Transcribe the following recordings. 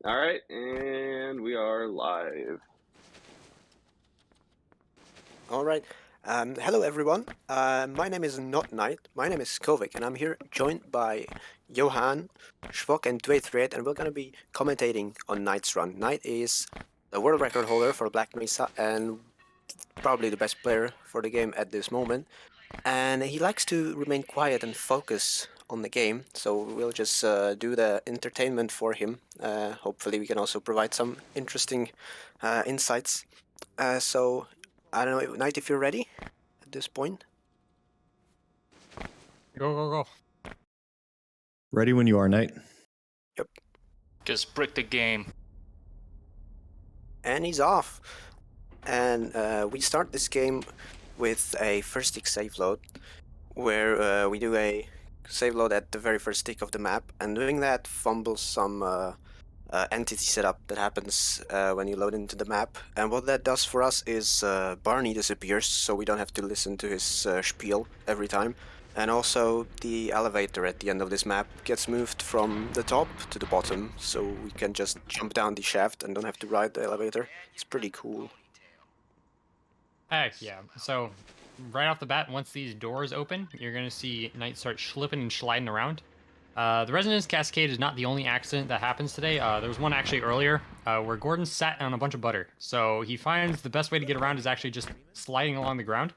All right, and we are live. All right. Hello, everyone. My name is not Knight. My name is Kovic, and I'm here joined by Johan, Schwok, and Dwaythread, and we're going to be commentating on Knight's run. Knight is the world record holder for Black Mesa and probably the best player for the game at this moment. And he likes to remain quiet and focus on the game, so we'll just do the entertainment for him. Hopefully, we can also provide some interesting insights. So, I don't know, Knight, if you're ready at this point. Go. Ready when you are, Knight. Yep. Just brick the game. And he's off. And we start this game with a first tick save load, where we do a save load at the very first tick of the map, and doing that fumbles some entity setup that happens when you load into the map. And what that does for us is Barney disappears, so we don't have to listen to his spiel every time. And also the elevator at the end of this map gets moved from the top to the bottom, so we can just jump down the shaft and don't have to ride the elevator. It's pretty cool. Heck yeah. So right off the bat, once these doors open, you're going to see Knight start slipping and sliding around. The Resonance Cascade is not the only accident that happens today. There was one actually earlier where Gordon sat on a bunch of butter. So he finds the best way to get around is actually just sliding along the ground.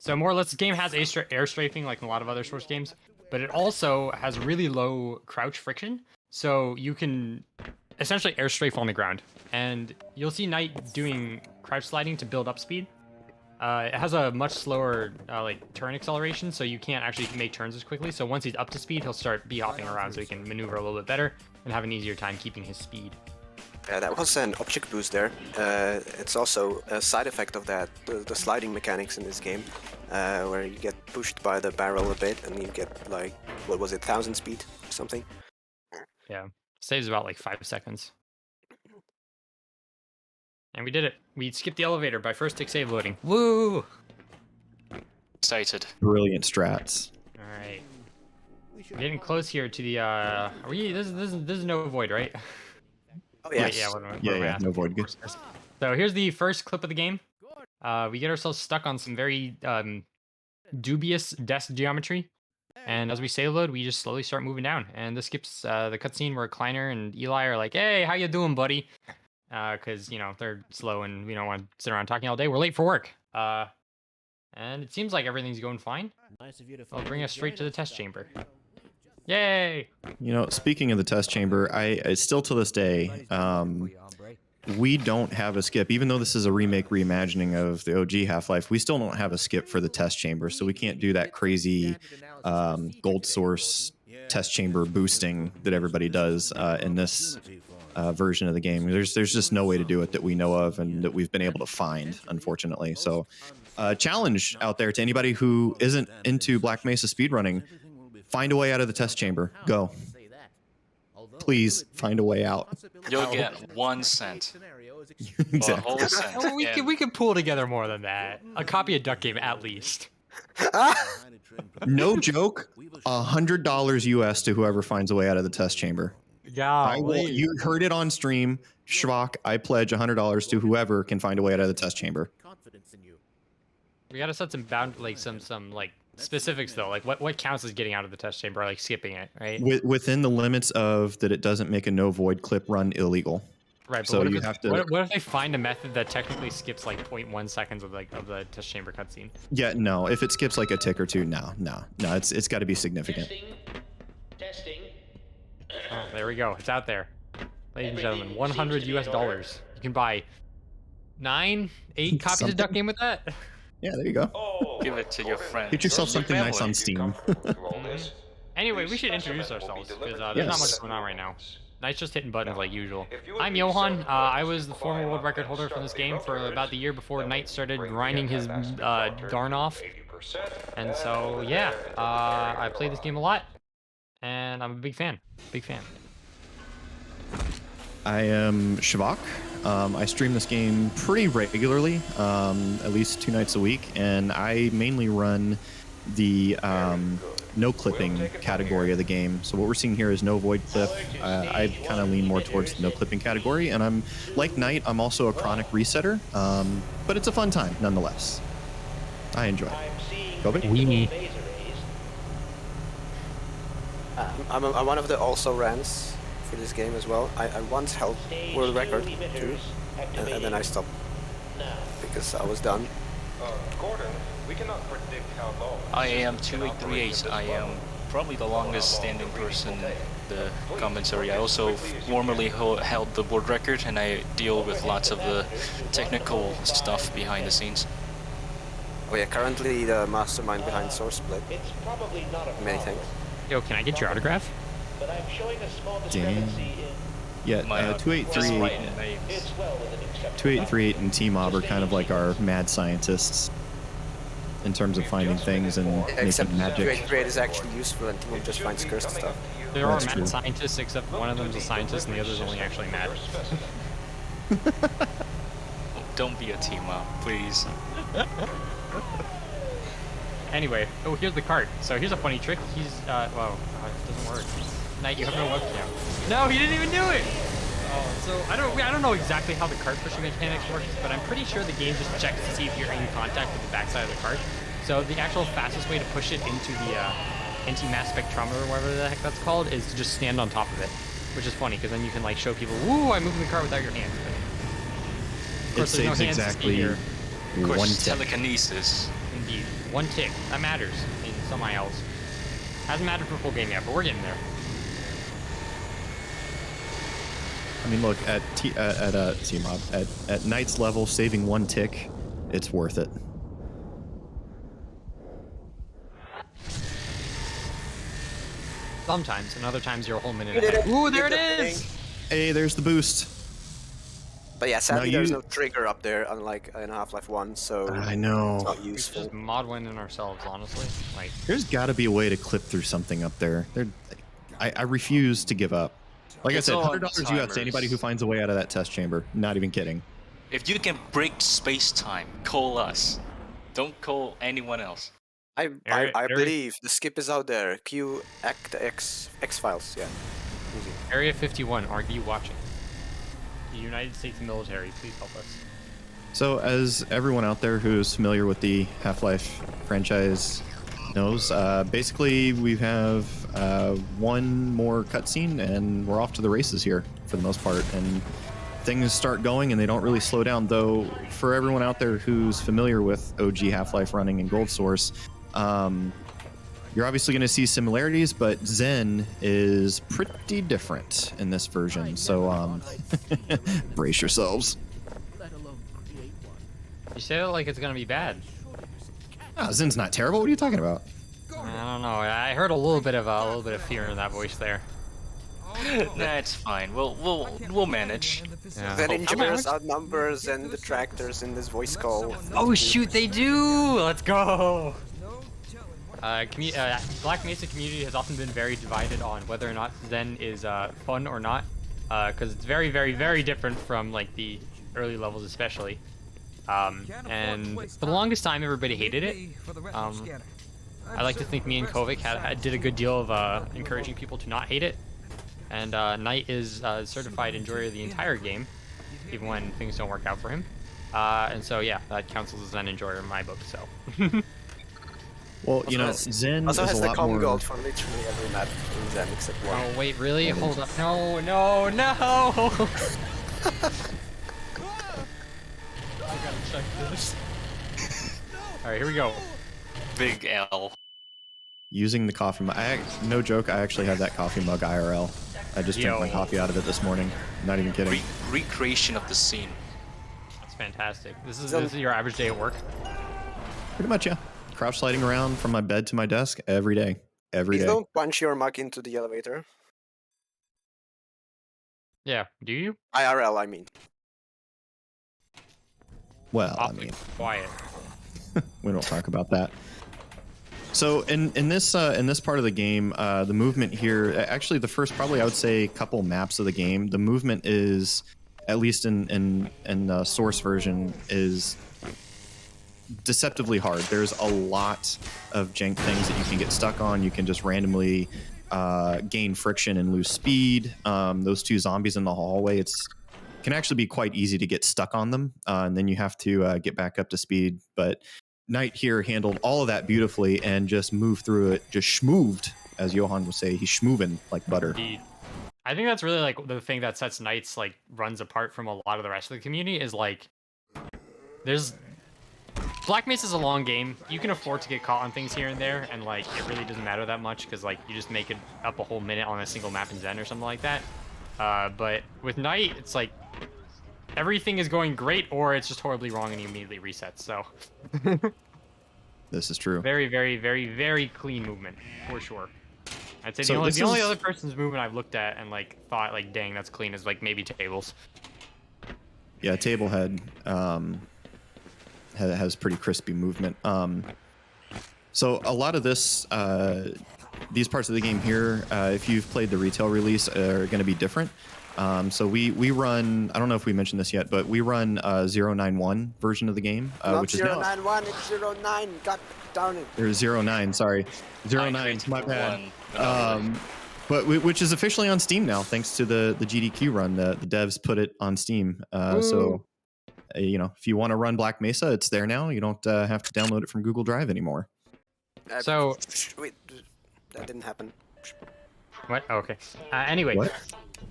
So more or less, the game has air strafing like in a lot of other Source games, but it also has really low crouch friction. So you can essentially air strafe on the ground. And you'll see Knight doing crouch sliding to build up speed. It has a much slower like turn acceleration, so you can't actually make turns as quickly. So once he's up to speed, he'll start hopping around so he can maneuver a little bit better and have an easier time keeping his speed. That was an object boost there. It's also a side effect of that, the sliding mechanics in this game, where you get pushed by the barrel a bit and you get like, what was it, 1000 speed or something? Yeah, saves about like 5 seconds. And we did it. We skipped the elevator by first tick save loading. Woo! Excited. Brilliant strats. All right. We're getting close here to the. This is no void, right? Oh yes. Yeah, no void. Good. So here's the first clip of the game. We get ourselves stuck on some very dubious desk geometry, and as we save load, we just slowly start moving down. And this skips the cutscene where Kleiner and Eli are like, "Hey, how you doing, buddy?" Because you know they're slow and we don't want to sit around talking all day. We're late for work. And it seems like everything's going fine. I'll bring us straight to the test chamber. Yay! You know, speaking of the test chamber, I still to this day, we don't have a skip. Even though this is a remake reimagining of the OG Half-Life, we still don't have a skip for the test chamber, so we can't do that crazy gold source test chamber boosting that everybody does in this version of the game. There's just no way to do it that we know of and that we've been able to find, unfortunately. So challenge out there to anybody who isn't into Black Mesa speedrunning: find a way out of the test chamber. Go. Please find a way out. You'll get 1 cent. Exactly. A whole cent. Oh, we could pull together more than that. A copy of Duck Game at least. No joke. $100 US to whoever finds a way out of the test chamber. Yeah, you heard it on stream. Schwok, I pledge $100 to whoever can find a way out of the test chamber. We gotta set some some specifics though. Like what counts as getting out of the test chamber, or like skipping it, right? Within the limits of that, it doesn't make a no void clip run illegal. Right. But so what you if have to. What if they find a method that technically skips like 0.1 seconds of the test chamber cutscene? Yeah, no. If it skips like a tick or two, no. It's got to be significant. Testing. Oh, there we go. It's out there, ladies and gentlemen. $100 US. You can buy 8 copies of Duck Game with that. Yeah, there you go. Oh, Give it to your friend. Get yourself something nice on Steam. Anyway, we should introduce ourselves because there's not much going on right now. Knight's just hitting buttons like usual. I'm Johan. I was the former world record holder for this game for about the year before Knight started grinding his darn off. And so, yeah, I play this game a lot, and I'm a big fan. I am Schwok. I stream this game pretty regularly, at least 2 nights a week, and I mainly run the no clipping category of the game. So what we're seeing here is no void clip. I kind of lean more towards the no clipping category, and I'm like Knight. I'm also a chronic resetter, but it's a fun time nonetheless. I enjoy it. Weenie. I'm one of the also rans for this game as well. I once held world record too, and then I stopped because I was done. Gordon, we cannot predict how long. I am 2838. I am probably the longest standing person in the commentary. I also formerly held the world record, and I deal with lots of the technical stuff behind the scenes. Oh yeah, currently the mastermind behind SourceSplit. It's probably not a Many problem, things. Yo, can I get your autograph? but I'm showing a small Damn. discrepancy in Yeah, My just 2838, writing names. it's well within acceptable 2838 and T-Mob are kind of like our mad scientists in terms of finding things and Except making magic. 288 is actually useful and Team just finds cursed stuff. There are That's mad true. scientists, except one of them's a scientist and the other's only actually mad. Don't be a team up, please. Anyway, oh, here's the cart. So here's a funny trick. He's, well, it doesn't work. Knight, you have no webcam. No, he didn't even do it! Oh, so I don't know exactly how the cart pushing mechanics works, but I'm pretty sure the game just checks to see if you're in contact with the backside of the cart. So the actual fastest way to push it into the anti-mass spectrometer, or whatever the heck that's called, is to just stand on top of it. Which is funny, because then you can like show people, woo, I'm moving the cart without your hands. But of It course, there's no saves hands to see exactly here. Of course, one tick. telekinesis. Indeed. One tick. That matters in some ILs. Hasn't mattered for full game yet, but we're getting there. I mean, look at T-Mob at Knight's level, saving one tick, it's worth it. Sometimes, and other times you're a whole minute You did ahead. it. Ooh, You there it did the is! thing. Hey, there's the boost. But yeah, sadly Now there's you- no trigger up there, unlike in Half-Life 1, so I it's know. not We useful. just mod one in ourselves, honestly. Like, There's got to be a way to clip through something up there. I refuse to give up. Like It's I said, all $100 you out to timers. anybody who finds a way out of that test chamber. Not even kidding. If you can break space-time, call us. Don't call anyone else. I Area- believe the skip is out there. Q Act X Files, yeah. Easy. Area 51, are you watching? The United States military, please help us. So, as everyone out there who's familiar with the Half-Life franchise knows, basically we have one more cutscene and we're off to the races here for the most part. And things start going and they don't really slow down. Though, for everyone out there who's familiar with OG Half-Life running in Gold Source, you're obviously going to see similarities, but Zen is pretty different in this version. So, brace yourselves. You say that like it's gonna be bad. Ah, Zen's not terrible. What are you talking about? I don't know. I heard a little bit of fear in that voice there. Nah, it's fine. We'll manage. Yeah. The Oh, engineers outnumbers and detractors in this voice call. oh shoot, they do! Let's go! Black Mesa community has often been very divided on whether or not Zen is fun or not, because it's very, very, very different from like the early levels, especially. And for the longest time, everybody hated it. I like to think me and Kovic did a good deal of encouraging people to not hate it. And Knight is a certified enjoyer of the entire game, even when things don't work out for him. And so yeah, that counts as a Zen enjoyer in my book. So. Well, you know, has- Zen Also is has a the lot com more. gold for literally every map in Zen except one. Oh wait, really? Hold up. No, no, no! I gotta check this. Alright, here we go. Big L. Using the coffee mug. No joke, I actually have that coffee mug IRL. I just drank my Yo. coffee out of it this morning. Not even kidding. Recreation of the scene. That's fantastic. This is your average day at work? Pretty much, yeah. Crouch sliding around from my bed to my desk every day. Every Please day. don't punch your mug into the elevator. Yeah, do you? IRL, I mean. Well, I Awfully mean, quiet. we don't talk about that. So in this part of the game, the movement here, actually the first probably I would say couple maps of the game, the movement is, at least in the source version, is deceptively hard. There's a lot of jank things that you can get stuck on. You can just randomly gain friction and lose speed. Those two zombies in the hallway, can actually be quite easy to get stuck on them, and then you have to get back up to speed. But Knight here handled all of that beautifully and just moved through it, just schmooved, as Johan would say. He's schmooving like butter. Indeed. I think that's really like the thing that sets Knights like runs apart from a lot of the rest of the community is like there's Black Mesa's a long game. You can afford to get caught on things here and there, and like it really doesn't matter that much because like you just make it up a whole minute on a single map in Zen or something like that. But with Knight, it's like everything is going great, or it's just horribly wrong and you immediately resets. So This is true. very, very, very, very clean movement for sure. I'd say So the only other person's movement I've looked at and like thought like, dang, that's clean is like maybe Tables. Yeah, Tablehead has pretty crispy movement. So a lot of this, these parts of the game here, if you've played the retail release, are going to be different. So we run, I don't know if we mentioned this yet, but we run 091 version of the game, Not which is now 091, it's 09. God darn it. or 09. Sorry, 09. My bad. But which is officially on Steam now, thanks to the GDQ run. The devs put it on Steam. So you know, if you want to run Black Mesa, it's there now. You don't have to download it from Google Drive anymore. So Wait, that didn't happen. what? Oh, okay. Anyway. What?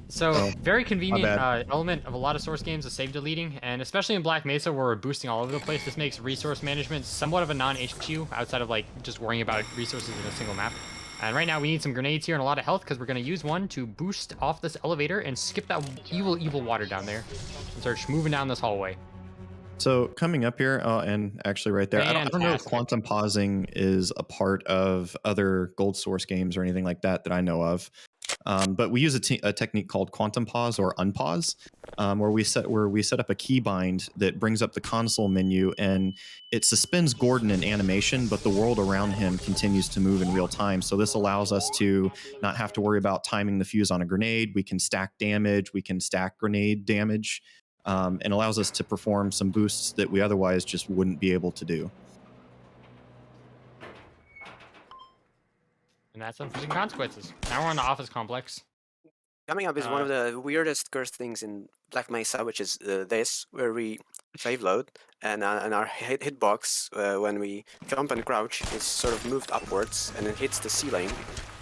So Oh, very convenient bad. element of a lot of Source games is save deleting, and especially in Black Mesa where we're boosting all over the place, this makes resource management somewhat of a non-issue outside of like just worrying about resources in a single map. And right now we need some grenades here and a lot of health because we're going to use one to boost off this elevator and skip that evil water down there and start moving down this hallway. So coming up here, and actually right there, I don't know if Fantastic. quantum pausing is a part of other Gold Source games or anything like that I know of. But we use a technique called quantum pause or unpause, where we set up a keybind that brings up the console menu and it suspends Gordon in animation, but the world around him continues to move in real time. So this allows us to not have to worry about timing the fuse on a grenade. We can stack damage, we can stack grenade damage, and allows us to perform some boosts that we otherwise just wouldn't be able to do. And that's unforeseen consequences. Now we're on the office complex. Coming up is one of the weirdest cursed things in Black Mesa, which is this, where we save load, and our hitbox, when we jump and crouch, is sort of moved upwards, and it hits the ceiling,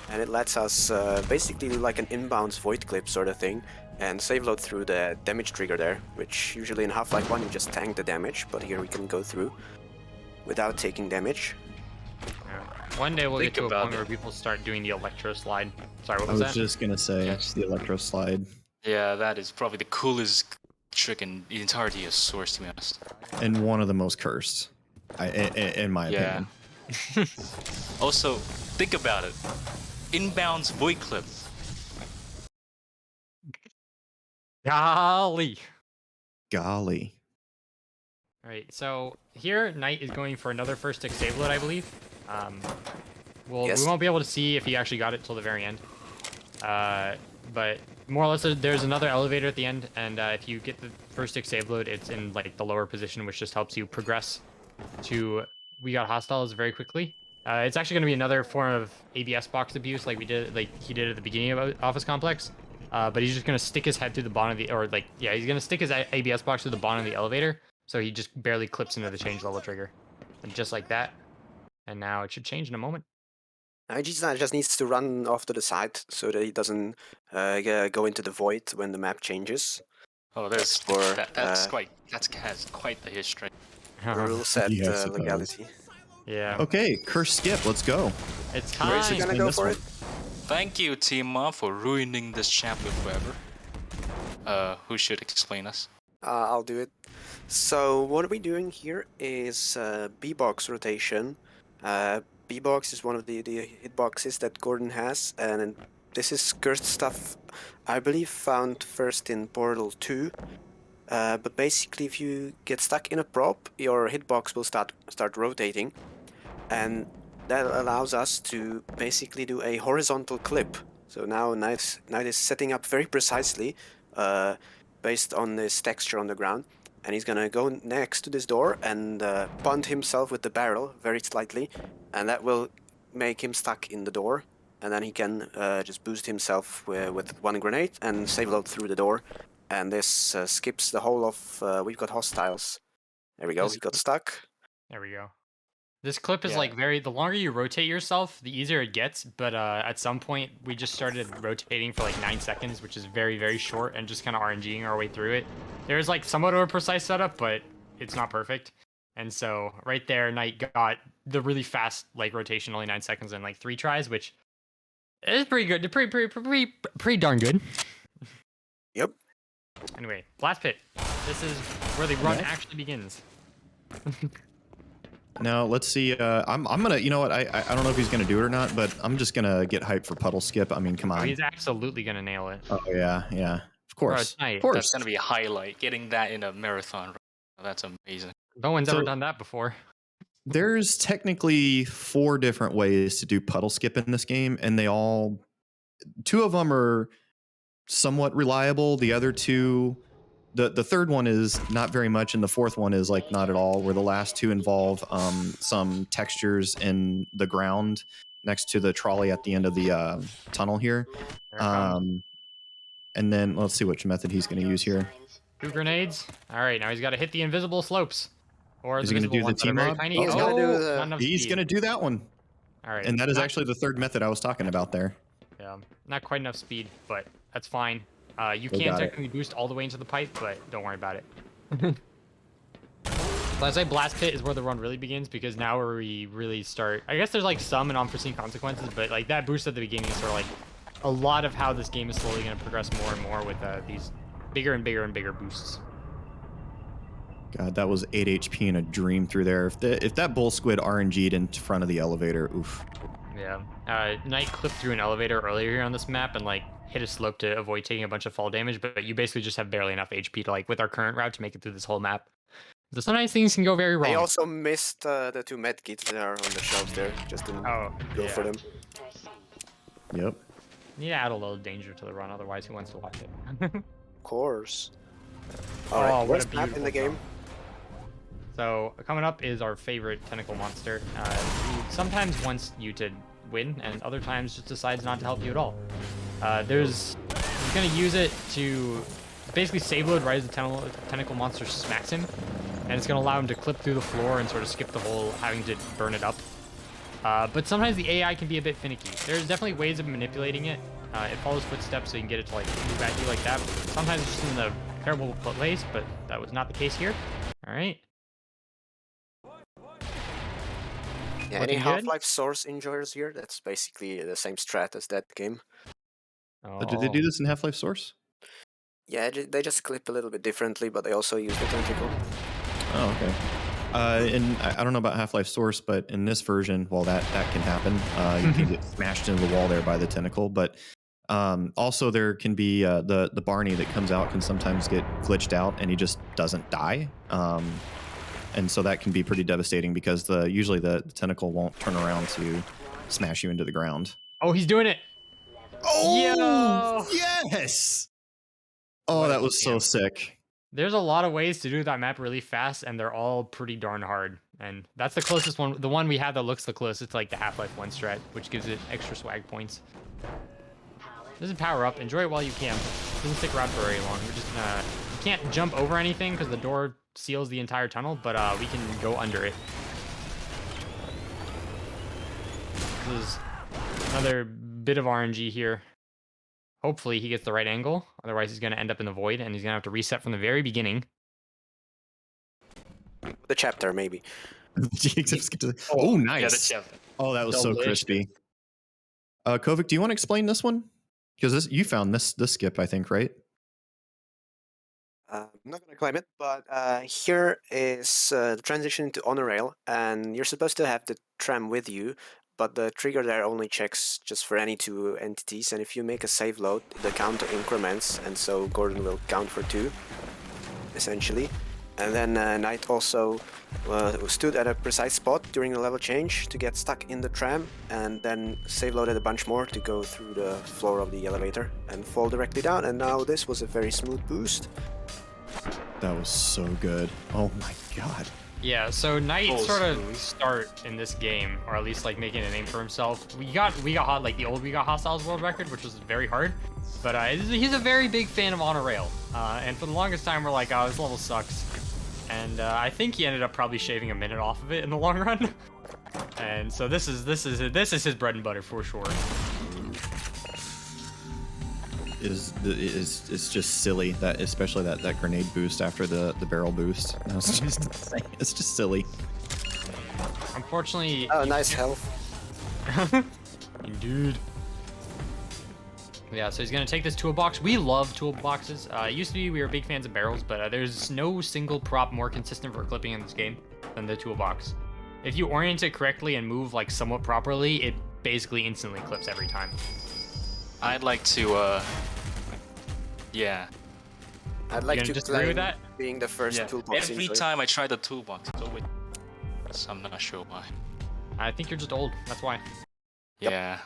and it lets us basically do like an inbounds void clip sort of thing, and save load through the damage trigger there, which usually in Half-Life 1 you just tank the damage, but here we can go through without taking damage. One day we'll Think get to a about point where it. people start doing the electro slide. Sorry, what I was was that? just gonna say Yes. the electro slide, Yeah, that is probably the coolest trick in the entirety of Source, to be honest. and one of the most cursed, in my Yeah. opinion. Also, think about it. Inbounds void clip. Golly. Golly. All right, so here Knight is going for another first stick save load, I believe. We Yes. won't be able to see if he actually got it till the very end. But more or less, there's another elevator at the end, and if you get the first stick save load, it's in like the lower position, which just helps you progress to We Got Hostiles very quickly. It's actually going to be another form of ABS box abuse, like he did at the beginning of Office Complex. But he's just going to stick his head through the bottom of he's going to stick his ABS box through the bottom of the elevator, so he just barely clips into the change level trigger, and just like that. And now it should change in a moment. Just needs to run off to the side so that he doesn't go into the void when the map changes. Oh, that's For, that's has quite the history. Rule set Yeah, I suppose. legality. Yeah. Okay, curse skip. Let's go. It's Where is he time. gonna in go this for one. it? Thank you, Tima, for ruining this champion forever. Who should explain us? I'll do it. So what we're doing here is B-box rotation. B-box is one of the hitboxes that Gordon has, and this is cursed stuff, I believe, found first in Portal 2. But basically, if you get stuck in a prop, your hitbox will start rotating, and that allows us to basically do a horizontal clip. So now Knight is setting up very precisely, based on this texture on the ground, and he's gonna go next to this door and punt himself with the barrel very slightly, and that will make him stuck in the door, and then he can just boost himself with one grenade and save load through the door, and this skips the whole of we've got hostiles. There we go, he got stuck. There we go. This clip is Yeah. like the longer you rotate yourself, the easier it gets, but at some point we just started rotating for like 9 seconds, which is very, very short, and just kind of RNGing our way through it. There's like somewhat of a precise setup, but it's not perfect. And so right there, Knight got the really fast like rotation, only 9 seconds in like 3 tries, which is pretty good. Pretty darn good. Yep. Anyway, Blast Pit. This is where the run actually begins. Now let's see. I'm gonna. You know what? I don't know if he's gonna do it or not, but I'm just gonna get hyped for puddle skip. I mean, come Oh, on. he's absolutely gonna nail it. Oh yeah, yeah. Of course. Knight, Of course. That's gonna be a highlight. Getting that in a marathon. That's amazing. No one's ever So- done that before. There's technically 4 different ways to do puddle skip in this game, and they all 2 of them are somewhat reliable. The other 2, the third one is not very much, and the fourth one is like not at all. Where the last 2 involve some textures in the ground next to the trolley at the end of the tunnel here. There it comes. And then let's see which method he's going to use here. 2 grenades. All right, now he's got to hit the invisible slopes. Or Is the he gonna visible do the ones that are very T-mob? tiny. He's gonna do the- not enough He's speed. going to do that one. All right, And that is not- actually the third method I was talking about there. Yeah, not quite enough speed, but that's fine. You Still can got it. technically boost all the way into the pipe, but don't worry about it. So I'd say Blast Pit is where the run really begins, because now where we really start. I guess there's like some unforeseen consequences, but like that boost at the beginning is sort of like a lot of how this game is slowly going to progress more and more with these bigger and bigger and bigger boosts. God, that was 8 HP in a dream through there. If that bull squid RNG'd in front of the elevator, oof. Yeah. Knight clipped through an elevator earlier here on this map and like hit a slope to avoid taking a bunch of fall damage, but you basically just have barely enough HP to like with our current route to make it through this whole map. So sometimes things can go very wrong. They also missed the 2 medkits that are on the shelves there. Just didn't Oh, go yeah. for them. Yep. Need to add a little danger to the run, otherwise who wants to watch it? Of course. Oh, Alright, what a worst map in the beautiful game. So coming up is our favorite tentacle monster, who sometimes wants you to win, and other times just decides not to help you at all. He's gonna use it to basically save load right as the tentacle monster smacks him, and it's gonna allow him to clip through the floor and sort of skip the whole having to burn it up. But sometimes the AI can be a bit finicky. There's definitely ways of manipulating it. It follows footsteps, so you can get it to like move at you like that. Sometimes it's just in the terrible place, but that was not the case here. All right. Yeah, Looking any good? Half-Life Source enjoyers here? That's basically the same strat as that game. Did they do this in Half-Life Source? Yeah, they just clip a little bit differently, but they also use the tentacle. Oh, okay. And I don't know about Half-Life Source, but in this version, well, that can happen. You can get smashed into the wall there by the tentacle, but also there can be the Barney that comes out can sometimes get glitched out, and he just doesn't die. And so that can be pretty devastating because usually the tentacle won't turn around to smash you into the ground. Oh, he's doing it. Oh, Yo! yes! Oh, What a that was so champ. sick. There's a lot of ways to do that map really fast, and they're all pretty darn hard. And that's the closest one. The one we have that looks the closest to like the Half-Life 1 strat, which gives it extra swag points. This is power up. Enjoy it while you can. Doesn't stick around for very long. We're just you can't jump over anything because the door seals the entire tunnel, but we can go under it. This is another bit of RNG here. Hopefully he gets the right angle. Otherwise he's going to end up in the void, and he's going to have to reset from the very beginning. The chapter, maybe. Oh, nice. Yeah, that's, yeah. Oh, that was so Delicious. crispy. Kovic, do you want to explain this one? Because you found this skip, I think, right? I'm not going to claim it, but here is the transition to on a rail, and you're supposed to have the tram with you, but the trigger there only checks just for any 2 entities, and if you make a save load, the counter increments, and so Gordon will count for 2, essentially. And then Knight also stood at a precise spot during the level change to get stuck in the tram, and then save loaded a bunch more to go through the floor of the elevator and fall directly down, and now this was a very smooth boost. That was so good. Oh my god. Yeah, so Knight Oh, sort of smooth. start in this game, or at least like making a name for himself. We got hot like the old We Got Hostiles world record, which was very hard. But he's a very big fan of On a Rail, and for the longest time we're like, oh, this level sucks. And I think he ended up probably shaving a minute off of it in the long run. And so this is his bread and butter for sure. It's just silly that, especially that grenade boost after the barrel boost. That's just insane. It's just silly. Unfortunately, Oh, nice health. Indeed. Yeah, so he's gonna take this toolbox. We love toolboxes. It used to be we were big fans of barrels, but there's no single prop more consistent for clipping in this game than the toolbox. If you orient it correctly and move like somewhat properly, it basically instantly clips every time. I'd like to, yeah. I'd like gonna to disagree claim with that? being the first Yeah. toolbox Every user. time I try the toolbox, it's always... I'm not sure why. I think you're just old. That's why. Yeah.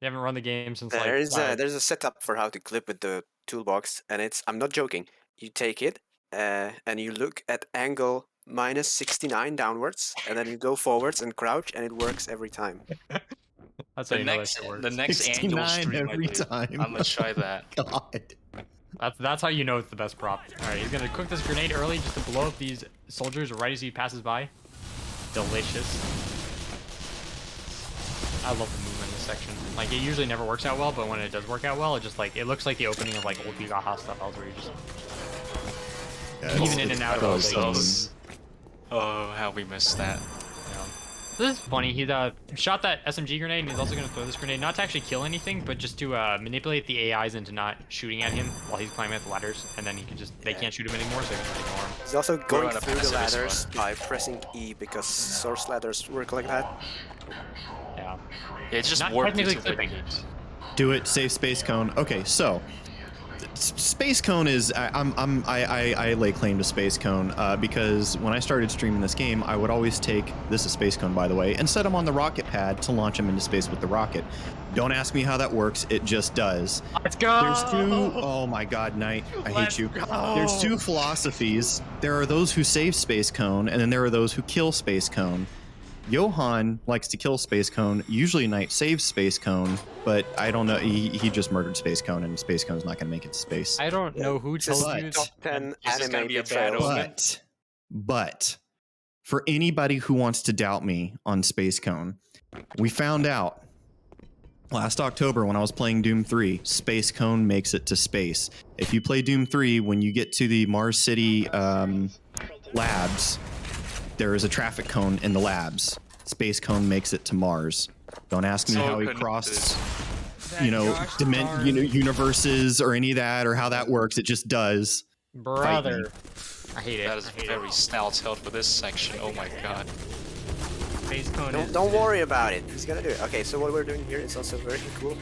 You haven't run the game since like. There's a setup for how to clip with the toolbox, and I'm not joking. You take it, and you look at angle minus 69 downwards, and then you go forwards and crouch, and it works every time. That's how The you know that next, shit works. the next annual 69 stream every I do, time. I'm gonna try that. God. That's how you know it's the best prop. All right, he's gonna cook this grenade early just to blow up these soldiers right as he passes by. Delicious. I love the movement in this section. Like, it usually never works out well, but when it does work out well, it just like, it looks like the opening of like old We Got Hostiles where you just Yeah, even in and out of close. those. Oh, how we missed that. This is funny. He shot that SMG grenade, and he's also going to throw this grenade, not to actually kill anything, but just to manipulate the AIs into not shooting at him while he's climbing up the ladders, and then he can just, they can't shoot him anymore, so he can just ignore him. He's also going on a through the pacifist ladders by pressing E because source ladders work like that. Yeah. Yeah, it's just Not warped technically into the clipping. games. Do it. Save space cone. Okay, so space cone is I lay claim to space cone because when I started streaming this game, I would always take this is space cone by the way and set him on the rocket pad to launch him into space with the rocket. Don't ask me how that works. It just does. Let's go! There's two. Oh my God, Knight, I hate you. There's two philosophies. There are those who save space cone, and then there are those who kill space cone. Johan likes to kill Space Cone. Usually Knight saves Space Cone, but I don't know. He just murdered Space Cone, and Space Cone's not going to make it to space. I don't know who told Just you. top 10 Is this gonna anime be a bad betrayals. omen? But for anybody who wants to doubt me on Space Cone, we found out last October when I was playing Doom 3, Space Cone makes it to space. If you play Doom 3, when you get to the Mars City labs, there is a traffic cone in the labs. Space Cone makes it to Mars. Don't ask me So how he connected. crossed, universes or any of that, or how that works. It just does. Brother. I hate it. That is I hate very snout-tailed for this section. Oh my god. it. Space Cone is- Don't worry about it. He's gonna do it. Okay, so what we're doing here is also very cool.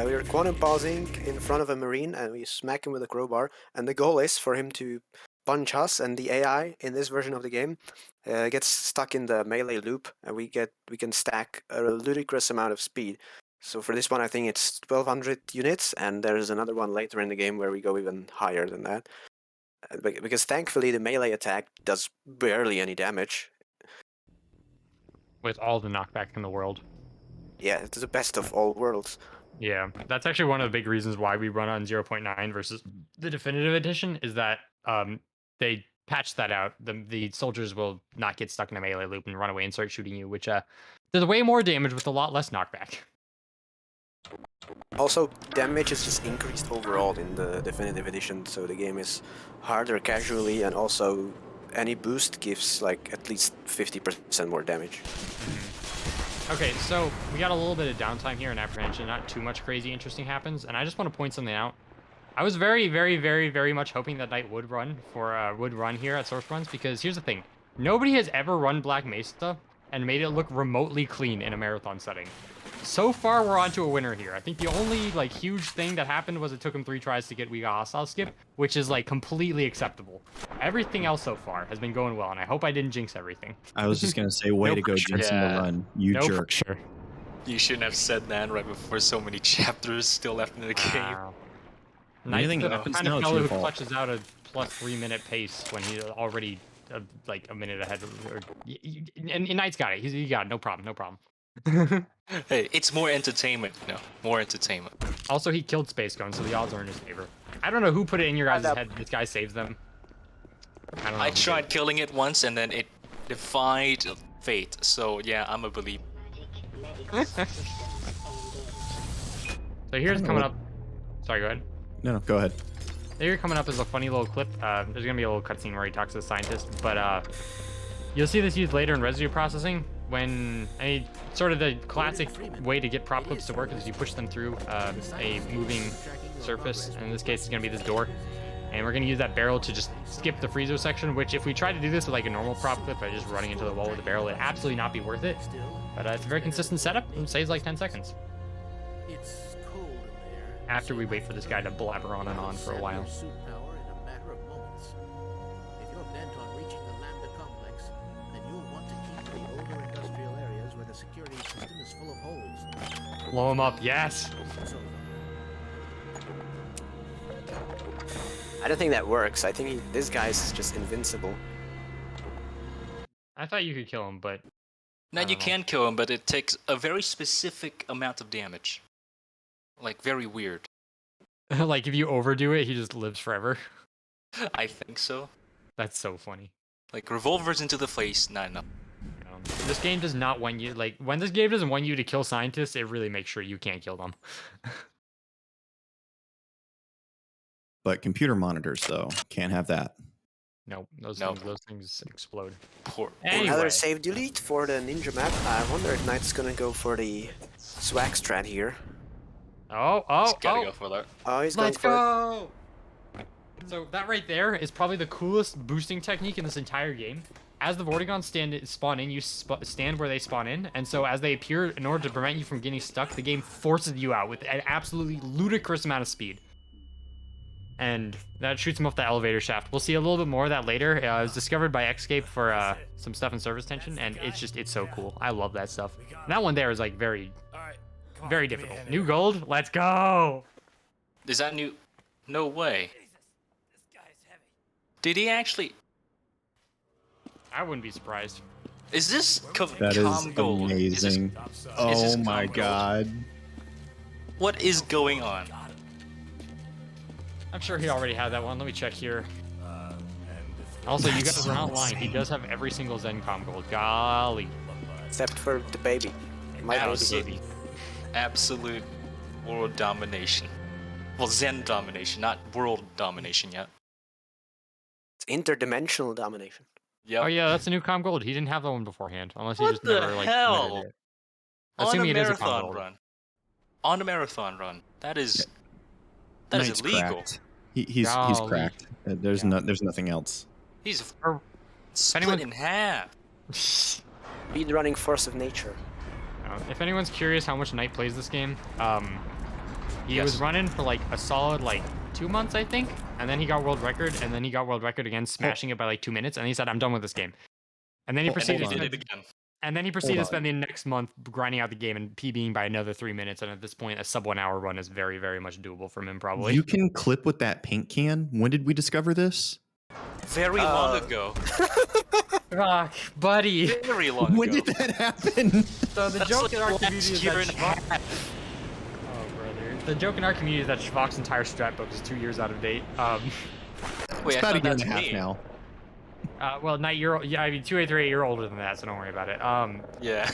We are quantum pausing in front of a marine, and we smack him with a crowbar. And the goal is for him to punch us, and the AI in this version of the game gets stuck in the melee loop, and we can stack a ludicrous amount of speed. So for this one, I think it's 1200 units, and there's another one later in the game where we go even higher than that. Because thankfully the melee attack does barely any damage. with all the knockback in the world. Yeah, it's the best of all worlds. Yeah, that's actually one of the big reasons why we run on 0.9 versus the definitive edition is that they patched that out. The soldiers will not get stuck in a melee loop and run away and start shooting you, which does way more damage with a lot less knockback. Also, damage is just increased overall in the definitive edition, so the game is harder casually, and also any boost gives like at least 50% more damage. Okay, so we got a little bit of downtime here in apprehension. Not too much crazy interesting happens, and I just want to point something out. I was very, very, very, very much hoping that Knight would run here at SourceRuns, because here's the thing: nobody has ever run Black Mesa and made it look remotely clean in a marathon setting. So far, we're onto a winner here. I think the only like huge thing that happened was it took him 3 tries to get We Got Hostile skip, which is like completely acceptable. Everything else so far has been going well, and I hope I didn't jinx everything. I was just gonna say, way No to go, pressure. jinxing Yeah. the run, you No jerk. pressure. You shouldn't have said that right before so many chapters still left in the game. Wow. Knight's anything the happens kind now, of it's fellow your who fault. clutches out a plus 3-minute pace when he's already like a minute ahead. And Knight's got it. He got it. No problem. No problem. Hey, it's more entertainment, you know. More entertainment. Also, he killed Space Gun, so the odds are in his favor. I don't know who put it in your guys' up. head. This guy saves them. I don't know. I who did. tried killing it once and then it defied fate. So yeah, I'm a believer. So here's coming up. Sorry, go ahead. No, go ahead. Here coming up is a funny little clip. There's gonna be a little cutscene where he talks to the scientist, but you'll see this used later in residue processing when sort of the classic way to get prop clips to work is you push them through a moving surface. And in this case, it's gonna be this door. And we're gonna use that barrel to just skip the Friezo section, which if we try to do this with like a normal prop clip by just running into the wall with the barrel, it'd absolutely not be worth it. But it's a very consistent setup and saves like 10 seconds. It's cold in there. After we wait for this guy to blabber on and on for a while. Suit power in a matter of moments. If you're bent on reaching the Lambda complex, then you'll want to keep to the older industrial areas where the security system is full of holes. Blow him up, yes! It's over. I don't think that works. I think this guy's just invincible. I thought you could kill him, but Now I you don't know. can kill him, but it takes a very specific amount of damage. Like very weird. like if you overdo it, he just lives forever. I think so. That's so funny. Like revolvers into the face, no. This game does not want you, like, when this game doesn't want you to kill scientists, it really makes sure you can't kill them. But computer monitors, though, can't have that. No, those things explode. Poor. Anyway. Another save delete for the ninja map. I wonder if Knight's gonna go for the swag strat here. Just gotta go for that. Oh, he's going Let's for it. go! So that right there is probably the coolest boosting technique in this entire game. As the Vortigons spawn in, you stand where they spawn in, and so as they appear, in order to prevent you from getting stuck, the game forces you out with an absolutely ludicrous amount of speed. And that shoots him off the elevator shaft. We'll see a little bit more of that later. It was discovered by Xscape for some stuff in service tension, and it's so cool. I love that stuff. And that one there is like very difficult. New gold, let's go! Is that new? No way. Did he actually? I wouldn't be surprised. Is this That is calm gold? amazing. is Oh this my calm gold? god. What is going on? I'm sure he already had that one. Let me check here. Also, you guys are not lying. He does have every single Zencom gold. Golly. Except for the baby. My baby. Absolute, absolute world domination. Well, Zen domination, not world domination yet. It's interdimensional domination. Yep. Oh yeah, that's a new Com Gold. He didn't have that one beforehand, unless he What just the never like hell? committed it. On a Assuming it is a Com marathon Gold. run. On a marathon run. That is Knight's illegal. cracked. He's Golly. cracked. There's nothing else. He's Or- split anyone- in half. Speed running force of nature. If anyone's curious how much Knight plays this game, he Yes. was running for like a solid 2 months, I think, and then he got world record, and then he got world record again, smashing it by 2 minutes, and he said, "I'm done with this game." And then he Oh, proceeded And to he on. did it again. And then he proceeded to on. spend the next month grinding out the game and PBing by another 3 minutes. And at this point, a sub 1 hour run is very, very much doable from him, probably. You can clip with that paint can. When did we discover this? Very long ago. Fuck, buddy. Very long When ago. did that happen? So the That's joke like in our last community is year that and a Schwach... Oh, brother. The joke in our community is that Schwach's entire strat book is 2 years out of date. Wait, It's I about a thought year and that's a half me. now. Well, Knight, yeah, I mean, 283, you're older than that, so don't worry about it. Yeah.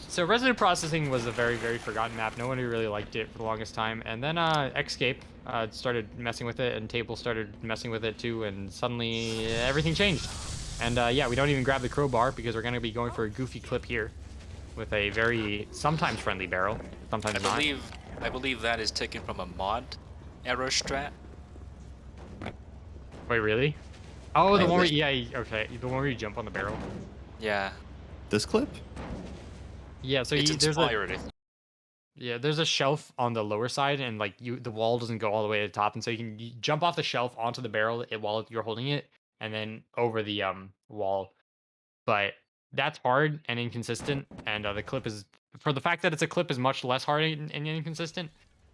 So residue processing was a very, very forgotten map. No one really liked it for the longest time. And then Xscape started messing with it, and Table started messing with it too, and suddenly everything changed. And yeah, we don't even grab the crowbar because we're going to be going for a goofy clip here with a very sometimes friendly barrel, sometimes not. I believe that is taken from a mod error strat. Wait, really? Oh, the Hey, one where, this- okay, the one where you jump on the barrel. Yeah. This clip? Yeah, so It's there's a inspired. there's a shelf on the lower side, and the wall doesn't go all the way to the top, and so you jump off the shelf onto the barrel while you're holding it, and then over the wall. But that's hard and inconsistent, and the clip is, for the fact that it's a clip, is much less hard and inconsistent.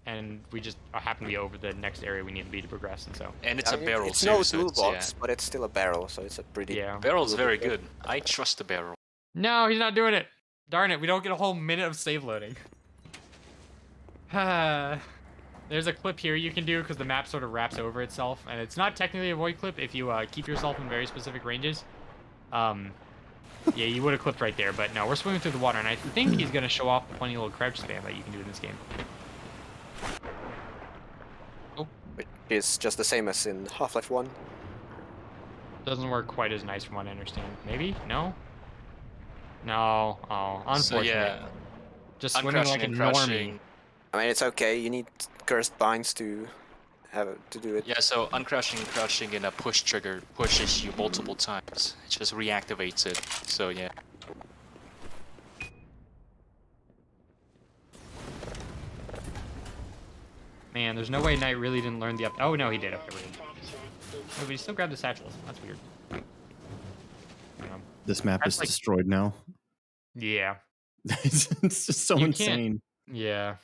and we just happen to be over the next area we need to be to progress, and so. And it's a barrel It's too, no so toolbox, but it's still a barrel, so it's a pretty. Yeah. Barrel's doable very build. good. I trust the barrel. No, he's not doing it. Darn it, we don't get a whole minute of save loading. There's a clip here you can do because the map sort of wraps over itself, and it's not technically a void clip if you keep yourself in very specific ranges. Yeah, you would have clipped right there, but no, we're swimming through the water, and I think he's gonna show off the funny little crouch spam that you can do in this game. Which is just the same as in Half-Life 1. Doesn't work quite as nice from what I understand. Maybe? No? No. Oh, unfortunate. So yeah, Just swimming like a and normie. crashing. I mean, it's okay. You need cursed binds to do it. Yeah, so uncrashing and crouching in a push trigger pushes you multiple times. It just reactivates it. So yeah. Man, there's no way Knight really didn't learn the up. Oh no, he did. Okay, we're good. Oh, but he still grabbed the satchels. That's weird. This map That's is like- destroyed now. Yeah. It's just so You can't- insane. Yeah.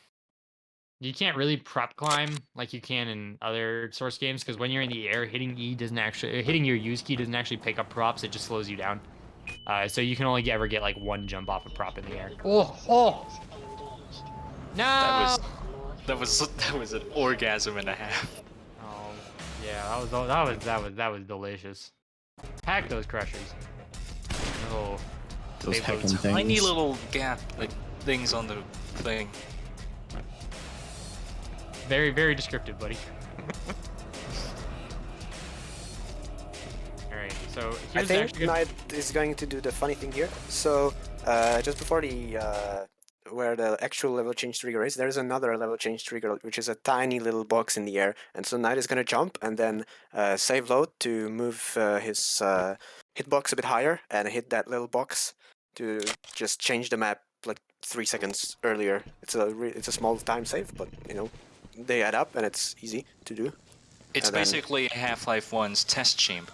You can't really prop climb like you can in other Source games because when you're in the air, hitting your use key doesn't actually pick up props. It just slows you down. So you can only ever get like one jump off a prop in the air. Oh! No! That was an orgasm and a half. Oh, yeah, that was delicious. Hack those crushers. Oh, Those save those heckin' things. Tiny little gap like things on the thing. very, very descriptive, buddy. All right, so I here's think actually Knight is going to do the funny thing here. So just before the where the actual level change trigger is, there is another level change trigger, which is a tiny little box in the air. And so Knight is going to jump and then save load to move his hitbox a bit higher and hit that little box to just change the map like 3 seconds earlier. It's a small time save, but you know they add up and it's easy to do. It's And then- basically Half-Life 1's test chamber.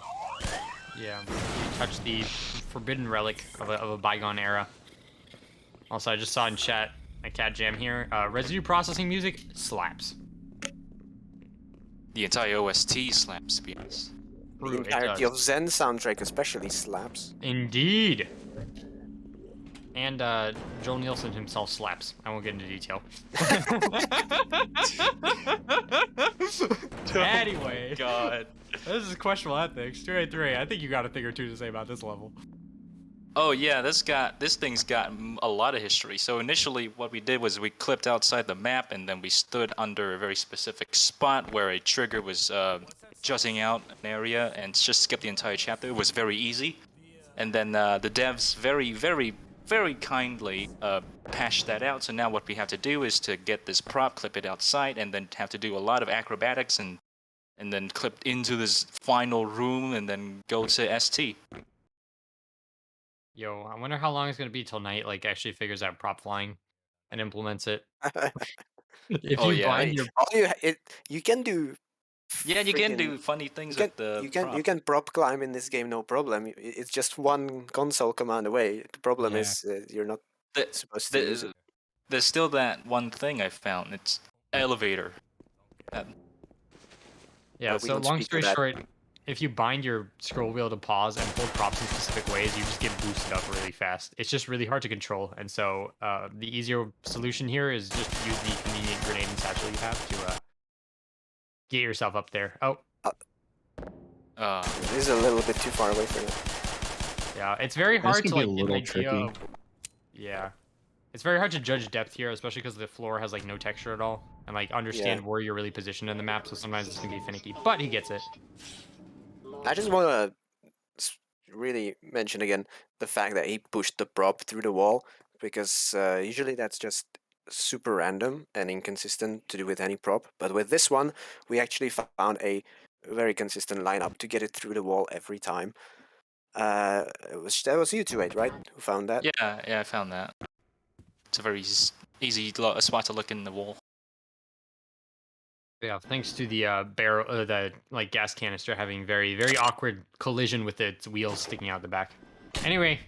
Yeah, you touch the forbidden relic of a bygone era. Also, I just saw in chat a cat jam here. Residue processing music slaps. The entire OST slaps, to be honest. The True, it entirety does. of Zen soundtrack especially slaps. Indeed. And Joel Nielsen himself slaps. I won't get into detail. Anyway, God. this is questionable ethics. 283. I think you got a thing or two to say about this level. Oh yeah, this thing's got a lot of history. So initially, what we did was we clipped outside the map, and then we stood under a very specific spot where a trigger was jutting out an area, and just skipped the entire chapter. It was very easy, and then the devs very kindly patched that out. So now what we have to do is to get this prop, clip it outside, and then have to do a lot of acrobatics and then clip into this final room, and then go to ST. Yo, I wonder how long it's gonna be till Knight like actually figures out prop flying and implements it. If Oh, you yeah. bind your You can do. Yeah, you can freaking- do funny things You with the can you can prop climb in this game, no problem. It's just one console command away. The problem Yeah. is you're not The- supposed to use it. There's still that one thing I found. It's elevator. Yeah, we so don't long speak story to that. short, if you bind your scroll wheel to pause and hold props in specific ways, you just get boosted up really fast. It's just really hard to control, and so the easier solution here is just use the convenient grenade and satchel you have to get yourself up there. Oh, This is a little bit too far away from it. yeah, it's very This hard can to be a like get an little idea tricky. of... Yeah. It's very hard to judge depth here, especially because the floor has like no texture at all, and like understand where you're really positioned in the map, so sometimes it's gonna be finicky, but he gets it. I just want to really mention again the fact that he pushed the prop through the wall, because usually that's just super random and inconsistent to do with any prop. But with this one, we actually found a very consistent lineup to get it through the wall every time. That was you two, right? Who found that? Yeah, I found that. It's a very easy spot to look in the wall. Yeah, thanks to the barrel, the like gas canister having very, very awkward collision with its wheels sticking out the back. Anyway,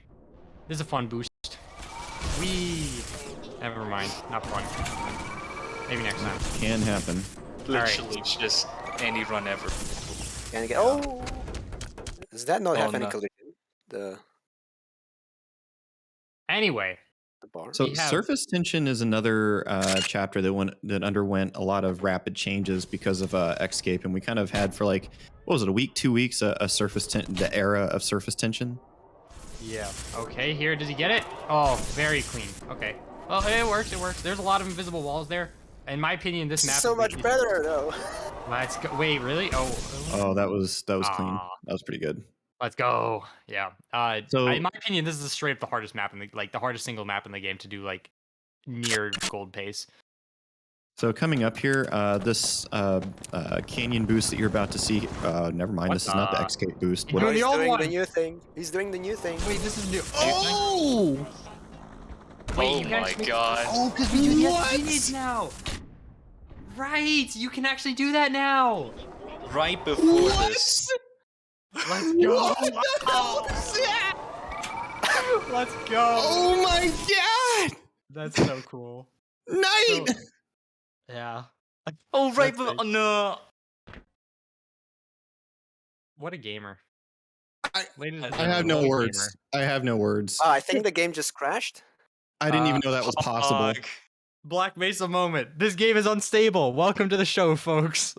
this is a fun boost. Whee! Never mind, not fun. Maybe next time. Can happen. Literally just any run ever. Can I get? Oh, does that not Oh, have any no. collision? The Anyway, bar. So We have- surface tension is another chapter that underwent a lot of rapid changes because of Xscape, and we kind of had for like what was it, a week, 2 weeks, the era of surface tension. yeah. Okay, here, does he get it? Oh, very clean. Okay. Oh, it works, it works. There's a lot of invisible walls there. In my opinion, this map So is much better though. Let's go. Wait, really? Oh. Oh, that was clean. Ah. That was pretty good. Let's go. Yeah. So- in my opinion, this is straight up the hardest map in the hardest single map in the game to do like near gold pace. So coming up here, this canyon boost that you're about to see. Never mind, What this is not the the- Xscape boost. You're What doing He's the old doing one. the new thing. He's doing the new thing. Wait, this is new. Oh! Wait, Oh you can my actually- god. Oh, because we do the SPDs now. Right, you can actually do that now. Right before this. Let's go. Let's go. Oh my god! That's so cool. Night! So- yeah. Oh, right That's before. No. What a gamer. I- Ladies and I I gentlemen, have no what a words. I have no words. Oh, I think the game just crashed. I didn't even know that was possible. Fuck. Black Mesa moment. This game is unstable. Welcome to the show, folks.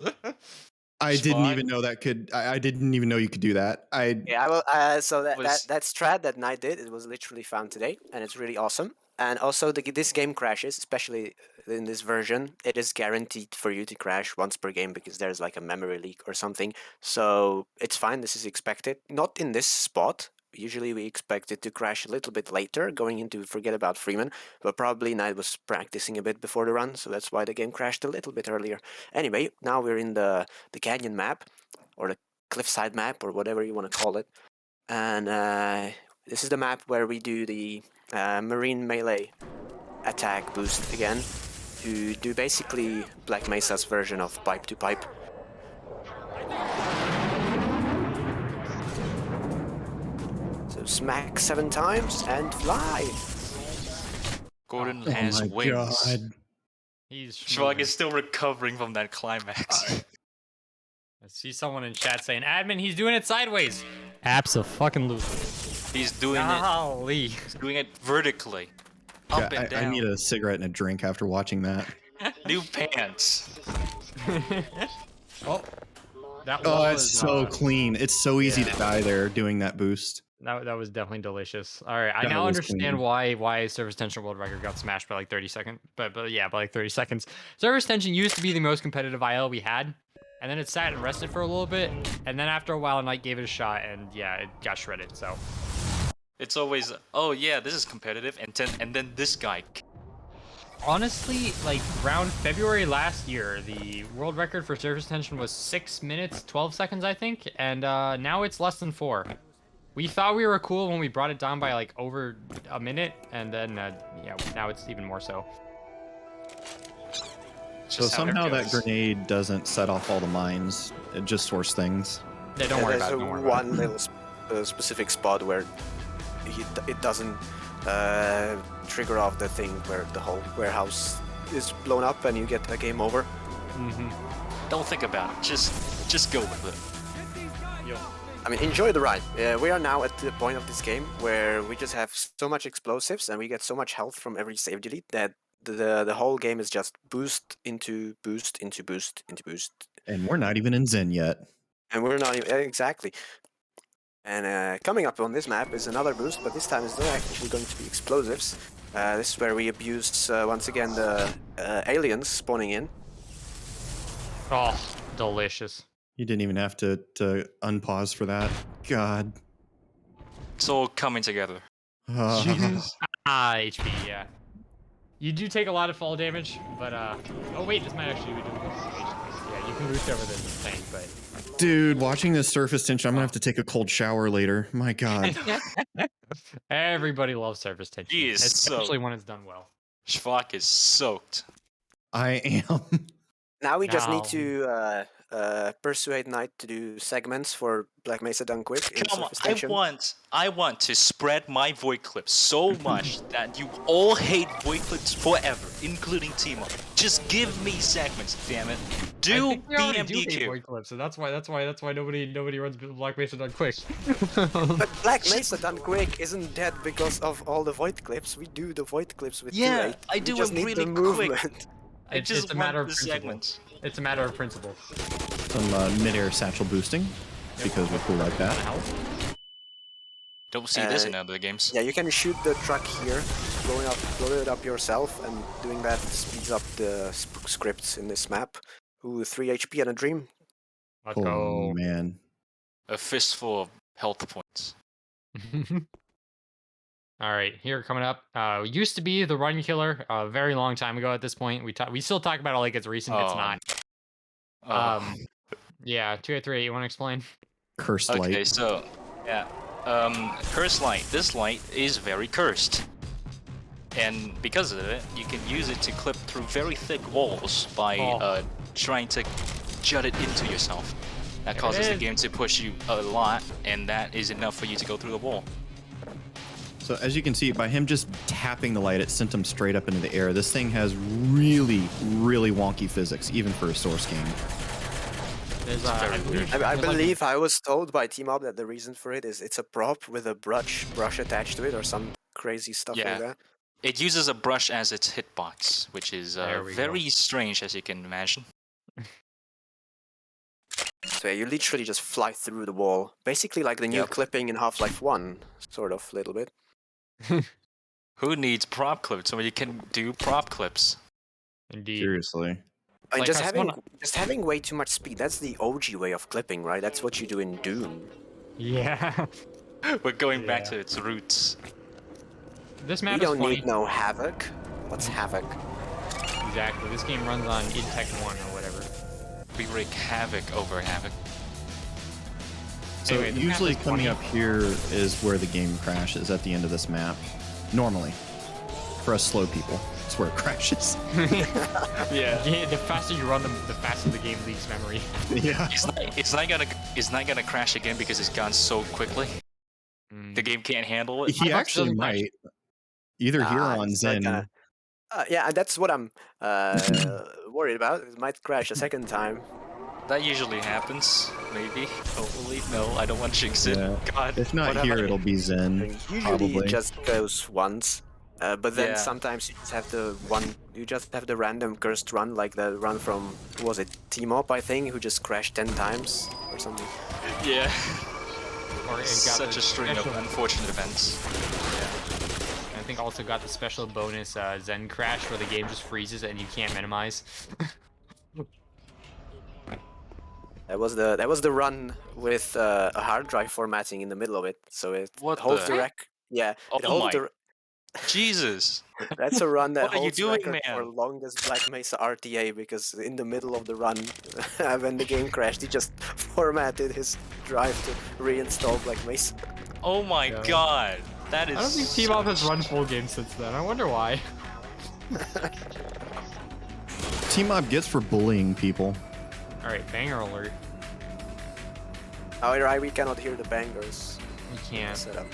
I didn't Spot. even know that could. I didn't even know you could do that. Yeah, I will. So Was- that strat that Knight did, it was literally found today, and it's really awesome. And also, this game crashes, especially in this version. It is guaranteed for you to crash once per game because there's like a memory leak or something. So it's fine. This is expected. Not in this spot. Usually we expect it to crash a little bit later, going into Forget About Freeman. But probably Knight was practicing a bit before the run, so that's why the game crashed a little bit earlier. Anyway, now we're in the canyon map, or the cliffside map, or whatever you want to call it. And this is the map where we do the marine melee attack boost again to do basically Black Mesa's version of pipe to pipe. So smack 7 times and fly. Gordon Oh has my wings. god! He's Schwag moving. is still recovering from that climax. I see someone in chat saying, "Admin, he's doing it sideways." Abso-fucking-lutely. He's doing it. Golly. He's doing it vertically. Up Yeah, and down. I need a cigarette and a drink after watching that. New pants. Oh, that Oh, was it's so clean. It's so easy to die there doing that boost. that was definitely delicious. All right, I That now was understand clean. why surface tension world record got smashed by like 30 seconds. But yeah, by like 30 seconds. Surface tension used to be the most competitive IL we had, and then it sat and rested for a little bit, and then after a while, Knight gave it a shot, and yeah, it got shredded. So It's always, oh yeah, this is competitive, and then this guy. honestly, like around February last year, the world record for surface tension was 6 minutes 12 seconds, I think, and now it's less than 4. We thought we were cool when we brought it down by like over a minute, and then yeah, now it's even more so. So Just how it somehow that goes. grenade doesn't set off all the mines. It just source things. Yeah, don't worry There's about it. Don't worry about it. one little specific spot where it doesn't trigger off the thing where the whole warehouse is blown up and you get a game over. Don't think about it. Just go with it. I mean, enjoy the ride. We are now at the point of this game where we just have so much explosives and we get so much health from every save delete that the whole game is just boost into boost into boost into boost. And we're not even in Zen yet. And we're not even, exactly. And coming up on this map is another boost, but this time it's not actually going to be explosives. This is where we abused once again the aliens spawning in. Oh, delicious. You didn't even have to unpause for that. God. It's all coming together. HP, yeah. You do take a lot of fall damage, but oh wait, this might actually be doing good. Yeah, you can boost over this tank, but Dude, watching this surface tension, I'm gonna have to take a cold shower later. My God. everybody loves surface tension, He is especially so- when it's done well. Schwag is soaked. I am. Now we just need Now. to persuade Knight to do segments for Black Mesa done quick in Come on, surface tension. I want to spread my void clips so much that you all hate void clips forever, including Timo. Just give me segments, damn it. Do I think we already do hate BMDQ. void clips, so that's why nobody runs Black Mesa done quick. But Black Mesa done quick isn't dead because of all the void clips. We do the void clips with Yeah, 2.8. I We do just them need the really quick. movement. I just it's a want matter of the principle. segments. It's a matter of principle. Some mid-air satchel boosting because we're cool like that. Don't see this in other games. Yeah, you can shoot the truck here, blow it up yourself, and doing that speeds up the scripts in this map. Ooh, 3 HP and a dream. Let's Oh go. man. A fistful of health points. All right, here coming up. Used to be the run killer a very long time ago. At this point, we still talk about it like it's recent. It's not. Oh. Yeah, 283. You want to explain? Cursed Okay, light. so yeah, cursed light. This light is very cursed, and because of it, you can use it to clip through very thick walls by trying to jut it into yourself. That There it causes the is. game to push you a lot, and that is enough for you to go through the wall. So as you can see, by him just tapping the light, it sent him straight up into the air. This thing has really, really wonky physics, even for a Source game. There's, very I believe, I there's like- believe I was told by Team-Up that the reason for it is it's a prop with a brush attached to it or some crazy stuff like Yeah. that. It uses a brush as its hitbox, which is There we very strange, as you can imagine. So yeah, you literally just fly through the wall. Basically like the new Yep. clipping in Half-Life 1, sort of, a little bit. Who needs prop clips when you can do prop clips? Indeed. Seriously. I mean, Like, just I having way too much speed, that's the OG way of clipping, right? That's what you do in Doom. Yeah. We're going back Yeah. to its roots. This We map is don't funny. need no Havoc. What's Havoc? Exactly. This game runs on Intech 1 or whatever. We wreak havoc over havoc. So Anyway, the map usually is coming funny. up here is where the game crashes at the end of this map. Normally. For us slow people, it's where it crashes. Yeah. Yeah, the faster you run them, the faster the game leaks memory. Yeah. It's not gonna crash again because it's gone so quickly. The game can't handle it. He My actually doesn't crash. might. Either here or on it's not Zen. gonna- yeah, that's what I'm worried about. It might crash a second time. That usually happens. Maybe. Hopefully. No, I don't want to jinx it. Yeah. God. If not Whatever. here, it'll be I Zen. mean, usually Probably. it just goes once, but then Yeah. sometimes you just have the random cursed run, like the run from, who was it, Team-Up, I think, who just crashed 10 times or something. Yeah. Or it got Such the a string of special- unfortunate events. I think also got the special bonus Zen crash where the game just freezes and you can't minimize. That was the run with a hard drive formatting in the middle of it, so it What holds the the rec. Yeah, it Oh holds my- the. Jesus. That's a run that What are you holds doing, record for man? longest Black Mesa RTA because in the middle of the run, when the game crashed, he just formatted his drive to reinstall Black Mesa. Oh my Yeah. god. That is I don't think Team-Up has run full games since then. I wonder why. Team-Up gets for bullying people. Alright, banger alert. Oh, right, we cannot hear the bangers. We can't. Set up.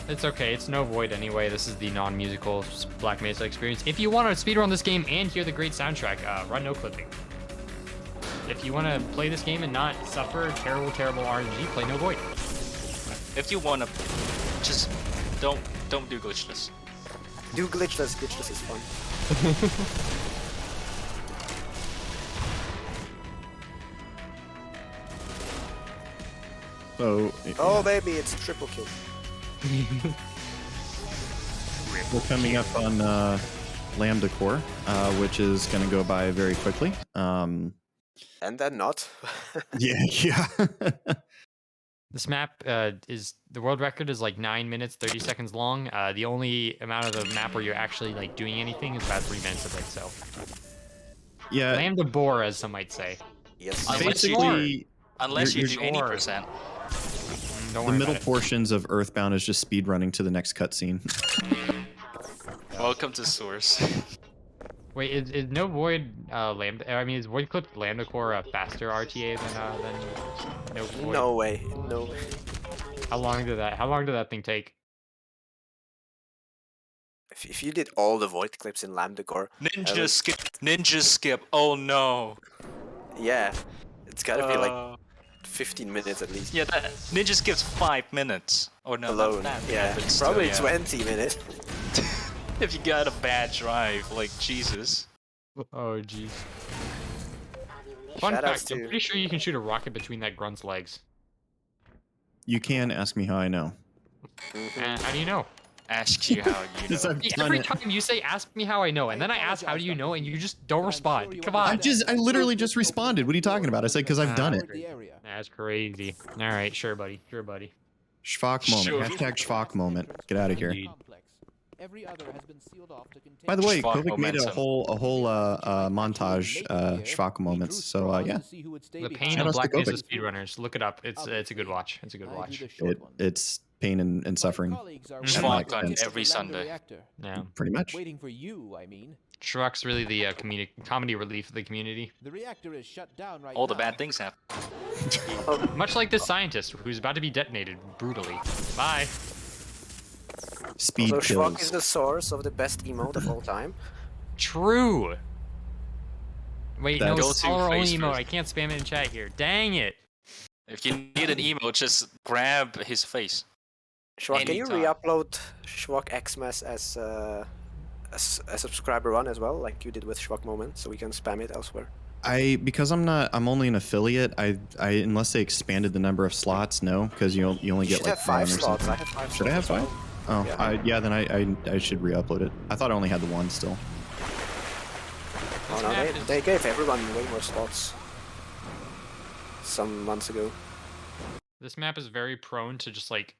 It's okay, it's no void anyway. This is the non-musical Black Mesa experience. If you want to speedrun this game and hear the great soundtrack, run no clipping. If you want to play this game and not suffer terrible, terrible RNG, play no void. If you wanna just don't do glitchless. Do glitchless. Glitchless is fun. So Oh, baby, it's triple kill. we're coming up on Lambda Core, which is going to go by very quickly. And then not. Yeah. This map is the world record is like 9 minutes 30 seconds long. The only amount of the map where you're actually like doing anything is about 3 minutes of it. So Yeah. lambda bore, as some might say. Yes. Unless you- Basically, Unless you You're- do you're- 80%. Don't the worry middle about it. portions of Earthbound is just speed running to the next cutscene. Welcome to Source. Wait, is no void lambda? I mean, is void clipped lambda core a faster RTA than no void? No way. No way. How long did that thing take? If you did all the void clips in Lambda Core, Ninja skip. Ninja skip. Oh no. yeah, it's gotta be like 15 minutes at least. Yeah, that ninja skips 5 minutes. Or no, Alone. not that, Yeah, but probably still, yeah. 20 minutes. If you got a bad drive, like Jesus. Oh jeez. Fun Shoutouts fact: I'm pretty sure you can shoot a rocket between that grunt's legs. You can ask me how I know. And how do you know? Ask you how you Because know. I've done Every it. time you say "ask me how I know," and then I ask "how do you know," and you just don't respond. Come on. I literally just responded. What are you talking about? I said because I've done it. That's crazy. All right, sure, buddy. Sure, buddy. Schvock moment. Sure. Hashtag Schvock moment. Get out of here. Indeed. By the way, Schvock Kovic made a momentum. whole montage Schvock moments. So yeah, The pain Shout of outs to Black Mesa Kovic. speedrunners. Look it up. It's a good watch. It's a good watch. it's pain and suffering. Schvock on sense. every Sunday. Yeah. Pretty much. Waiting for you, I mean. Shrek's really the comedy relief of the community. The reactor is shut down right All the now. bad things happen. Much like this scientist who's about to be detonated brutally. Bye. Speed So Schwok is kills. the source of the best emote of all time. True. Wait, no, That's- it's Go to our only face emote. first. I can't spam it in chat here. Dang it. If you need an emote, just grab his face. Schwok, can you Anytime. re-upload Schwok Xmas as a subscriber one as well, like you did with Schwok Moment, so we can spam it elsewhere? Because I'm only an affiliate. I unless they expanded the number of slots, no, because you only You get should like have 5 1 or slots. something. I have 5 Should I have slots. 5? Oh, Yeah. then I should re-upload it. I thought I only had the 1 still. Oh no, they gave everyone way more slots some months ago. This map is very prone to just like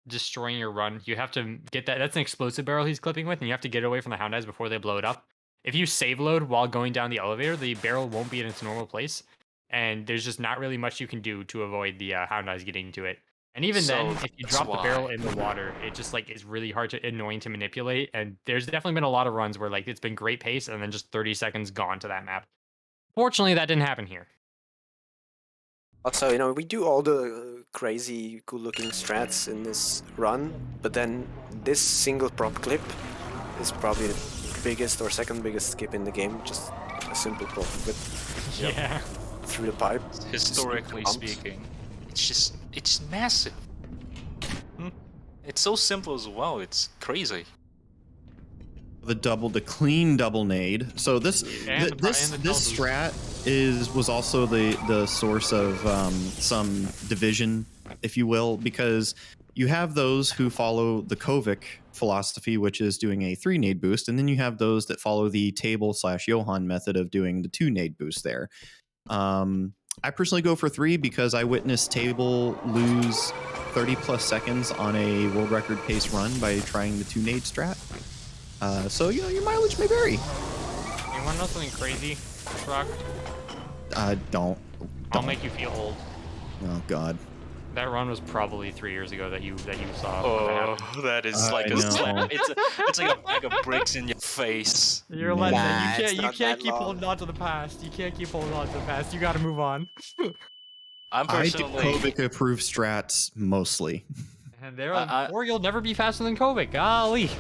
destroying your run. You have to get that. That's an explosive barrel he's clipping with, and you have to get away from the hound eyes before they blow it up. If you save load while going down the elevator, the barrel won't be in its normal place, and there's just not really much you can do to avoid the hound eyes getting to it. And even So then, if you that's drop the barrel why. in the water, it just like is really hard to annoying to manipulate. And there's definitely been a lot of runs where like it's been great pace and then just 30 seconds gone to that map. Fortunately, that didn't happen here. Also, we do all the crazy, cool-looking strats in this run, but then this single prop clip is probably the biggest or second biggest skip in the game. Just a simple prop clip Yeah. through the pipe. Historically Pumps. speaking, it's massive. It's so simple as well. It's crazy. The clean double nade. So this And this the this double strat was also the source of some division, if you will, because you have those who follow the Kovic philosophy, which is doing a 3 nade boost, and then you have those that follow the table/Johann method of doing the 2 nade boost there. I personally go for 3 because I witnessed Table lose 30 plus seconds on a world record pace run by trying the 2 nade strat. So your mileage may vary. You want to know something crazy, Rock? Don't. I'll make you feel old. Oh God. That run was probably 3 years ago that you saw. Oh, that is like I a know. slap. It's like a bag of bricks in your face. You're a Nah, legend. it's You not can't that keep long. holding on to the past. You can't keep holding on to the past. You got to move on. I'm I do personally. Kovic approved strats mostly. And there, I- or you'll never be faster than Kovic. Golly.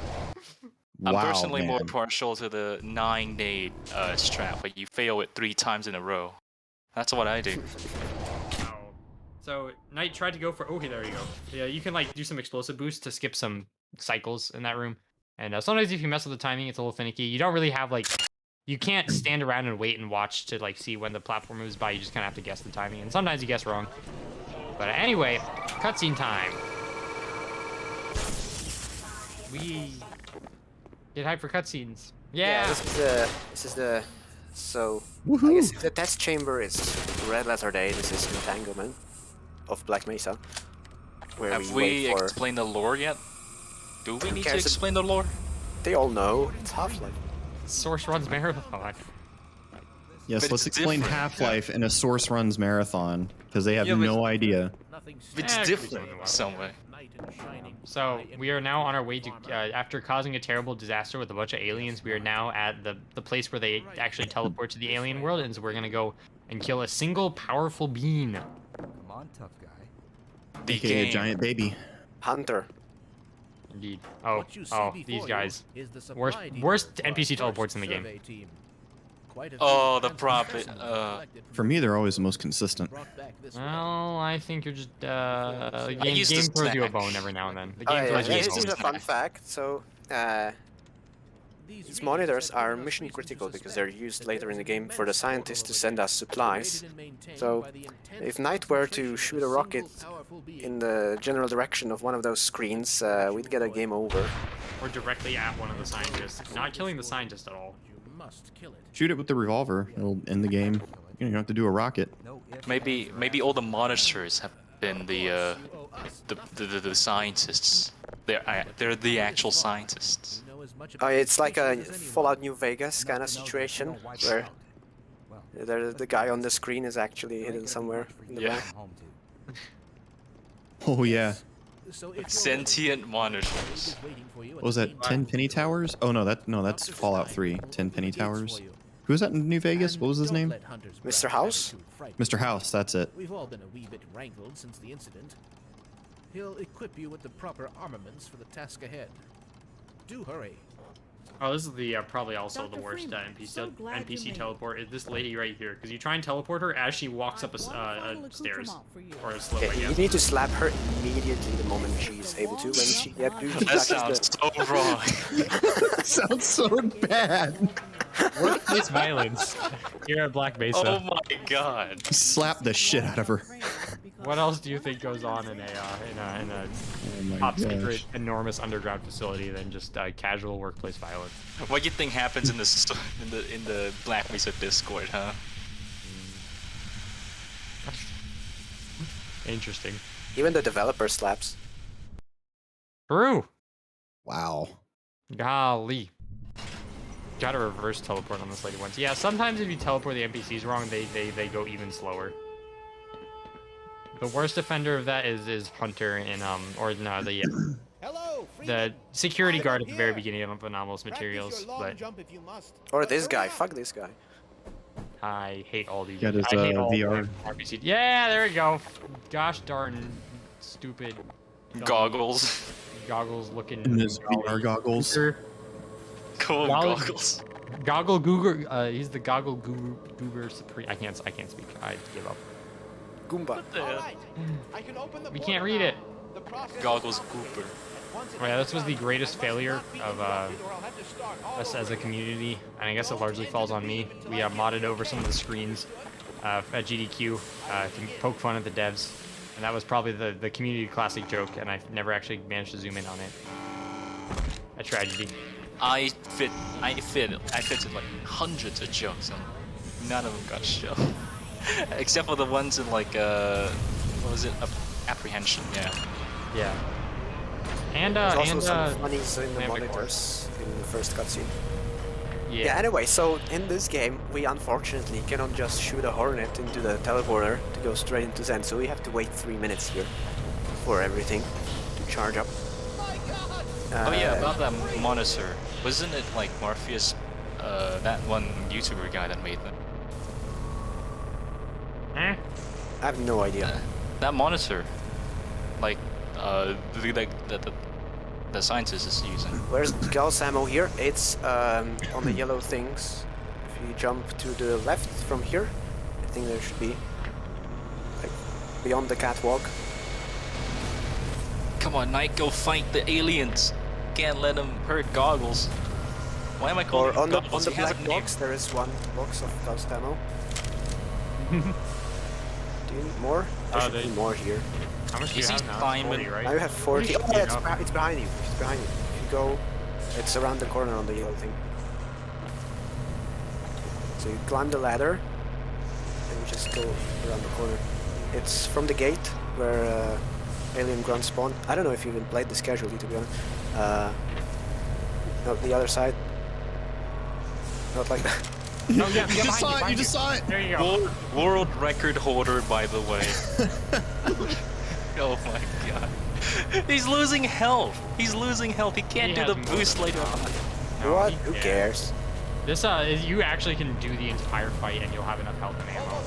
I'm Wow, personally more man. partial to the 9 nade strat, where you fail it 3 times in a row. That's what I do. So Knight tried to go for. Okay, there you go. Yeah, you can like do some explosive boosts to skip some cycles in that room. And sometimes if you mess with the timing, it's a little finicky. You don't really have like. You can't stand around and wait and watch to like see when the platform moves by. You just kind of have to guess the timing, and sometimes you guess wrong. But anyway, cutscene time. We get hyped for cutscenes. Yeah. This is the. So I Woohoo. guess if the test chamber is Red Letter Day, this is Entanglement of Black Mesa, where Have we we wait for. explained the lore yet? Do we need to cares? explain the lore? They all know it's Half-Life. SourceRuns Marathon. Yes, But let's it's explain different. Half-Life in a SourceRuns Marathon because they have Yeah, but- no idea. It's Yeah, different it could be in some way. So we are now on our way to, after causing a terrible disaster with a bunch of aliens, we are now at the place where they actually teleport to the alien world, and so we're gonna go and kill a single powerful being. Come on, tough guy. The AKA a game. giant baby. Hunter. Indeed. Oh, What you see oh, before these you guys. is the Worst supply worst depot for our NPC first teleports in the game. survey team. Quite a Oh, few the profit, specimens were collected from For me, they're always the most consistent. brought back this way. Well, I think you're just I game used to throws you a snack. bone every now and then. The Oh, game yeah, throws you a here's used bone. to a fun fact. So, these monitors are mission critical because they're used later in the game for the scientists to send us supplies. So, if Knight were to shoot a rocket in the general direction of one of those screens, we'd get a game over. Or directly at one of the scientists. Not killing the scientist at all. You must kill it. Shoot it with the revolver. It'll end the game. You don't have to do a rocket. No ifs, Maybe all the monitors have been the scientists. They're the actual scientists. You know as much Oh, about it's like a space as anyone. Fallout New Vegas kind of situation where the guy on the screen is actually hidden somewhere in the Yeah. back. home to. Oh yeah. So if you're Sentient ready, monitors. we're waiting for you What at was the that? main 10 Penny Towers? Oh no, that's Fallout 3. 10 Penny Towers. Who was that in New Vegas? What was his name? Mr. House? Mr. House. That's it. We've all been a wee bit rankled since the incident. He'll equip you with the proper armaments for the task ahead. Do hurry. Oh, this is the probably also the Dr. worst Freeman, NPC, so glad you NPC made it. teleport is this lady right here. Because you try and teleport her as she walks up a stairs. Or a slope, Yeah, I you guess. need to slap her immediately the moment she's able to. When she That sounds so wrong. Sounds so bad. Workplace violence. Here at Black Mesa. Oh my god. Slap the shit out of her. What else do you think goes on in a Oh my top gosh. secret enormous underground facility than just casual workplace violence? What do you think happens in the Black Mesa Discord, huh? Interesting. Even the developer slaps. True. Wow. Golly. Gotta reverse teleport on this lady once. Yeah, sometimes if you teleport the NPCs wrong, they go even slower. The worst offender of that is Hunter in the security guard at the very beginning of Anomalous Materials, but Or this guy. Fuck this guy. I hate all these. Got his, I hate all VR. the NPCs. Yeah, there we go. Gosh darn stupid dumb Goggles. goggles looking. And his VR goggles. Cool Golly. goggles. Goggle Googer. He's the Goggle Goober Supreme. I can't speak. I give up. Goomba. We can't read it. Goggles Cooper. Oh, yeah, this was the greatest failure of us as a community, and I guess it largely falls on me. We modded over some of the screens at GDQ to poke fun at the devs, and that was probably the community classic joke, and I never actually managed to zoom in on it. A tragedy. I fitted like hundreds of jokes and none of them got shown. Except for the ones in like what was it? Apprehension, yeah. Yeah. And There's also and some funnies in the Dynamic monitors in the first cutscene. yeah. Yeah, anyway, so in this game, we unfortunately cannot just shoot a Hornet into the teleporter to go straight into Zen, so we have to wait 3 minutes here for everything to charge up. Oh yeah, about that monitor. Wasn't it like Morpheus, that one YouTuber guy that made them? Eh? I have no idea. That monitor, like the scientist is using. Where's Gauss ammo here? It's on the yellow things. If you jump to the left from here, I think there should be, like, beyond the catwalk. Come on, Knight, go fight the aliens. Can't let them hurt Goggles. Why am I calling Or on him the Goggles? He has black a name. box, there is one box of Gauss ammo. Do you need more? There should be more here. How much do you Is he have now? climbing? 40, right? Now you have 40. Oh, should yeah, be enough. it's behind you. It's behind you. If you go, it's around the corner on the yellow thing. So you climb the ladder, and you just go around the corner. It's from the gate where alien grunt spawn. I don't know if you even played this casually, to be honest. No, the other side. Not like that. Oh, yeah, You just saw it. You just saw it. There you go. World record holder, by the way. Oh my god. He's losing health. He's losing health. He can't He do has the more boost than later enough. on. No, What? he Who cares? This you actually can do the entire fight and you'll have enough health and ammo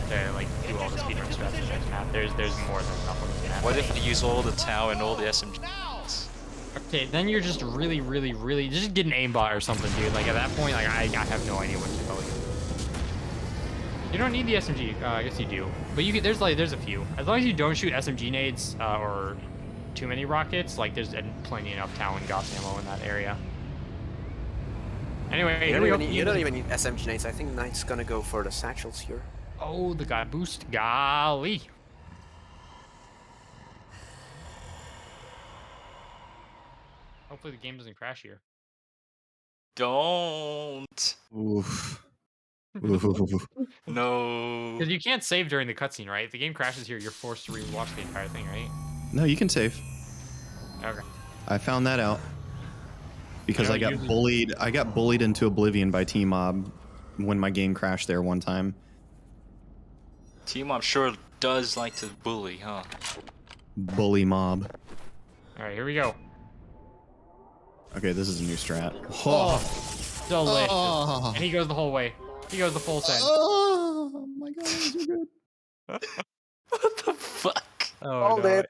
to like do all the speedrun strats in this map. There's more than enough on this map. What if they use all the Tau and all the SMG? Okay, then you're just really just get an aimbot or something, dude. Like at that point, like I have no idea what to tell you. You don't need the SMG. I guess you do, but you can, there's a few. As long as you don't shoot SMG nades or too many rockets, like there's plenty enough Tau and Gauss ammo in that area. Anyway, here we go. You don't even need SMG nades. I think Knight's gonna go for the satchels here. Oh, the guy boost. Golly. Hopefully the game doesn't crash here. Don't. Oof. Oof. No. Because you can't save during the cutscene, right? If the game crashes here, you're forced to rewatch the entire thing, right? No, you can save. Okay. I found that out because I got bullied. I got bullied into oblivion by T-Mob when my game crashed there one time. T-Mob sure does like to bully, huh? Bully mob. All right, here we go. Okay, this is a new strat. Oh, delicious. Oh. And he goes the whole way. He goes the full send. Oh my god, these are good. What the fuck? Oh, Hold it.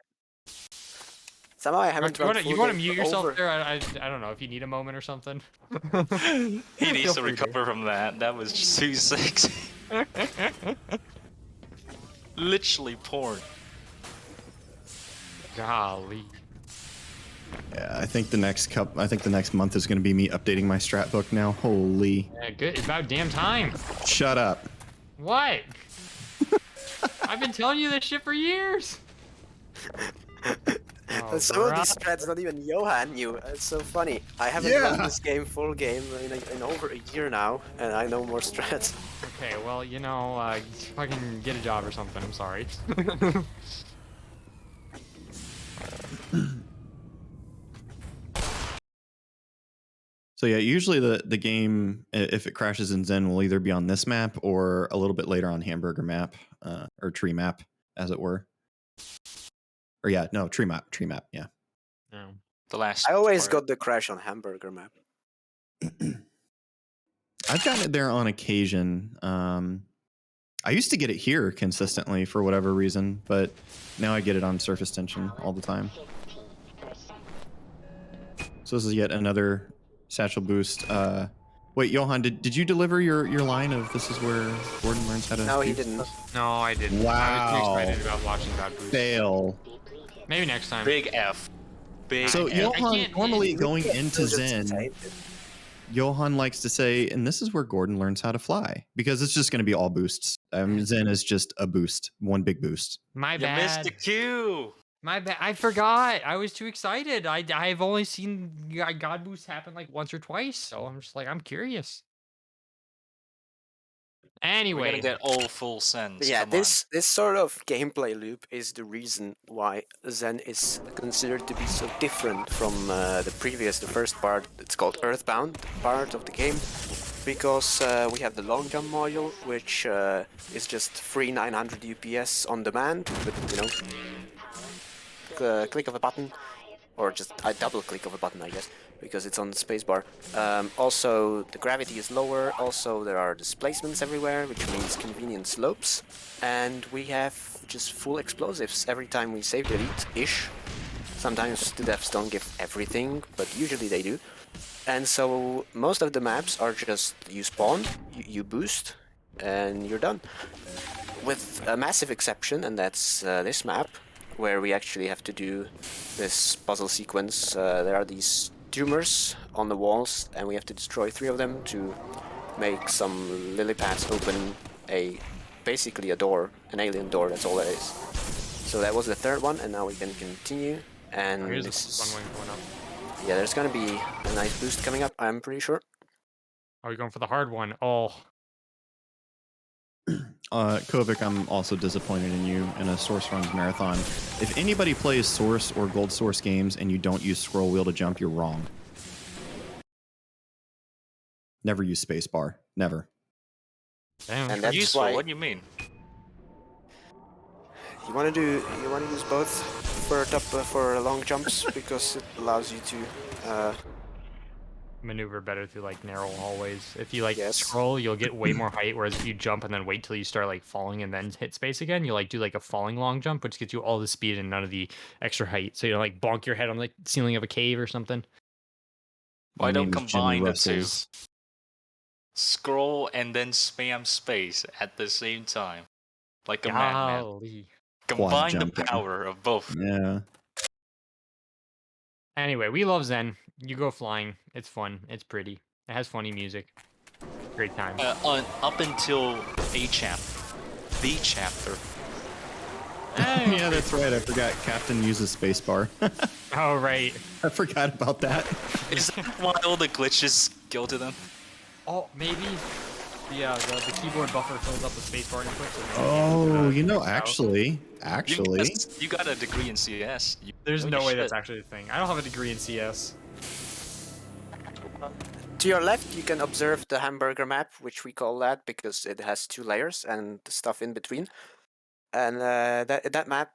Somehow I haven't You tried want to mute yourself there? I don't know if you need a moment or something. He needs to recover from that. That was just too sexy. Literally porn. Golly. Yeah, I think the next month is going to be me updating my strat book now. Holy. Yeah, good. It's about damn time. Shut up. What? I've been telling you this shit for years. Oh, Some of these strats not even Johan knew. It's so funny. I haven't run this game full game in over a year now, and I know more strats. Okay, well, you know, fucking get a job or something. I'm sorry. So yeah, usually the game, if it crashes in Zen, will either be on this map or a little bit later on Hamburger map, or tree map, as it were. Or yeah, no, tree map, yeah. No. The last. I always part. got the crash on Hamburger map. I've gotten it there on occasion. I used to get it here consistently for whatever reason, but now I get it on surface tension all the time. So this is yet another satchel boost. Wait, Johan, did you deliver your line of this is where Gordon learns how to... No, he didn't. No, I didn't. I was too Wow. excited about watching that boost. Fail. Maybe next time. Big F. Big So F. Johan, normally going into Zen, Zen. Johan likes to say, and this is where Gordon learns how to fly, because it's just going to be all boosts. Zen is just a boost, one big boost. My You bad. missed the cue. My bad. I forgot. I was too excited. I've only seen God boosts happen like once or twice, so I'm just like, I'm curious. We're Anyway, gonna get all full sends. Yeah, Come this sort of gameplay loop is the reason why Zen is considered to be so different from the first part. It's called Earthbound part of the game, because we have the long jump module, which is just free 900 UPS on demand, with click of a button, or just a double click of a button, I guess, because it's on the spacebar. Also, the gravity is lower. Also, there are displacements everywhere, which means convenient slopes. And we have just full explosives every time we save delete-ish. Sometimes the devs don't give everything, but usually they do. And so most of the maps are just you spawn, you boost, and you're done. With a massive exception, and that's this map, where we actually have to do this puzzle sequence. There are these tumors on the walls, and we have to destroy 3 of them to make some lily pads open basically a door, an alien door, that's all that is. So that was the 3rd one, and now we can continue. And here's this this one going up. yeah, there's gonna be a nice boost coming up, I'm pretty sure. Are we going for the hard one? Oh. Kovic, I'm also disappointed in you in a SourceRuns Marathon. If anybody plays Source or Gold Source games and you don't use scroll wheel to jump, you're wrong. Never use spacebar. Never. Damn. And that's Useful. why What do you mean? you want to use both prefer it up for long jumps because it allows you to Maneuver better through like narrow hallways. If you like Yes. scroll, you'll get way more height. Whereas if you jump and then wait till you start like falling and then hit space again, you like do like a falling long jump, which gets you all the speed and none of the extra height. So you like bonk your head on like ceiling of a cave or something. Why My don't name is Jimmy combine the two? Russell's. Scroll and then spam space at the same time, like a madman. Golly. Combine the jumping. power of both. Yeah. Anyway, we love Zen. You go flying. It's fun. It's pretty. It has funny music. Great time. Up until a chapter, the chapter. Yeah, that's right. I forgot Captain uses spacebar. Oh, right. I forgot about that. Is that why all the glitches go to them? Oh, maybe. The keyboard buffer fills up with spacebar inputs. Oh, you know, out. actually, You got a degree in CS. There's know no your way shit. that's actually a thing. I don't have a degree in CS. To your left, you can observe the hamburger map, which we call that because it has 2 layers and the stuff in between. And that map,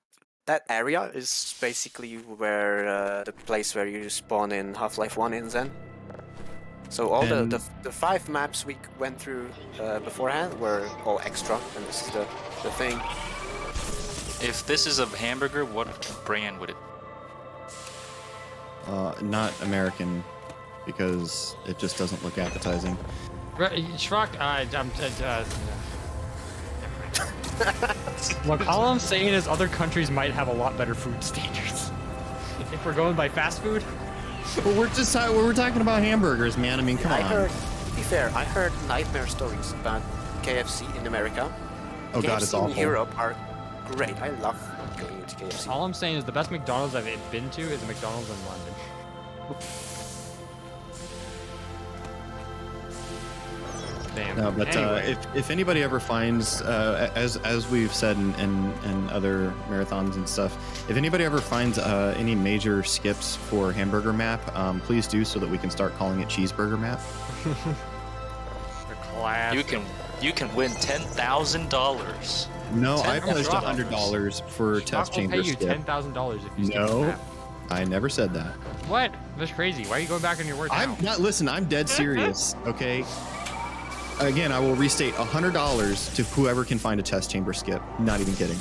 that area is basically where the place where you spawn in Half-Life 1 in Zen. So all And- the 5 maps we went through beforehand were all extra, and this is the thing. If this is a hamburger, what brand would it? Not American, because it just doesn't look appetizing. Shrock, look, all I'm saying is other countries might have a lot better food standards. If we're going by fast food, But we're talking about hamburgers, man. I mean, come I on. heard, to be fair, I heard nightmare stories about KFC in America. Oh god, it's KFC awful. in Europe are great. I love going to KFC. all I'm saying is the best McDonald's I've been to is a McDonald's in London. Damn. No, but Anyway. if anybody ever finds, as we've said in other marathons and stuff, if anybody ever finds any major skips for hamburger map, please do so that we can start calling it cheeseburger map. The class. You can win $10,000. No, I $10,000. pledged $100 for test will chamber pay you skip. $10,000 if you skip the No, map. I never said that. What? That's crazy. Why are you going back on your word now? I'm not. Listen, I'm dead serious. Okay. Again, I will restate $100 to whoever can find a test chamber skip. Not even kidding.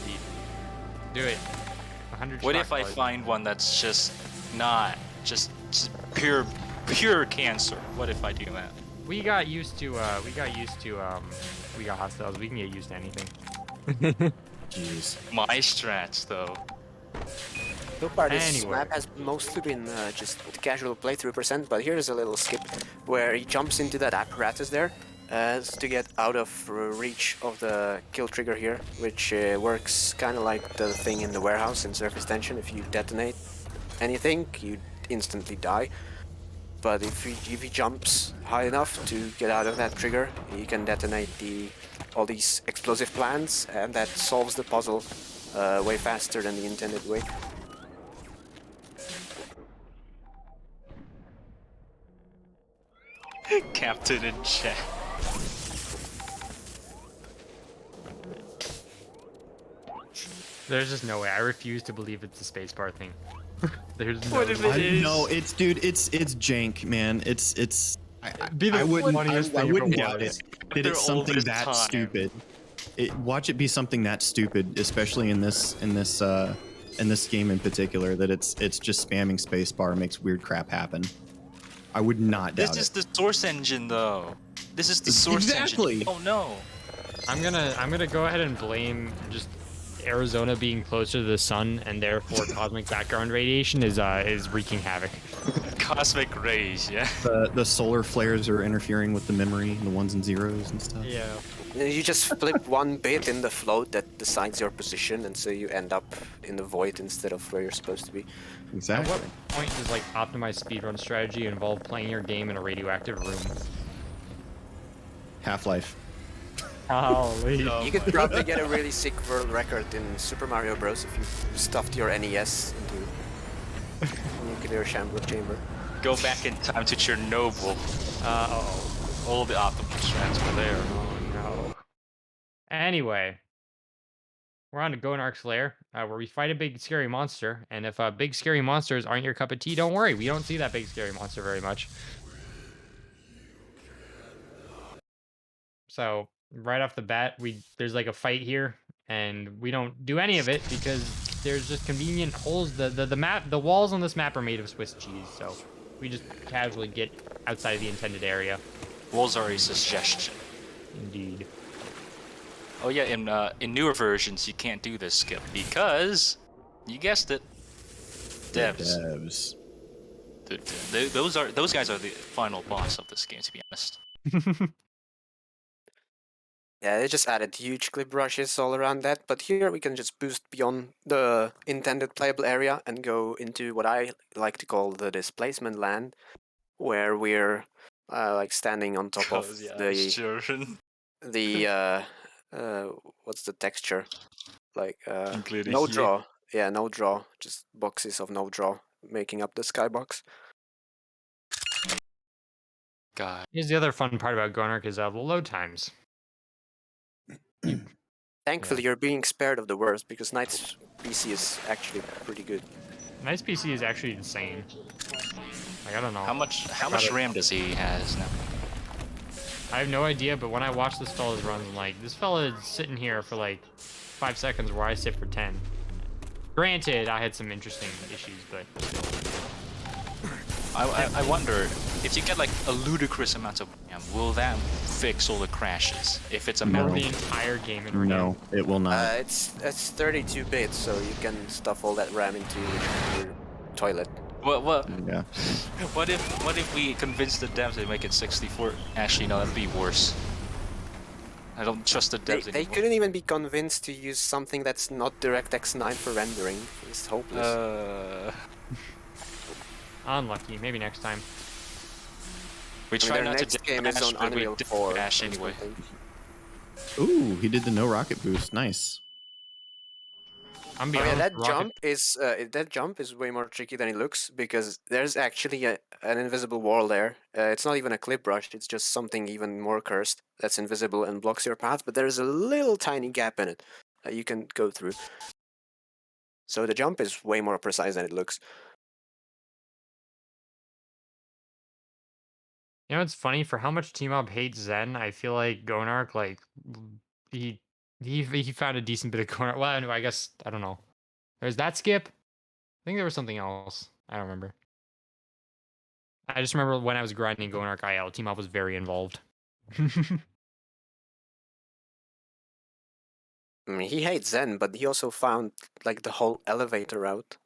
Indeed. Do it. 100 What stock if I dollars. find one that's just not just pure cancer? What if I do that? We got used to we got hostiles. We can get used to anything. Jeez. My strats though. So far, this Anyway. map has mostly been just casual playthrough percent, but here's a little skip where he jumps into that apparatus there to get out of reach of the kill trigger here, which works kind of like the thing in the warehouse in Surface Tension. If you detonate anything, you instantly die. But if he jumps high enough to get out of that trigger, he can detonate all these explosive plants, and that solves the puzzle way faster than the intended way. Captain in chat. There's just no way. I refuse to believe it's a spacebar thing. There's no What if way. it is? No, it's dude. It's jank, man. It's. Be the I wouldn't. funniest I thing if wouldn't it doubt was. it. That They're it's all something this that time. stupid. Watch it be something that stupid, especially in this game in particular. That it's just spamming spacebar makes weird crap happen. I would not doubt This is it. the source engine though. This is the source Exactly. engine. Oh no. I'm gonna go ahead and blame just Arizona being closer to the sun and therefore cosmic background radiation is wreaking havoc. Cosmic rays, yeah. The solar flares are interfering with the memory and the ones and zeros and stuff. Yeah. You just flip one bit in the float that decides your position, and so you end up in the void instead of where you're supposed to be. At Exactly. what point does like optimized speedrun strategy involve playing your game in a radioactive room? Half-Life. Holy. You could probably get a really sick world record in Super Mario Bros. if you stuffed your NES into a nuclear chamber. Go back in time to Chernobyl. Uh-oh. All the optimal strats were there. Oh no. Anyway, we're on to Gonarch's lair, where we fight a big scary monster. And if big scary monsters aren't your cup of tea, don't worry. We don't see that big scary monster very much. So right off the bat, there's like a fight here, and we don't do any of it because there's just convenient holes. The walls on this map are made of Swiss cheese, so we just casually get outside of the intended area. Walls are a suggestion. Indeed. Oh yeah, in newer versions you can't do this skip because, you guessed it, devs. Those guys are the final boss of this game, to be honest. Yeah, they just added huge clip brushes all around that, but here we can just boost beyond the intended playable area and go into what I like to call the displacement land, where we're like standing on top of the what's the texture? Like no draw. Yeah, no draw. Just boxes of no draw making up the skybox. God. Here's the other fun part about Gonarch is the load times. Thankfully, you're being spared of the worst because Knight's PC is actually pretty good. Knight's PC is actually insane. Like, I don't know. How much RAM does he has now? I have no idea, but when I watch this fella's runs, I'm like, this fella is sitting here for like 5 seconds where I sit for 10. Granted, I had some interesting issues, but still. I wonder, if you get like a ludicrous amount of RAM, will that fix all the crashes? If it's a Or memory? the entire game in RAM. No, it will not. It's 32 bits, so you can stuff all that RAM into your toilet. What? Yeah. What if we convince the devs to make it 64? Actually, no, that'd be worse. I don't trust the devs They anymore. couldn't even be convinced to use something that's not DirectX 9 for rendering. It's hopeless. Unlucky. Maybe next time. We try their not to next game is dash, on but we Unreal did 4. dash or anyway. something. Ooh, he did the no rocket boost. Nice. I'm Oh being yeah, honest, that jump is way more tricky than it looks because there's actually an invisible wall there. It's not even a clip brush; it's just something even more cursed that's invisible and blocks your path. But there's a little tiny gap in it that you can go through. So the jump is way more precise than it looks. You know, it's funny for how much T-Mob hates Zen. I feel like Gonarch, like he found a decent bit of Gonarch. Well, anyway, I guess I don't know. There's that skip. I think there was something else. I don't remember. I just remember when I was grinding Gonarch IL, T-Mob was very involved. I mean, he hates Zen, but he also found like the whole elevator route.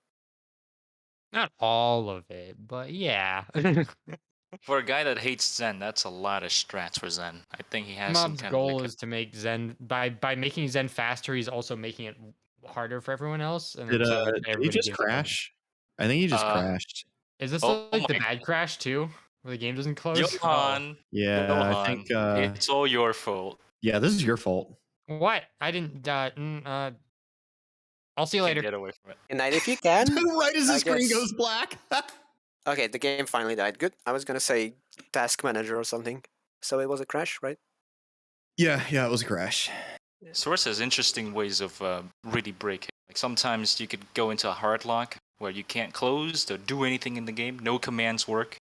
Not all of it, but yeah. For a guy that hates Zen, that's a lot of strats for Zen. I think he has some Mob's kind goal of is to make Zen by making Zen faster. He's also making it harder for everyone else. And Did then so he everybody just gives up. crash? I think he just crashed. Is this Oh like the my- bad crash too, where the game doesn't close? Johan, Yeah, Johan, I think. it's all your fault. Yeah, this is your fault. What? I didn't. I'll see you Can't later. get away from it. And if you can, Right as the I screen guess- goes black. okay, the game finally died. Good. I was gonna say task manager or something. So it was a crash, right? Yeah, it was a crash. Source has interesting ways of really breaking. Like sometimes you could go into a hard lock where you can't close or do anything in the game. No commands work.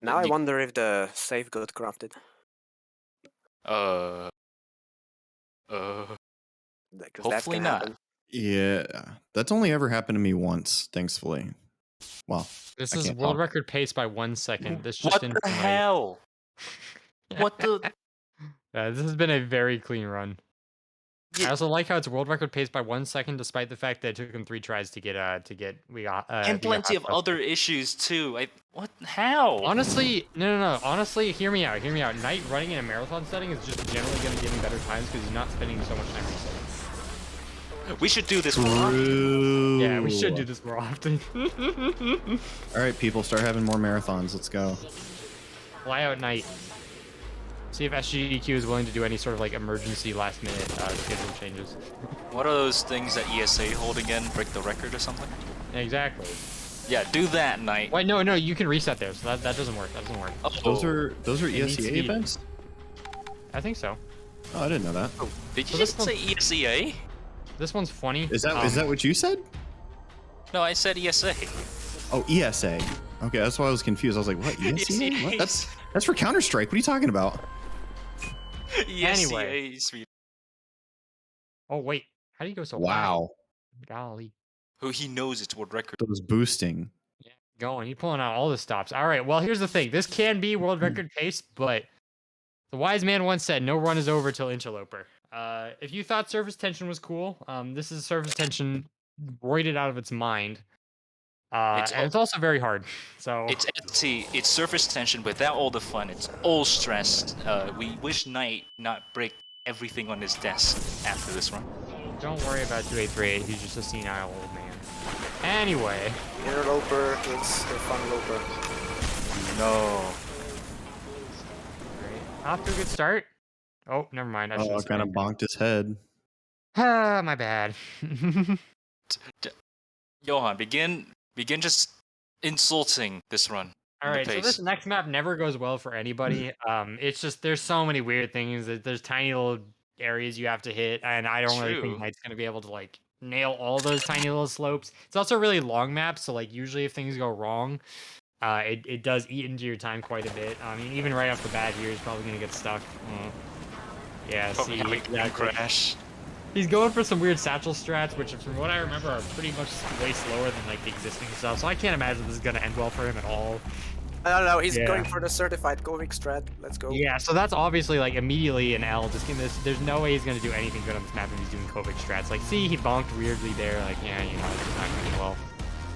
Now I You- wonder if the save got corrupted. Uh, Because Hopefully that can not. happen. Yeah, that's only ever happened to me once, thankfully. Well, This I is can't world talk. record pace by 1 second. This just what in the tonight. hell? What the? This has been a very clean run. I Yeah. also like how it's world record pace by 1 second, despite the fact that it took him 3 tries to get we got And plenty of other issues too. What? How? Honestly, no. Honestly, hear me out. Knight running in a marathon setting is just generally going to give him better times because he's not spending so much time resetting. We should do this more. True. Yeah, we should do this more often. All right, people, start having more marathons. Let's go. Fly out Knight. See if SGEQ is willing to do any sort of like emergency last minute schedule changes. What are those things that ESA hold again? Break the record or something? Exactly. Yeah, do that, Knight. Wait, no, you can reset there, so that doesn't work. That doesn't work. Oh, Those are It needs to ESEA be- events? I think so. Oh, I didn't know that. did So you this just say ESEA? This one's funny. Is that what you said? No, I said ESA. Oh, ESA. Okay, that's why I was confused. I was like, what? ESA? What? That's for Counter-Strike. What are you talking about? Anyway. ESA. Oh wait, how do you go so Wow. high? Golly. Who he knows it's world record. That was boosting. Yeah, going. You're pulling out all the stops. All right. Well, here's the thing. This can be world record pace, but the wise man once said, "No run is over till interloper." If you thought surface tension was cool, this is surface tension roided out of its mind. And it's also very hard. So It's surface tension without all the fun. It's all stressed. We wish Knight not break everything on his desk after this run. don't worry about 2838. He's just a senile old man. Anyway. Interloper is the fun loper. No. Off to a good start. Oh, never mind. I kind of bonked his head. Ah, my bad. Johan, begin just insulting this run. All right, so this next map never goes well for anybody. It's just there's so many weird things. There's tiny little areas you have to hit, and I don't really think Knight's gonna be able to like nail all those tiny little slopes. It's also a really long map, so like usually if things go wrong, it does eat into your time quite a bit. I mean, even right off the bat here, he's probably gonna get stuck. Yeah, see, crash. He's going for some weird satchel strats, which from what I remember are pretty much way slower than like the existing stuff. So I can't imagine this is gonna end well for him at all. I don't know, he's going for the certified Govik strat. Let's go. Yeah, so that's obviously like immediately an L. Just this, there's no way he's gonna do anything good on this map if he's doing Govik strats. Like, see, he bonked weirdly there. Like, yeah, you know, it's not gonna do well.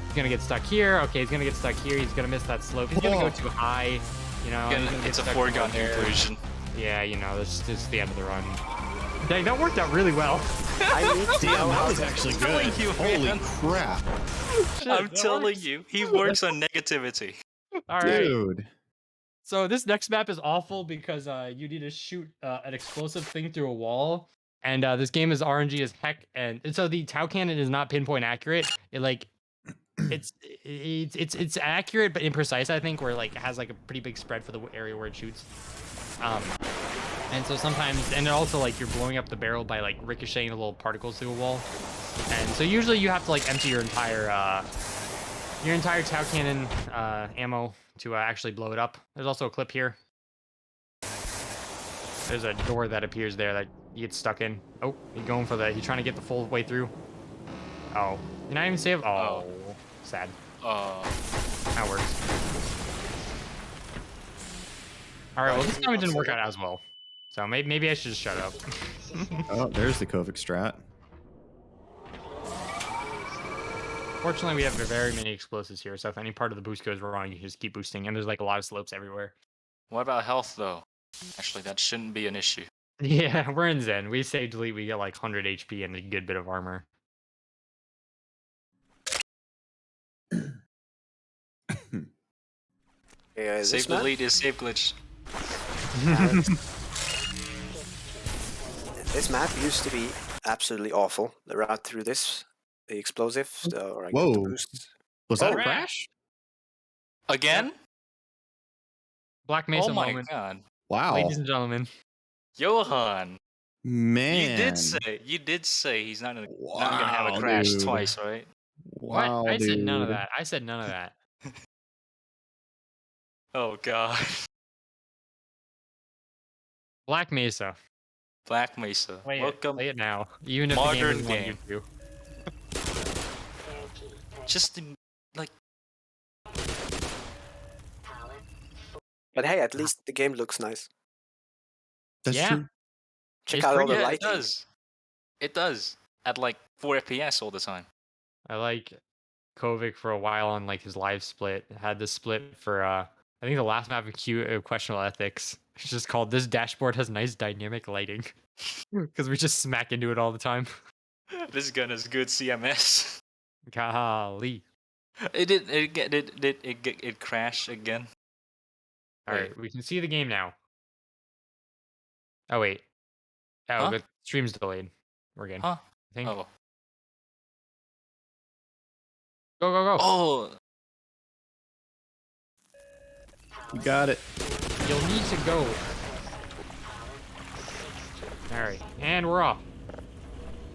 He's gonna get stuck here. Okay, he's gonna get stuck here. He's gonna miss that slope. He's gonna go too high. You know, it's a foregone conclusion. Yeah, you know, this is the end of the run. Dang, that worked out really well. Damn, that was actually good. Holy crap. I'm telling you, he works on negativity. All right. Dude. So this next map is awful because you need to shoot an explosive thing through a wall. And this game is RNG as heck. And so the Tau cannon is not pinpoint accurate. It like it's accurate but imprecise, I think, where like it has like a pretty big spread for the area where it shoots. And so sometimes, and also like you're blowing up the barrel by like ricocheting the little particles through a wall. And so usually you have to like empty your entire Tau cannon ammo to actually blow it up. There's also a clip here. There's a door that appears there that you get stuck in. Oh, he's going for he's trying to get the full way through. Oh, you're not even saved? Oh, sad. That works. All right, well, this time it didn't work out as well. So maybe I should just shut up. Oh, there's the Govik strat. Fortunately, we have very many explosives here, so if any part of the boost goes wrong, you can just keep boosting, and there's like a lot of slopes everywhere. What about health, though? Actually, that shouldn't be an issue. Yeah, we're in Zen. We save delete, we get like 100 HP and a good bit of armor. Yeah, save delete is save glitch. This map used to be absolutely awful. The route through this, the explosive, or the boost. Was that a crash? Again? Black Mesa oh my moment. God. Wow. Ladies and gentlemen. Johan. Man. You did say he's not gonna have a crash twice, right? Wow, what? I said none of that. I said none of that. Oh God. Black Mesa. Black Mesa. Welcome. Play it now. Even if modern the game doesn't want you to. Just like. But hey, at least the game looks nice. That's true. Check out all the lighting. It does. It does. At like 4 FPS all the time. I like Govik for a while on like his live split. Had this split for I think the last map of questionable ethics. It's just called "This Dashboard Has Nice Dynamic Lighting," because we just smack into it all the time. This gun is good CMS. Golly. It crashed again. All right, we can see the game now. Oh wait. Oh, the stream's delayed. We're good. Huh? I think. Oh. Go. Oh. You got it. You'll need to go. All right, and we're off.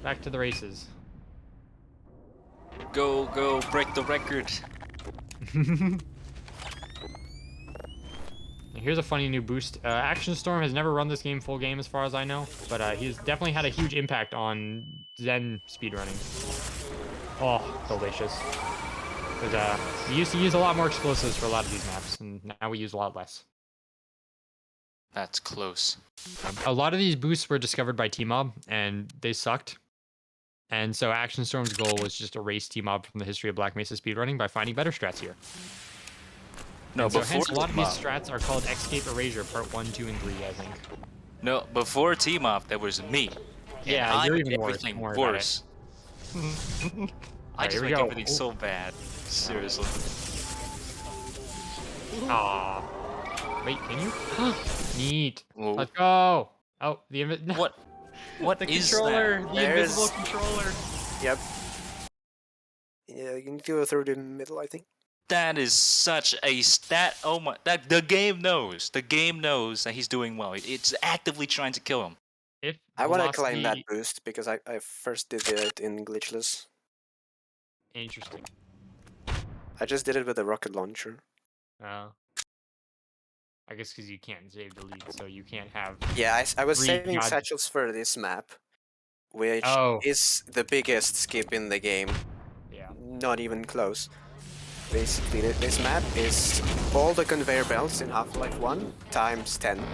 Back to the races. Go, go, break the record. And here's a funny new boost. Action Storm has never run this game full game as far as I know, but he's definitely had a huge impact on Zen speedrunning. Oh, delicious. Because we used to use a lot more explosives for a lot of these maps, and now we use a lot less. That's close. A lot of these boosts were discovered by T-Mob, and they sucked. And so Action Storm's goal was just erase T-Mob from the history of Black Mesa speedrunning by finding better strats here. No, And so before hence a lot of these T-Mob. strats are called Escape Erasure Part 1, 2, and 3, I think. No, before Team-Up, there was me. Yeah, and you're I even made worse. everything Don't worry about worse. I Alright, just here we make go. everything so bad. Seriously. Aww. Wait, can you? Neat. Whoa. Let's go. Oh, the What? What the is controller, that? the invisible controller. Yep. Yeah, you need to go through the middle, I think. That is such a stat. Oh my! That the game knows. The game knows that he's doing well. It's actively trying to kill him. If I want to claim that velocity- boost because I first did it in glitchless. Interesting. I just did it with a rocket launcher. I guess because you can't save delete, so you can't have. Yeah, I was Three saving god- satchels for this map, which Oh. is the biggest skip in the game. Yeah. Not even close. Basically, this map is all the conveyor belts in Half-Life 1 times 10.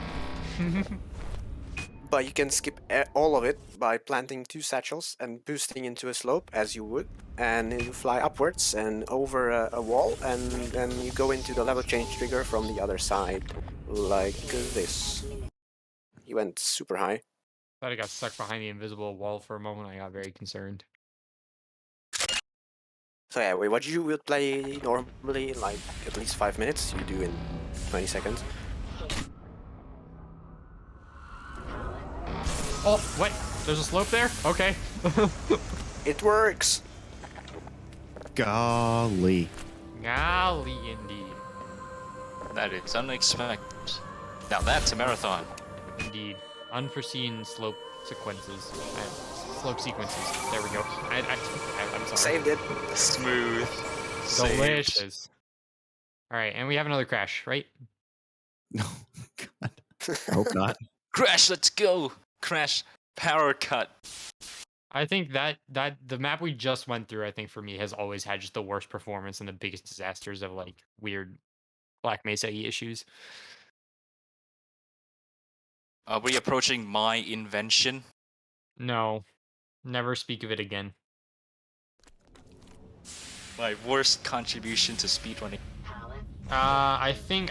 But you can skip all of it by planting 2 satchels and boosting into a slope as you would, and you fly upwards and over a wall, and then you go into the level change trigger from the other side, like this. He went super high. Thought I got stuck behind the invisible wall for a moment. I got very concerned. So yeah, what you would play normally in like at least 5 minutes, you do in 20 seconds. Oh, what? There's a slope there? Okay. It works! Golly. Golly, indeed. That is unexpected. Now that's a marathon. Indeed. Unforeseen slope sequences. Slope sequences. There we go. I'm sorry. Saved it. Smooth. Saved. Delicious. Alright, and we have another crash, right? No, God. Hope not. Crash, let's go! Crash, power cut. I think that the map we just went through, I think for me, has always had just the worst performance and the biggest disasters of like weird Black Mesa-y issues. Are we approaching my invention? No. Never speak of it again. My worst contribution to speedrunning. I think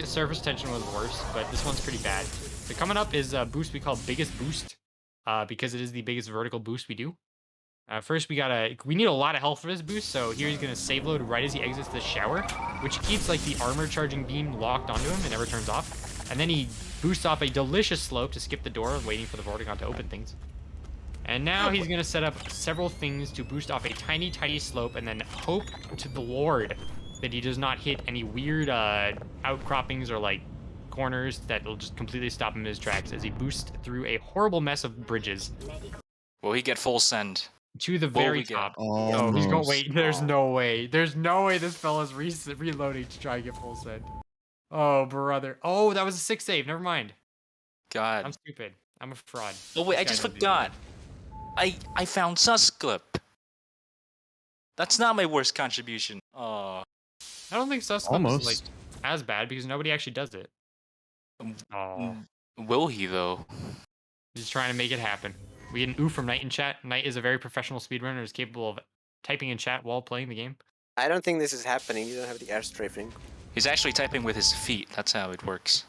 surface tension was worse, but this one's pretty bad. So coming up is a boost we call biggest boost, because it is the biggest vertical boost we do. First we need a lot of health for this boost, so here he's gonna save load right as he exits the shower, which keeps like the armor charging beam locked onto him and never turns off. And then he boosts off a delicious slope to skip the door, waiting for the Vorticon to open things. And now he's gonna set up several things to boost off a tiny, tiny slope, and then hope to the Lord that he does not hit any weird outcroppings or like corners that will just completely stop him in his tracks as he boosts through a horrible mess of bridges Will he get full send? to the Will very we get- top. Oh, he's going. Almost. Wait, there's no way. There's no way this fella's reloading to try and get full send. Oh, brother. Oh, that was a 6 save. Never mind. I'm God. stupid. I'm a fraud. Oh wait, I This just guy knows forgot. I found sus clip. That's not my worst contribution. Oh. I don't think Susclip is Almost. like as bad because nobody actually does it. Oh, Will he though? he's trying to make it happen. We get an ooh from Knight in chat. Knight is a very professional speedrunner, is capable of typing in chat while playing the game. I don't think this is happening. You don't have the air strafing. He's actually typing with his feet. That's how it works.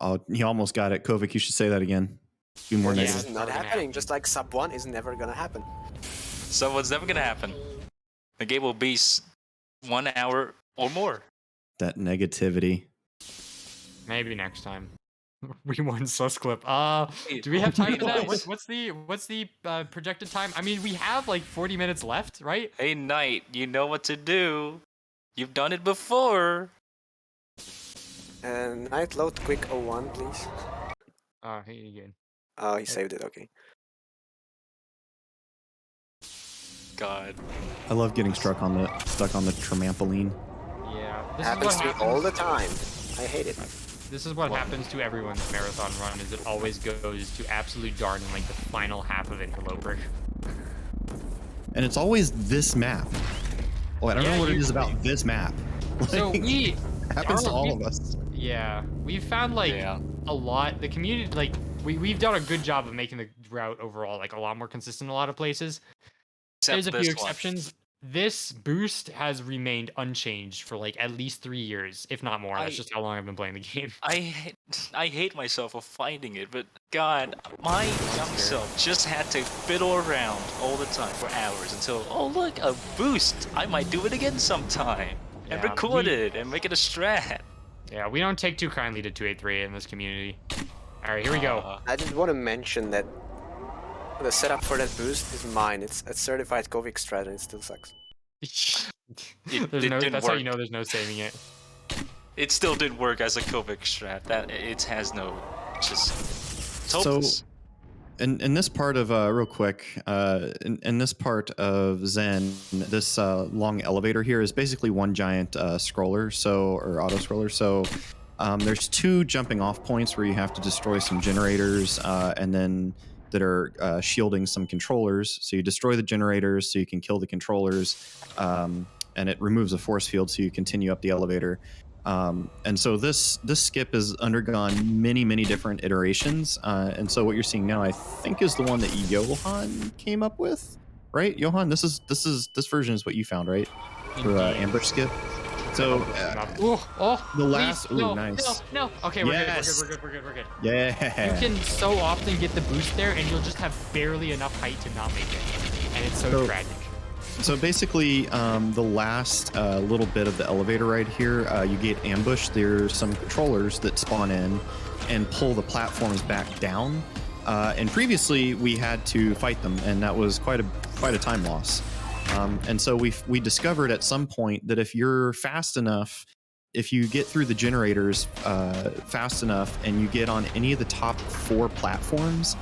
Oh, he almost got it. Kovic, you should say that again. Be more Yeah, This negative. is it's not never gonna happening. happen. Just like sub 1 is never gonna happen. So what's never gonna happen? The game will be 1 hour or more. That negativity. Maybe next time. We won Susclip. Do we have time for that? What's the projected time? I mean, we have like 40 minutes left, right? Hey Knight, you know what to do. You've done it before. Night load quick 01, please. Hey again. Oh, he saved it. Okay. God. I love getting stuck on the trampoline. Yeah, this Happens is to what me all happens. the time. I hate it. This is what happens to everyone's marathon run. Is it always goes to absolute darn in like the final half of interloper. And it's always this map. Oh, I don't know what it is about this map. So Like, we happens to all of us. Yeah, we've found like Yeah. a lot. The community, like we've done a good job of making the route overall like a lot more consistent in a lot of places. There's a few this one. exceptions. This boost has remained unchanged for like at least 3 years, if not more. That's just how long I've been playing the game. I hate myself for finding it, but God, my young self just had to fiddle around all the time for hours until, oh look, a boost. I might do it again sometime. And Yeah, record it and make it a strat. Yeah, we don't take too kindly to 283 in this community. All right, here we go. I did want to mention that the setup for that boost is mine. It's a certified Kovic strat and it still sucks. It There's didn't that's how work. you know there's no saving it. It still didn't work as a Kovic strat. That it has no, just. It's So, hopeless. in this part of real quick, in this part of Zen, this long elevator here is basically one giant scroller, or auto scroller. So there's 2 jumping off points where you have to destroy some generators, and then that are shielding some controllers. So you destroy the generators so you can kill the controllers, and it removes a force field so you continue up the elevator. And so this skip has undergone many different iterations, and so what you're seeing now, I think, is the one that Johan came up with, right? Johan, this version is what you found, right? For ambush skip. So the last, please, no, nice. no. Okay, Yes. we're good. Yeah. You can so often get the boost there, and you'll just have barely enough height to not make it, and it's so tragic. So basically, the last little bit of the elevator right here, you get ambushed. There's some controllers that spawn in and pull the platforms back down. And previously, we had to fight them, and that was quite a time loss. And so we discovered at some point that if you're fast enough, if you get through the generators fast enough, and you get on any of the top 4 platforms,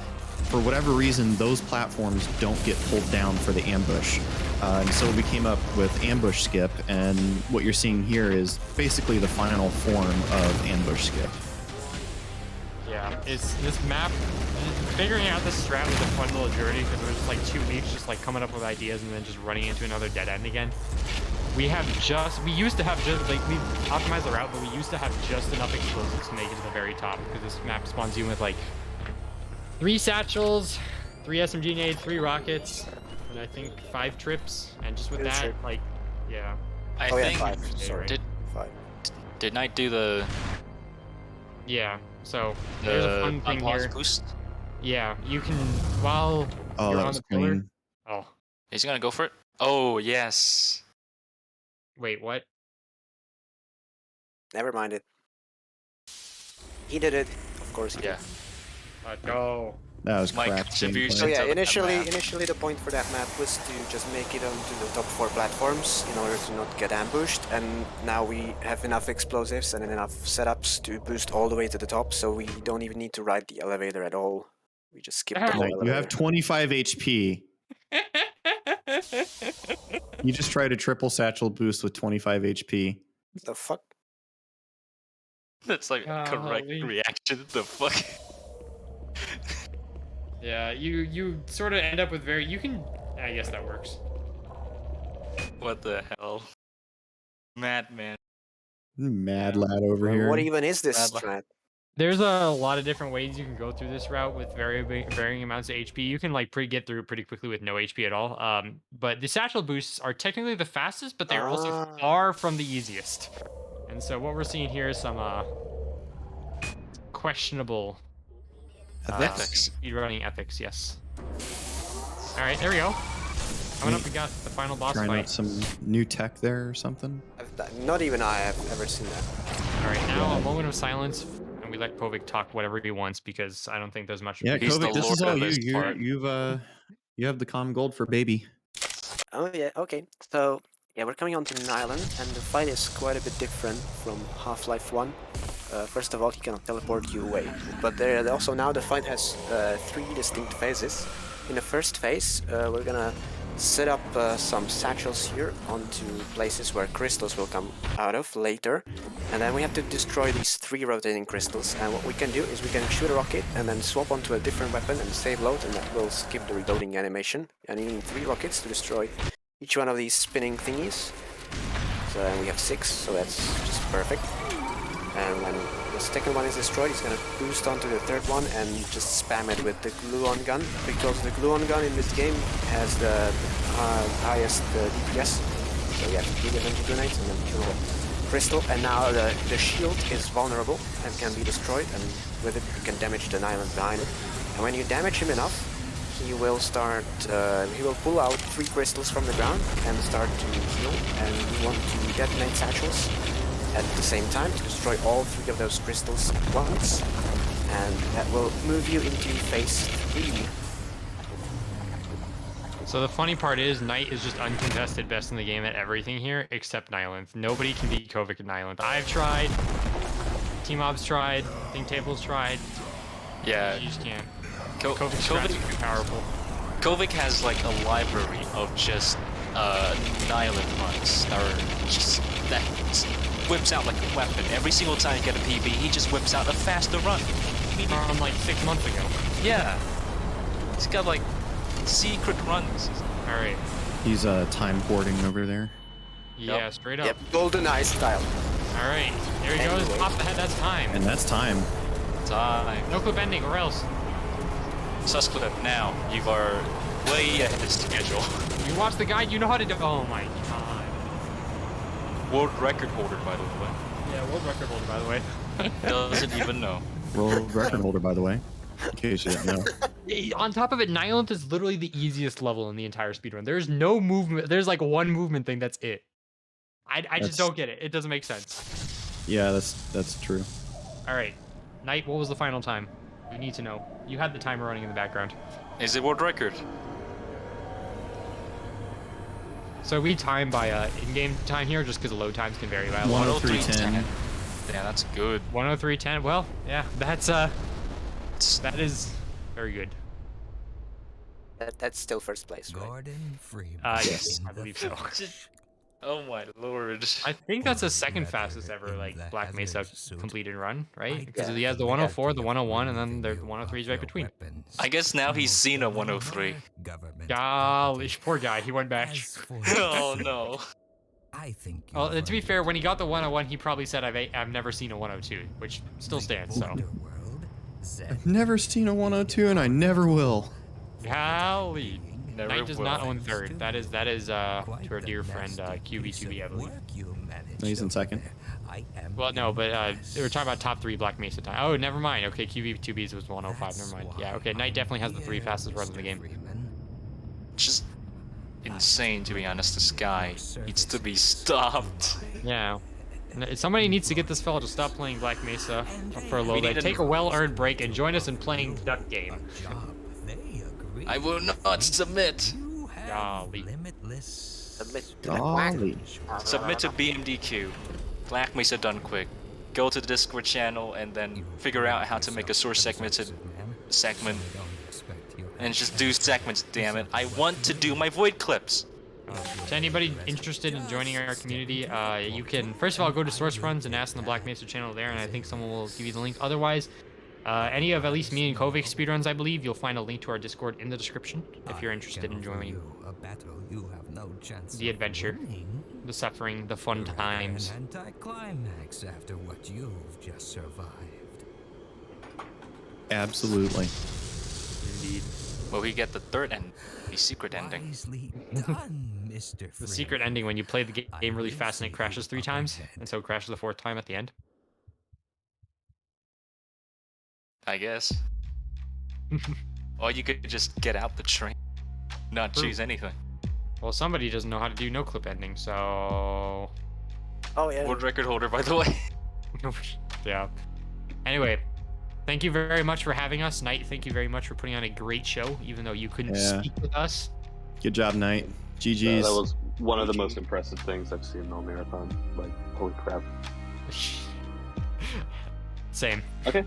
for whatever reason, those platforms don't get pulled down for the ambush. And so we came up with ambush skip, and what you're seeing here is basically the final form of ambush skip. Yeah, it's this map. Figuring out this strat was a fun little journey because it was just like 2 weeks, just like coming up with ideas and then just running into another dead end again. We used to have just like we optimized the route, but we used to have just enough explosives to make it to the very top because this map spawns you with like 3 satchels, 3 SMG nades, 3 rockets, and I think 5 trips. And just with Really that, true. like, yeah. I Oh yeah, think 5. Sorry, 5. didn't I do the Yeah, so there's a fun thing unpause here. boost? Yeah, you can, while Oh, you're that on was the pillar. clean. Oh, Is he gonna go for it? Oh yes. wait, what? Never mind it. He did it. Of course he did. Yeah. Let's go. That was My crap. contribution. gameplay. So yeah, Into the initially map. the point for that map was to just make it onto the top 4 platforms in order to not get ambushed, and now we have enough explosives and enough setups to boost all the way to the top, so we don't even need to ride the elevator at all. We just skip the whole Like, elevator. you have 25 HP. You just tried a triple satchel boost with 25 HP. The fuck? That's like a correct Golly. reaction. The fuck. Yeah, you sort of end up with you can, I guess that works. What the hell? Madman. Mad lad over here. What even is this Bad strat? There's a lot of different ways you can go through this route with varying amounts of HP. You can like get through it pretty quickly with no HP at all. But the satchel boosts are technically the fastest, but they're also Ah. far from the easiest. And so what we're seeing here is some questionable Ethics. speedrunning ethics. Yes. All right, there we go. Coming up, we got the final boss Trying fight. out some new tech there or something. Not even I have ever seen that. All right, now a moment of silence, and we let Kovic talk whatever he wants because I don't think there's much. Yeah, He's the Kovic, this is lord all of you. this part. You have the comm gold for baby. Oh yeah, okay. So yeah, we're coming onto an island, and the fight is quite a bit different from Half-Life 1. First of all, he cannot teleport you away. But there also now the fight has 3 distinct phases. In the first phase, we're gonna set up some satchels here onto places where crystals will come out of later. And then we have to destroy these 3 rotating crystals. And what we can do is we can shoot a rocket and then swap onto a different weapon and save load, and that will skip the reloading animation. And you need 3 rockets to destroy each one of these spinning thingies. So we have 6, so that's just perfect. And when the second one is destroyed, he's gonna boost onto the third one and just spam it with the gluon gun, because the gluon gun in this game has the highest DPS. So you have to give it into grenades and then kill the crystal. And now the shield is vulnerable and can be destroyed, and with it you can damage the Nylon behind it. And when you damage him enough, he will start, he will pull out 3 crystals from the ground and start to heal, and you want to detonate satchels at the same time to destroy all 3 of those crystals at once, and that will move you into phase 3. So the funny part is, Knight is just uncontested best in the game at everything here, except Nylanth. Nobody can beat Kovic and Nylanth. I've tried, T-Mob's tried, Think Table's tried. Yeah. You just can't. Kovic too powerful. Kovic has like a library of just Nyland runs, or just that whips out like a weapon. Every single time you get a PB, he just whips out a faster run. From like 6 months ago. Yeah. He's got like secret runs. Alright. He's time hoarding over there. Yeah, straight up. Yep, GoldenEye style. Alright, here he goes. Pop ahead, that's time. And that's time. Time. No clip ending, or else. Susclip, now you are way ahead of schedule. You watch the guide, you know how to do. Oh my god. World record holder, by the way. Yeah, world record holder, by the way. Doesn't even know. World record holder, by the way. In case you didn't know. On top of it, Nylanth is literally the easiest level in the entire speedrun. There's no movement. There's like one movement thing. That's it. I just don't get it. It doesn't make sense. Yeah, that's true. All right, Knight. What was the final time? We need to know. You had the timer running in the background. Is it world record? So we time by in-game time here, just because load times can vary by a lot. 103.10. Yeah, that's good. 103.10. Well, yeah, that's that is very good. That's still first place, right? Gordon Freeman. Yes, I believe so. Oh my lord. I think that's the second fastest ever like Black Mesa completed run, right? Because he has the 104, the 101, and then the 103 is right between. I guess now he's seen a 103. Golly, poor guy, he went back. Oh no. I think. Well, to be fair, when he got the 101, he probably said, I've never seen a 102, which still stands, so. I've never seen a 102, and I never will. Golly. Never Knight does will. not own third. That is to our dear friend QB2B, I believe. No, he's in second. Well, no, but they were talking about top 3 Black Mesa time. Oh, never mind. Okay, QB2B's was 105. Never mind. Yeah, okay. Knight definitely has the 3 fastest runs in the game. Just insane, to be honest. This guy needs to be stopped. Yeah. Somebody needs to get this fellow to stop playing Black Mesa for a little bit. Take a well-earned break and join us in playing Duck Game. I will not submit. Golly. Golly. Submit to BMDQ. Black Mesa done quick. Go to the Discord channel and then figure out how to make a source segmented segment. And just do segments, damn it. I want to do my void clips. To anybody interested in joining our community, you can first of all go to SourceRuns and ask in the Black Mesa channel there, and I think someone will give you the link. Otherwise, any of at least me and Kovic speedruns, I believe, you'll find a link to our Discord in the description if you're interested in joining the adventure, the suffering, the fun times. Anticlimax after what you've just survived. Absolutely. Indeed. Will we get the third and the secret ending? Wisely done, Mr. The secret ending when you play the game really fast and it crashes 3 times, and so it crashes the 4th time at the end. I guess. Or you could just get out the train, not choose anything. Well, somebody doesn't know how to do no clip ending, so. Oh yeah. World record holder, by the way. Yeah. Anyway, thank you very much for having us. Knight, thank you very much for putting on a great show, even though you couldn't speak with us. Good job, Knight. GG's. That was one of the most impressive things I've seen in all marathon. Like, holy crap. Same. Okay.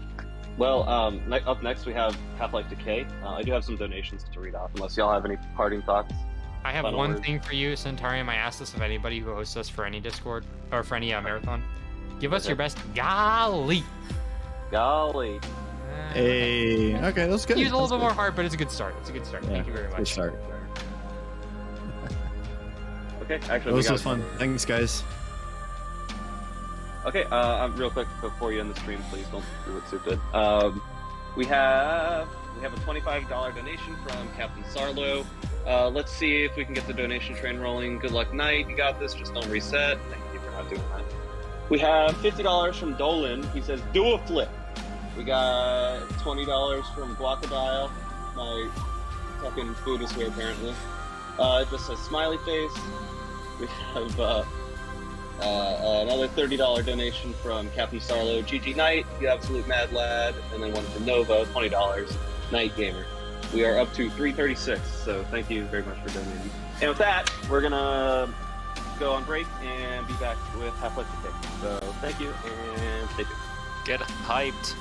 Well, up next we have Half-Life Decay. I do have some donations to read off, unless y'all have any parting thoughts. I have Final one word. thing for you, Centarium. I asked this of anybody who hosts us for any Discord or for any marathon. Give us Okay. your best golly. Golly. Hey, okay, that's good. Use a little That's bit good. more heart, but it's a good start. It's a good start. Yeah, Thank you very good much. start. Okay, actually, This was fun. Thanks, guys. Okay, real quick before you end the stream, please don't do it stupid. We have a $25 donation from Captain Sarlo. Let's see if we can get the donation train rolling. Good luck, Knight. You got this. Just don't reset. Thank you for not doing that. We have $50 from Dolan. He says, do a flip. We got $20 from Guacadile. My fucking food is here, apparently. It just says smiley face. We have another $30 donation from Captain Sarlo. GG Knight, you absolute mad lad. And then one from Nova, $20. Night Gamer. We are up to 336, so thank you very much for donating. And with that, we're gonna go on break and be back with Half-Life 2K. So thank you, and stay tuned. Get hyped.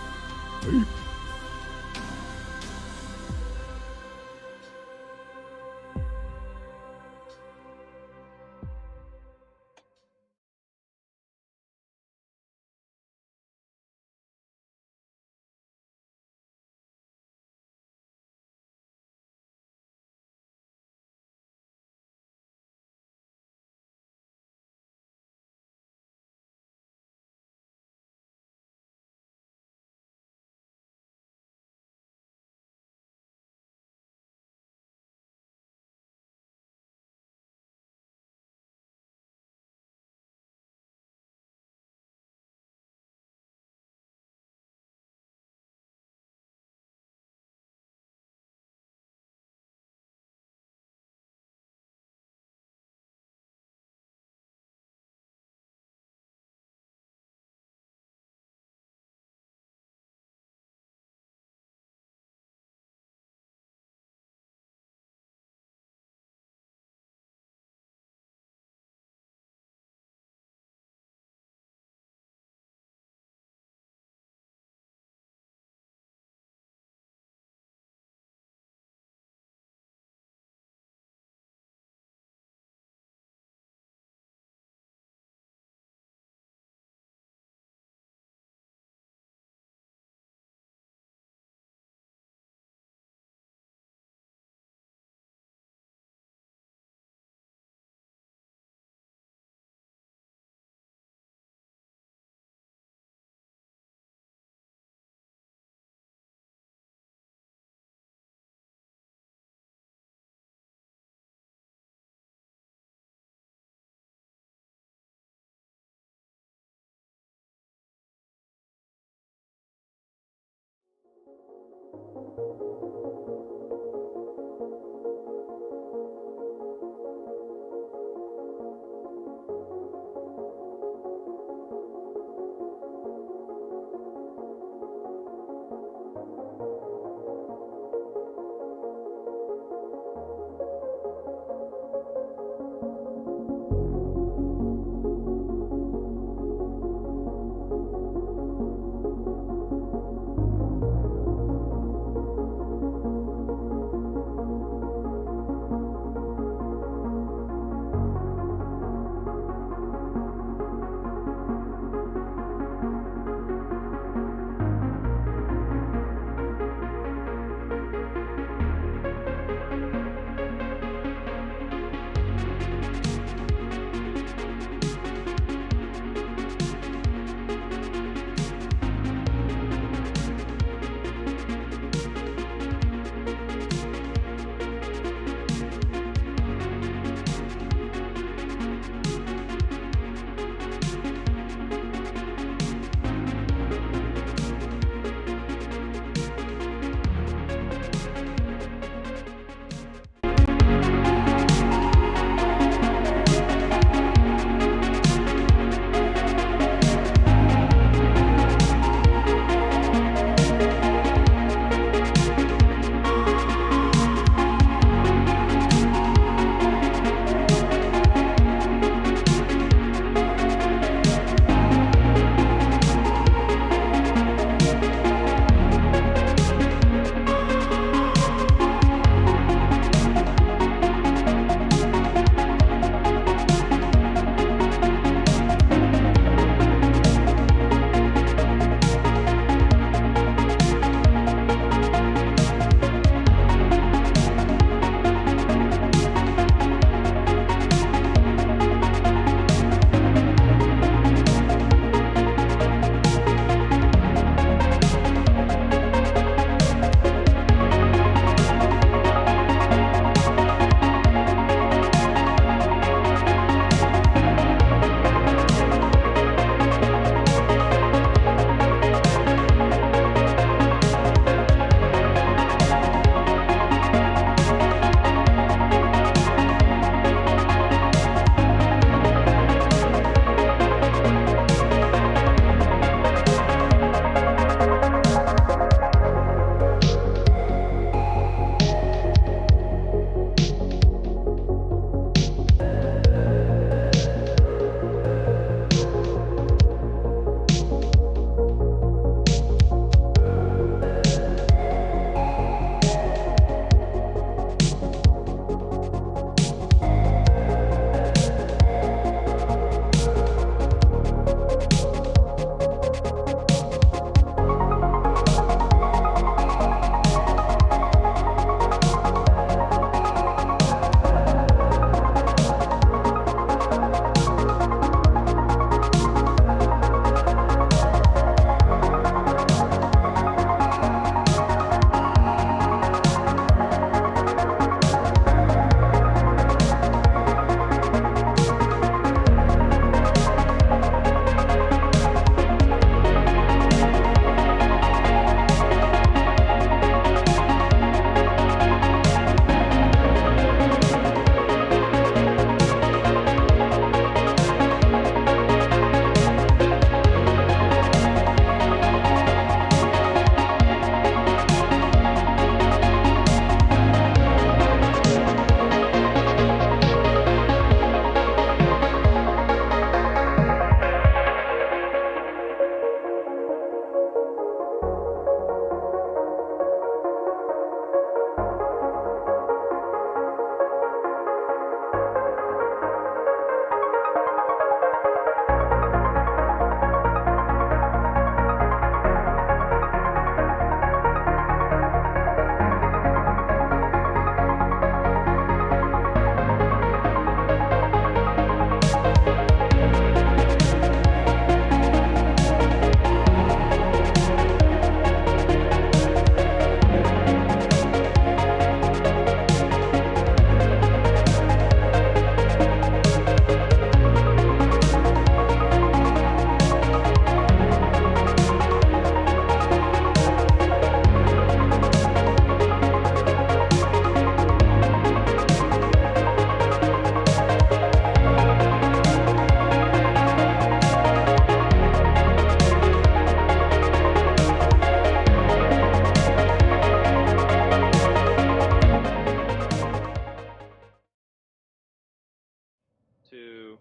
2,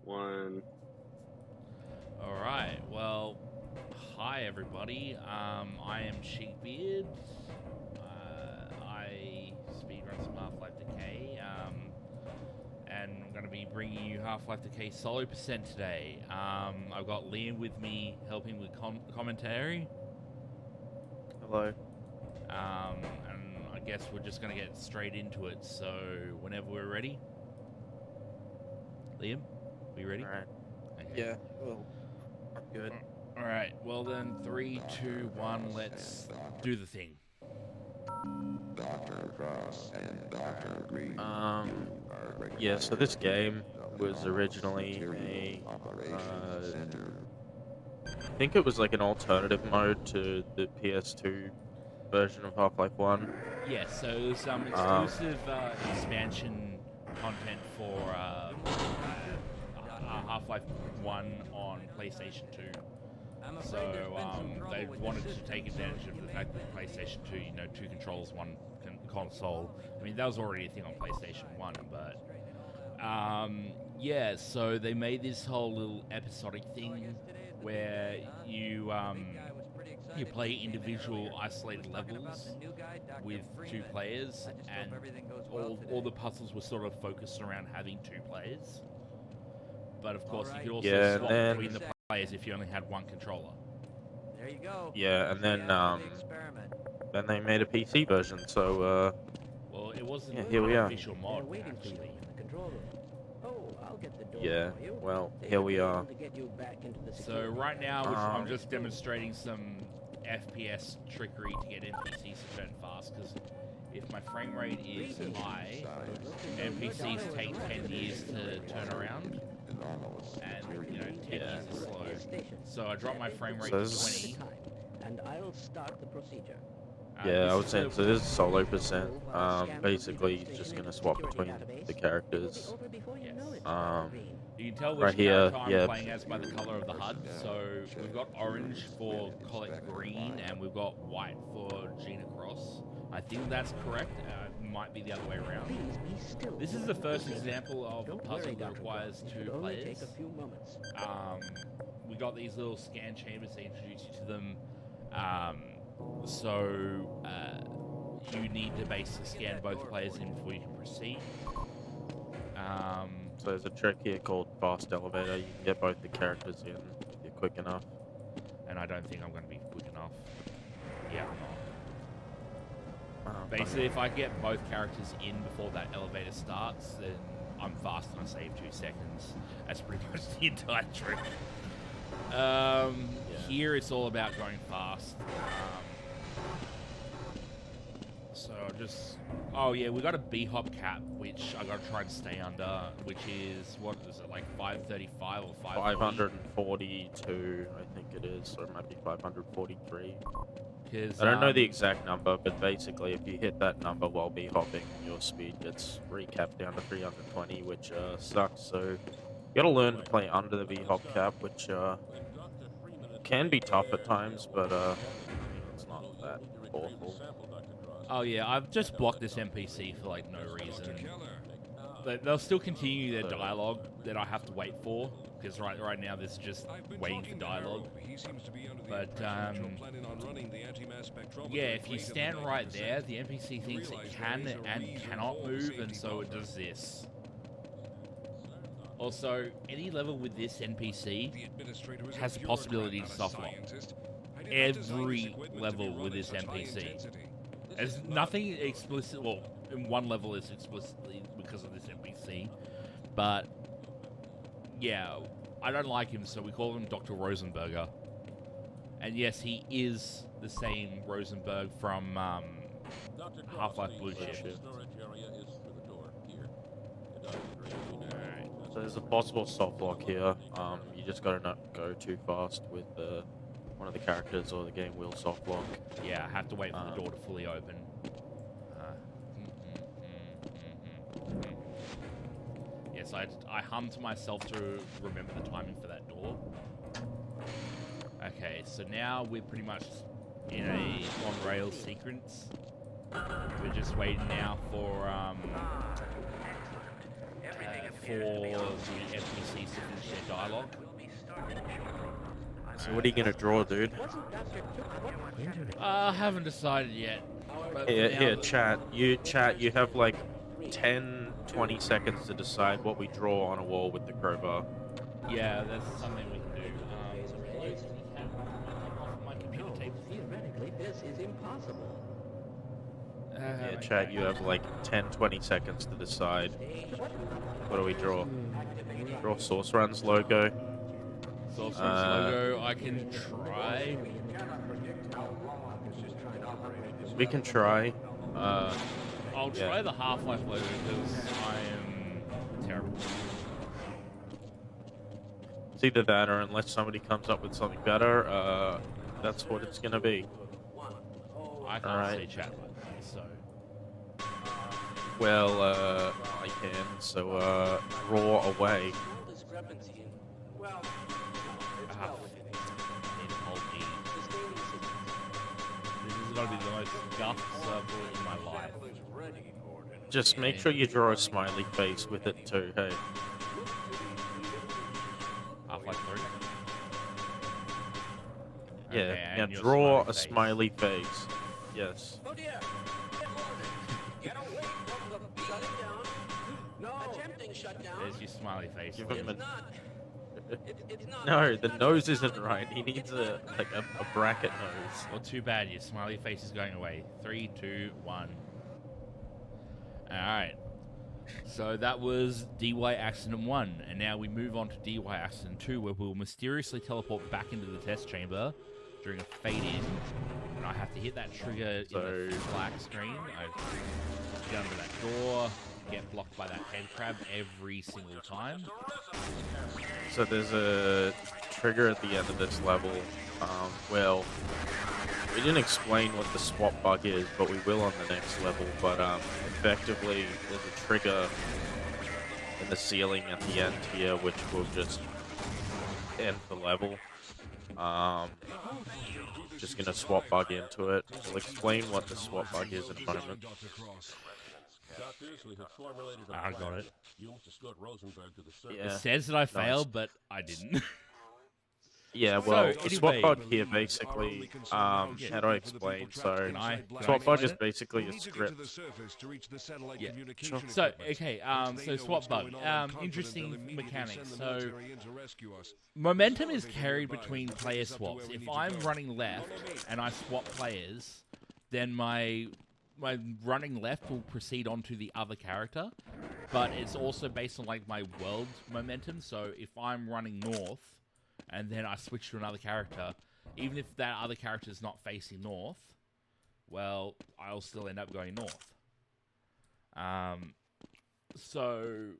1. All right. Well, hi everybody. I am Cheekbeard. I speedrun some Half-Life Decay. And I'm going to be bringing you Half-Life Decay solo percent today. I've got Liam with me helping with commentary. Hello. And I guess we're just going to get straight into it. So whenever we're ready. Liam, are you ready? All right. Okay. Yeah. Well, I'm good. All right. Well then, 3, 2, 1. Let's do the thing. Yeah. So this game was originally I think it was like an alternative mode to the PS2 version of Half-Life 1. Yeah, so there's some exclusive expansion content for Half-Life 1 on PlayStation 2. So they wanted to take advantage of the fact that PlayStation 2, you know, 2 controllers, 1 console. I mean, that was already a thing on PlayStation 1, but yeah, so they made this whole little episodic thing where you play individual isolated levels with 2 players, and all the puzzles were sort of focused around having 2 players. But of course, you could also swap between the players if you only had 1 controller. There you go. Yeah, and then they made a PC version. So well, it wasn't here we an are. official mod actually. Yeah, well, here we are. So right now, I'm just demonstrating some FPS trickery to get NPCs to turn fast, because if my frame rate is high, NPCs take 10 years to turn around, and, you know, 10 years is slow. So I dropped my frame rate to 20. And I'll start the procedure. Yeah, I would say so. This is solo percent. Basically, just gonna swap between the characters. You can tell right which here, character I'm yeah. playing as by the color of the HUD. So we've got orange for Colette Green, and we've got white for Gina Cross. I think that's correct. Might be the other way around. This is the first example of a puzzle that requires 2 players. We got these little scan chambers to introduce you to them. So you need to basically scan both players in before you can proceed. So there's a trick here called fast elevator. You can get both the characters in if you're quick enough. And I don't think I'm going to be quick enough. Yeah, I'm not. Basically, if I get both characters in before that elevator starts, then I'm fast and I save 2 seconds. That's pretty much the entire trick. Here it's all about going fast. So just... Oh yeah, we got a B-hop cap, which I got to try and stay under, which is, what is it, like 535 or 542, I think it is, or it might be 543. I don't know the exact number, but basically if you hit that number while B-hopping, your speed gets recapped down to 320, which sucks. So you gotta learn to play under the B-hop cap, which can be tough at times, but it's not that awful. Oh yeah, I've just blocked this NPC for like no reason. But they'll still continue their dialogue that I have to wait for, because right now this is just waiting for dialogue. But yeah, if you stand right there, the NPC thinks it can and cannot move, and so it does this. Also, any level with this NPC has the possibility to softlock. Every level with this NPC. There's nothing explicit, well, in one level is explicitly because of this NPC, but yeah, I don't like him, so we call him Dr. Rosenberger. And yes, he is the same Rosenberg from Half-Life Blue Shift. So there's a possible soft lock here. You just gotta not go too fast with one of the characters, or the game will soft lock. Yeah, I have to wait for the door to fully open. Yes, I hummed to myself to remember the timing for that door. Okay, so now we're pretty much in a on-rails sequence. We're just waiting now for for the NPCs to finish their dialogue. So what are you gonna draw, dude? I haven't decided yet. But Here, for now- here, chat. You have like 10, 20 seconds to decide what we draw on a wall with the crowbar. Yeah, that's something we can do. You can off my computer table. Theoretically, this is impossible. Yeah, chat. You have like 10, 20 seconds to decide. What do we draw? Draw SourceRuns logo. SourceRuns logo. I can try. We can try. I'll try the Half-Life logo because I am terrible. It's either that or unless somebody comes up with something better, that's what it's gonna be. I can't Alright. see chat button, so. Well, I can, so, draw away. This is gonna be the most guff circle in my life. Just make sure you draw a smiley face with it too, hey. Half-Life 3? Yeah, Okay, now and your draw a face. smiley face. Yes. Oh dear! Get away from the shutting down! No! Attempting shutdown! There's your smiley face. Give him a... It's not. No, the nose isn't right. He needs a bracket nose. Well, too bad. Your smiley face is going away. 3, 2, 1. Alright. So that was DY Accident 1. And now we move on to DY Accident 2, where we'll mysteriously teleport back into the test chamber during a fade-in. And I have to hit that trigger in the black screen. I get under that door, get blocked by that head crab every single time. So there's a trigger at the end of this level. Well, we didn't explain what the swap bug is, but we will on the next level. But effectively, there's a trigger in the ceiling at the end here, which will just end the level. Just gonna swap bug into it. We'll explain what the swap bug is in a moment. I got it. Yeah, It says that I nice. failed, but I didn't. Yeah, well, So, the swap anyway- bug here basically, how do I explain? So, swap bug is basically a script. Yeah. So, okay, so swap bug. Interesting mechanics. So, momentum is carried between player swaps. If I'm running left and I swap players, then my running left will proceed onto the other character, but it's also based on like my world momentum. So if I'm running north and then I switch to another character, even if that other character is not facing north, well, I'll still end up going north. So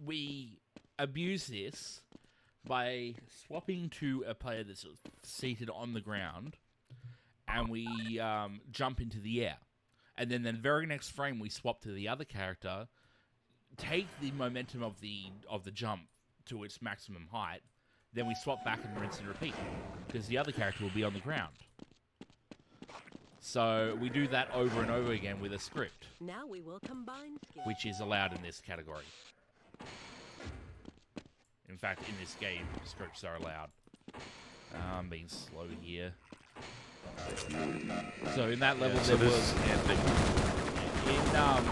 we abuse this by swapping to a player that's seated on the ground, and we jump into the air. And then the very next frame, we swap to the other character, take the momentum of the jump to its maximum height, then we swap back and rinse and repeat, because the other character will be on the ground. So we do that over and over again with a script, Now we will combine skills. which is allowed in this category. In fact, in this game, scripts are allowed. I'm being slow here. So in that level, there was in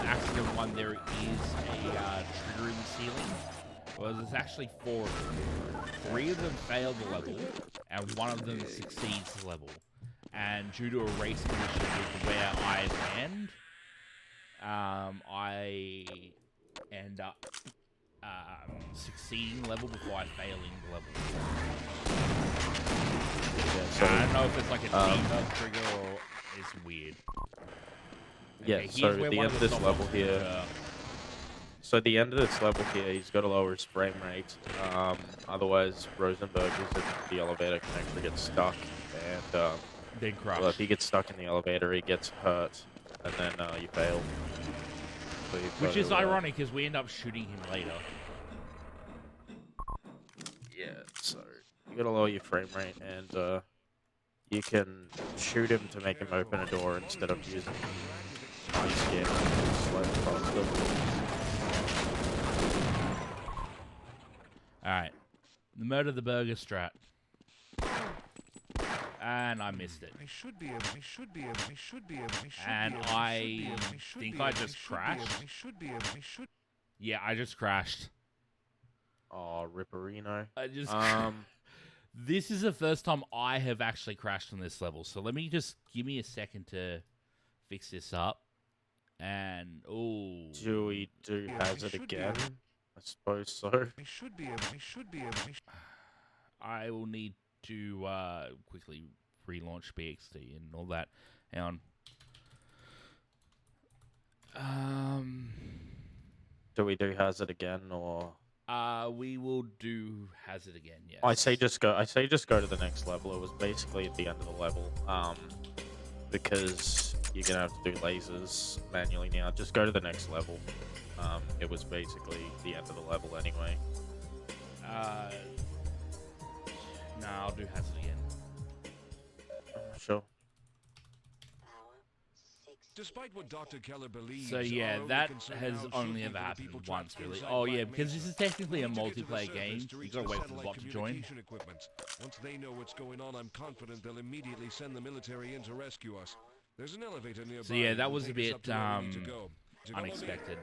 Accident 1 there is a trigger in the ceiling. Well, there's actually 4 of them. 3 of them fail the level, and 1 of them succeeds the level. And due to a race condition with where I land, I end up succeeding the level before I failing the level. Yeah, so, I don't know if it's like a debug trigger or it's weird. Yeah, Okay, so here's at where the one end of of the this level stop here, loss so at the end of this level here, he's got to lower his frame rate. Otherwise, Rosenberg is in the elevator can actually get stuck, and then crash. well, if he gets stuck in the elevator, he gets hurt, and then you fail. So you've Which got is to, ironic because we end up shooting him later. Yeah, so you got to lower your frame rate, and you can shoot him to make him open a door instead of using the skin slightly faster. Alright. The murder the burger strat. And I missed it. And I think I just crashed. Yeah, I just crashed. Oh, Ripperino. I just This is the first time I have actually crashed on this level. So let me just give me a second to fix this up. And oh, Do we do hazard again? I suppose so. I will need to quickly relaunch BXT and all that. Hang on. Do we do hazard again, or? We will do hazard again. Yes. I say just go to the next level. It was basically at the end of the level. Because you're gonna have to do lasers manually now. Just go to the next level. It was basically the end of the level anyway. No, I'll do hazard again. Sure. Despite what Dr. Keller believes, So yeah, that has only ever happened once, really. Oh yeah, because this is technically a multiplayer game. You gotta wait for the bot to join. Once they know what's going on, I'm confident they'll immediately send the military in to rescue us. There's an elevator nearby. So yeah, that was a bit unexpected.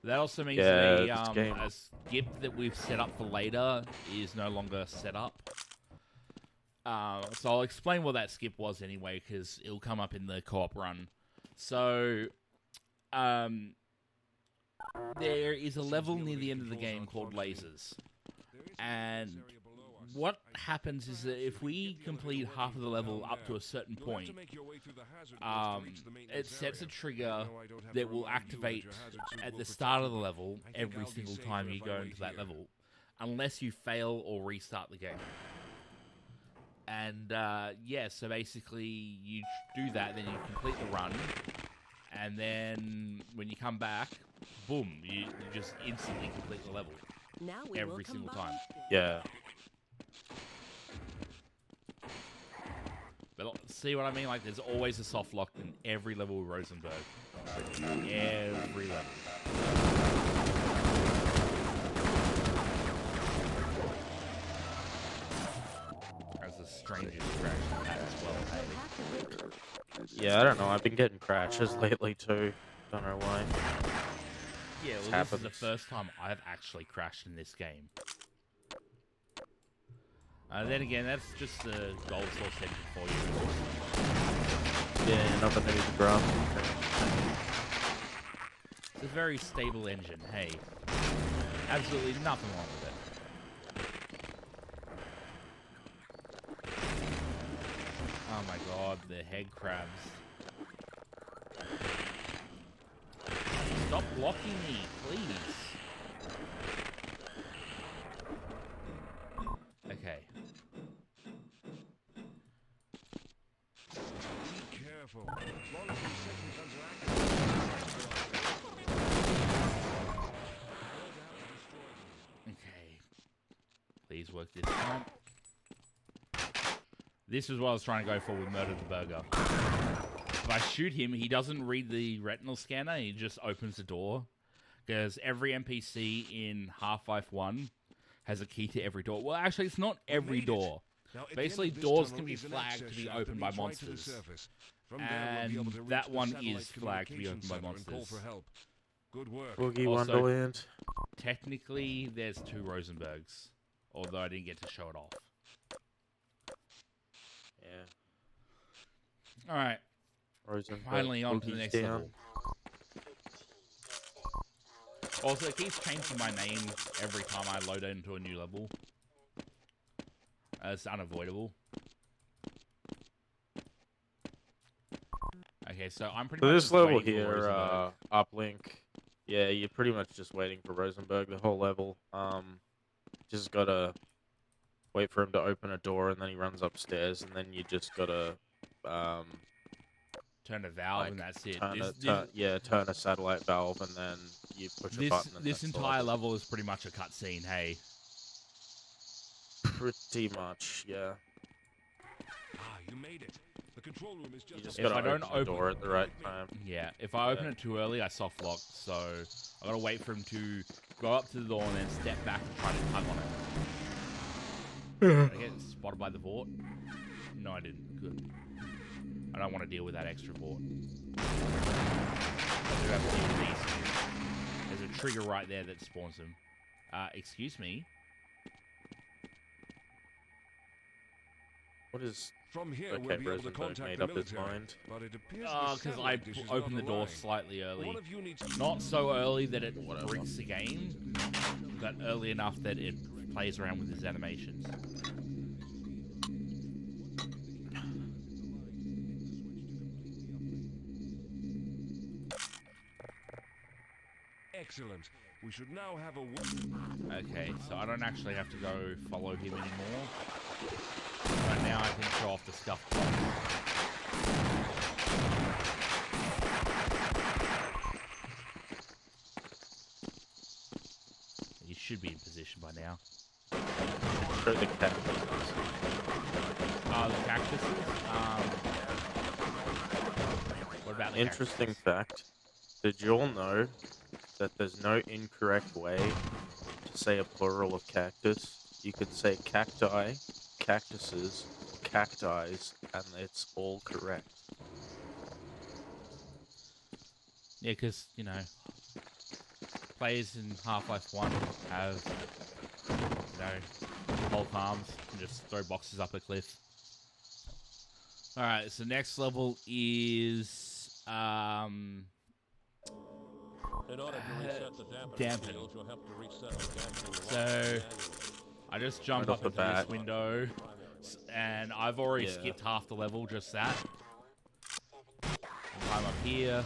That also means yeah, a skip that we've set up for later is no longer set up. So I'll explain what that skip was anyway, because it'll come up in the co-op run. So, there is a level near the end of the game called Lasers. And what happens is that if we complete half of the level up to a certain point, it sets a trigger that will activate at the start of the level every single time you go into that level, unless you fail or restart the game. And, yeah, so basically you do that, then you complete the run, and then when you come back, boom, you just instantly complete the level. Now we every single time. Yeah. But see what I mean? Like, there's always a soft lock in every level with Rosenberg. Every level. Strangest crash as well. Yeah, I don't know. I've been getting crashes lately too. Don't know why. Yeah, well, this is the first time I've actually crashed in this game. Then again, that's just the gold source setting for you. Yeah, nothing new to grasp. It's a very stable engine. Hey, absolutely nothing wrong with it. Oh my god, the head crabs. Stop blocking me, please. Okay. Be careful. Okay. Please work this time. This is what I was trying to go for with Murder the Burger. If I shoot him, he doesn't read the retinal scanner, he just opens the door. Because every NPC in Half-Life 1 has a key to every door. Well, actually, it's not every door. Basically, doors can be flagged to be opened by monsters. And that one is flagged to be opened by monsters. Good work. Boogie Also, Wonderland. Technically, there's 2 Rosenbergs. Although I didn't get to show it off. Yeah. Alright. Finally on to the next level. Also, it keeps changing my name every time I load into a new level. It's unavoidable. Okay, so I'm pretty So much this just level waiting for here, Rosenberg. uplink. Yeah, you're pretty much just waiting for Rosenberg the whole level. Just gotta wait for him to open a door, and then he runs upstairs, and then you just gotta turn a valve, and that's it. Turn a satellite valve, and then you push a button. And This entire level is pretty much a cutscene. Hey. Pretty much, yeah. Ah, you made it. The control room is just You just If gotta I don't open the door at the right time. Yeah, if I open it too early, I soft lock. So I gotta wait for him to go up to the door and then step back and try to tug on it. Did I get spotted by the Vort? No, I didn't. Good. I don't want to deal with that extra Vort. I do have to deal with these. There's a trigger right there that spawns them. Excuse me. What is... From here, Okay, we'll be able to Rosenberg contact made the up his military, mind. but it appears Because I opened the door slightly early. One of you needs to... Not so early that it breaks the game, but early enough that it plays around with his animations. Excellent. We should now have a... Okay, so I don't actually have to go follow him anymore. Right now I can show off the stuff box. You should be in position by now. Show the cactuses. The cactuses? What about the Interesting cactuses? fact. Did you all know that there's no incorrect way to say a plural of cactus? You could say cacti, cactuses, cacti's, and it's all correct. Yeah, because, you know, players in Half-Life 1 have, you know, Hulk arms and just throw boxes up a cliff. Alright, so next level is, In order to reset the dampen. field, you'll have to reset the dampening So, I just jumped Right up off the into this bat. window, and I've already Yeah. skipped half the level, just that. I'm up here.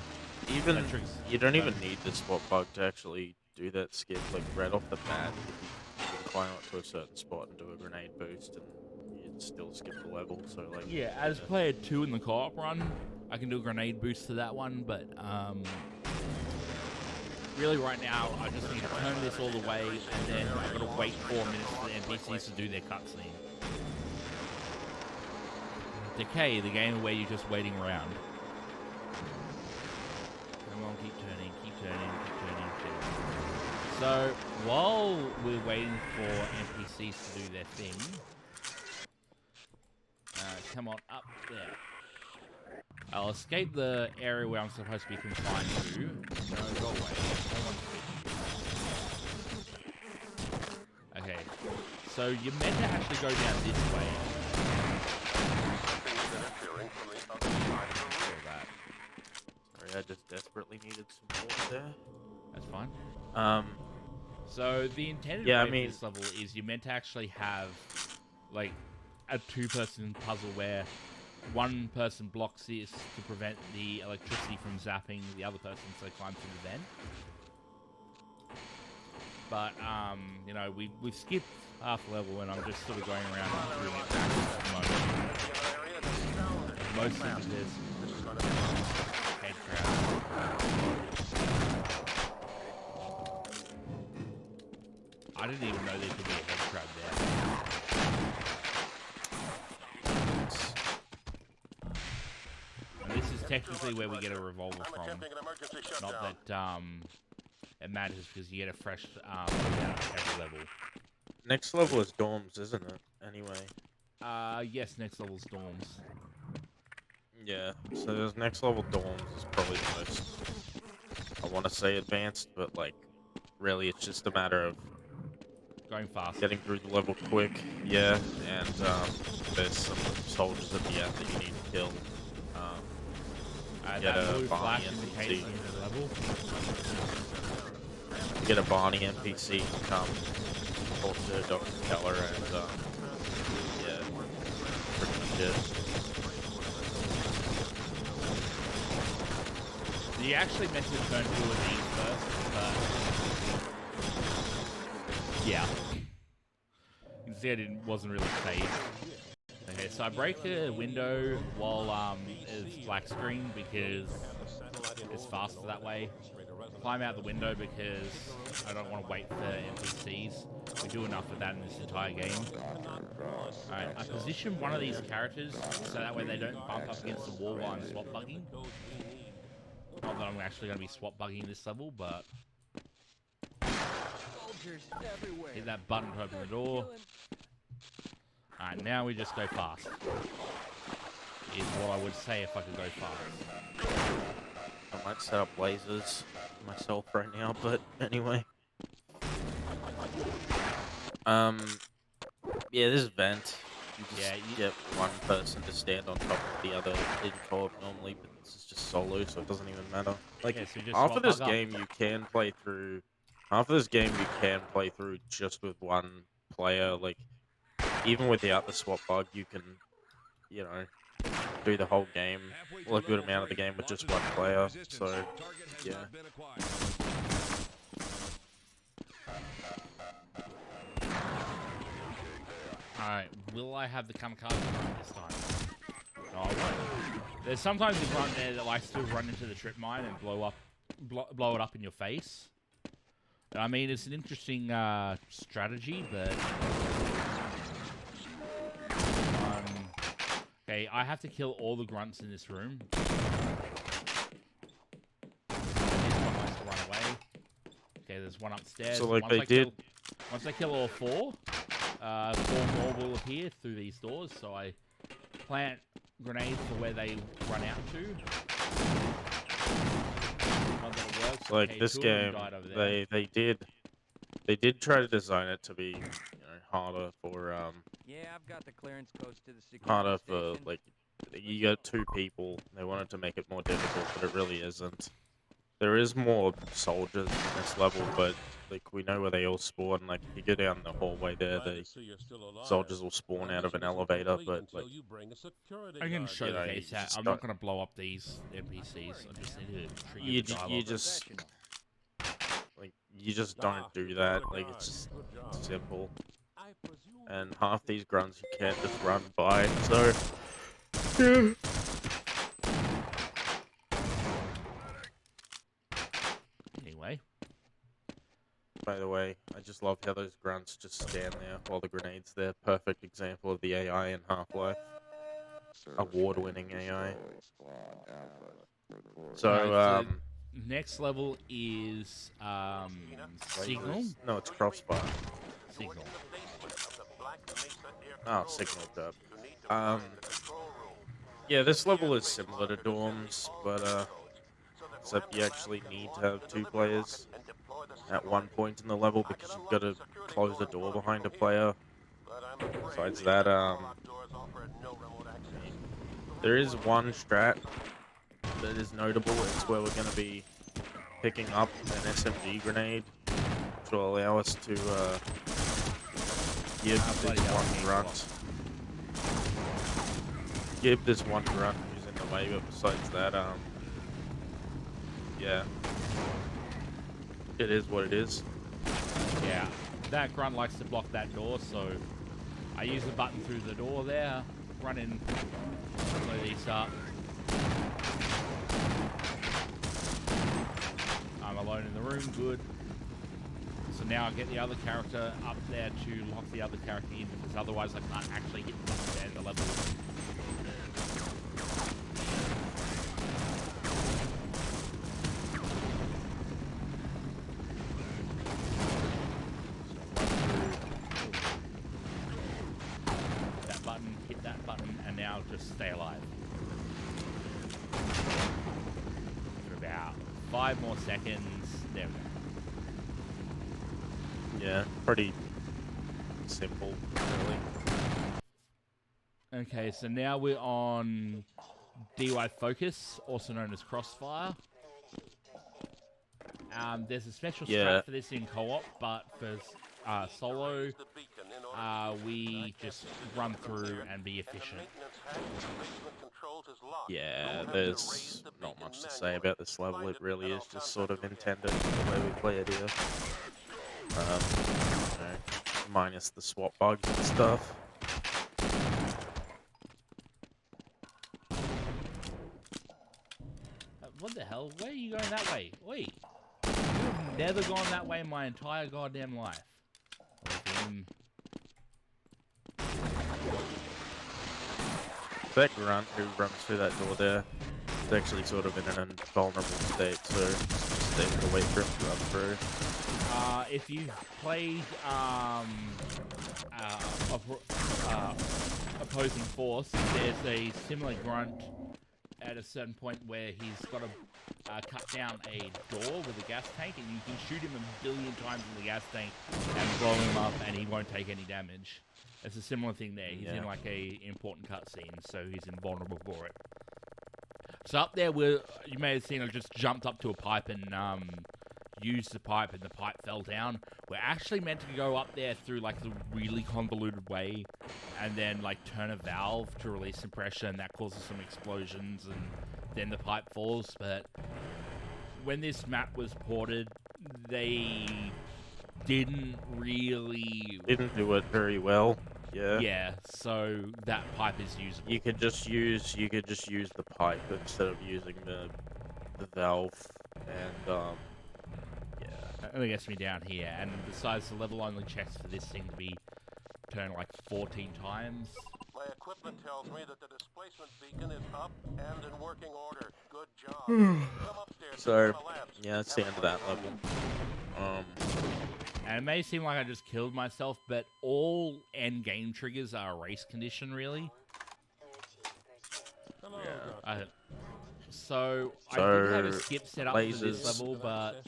Even Metrics- you don't even need the spot bug to actually do that skip. Like right off the bat, you can climb up to a certain spot and do a grenade boost, and you'd still skip the level. So like, Yeah, as player 2 in the co-op run, I can do a grenade boost to that one, but really right now, I just need to turn this all the way, and then I've got to wait 4 minutes for the NPCs to do their cutscene. Decay, the game where you're just waiting around. Come on, keep turning, keep turning, keep turning, keep turning. So, while we're waiting for NPCs to do their thing, come on, up there. I'll escape the area where I'm supposed to be confined to. No, go away. I want to be. Okay. So you're meant to actually go down this way. Sorry, I just desperately needed some water there. That's fine. So the intended Yeah, way I mean- of this level is you're meant to actually have, like, a two-person puzzle where one person blocks this to prevent the electricity from zapping the other person so they climb through the vent. But, you know, we've skipped half the level and I'm just sort of going around and doing it backwards at the moment. Mostly because head crabs. I didn't even know there could be a head crab there. And this is technically where we get a revolver from. Not that it matters because you get a fresh loadout every level. Next level is dorms, isn't it? Anyway. Yes, next level's dorms. Yeah. So this next level dorms is probably the most, I want to say advanced, but like, really, it's just a matter of going fast, getting through the level quick. Yeah, and there's some soldiers at the end that you need to kill. Get that a blue Barney flash indicates the NPC. end of the level. Get a Barney NPC to come talk to Dr. Keller, and yeah, pretty much it. You actually meant to turn 2 of these first, but yeah. You can see I wasn't really phased. Okay, so I break the window while it's black screen because it's faster that way. climb out the window because I don't want to wait for NPCs. We do enough of that in this entire game. Alright, I position one of these characters so that way they don't bump up against the wall while I'm swap bugging. Not that I'm actually going to be swap bugging this level, but... Hit that button to open the door. Alright, now we just go fast. Is what I would say if I could go fast. I might set up lasers myself right now, but anyway. Yeah, this vent. You just get one person to stand on top of the other in co-op normally, but this is just solo, so it doesn't even matter. Like, Yeah, so just half swap of this bug up. game you can play through. Half of this game you can play through just with one player. Like, even without the swap bug, you can, you know, do the whole game, well, a good amount of the game with just one player. So, yeah. Alright, will I have the kamikaze run this time? No, I won't. There's sometimes a grunt there that likes to run into the trip mine and blow it up in your face. I mean, it's an interesting strategy, but... okay, I have to kill all the grunts in this room. This one likes to run away. Okay, there's one upstairs. So, like, they did... Once I kill all four, 4 more will appear through these doors, so I plant grenades for where they run out to. Not that it works. Like, okay, this 2 of them game, died over there. they did try to design it to be, you know, harder for, Yeah, I've got the clearance codes to the security harder station. for, like, you got 2 people. They wanted to make it more difficult, but it really isn't. There is more soldiers in this level, but, like, we know where they all spawn. Like, if you go down the hallway there, the soldiers will spawn out of an elevator, but, like... I'm going to show you the know, case you out. just I'm not going to blow up these NPCs. I just need to trigger the dialogue. you just... Like, you just don't do that. Like, it's just simple. And half these grunts you can't just run by, so... Yeah. Anyway. By the way, I just love how those grunts just stand there while the grenade's there. Perfect example of the AI in Half-Life. Award-winning AI. So, next level is Signal. No, it's Crossfire. Signal. Oh, Signal Cup. Yeah, this level is similar to Dorms, but except you actually need to have 2 players at one point in the level because you've got to close the door behind a player. Besides that, there is one strat that is notable. It's where we're going to be picking up an SMG grenade, which will allow us to give this one grunt. Give this one grunt who's in the way, but besides that, yeah. It is what it is. Yeah, that grunt likes to block that door, so I use the button through the door there, run in, blow these up. I'm alone in the room, good. So now I get the other character up there to lock the other character in, because otherwise I can't actually hit the button to end the level. Hit that button, and now just stay alive. For about 5 more seconds. There we go. Yeah, pretty simple, really. Okay, so now we're on DY Focus, also known as Crossfire. There's a special strat for this in co-op, but for solo, we just run through and be efficient. Yeah, there's not much to say about this level. It really is just sort of intended the way we play it here. You know, minus the swap bugs and stuff. What the hell? Where are you going that way? Wait. never gone that way in my entire goddamn life. That grunt who runs through that door there is actually sort of in an invulnerable state, so stay to wait for him to run through. If you've played opposing force, there's a similar grunt at a certain point where he's got to cut down a door with a gas tank, and you can shoot him a billion times in the gas tank and blow him up, and he won't take any damage. It's a similar thing there. He's in like a important cutscene, so he's invulnerable for it. So up there, you may have seen I just jumped up to a pipe and used the pipe, and the pipe fell down. We're actually meant to go up there through like the really convoluted way, and then like turn a valve to release some pressure, and that causes some explosions, and then the pipe falls. But when this map was ported, they didn't do it very well. Yeah, so that pipe is usable. You could just use the pipe instead of using the valve, and That only gets me down here, and besides, the level only checks for this thing to be turned like 14 times. My equipment tells me that the displacement beacon is up and in working order. Good job. Come upstairs. so yeah, that's the end of that level. And it may seem like I just killed myself, but all end game triggers are a race condition, really. Yeah. So I did have a skip set up for this level, but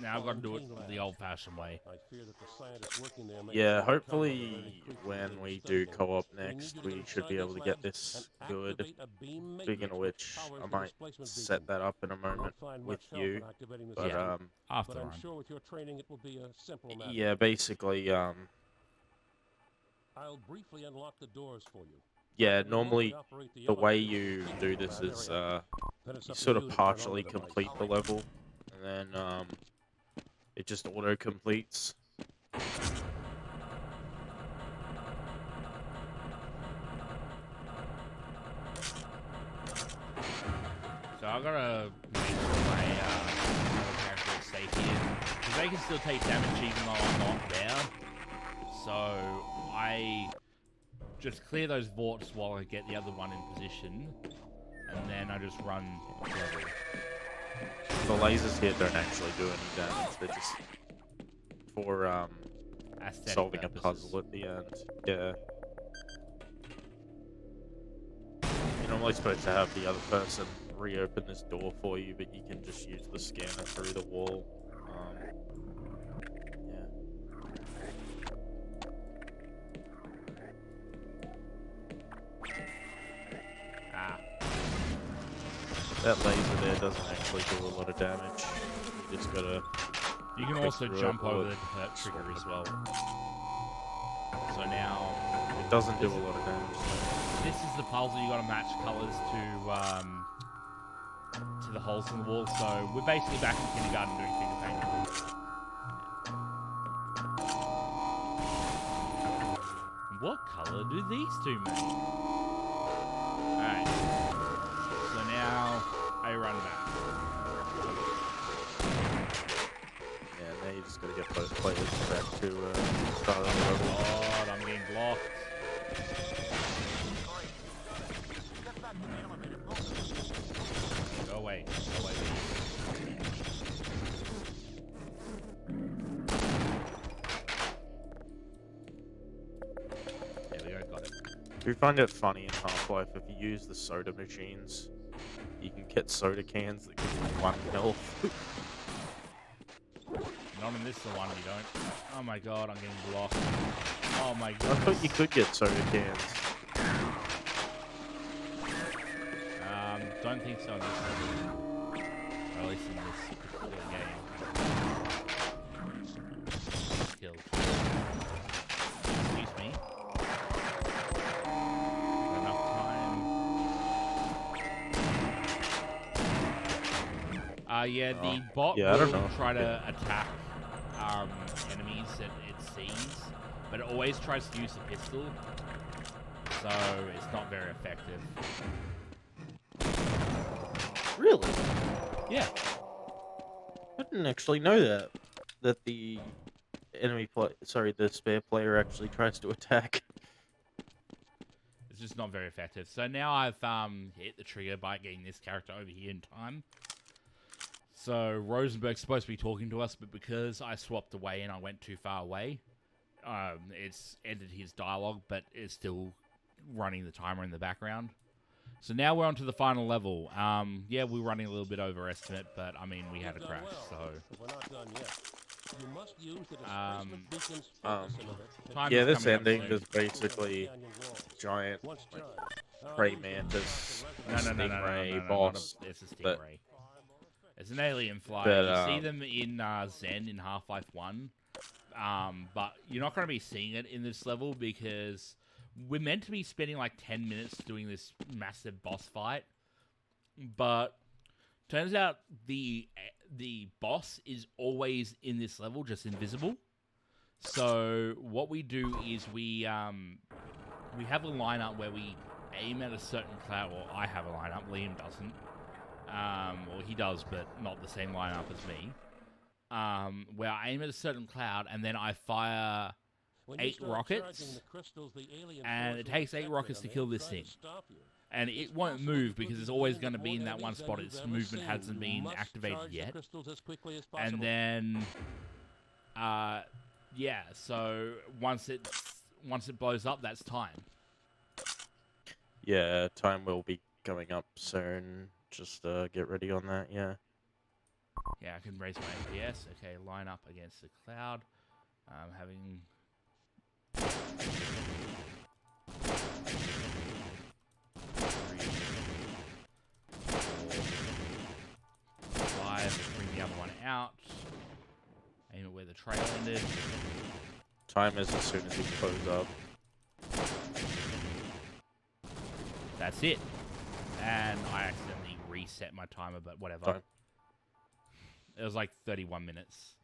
now I've got to do it the old-fashioned way. Yeah, hopefully when we do co-op next, we should be able to get this good. Speaking of which, I might set that up in a moment with you. But after I'm sure with your training it will be a simple matter. yeah, basically I'll briefly unlock the doors for you. yeah, normally the way you do this is you sort of partially complete the level, and then it just auto completes. So I've got to make sure my character is safe here, because they can still take damage even though I'm not there. So I just clear those vaults while I get the other one in position, and then I just run level. The lasers here don't actually do any damage, they're just for Aesthetic solving purposes. a puzzle at the end. Yeah. You're normally supposed to have the other person reopen this door for you, but you can just use the scanner through the wall. That laser there doesn't actually do a lot of damage. You just gotta... You can also jump over the hurt trigger as well. So now... It doesn't do a lot of damage. This is the puzzle, you gotta match colours to the holes in the wall, so we're basically back in kindergarten doing finger painting. What colour do these two make? Alright. So now I run back. Yeah, now you just gotta get both players back to start on the level. God, I'm getting blocked. Go away. Go away. There we go, got it. Do you find it funny in Half-Life if you use the soda machines, you can get soda cans that give you 1 health? Not in this one, you don't. Oh my god, I'm getting blocked. Oh my I god. thought you could get soda cans. Don't think so in this level. Or at least in this particular game. Killed. Excuse me. Enough time. Yeah, the bot will try to attack enemies that it sees, but it always tries to use the pistol, so it's not very effective. Really? Yeah. That didn't actually know that the the spare player actually tries to attack. It's just not very effective. So now I've hit the trigger by getting this character over here in time. So Rosenberg's supposed to be talking to us, but because I swapped away and I went too far away, it's ended his dialogue, but it's still running the timer in the background. So now we're on to the final level. Yeah, we're running a little bit over estimate, but I mean, we had a crash, so... We're not done yet. You must use the displacement beacon's Yeah, this ending is basically giant prey mantis, stingray boss. It's a stingray. It's an alien fly. You see them in Zen in Half-Life 1, but you're not going to be seeing it in this level because we're meant to be spending like 10 minutes doing this massive boss fight, but turns out the boss is always in this level, just invisible. So what we do is we have a lineup where we aim at a certain cloud. Well, I have a lineup. Liam doesn't. Well, he does, but not the same lineup as me. Where I aim at a certain cloud, and then I fire 8 rockets, and it takes 8 rockets to kill this thing. And it won't move because it's always going to be in that one spot. Its movement hasn't been activated yet. And then, yeah. So once it blows up, that's time. Yeah, time will be coming up soon. Just get ready on that. Yeah. Yeah, I can raise my FPS. Okay, line up against the cloud. Having. 5, bring the other one out. Aim at where the trail ended. Time is as soon as you close up. That's it. And I accidentally reset my timer, but whatever. Fine. It was like 31 minutes.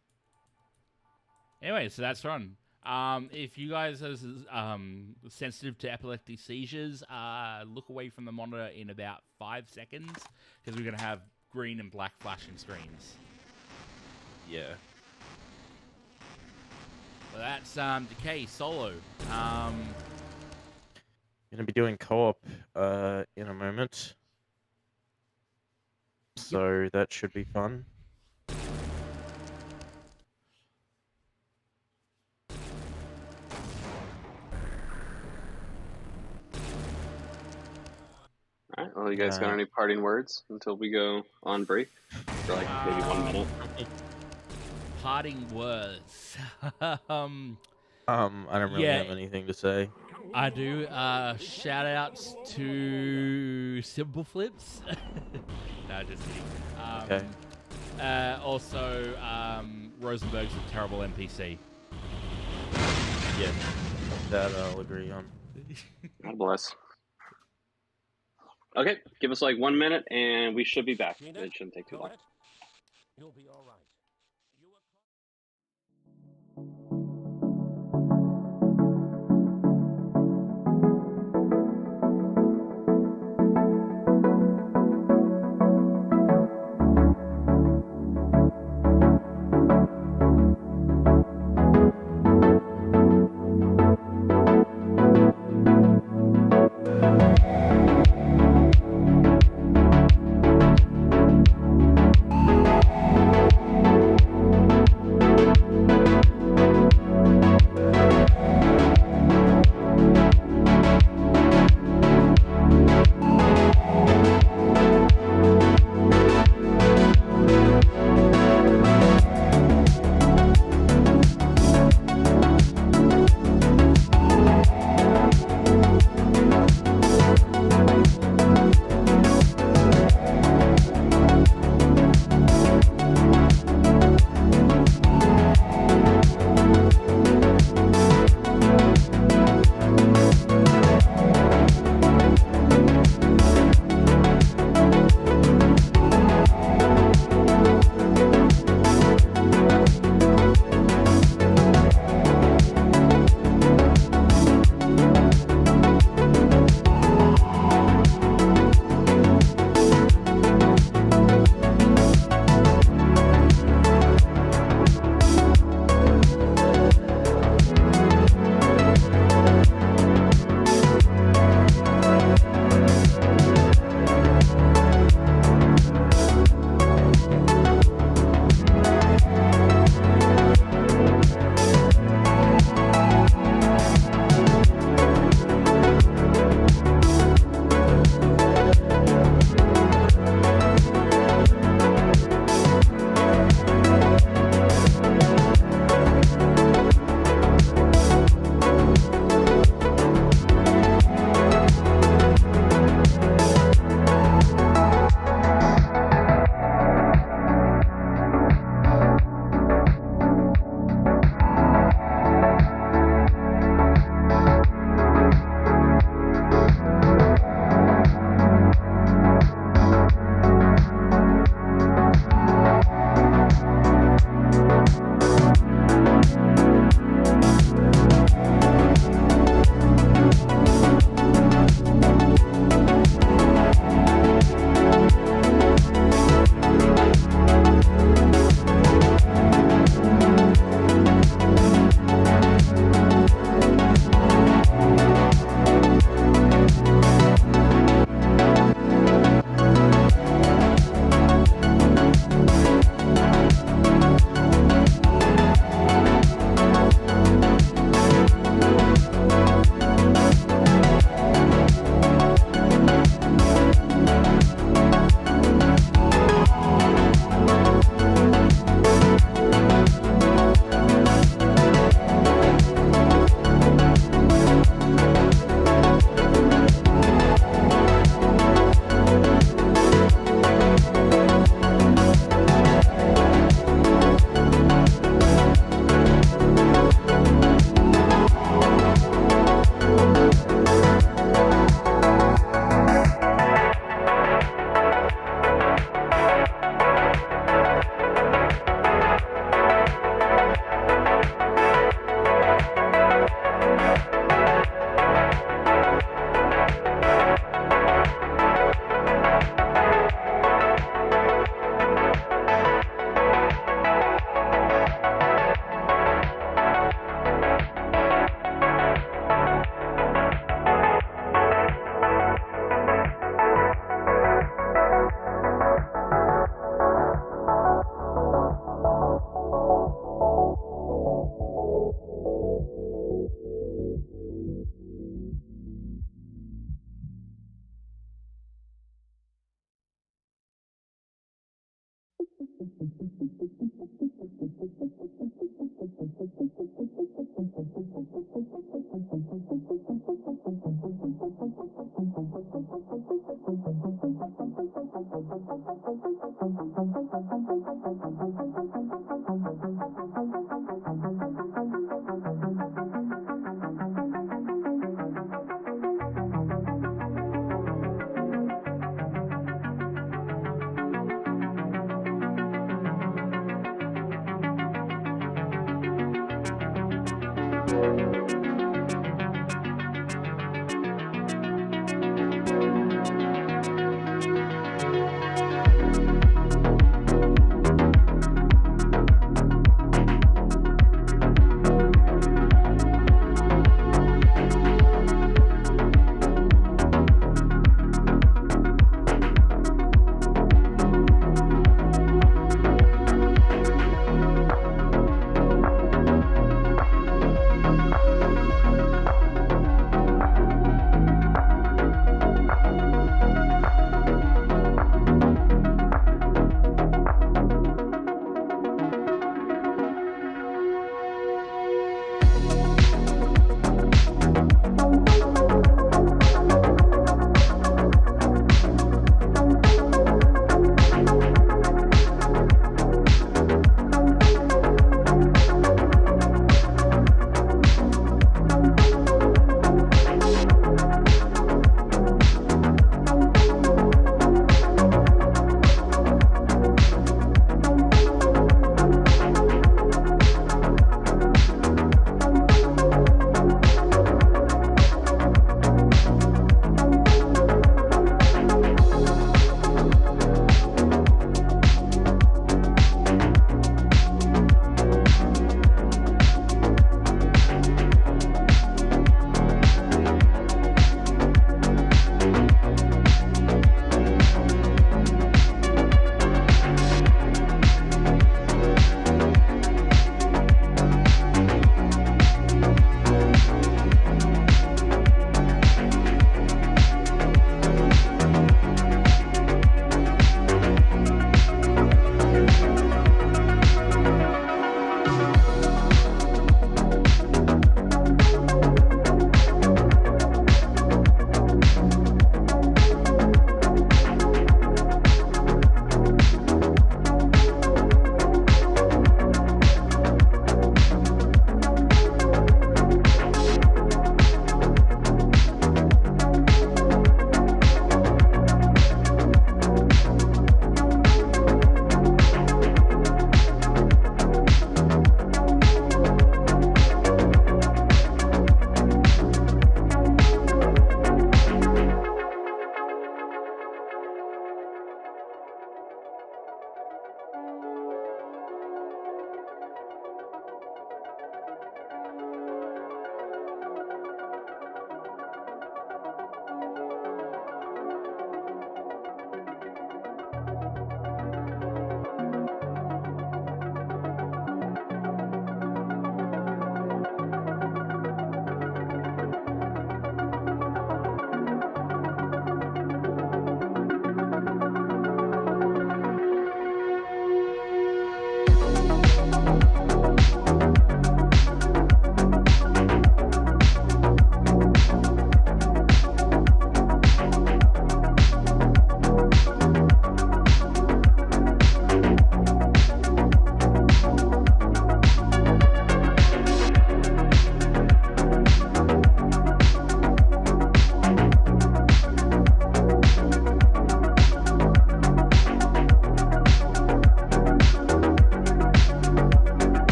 Anyway, so that's run. If you guys are sensitive to epileptic seizures, look away from the monitor in about 5 seconds, because we're going to have green and black flashing screens. Yeah. Well, that's Decay solo. Gonna be doing co-op in a moment. So that should be fun. All right. Well, you guys got any parting words until we go on break for like maybe 1 minute? Parting words. I don't really have anything to say. I do. Shout outs to Simple Flips. No, just kidding. Okay. Also, Rosenberg's a terrible NPC. Yeah, that I'll agree on. God bless. Okay, give us like 1 minute and we should be back. It shouldn't take too long. You'll be all right.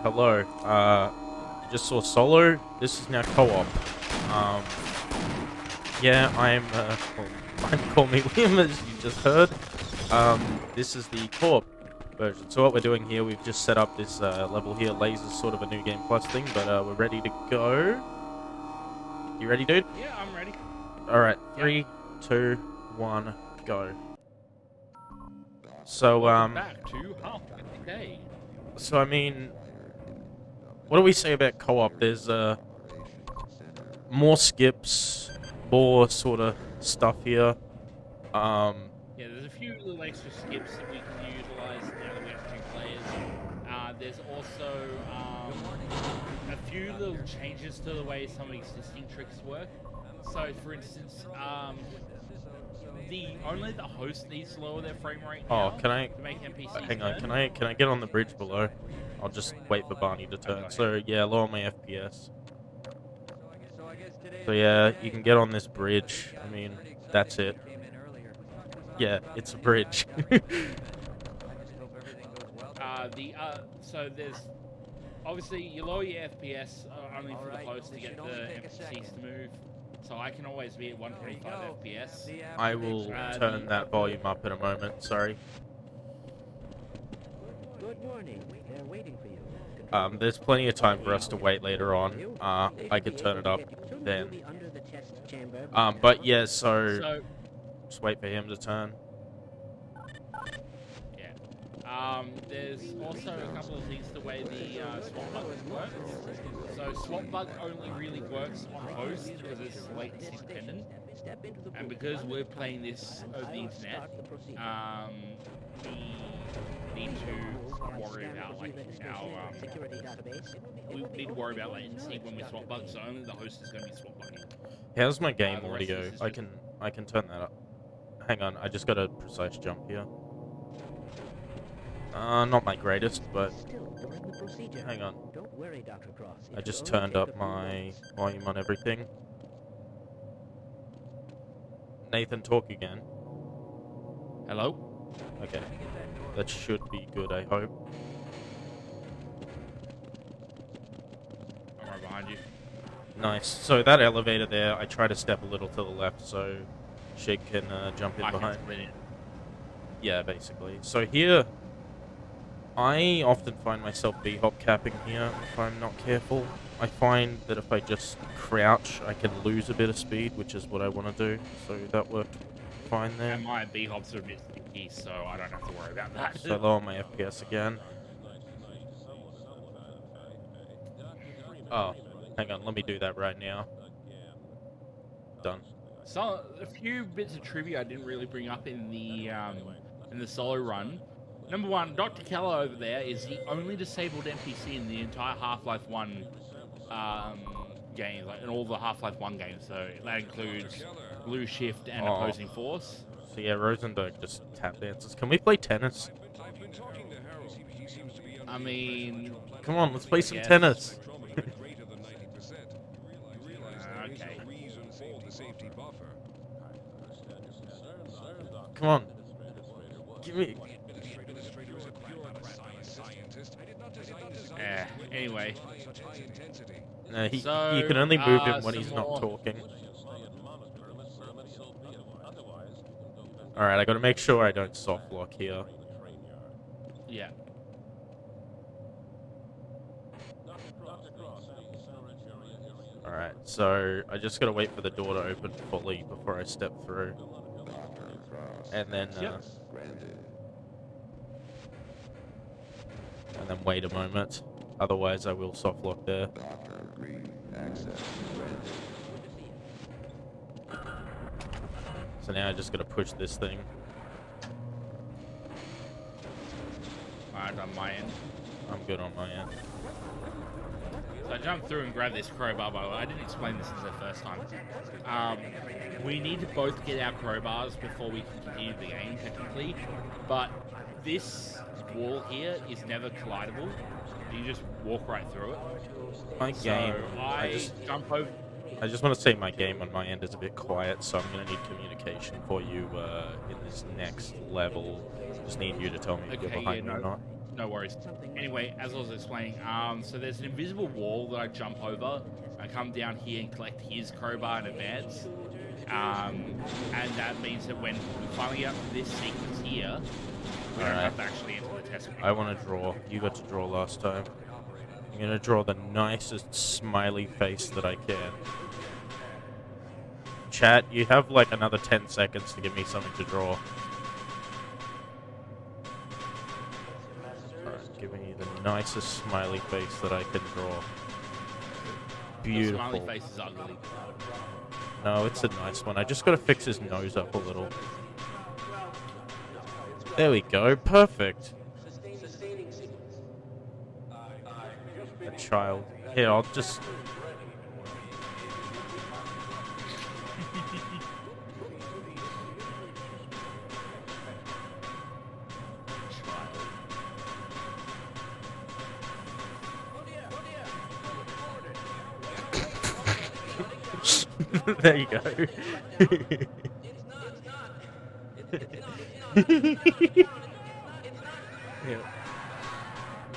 hello. You just saw solo. This is now co-op. Yeah, I'm Call Me Liam, as you just heard. This is the co-op version. So what we're doing here, we've just set up this level here. Laser's sort of a new game plus thing, but we're ready to go. You ready, dude? Yeah, I'm ready. Alright, 3, 2, 1, go. So, Welcome back to Half a Day. So, I mean, what do we say about co-op? There's, more skips, more sort of stuff here. Yeah, there's a few little extra skips that we can utilize now that we have 2 players. There's also a few little changes to the way some existing tricks work. So, for instance, only the host needs to lower their frame rate now can I... to make NPCs Hang on, turn. can I get on the bridge below? I'll just wait for Barney to turn. So, yeah, lower my FPS. So, yeah, you can get on this bridge. I mean, that's it. Yeah, it's a bridge. So there's... Obviously, you lower your FPS only for the host to get the NPCs to move. So I can always be at 125 FPS. I will turn that volume up in a moment, sorry. Good morning. They're waiting for you. There's plenty of time for us to wait later on. I could turn it up then. But yeah, so just wait for him to turn. Yeah. There's also a couple of things the way the swap bug works. So swap bug only really works on host because it's latency dependent. And because we're playing this over the internet, we need to worry about we need to worry about latency when we swap bugs. So only the host is going to be swap bugging. How's my game audio? I can turn that up. Hang on, I just got a precise jump here. Not my greatest, but hang on. I just turned up my volume on everything. Nathan, talk again. Hello? Okay. That should be good, I hope. I'm right behind you. Nice. So that elevator there, I try to step a little to the left so she can jump in behind. Yeah, basically. So here, I often find myself b-hop capping here if I'm not careful. I find that if I just crouch, I can lose a bit of speed, which is what I want to do. So that worked fine there. And my b-hops are a bit sticky, so I don't have to worry about that. So lower my FPS again. Oh, hang on, let me do that right now. Done. So a few bits of trivia I didn't really bring up in the solo run. Number 1, Dr. Keller over there is the only disabled NPC in the entire Half-Life 1 game, like in all the Half-Life 1 games. So that includes Blue Shift and Opposing Force. So yeah, Rosenberg just tap dances. Can we play tennis? I mean... Come on, let's play some tennis. Okay. Come on. Give me... Anyway. No, So, you can only move him when some he's not more. talking. Alright, I gotta make sure I don't soft lock here. Yeah. Alright, so I just gotta wait for the door to open fully before I step through. And then, and then wait a moment. Otherwise, I will soft lock there. So now I just gotta push this thing. Alright, on my end. I'm good on my end. So I jumped through and grabbed this crowbar, by the way. I didn't explain this the first time. We need to both get our crowbars before we can continue the game, technically. But this wall here is never collidable. You just walk right through it. My game... I jump over... I just want to say my game on my end is a bit quiet, so I'm going to need communication for you in this next level. Just need you to tell me if you're behind me or not. No worries. Anyway, as I was explaining, so there's an invisible wall that I jump over. I come down here and collect his crowbar in advance. And that means that when we finally get up to this sequence here, we don't have to actually enter the test. I want to draw. You got to draw last time. I'm going to draw the nicest smiley face that I can. Chat, you have like another 10 seconds to give me something to draw. Alright, give me the nicest smiley face that I can draw. Beautiful. The smiley face is ugly. No, it's a nice one. I just gotta fix his nose up a little. There we go. Perfect. A child. Here, I'll just... There you go. Yeah.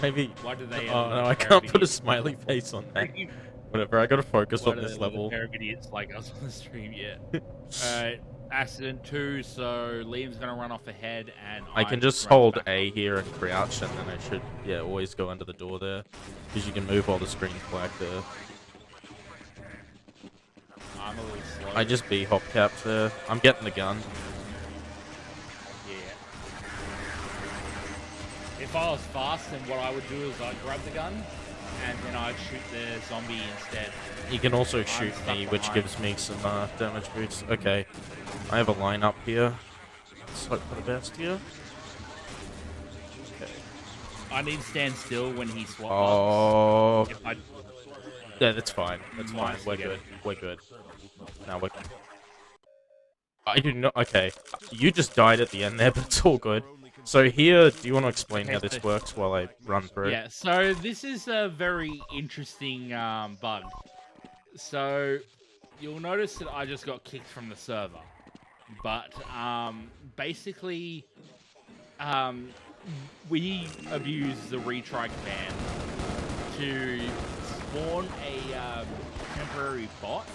Maybe. Why do they? Oh no, I can't put a smiley face on that. Whatever, I gotta focus on this level. Pair of idiots like us on the stream, yeah. Alright, accident 2, so Liam's gonna run off ahead, and I can just hold A here and crouch, and then I should, yeah, always go under the door there, because you can move while the screen's black there. I'm a little slow. I just B-hop capped there. I'm getting the gun. Yeah. If I was fast, then what I would do is I'd grab the gun, and then I'd shoot the zombie instead. You can also shoot me, which gives me some damage boosts. Okay, I have a line up here. Let's hope for the best here. Okay. I need to stand still when he swaps. Oh. Yeah, that's fine. That's fine. We're good. We're good. Now we're... I do not... Okay. You just died at the end there, but it's all good. So here, do you want to explain how this works while I run through? Yeah, so this is a very interesting bug. So you'll notice that I just got kicked from the server. But basically, we abuse the retry command to spawn a temporary bot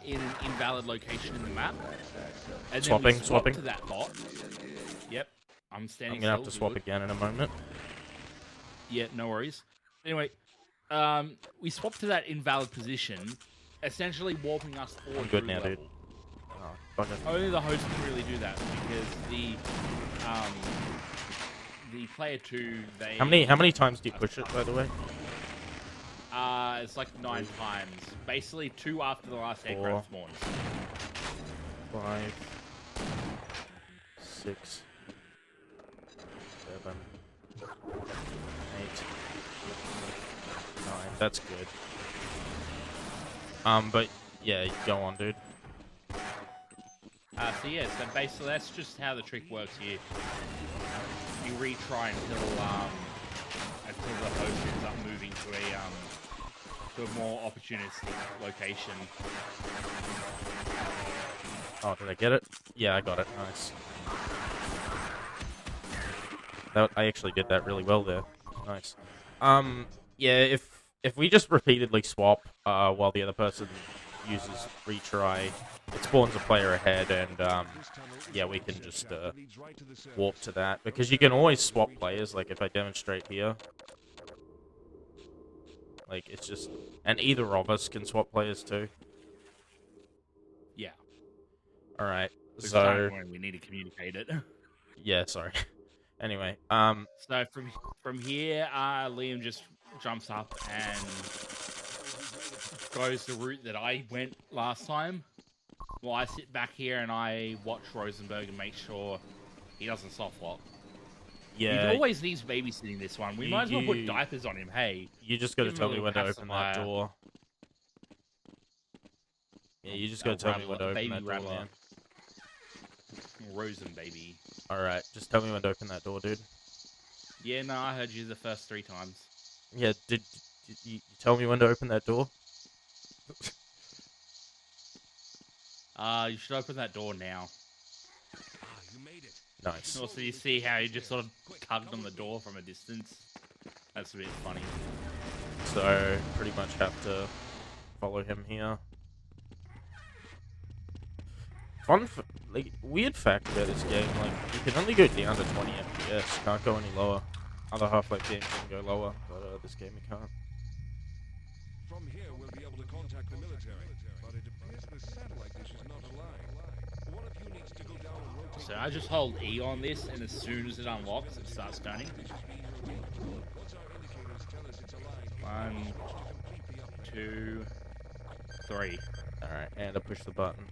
in an invalid location in the map. And then we swap to that bot. Yep. I'm standing gonna have to swap again in a moment. Yeah, no worries. Anyway, we swap to that invalid position, essentially warping us forward. I'm good now, dude. Oh, only the host can really do that because the player 2 they. How many times do you push it, by the way? It's like 9 times. Basically 2 after the last aircraft spawns. 5, 6, 7, 8, 9. That's good. But yeah, go on, dude. So yeah, so basically that's just how the trick works here. You retry until the host ends up moving to a more opportunistic location. Oh, did I get it? Yeah, I got it. Nice. I actually did that really well there. Nice. Yeah, if we just repeatedly swap while the other person uses retry, it spawns a player ahead, and yeah, we can just warp to that, because you can always swap players. Like if I demonstrate here, like it's just, and either of us can swap players too. Yeah. All right. So we need to communicate it. Yeah. Sorry. Anyway. So from here, Liam just jumps up and goes the route that I went last time. Well, I sit back here and I watch Rosenberg and make sure he doesn't soft lock. Yeah. He always needs babysitting this one. We might as well put diapers on him. Hey. You just got to tell me when to open that door. Yeah, you just got to tell me when to open that door, man. Rosen, baby. Alright, just tell me when to open that door, dude. Yeah, no, I heard you the first 3 times. Yeah, did you tell me when to open that door? You should open that door now. You made it. Nice. Also, you see how he just sort of tugged on the door from a distance. That's a bit funny. So pretty much have to follow him here. Like weird fact about this game, like you can only go down to 20 FPS. Can't go any lower. Other Half-Life games can go lower, but this game you can't. From here, we'll be able to contact the military, but it appears the satellite dish is not aligned. One of you needs to go down and rotate. So I just hold E on this, and as soon as it unlocks, it starts turning. 1, 2, 3. Alright, and I push the button.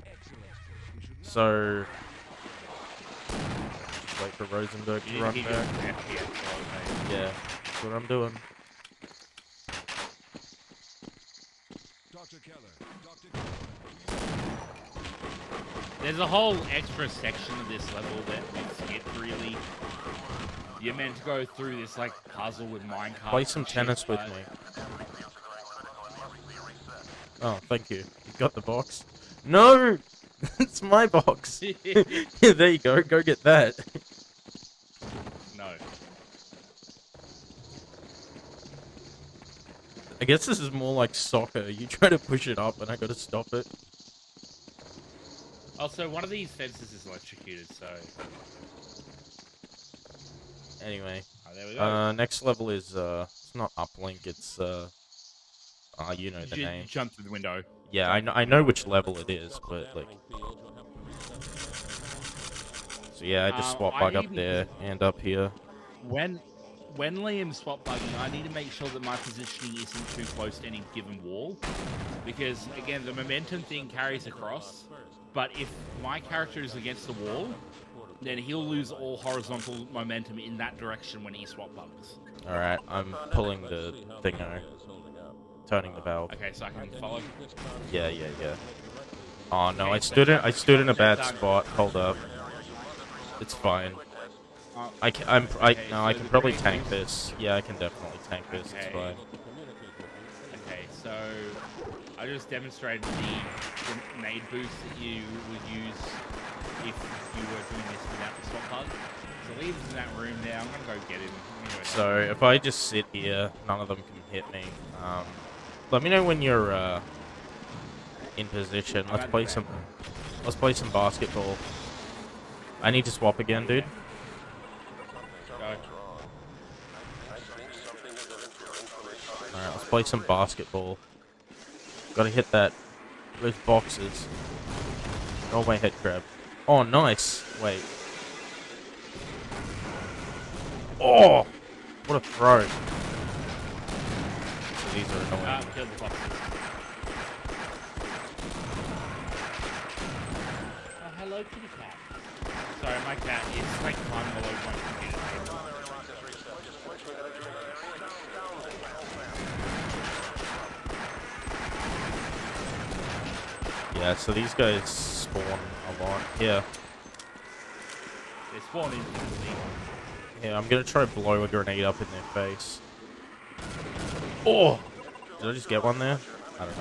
So just wait for Rosenberg to run back. Yeah, that's what I'm doing. Dr. Keller. There's a whole extra section of this level that we skipped, really. You're meant to go through this, like, puzzle with minecarts. Play some tennis with me. Oh, thank you. You got the box. No! It's my box. Yeah, there you go. Go get that. No. I guess this is more like soccer. You try to push it up and I gotta stop it. Also, one of these fences is electrocuted, so... Anyway. Oh, there we go. Next level is, it's not uplink, it's, you know the name. Jump through the window. Yeah, I know which level it is, but, like... So yeah, I just swap bug up there and up here. When Liam's swap bugging, I need to make sure that my positioning isn't too close to any given wall. Because, again, the momentum thing carries across. But if my character is against the wall, then he'll lose all horizontal momentum in that direction when he swap bugs. Alright, I'm pulling the thingo. Turning the valve. Okay, so I can follow. Yeah. Oh no, I stood in a bad spot. Hold up. It's fine. I can probably tank this. Yeah, I can definitely tank this. It's fine. Okay, so I just demonstrated the grenade boost that you would use if you were doing this without the swap bug. So Liam's in that room now. I'm gonna go get him. So if I just sit here, none of them can hit me. Let me know when you're in position. Let's play some basketball. I need to swap again, dude. Go. Alright, let's play some basketball. Gotta hit those boxes. Oh, my head crab. Oh, nice. Wait. Oh! What a throw. So these are annoying. Kill the boxes. Oh, hello, kitty cat. Sorry, my cat is like climbing all over my computer. Yeah, so these guys spawn a lot. Yeah. They spawn instantly. Yeah, I'm gonna try to blow a grenade up in their face. Oh! Did I just get one there? I don't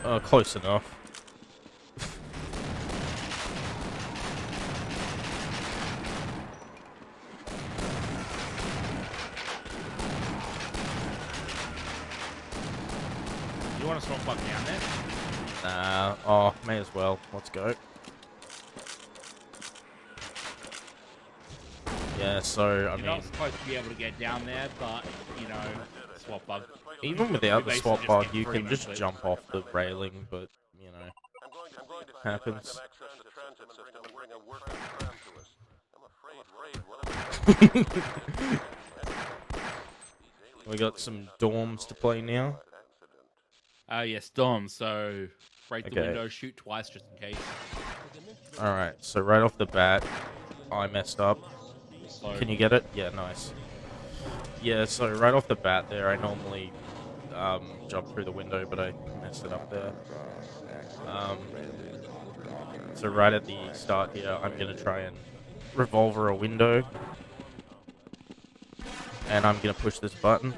know. Close enough. You want to swap bug down there? Nah. Oh, may as well. Let's go. Yeah, so, I mean... You're not supposed to be able to get down there, but, you know, swap bug. Even without the swap bug, you can just jump off the railing, but, you know, happens. We got some dorms to play now. Yes, Dom, so break the window, shoot twice just in case. Alright, so right off the bat, I messed up. So, can you get it? Yeah, nice. Yeah, so right off the bat there, I normally jump through the window, but I messed it up there. So right at the start here, I'm going to try and revolver a window. And I'm going to push this button.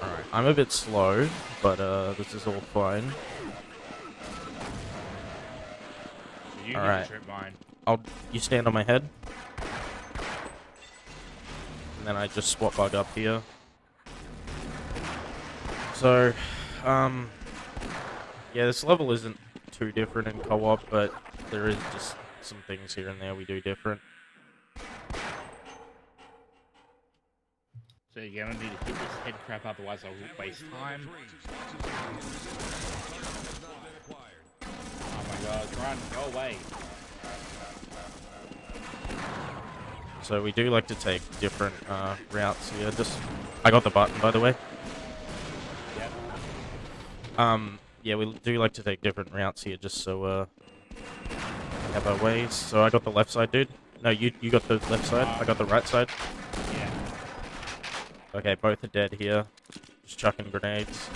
Alright. I'm a bit slow, but this is all fine. You All get right. to trip mine. You stand on my head. And then I just swap bug up here. So, yeah, this level isn't too different in co-op, but there is just some things here and there we do different. So you're gonna need to hit this head crap, otherwise I'll waste time. Oh my god, run, go away. So we do like to take different routes here. I got the button, by the way. Yep. Yeah, we do like to take different routes here, just so we have our ways. So I got the left side, dude. No, you got the left side. I got the right side. Yeah. Okay, both are dead here. Just chucking grenades.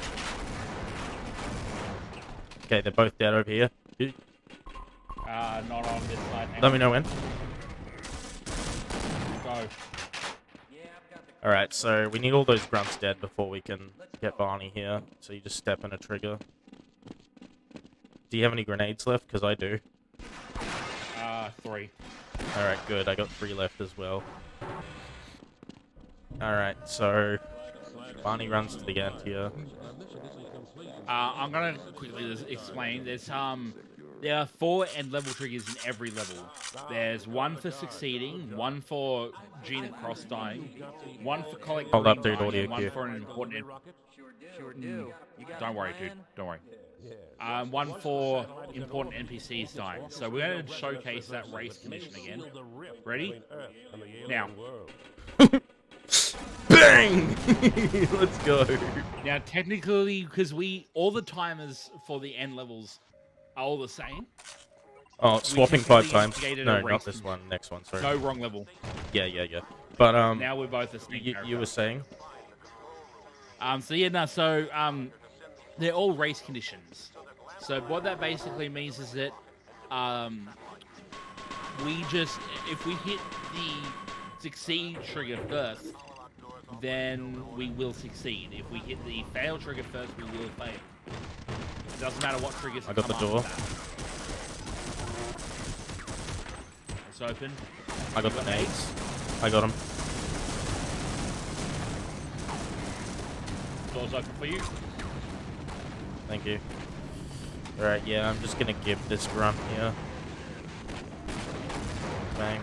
Okay, they're both dead over here. Not on this side. Let me know when. Go. Alright, so we need all those grunts dead before we can get Barney here. So you just step in a trigger. Do you have any grenades left? Because I do. 3. Alright, good. I got 3 left as well. Alright, so Barney runs to the end here. I'm gonna quickly just explain. There are 4 end level triggers in every level. There's 1 for succeeding, 1 for Gina Cross dying, 1 for collect Hold up, green dude, dying, audio and 1 cue. for an important. Sure do. You got Don't worry, dude. Don't worry. 1 for important NPCs dying. So we're going to showcase that race condition again. Ready? Now. Bang! Let's go. Now, technically, because all the timers for the end levels are all the same. Oh, swapping 5 times. instigated No, a not race this one. Next one, sorry. No, wrong level. Yeah. But, now we're both the same you were saying? They're all race conditions. So what that basically means is that if we hit the succeed trigger first, then we will succeed. If we hit the fail trigger first, we will fail. It doesn't matter what triggers. I got the door. It's open. I got the nades. I got him. Door's open for you. Thank you. Alright, yeah, I'm just gonna give this grunt here. Bang.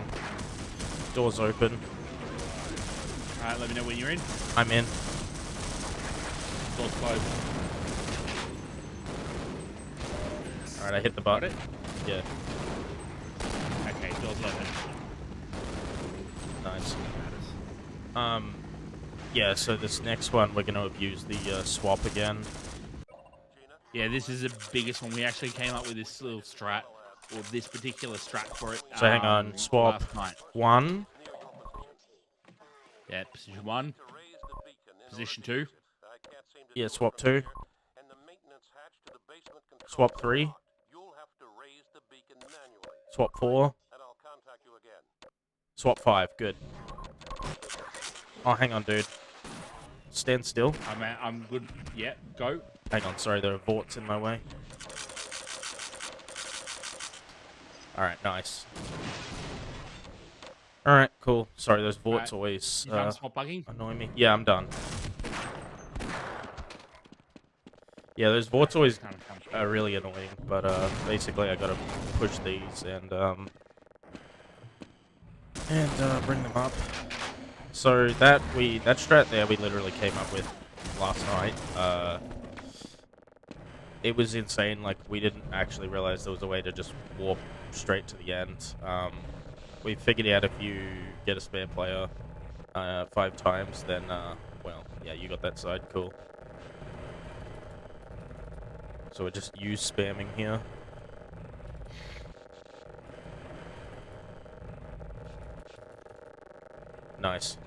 Door's open. Alright, let me know when you're in. I'm in. Door's closed. Alright, I hit the button. Yeah. Okay, door's open. Nice. Yeah, so this next one, we're gonna abuse the swap again. Yeah, this is the biggest one. We actually came up with this little strat, or this particular strat for it. So hang on, swap last night. 1. Yeah, position 1. Position 2. Yeah, swap 2. Swap 3. Swap 4. Swap 5, good. Oh, hang on, dude. Stand still. I'm good. Yeah, go. Hang on, sorry, there are vorts in my way. Alright, nice. Alright, cool. Sorry, those vorts always You done swap bugging? annoy me. Yeah, I'm done. Yeah, those vorts always are really annoying, but basically I gotta push these and bring them up. So that strat there we literally came up with last night. It was insane. Like, we didn't actually realize there was a way to just warp straight to the end. We figured out if you get a spare player 5 times, then well, yeah, you got that side. Cool. So we're just spamming here. Nice.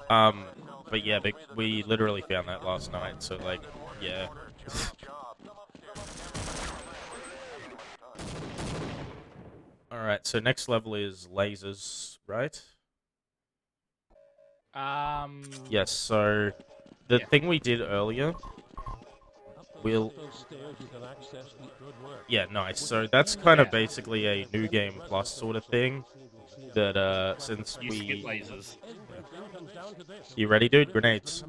But yeah, we literally found that last night, so like, yeah. Alright, so next level is lasers, right? Um. Yes, so the thing we did earlier, we'll... Yeah, nice. So that's kind of basically a new game plus sort of thing. That, since You we... skip lasers. You ready, dude? Grenades.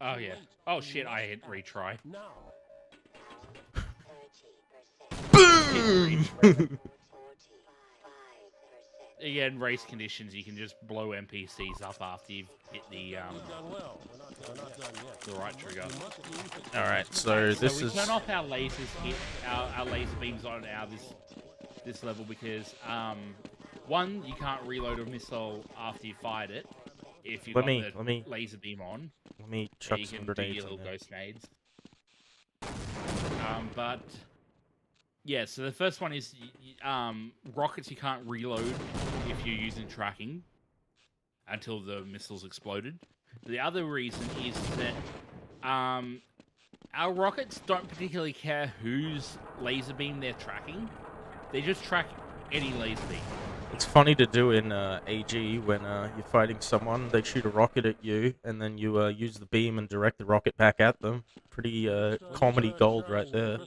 Oh, yeah. Oh, shit, I hit retry. Boom! Again, race conditions, you can just blow NPCs up after you've hit the right trigger. Alright, so this we is... turn off our lasers hit, our laser beams on this level because, one, you can't reload a missile after you fired it. If you've got the laser beam on. Let me chuck you some can do grenades your in little there. ghost nades. But... Yeah, so the first one is rockets you can't reload if you're using tracking until the missile's exploded. The other reason is that our rockets don't particularly care whose laser beam they're tracking. They just track any laser beam. It's funny to do in AG when you're fighting someone, they shoot a rocket at you, and then you use the beam and direct the rocket back at them. Pretty comedy gold right there.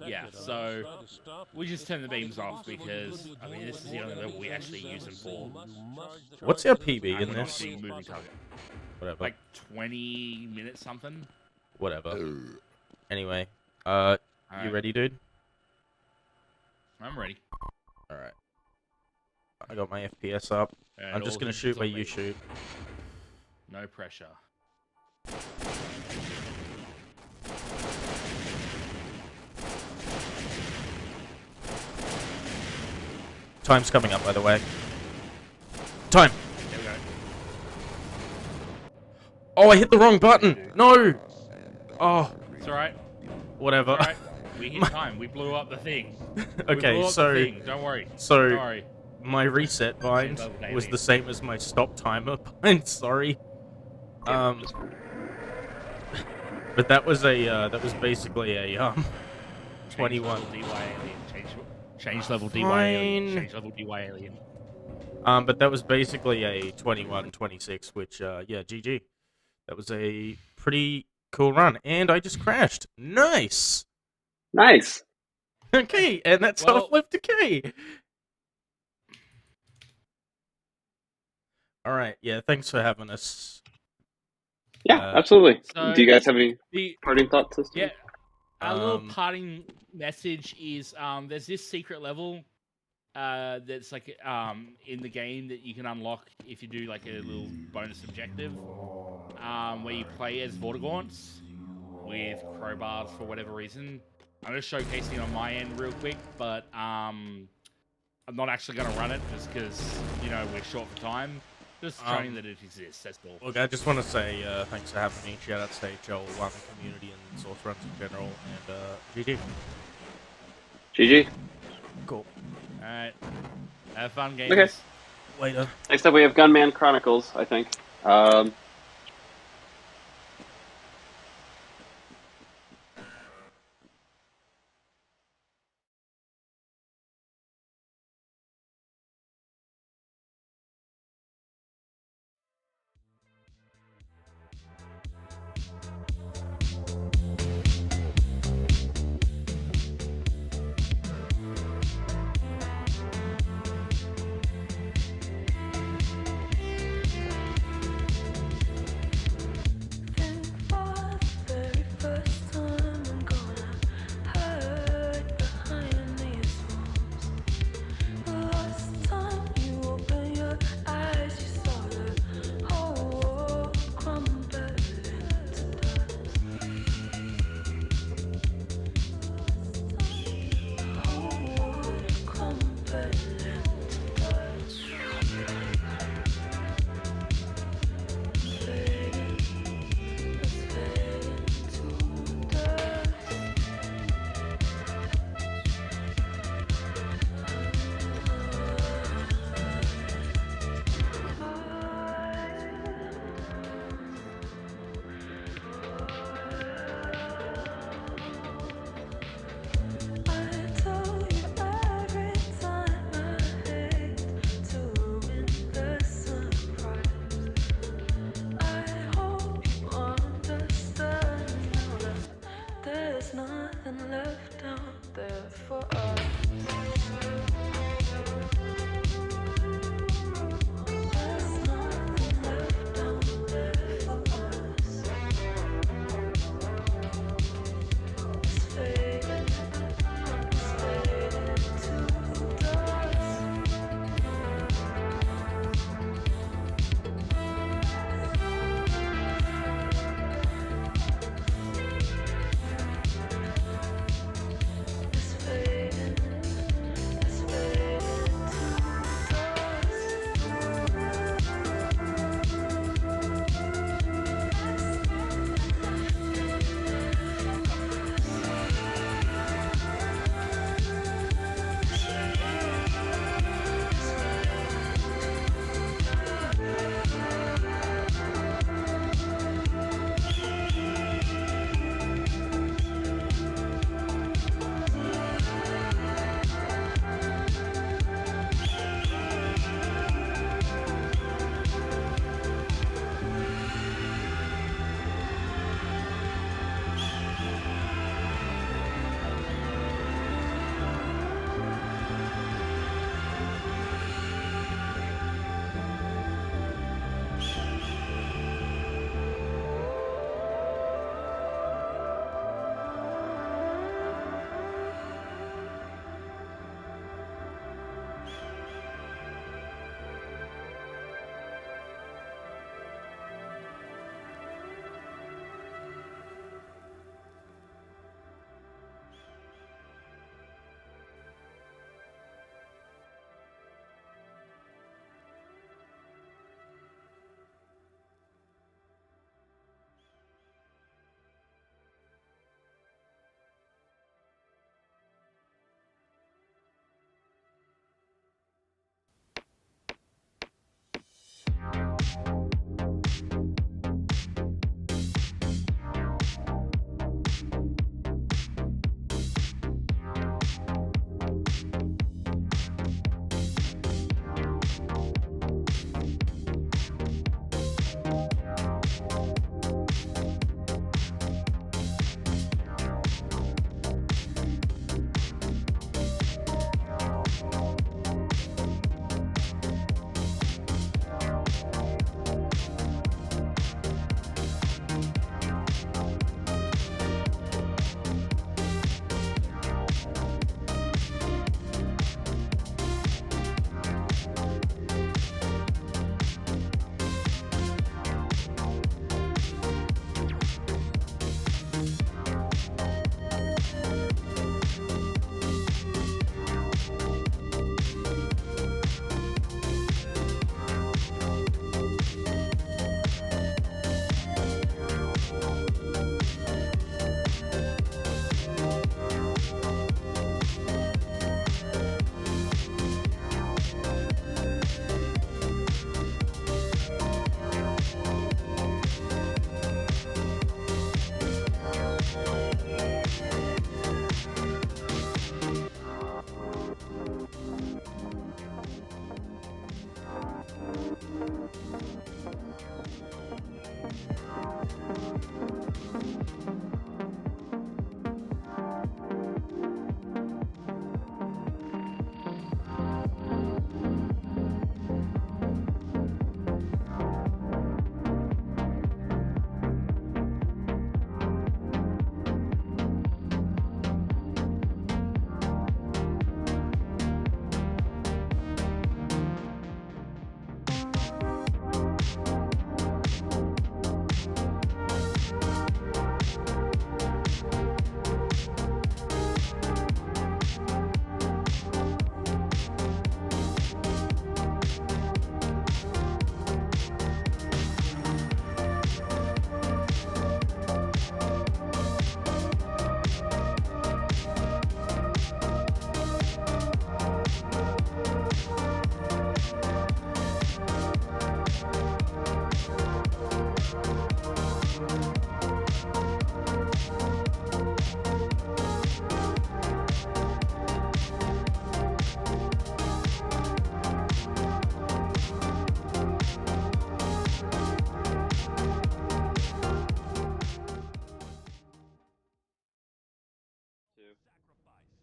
Yeah, so we just turn the beams off because, I mean, this is the only level we actually use them for. What's our PB in We're this? not moving target. Whatever. Like 20 minutes something. Whatever. Anyway, you Alright. ready, dude? I'm ready. Alright. I got my FPS up. Alright, I'm just all gonna hands shoot on where you me. shoot. No pressure. Time's coming up, by the way. Time! There we go. Oh, I hit the wrong button! No! Oh. It's alright. Whatever. It's alright. We hit time. We blew up the thing. Okay, so... The thing. Don't worry. So, Don't worry. my reset bind was the same as my stop timer bind, sorry. But that was basically a, 21. Change level DY Fine. alien. Change level DY alien. But that was basically a 21-26, which, yeah, GG. That was a pretty cool run, and I just crashed. Nice! Nice! Okay, and that's Half-Life Decay! Alright, yeah, thanks for having us. Yeah, absolutely. So Do you guys have any parting thoughts? Yeah. A little parting message is there's this secret level that's like in the game that you can unlock if you do like a little bonus objective where you play as Vortigaunts with crowbars for whatever reason. I'm just showcasing on my end real quick, but I'm not actually going to run it just because, you know, we're short for time. Just showing that it exists, that's all. Look, I just want to say thanks for having me. Shout out to HL, community, and SourceRuns in general, and GG. GG. Cool. Alright. Have fun, gamers. Okay. Later. Next up we have Gunman Chronicles, I think.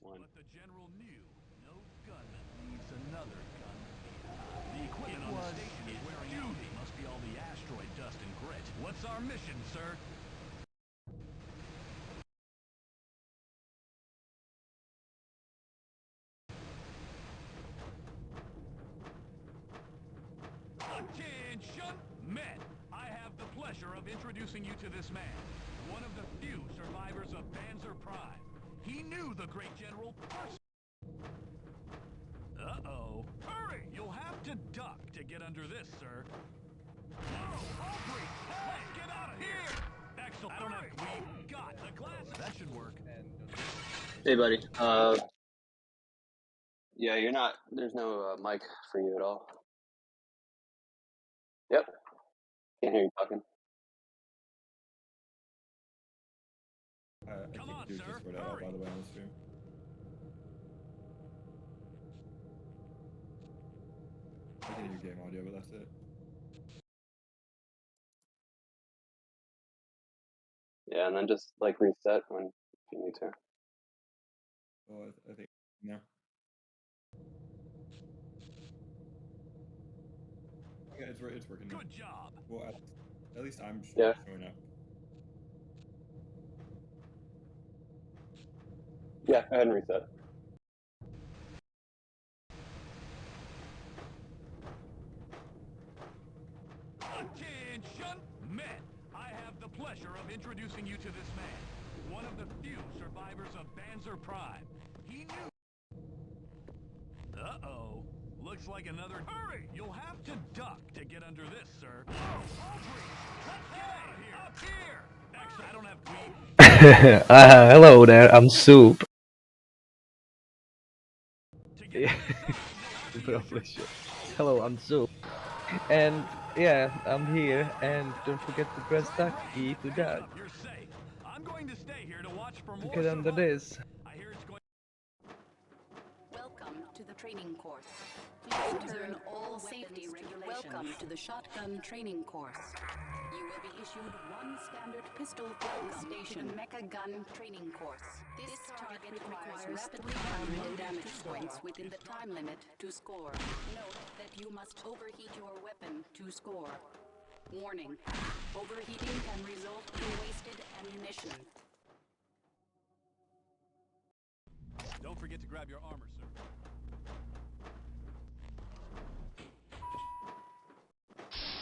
one. But the general knew no gunman leaves another gun behind. The equipment on the station is wearing out. It must be all the asteroid dust and grit. What's our mission, sir? Attention, men! I have the pleasure of introducing you to this man, one of the few survivors of Panzer Prime. He knew the great general personally. Uh-oh. Hurry! You'll have to duck to get under this, sir. Whoa, Aubrey! Hey, get out of here! Excellent. I don't have... We got the glass. That should work. Hey, buddy. Yeah, you're not. There's no mic for you at all. Yep. Can't hear you talking. I Come can't on, do sir. Discord at all, by the way, on the stream. I can hear game audio, but that's it. Yeah, and then just like reset when you need to. Well, I think no. Yeah, it's working now. Good job. Well, at least I'm Yeah. showing up. Yeah, go ahead and reset. Attention, men! I have the pleasure of introducing you to this man, one of the few survivors of Panzer Prime. He knew... Uh-oh. Looks like another... Hurry! You'll have to duck to get under this, sir. Whoa, Aubrey! Let's get out of here! Up here! Excellent. I don't have... Hello there, I'm Soup. Hello, I'm Soup. And yeah, I'm here, and don't forget to press duck key to duck. You're safe. I'm going to stay here to watch for more Get under this. I hear it's going... Welcome to the training course. Please observe all safety regulations. Welcome to the shotgun training course. You will be issued one standard pistol station mecha gun training course. This target requires rapidly download damage points within the time limit to score. Note that you must overheat your weapon to score. Warning: overheating can result in wasted ammunition. Don't forget to grab your armor, sir.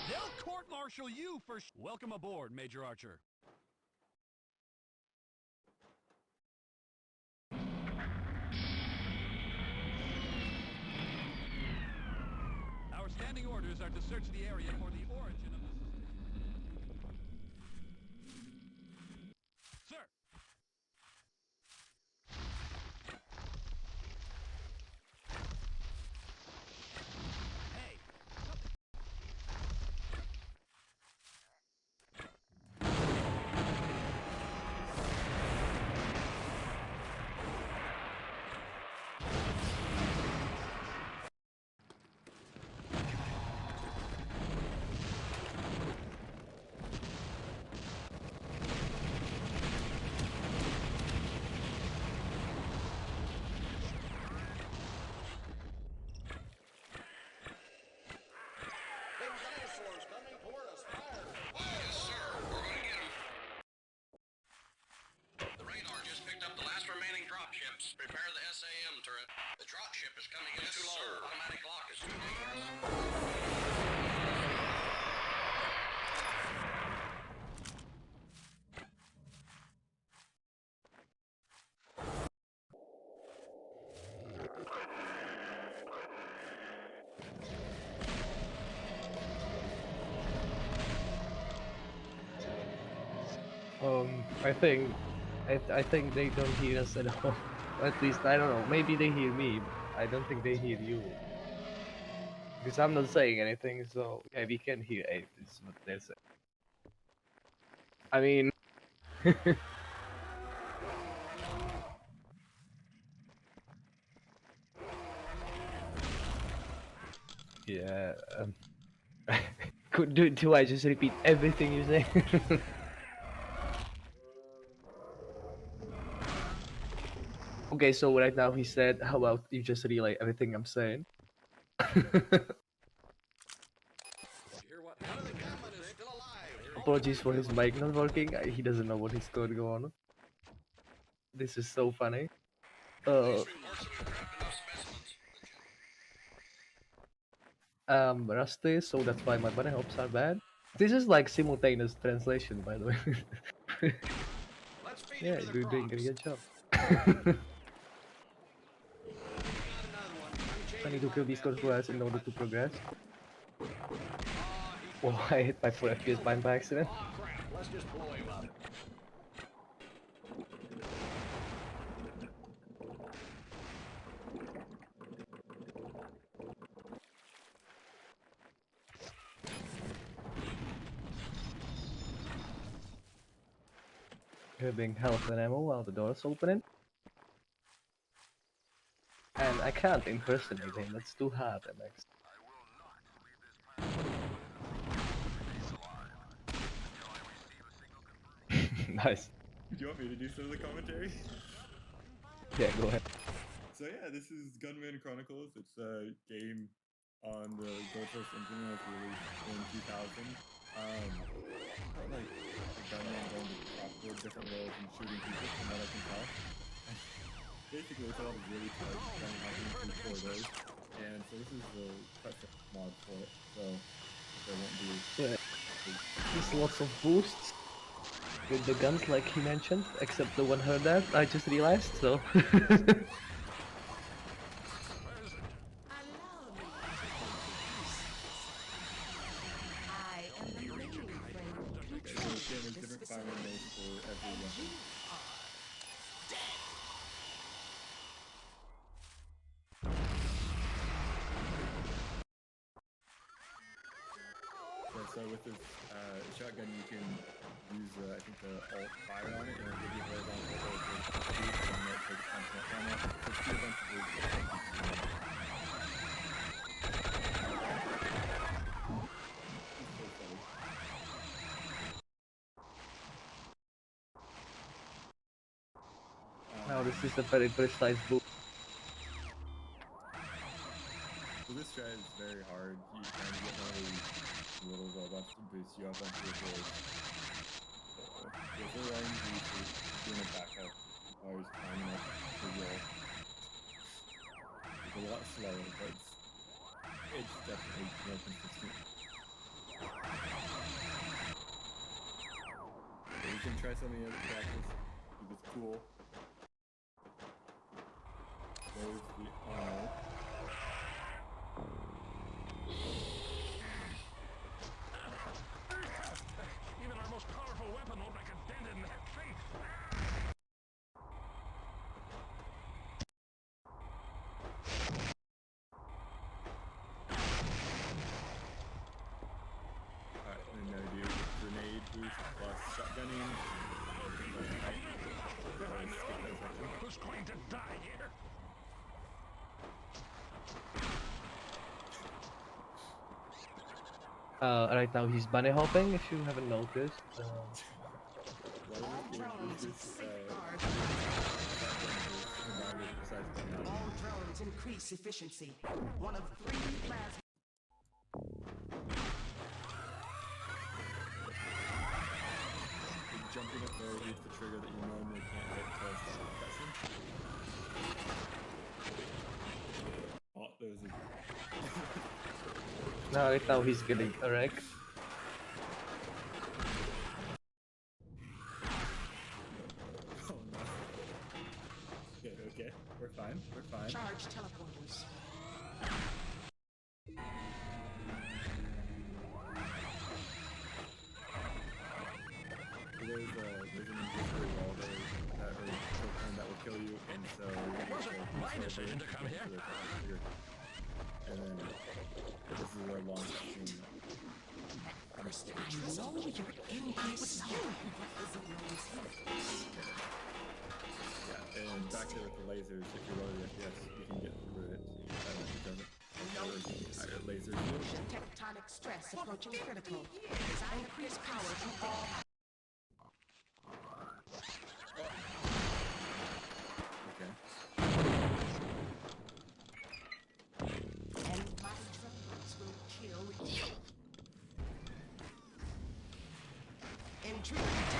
They'll court-martial you for... Welcome aboard, Major Archer. Our standing orders are to search the area for the origin of the system. Sir! Hey! Prepare the SAM turret. The drop ship is coming in too low. Automatic lock is too dangerous. I think they don't hear us at all. At least I don't know. Maybe they hear me. But I don't think they hear you. Because I'm not saying anything, so yeah, we can hear it. Is what they're saying. I mean. Yeah. Do I just repeat everything you say? Okay, so right now he said, how about you just relay everything I'm saying? Apologies for his mic not working. He doesn't know what is going to go on. This is so funny. Rusty, so that's why my bunny hops are bad. This is like simultaneous translation, by the way. Yeah, you're doing a good job. I need to kill these controllers in order to progress. Oh, I hit my 4 FPS bind by accident. Let's just blow him up. Grabbing health and ammo while the door's opening. And I can't impersonate him, that's too hard, MX. Nice. Do you want me to do some of the commentary? Yeah, go ahead. So yeah, this is Gunman Chronicles. It's a game on the GoForce engine that was released in 2000. Felt like a gunman going to awkward different roles and shooting people from what I can tell. Basically, it's a lot of really tight gun hacking through corridors, and so this is the custom mod for it. So there won't be. Yeah. There's lots of boosts with the guns, like he mentioned, except the one heard that I just realized. So. Different fire modes for every weapon. So with this shotgun, you can use, I think, the alt fire on it, and it'll give you horizontal or speed, and it takes constant ammo. So it's two bunch of Now this is a very precise book. So this strat is very hard. You try to get one of these little robots to boost you up onto your board. There's a range usually doing a backup while he's climbing up the wall. It's a lot slower, but it's definitely more consistent. So you can try something else practice if it's cool. There's the ammo. Even our most powerful weapon won't make a dent in that thing. Alright, and now do grenade boost plus shotgunning. Who's going to die here? Right now he's bunny hopping, if you haven't noticed. All drones increase efficiency. One of 3 plasma. Jumping up there hits the trigger that you normally can't hit to start the cutscene. Oh, there's a... No, right now he's getting a wreck. Oh no. Okay, we're fine, we're fine. Charge teleporters. There's an invisible wall there that will kill you, and so Was it my decision to come here? And then this is a long scene. I know you're imbecile. Yeah, and back there with the lasers, if you lower the FPS, you can get through it. It doesn't. Higher lasers. Tectonic stress approaching critical. Increase power to all. Okay. intruder detected.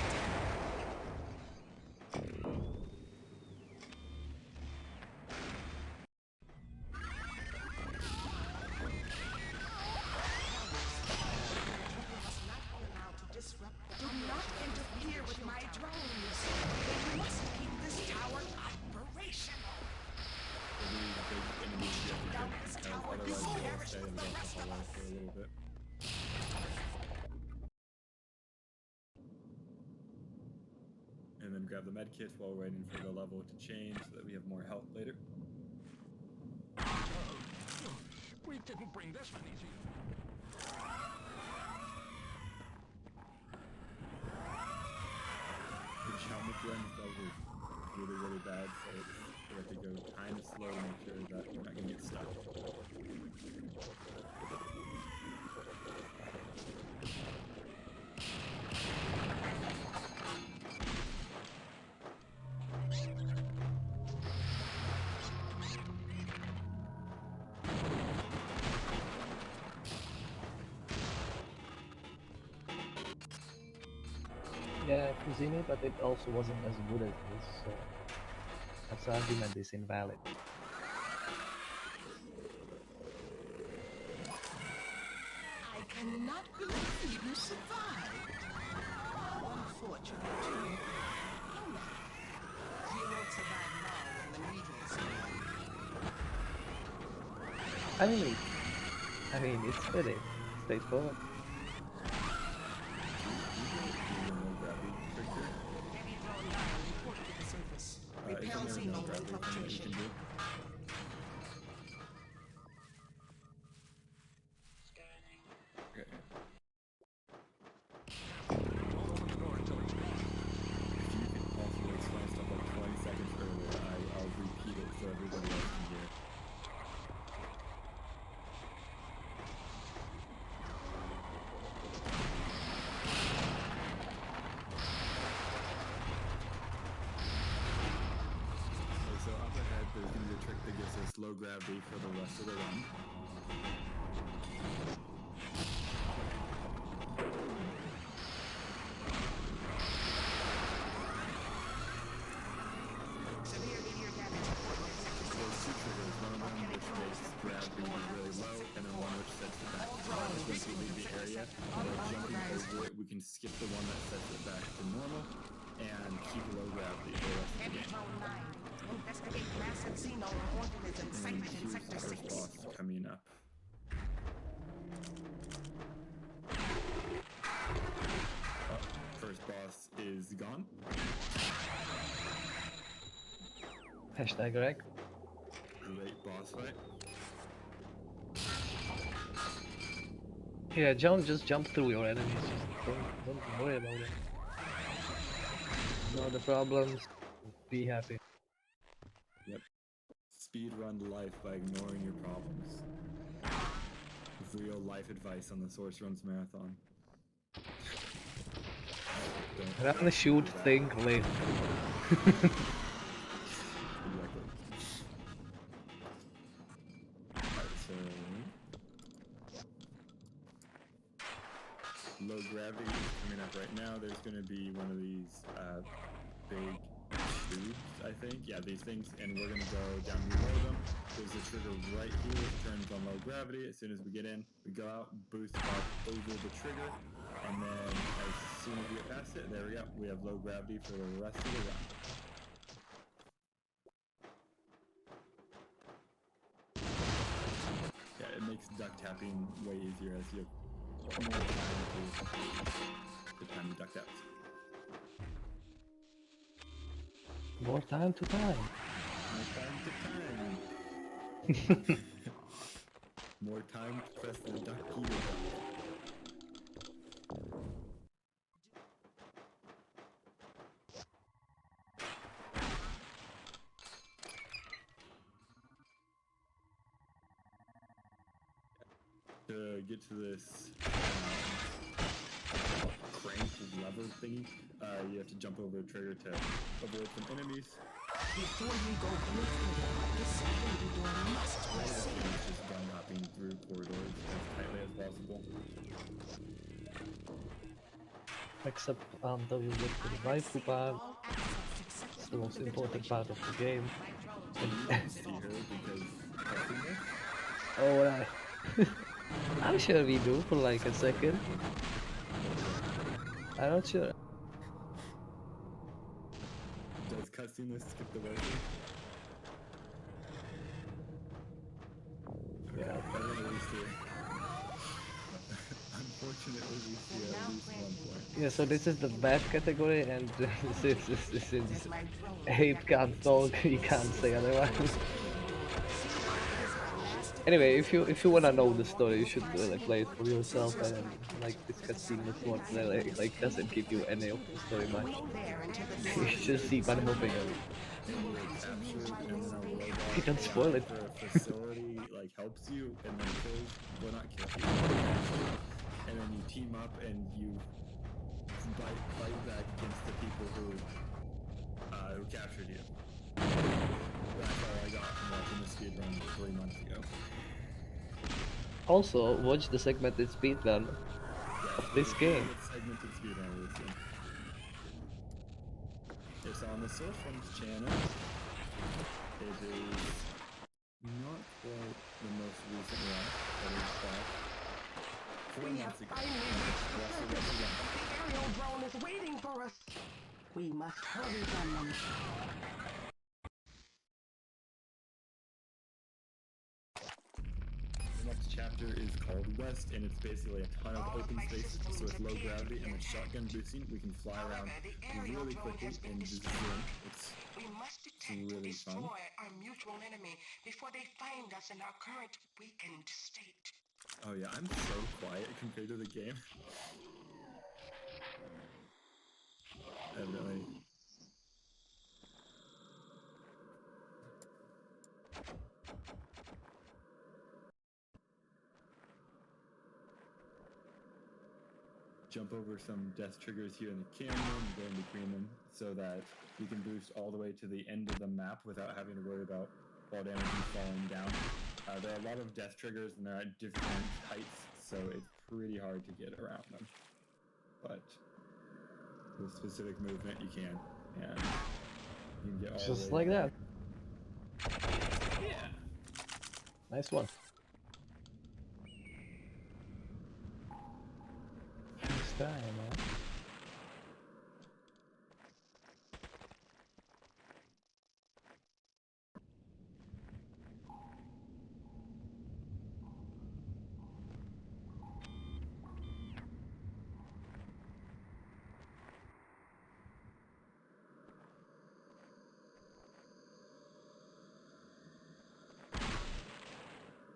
Do not interfere with my drones. They must keep this tower operational. Down this tower, this perish with the rest of us. For a little bit. And then grab the med kits while we're waiting for the level to change so that we have more health later. We didn't bring this one easy. The challenge runs that was really, really bad, so we have to go kind of slow to make sure that we're not going to get stuck. Yeah, I've seen it, but it also wasn't as good as this, so that's argument is invalid. I cannot believe you survived. Unfortunately, no matter. You won't survive long in the meeting space. I mean, it's pretty straightforward. Heavy drone 9 reported to the surface. Repel signal infiltration. There's going to be a trick that gives us low gravity for the rest of the run. Severe meteor damage. There's two triggers, one of them which makes gravity really low, and then one which sets it back. Once we leave the area, jumping over it, we can skip the one that sets it back to normal, and keep low gravity for the rest of the game. Investigate massive xenon organism segment in sector 6. Boss coming up. First boss is gone. Hashtag Greg. Great boss fight. Yeah, just jump through your enemies. Just don't worry about it. No, the problems. Be happy. Yep. Speed run life by ignoring your problems. Real life advice on the SourceRuns Marathon. Run, shoot, think, live. Exactly. So low gravity is coming up right now. There's going to be one of these big tubes, I think. Yeah, these things, and we're going to go down below them. There's a trigger right here, which turns on low gravity. As soon as we get in, we go out, boost up over the trigger, and then as soon as we get past it, there we go. We have low gravity for the rest of the run. Yeah, it makes duck tapping way easier as you have more time to time the duck taps. More time to time. More time to time. More time to press the duck key. To get to this crank lever thingy, you have to jump over a trigger to avoid some enemies. Before you go any further, this security door must be sealed. It's just gun hopping through corridors as tightly as possible. Except until you get to the waifu part, it's the most important part of the game. Oh, right. I'm sure we do for like a second. I'm not sure. Does cutscene this skip the waifu? Yeah. Unfortunately, we see at least 1 point. Yeah, so this is the bad category, and since Abe can't talk, he can't say otherwise. Anyway, if you wanna know the story, you should like play it for yourself, and like this cutscene is what like doesn't give you any of the story much. You just see Van hopping and he don't spoil it. A facility like helps you and then kills, well not kills you, and then you team up and you fight back against the people who captured you. That's all I got from watching the speedrun 3 months ago. Also, watch the segmented speedrun of this game. Segmented speedrun of this game. It's on the SourceRuns channel. It is not quite the most recent one, but it's back 4 months ago. The aerial drone is waiting for us. We must hurry them. The next chapter is called West, and it's basically a ton of open space, so it's low gravity, and with shotgun boosting, we can fly around really quickly and just zoom. It's really fun. Our mutual enemy before they find us in our current weakened state. Oh yeah, I'm so quiet compared to the game. Evidently. Jump over some death triggers here in the canyon and go in between them so that you can boost all the way to the end of the map without having to worry about fall damage and falling down. There are a lot of death triggers and they're at different heights, so it's pretty hard to get around them. But with specific movement you can, and you can get all Just the way like down. that. Yeah. Nice one. First time, man.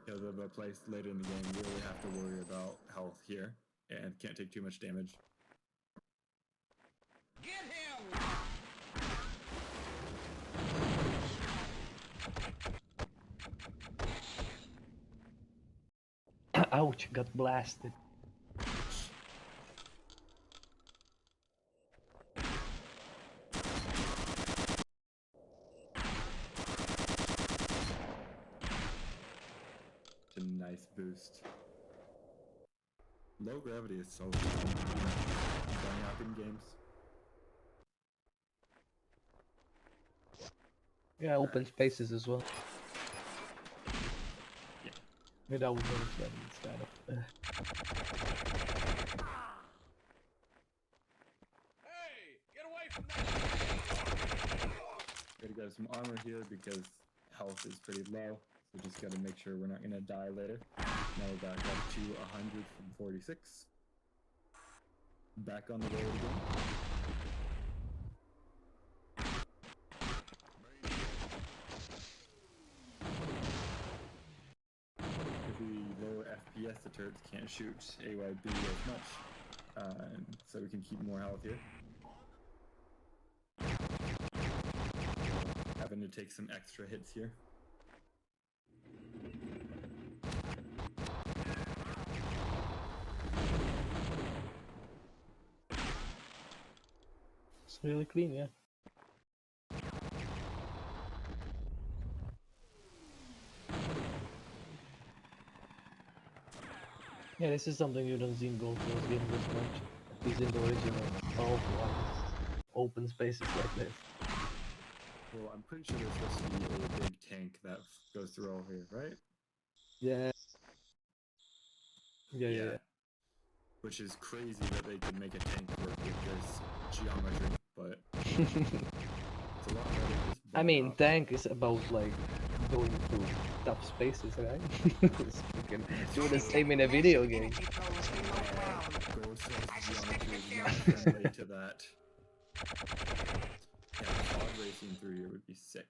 Because of a place later in the game, you really have to worry about health here, and can't take too much damage. Ouch, got blasted. It's a nice boost. Low gravity is so fun. Going up in games. Yeah, open spaces as well. Yeah. Without those, then it's kind of. Gotta grab some armor here because health is pretty low. So just gotta make sure we're not gonna die later. Now we're back up to 100 from 46. Back on the road again. If we lower FPS, the turrets can't shoot AYB as much. So we can keep more health here. Having to take some extra hits here. It's really clean, yeah. Yeah, this is something you don't see in Gold Force games as much. is in the original open spaces like this. Well, I'm pretty sure there's supposed to be a big tank that goes through all here, right? Yeah. Yeah. Which is crazy that they could make a tank work with this geometry, but it's a lot better than just I mean, tank is about like going through tough spaces, right? So you can do the same in a video game. Ghost geometry is not friendly to that. Yeah, pod racing through here would be sick.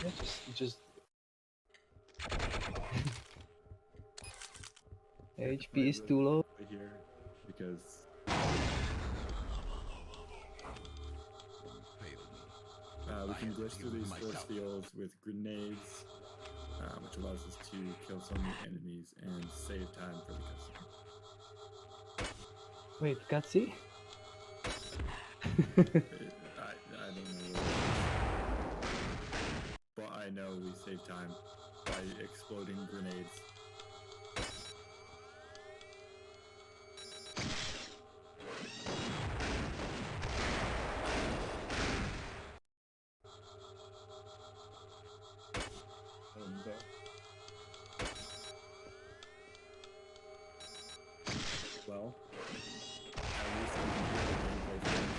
Yeah, just HP is too low. Here, because we can glitch through these force fields with grenades, which allows us to kill some of the enemies and save time for the cutscene. Wait, cutscene? I don't know. But I know we save time by exploding grenades. Well, at least we can hear the gameplay.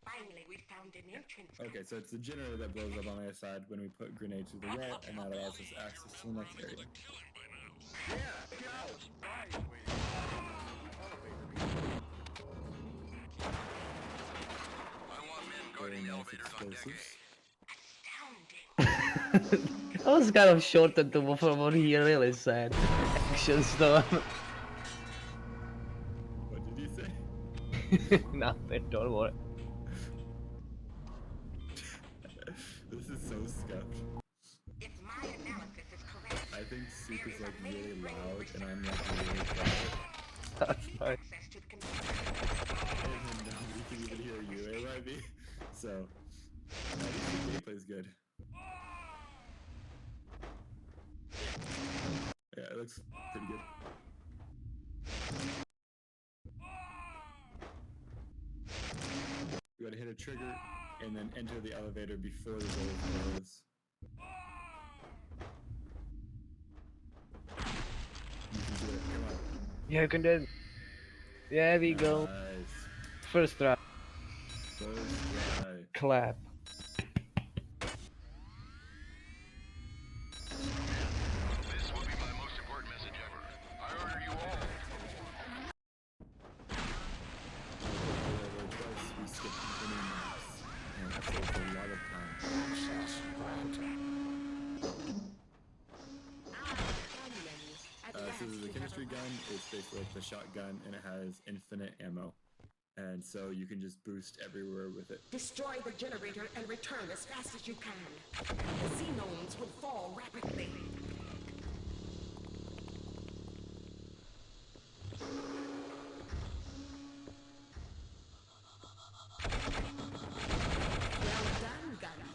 Finally, we found an entrance. Okay, so it's the generator that blows up on the other side when we put grenades through the wall, and that allows us access to the next area. Very nice explosives. I was kind of shortened to from what he really said. Action stuff. What did you say? Nothing, don't worry. This is so scuffed. I think Soup is like really loud and I'm like really quiet. That's fine. And nobody can even hear you, AYB. So, I think the gameplay's good. Yeah, it looks pretty good. You gotta hit a trigger and then enter the elevator before the door closes. You can do it, come on. Yeah, you can do it. Yeah, we go. First try. First try. Clap. This will be my most important message ever. I order you all. Twice we skipped many maps, and it saved a lot of time. So the chemistry gun is basically like the shotgun, and it has infinite ammo. And so you can just boost everywhere with it. Destroy the generator and return as fast as you can. The Xenons will fall rapidly. Well done, gunman.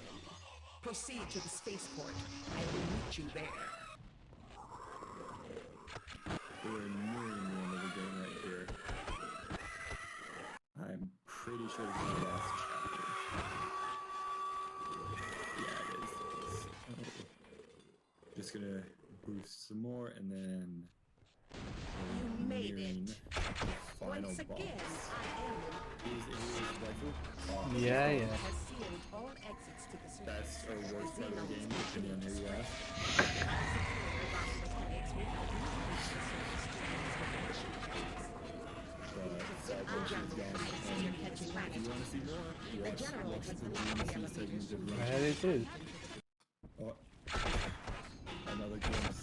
Proceed to the spaceport. I will meet you there. We're nearing the end of the game right here. I'm pretty sure this is the last chapter. Yeah, it is. So, just gonna boost some more and then You made it. final Once again, boss. I am. Is rifle? Awesome. Yeah, yeah. Has sealed all exits to the surface. Best or worst part of the game, depending on who you ask. Side missions gone. And if you want to see more, watch the GMC segment of Run. There it is. Oh, another glimpse.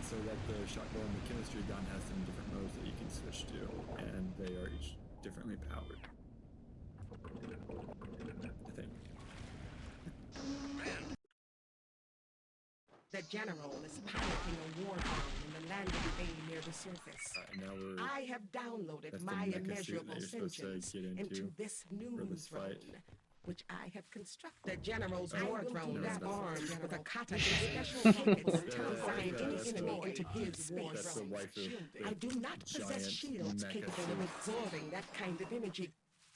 So like the shotgun and the chemistry gun has some different modes that you can switch to, and they are each differently powered. I think. The general is piloting a war drone in the landing bay near the surface. Now we're I have downloaded that's the my mecha suit immeasurable that you're supposed to sentience get into into this new for this drone, fight. which I have constructed. The general's Oh, war no, drone no, is no. armed with a kata special rockets designed any that's enemy the- into deep that's space. the waifu. I do not possess Giant shields mecha capable of suit. absorbing that kind of energy.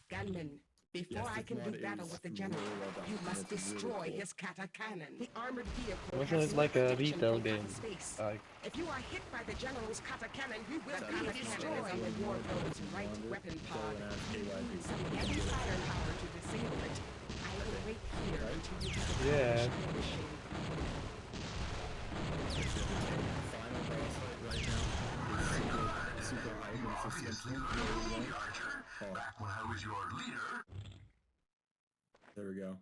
Gunman, before Yes, I this can do mod battle is with the general, really well done, you and must it's really destroy cool. his kata cannon. The armored vehicle Wasn't has it no like a protection retail from game? outer space. Like, If you are hit by the general's kata cannon, you will That be is destroyed. not The war really drone's more right than weapon Go pod. and ask AYP. Use some heavy firepower to disable it. I will wait here until you have yeah. accomplished your mission. Final boss fight right now is super hype and suspension. Oh. Back when I was your leader. There we go.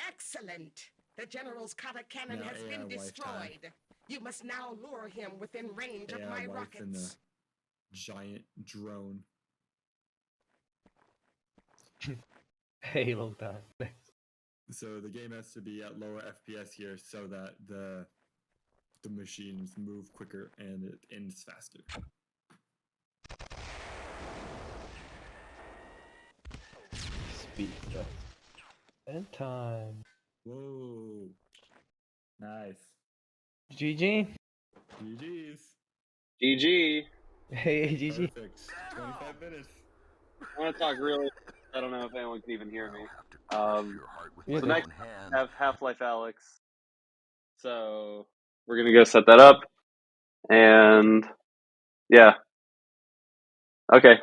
Excellent! The general's kata cannon Now has AI been wife time. destroyed. You must now lure him within range of AI my wife and the rockets. giant drone. Halo time. So the game has to be at lower FPS here so that the machines move quicker and it ends faster. Speed up. And time. Whoa. Nice. GG. GG's. GG. Hey, GG. Perfect. 25 minutes. I want to talk really. I don't know if anyone can even hear me. Yeah, So they- next we have Half-Life Alex. So we're gonna go set that up, and yeah. Okay.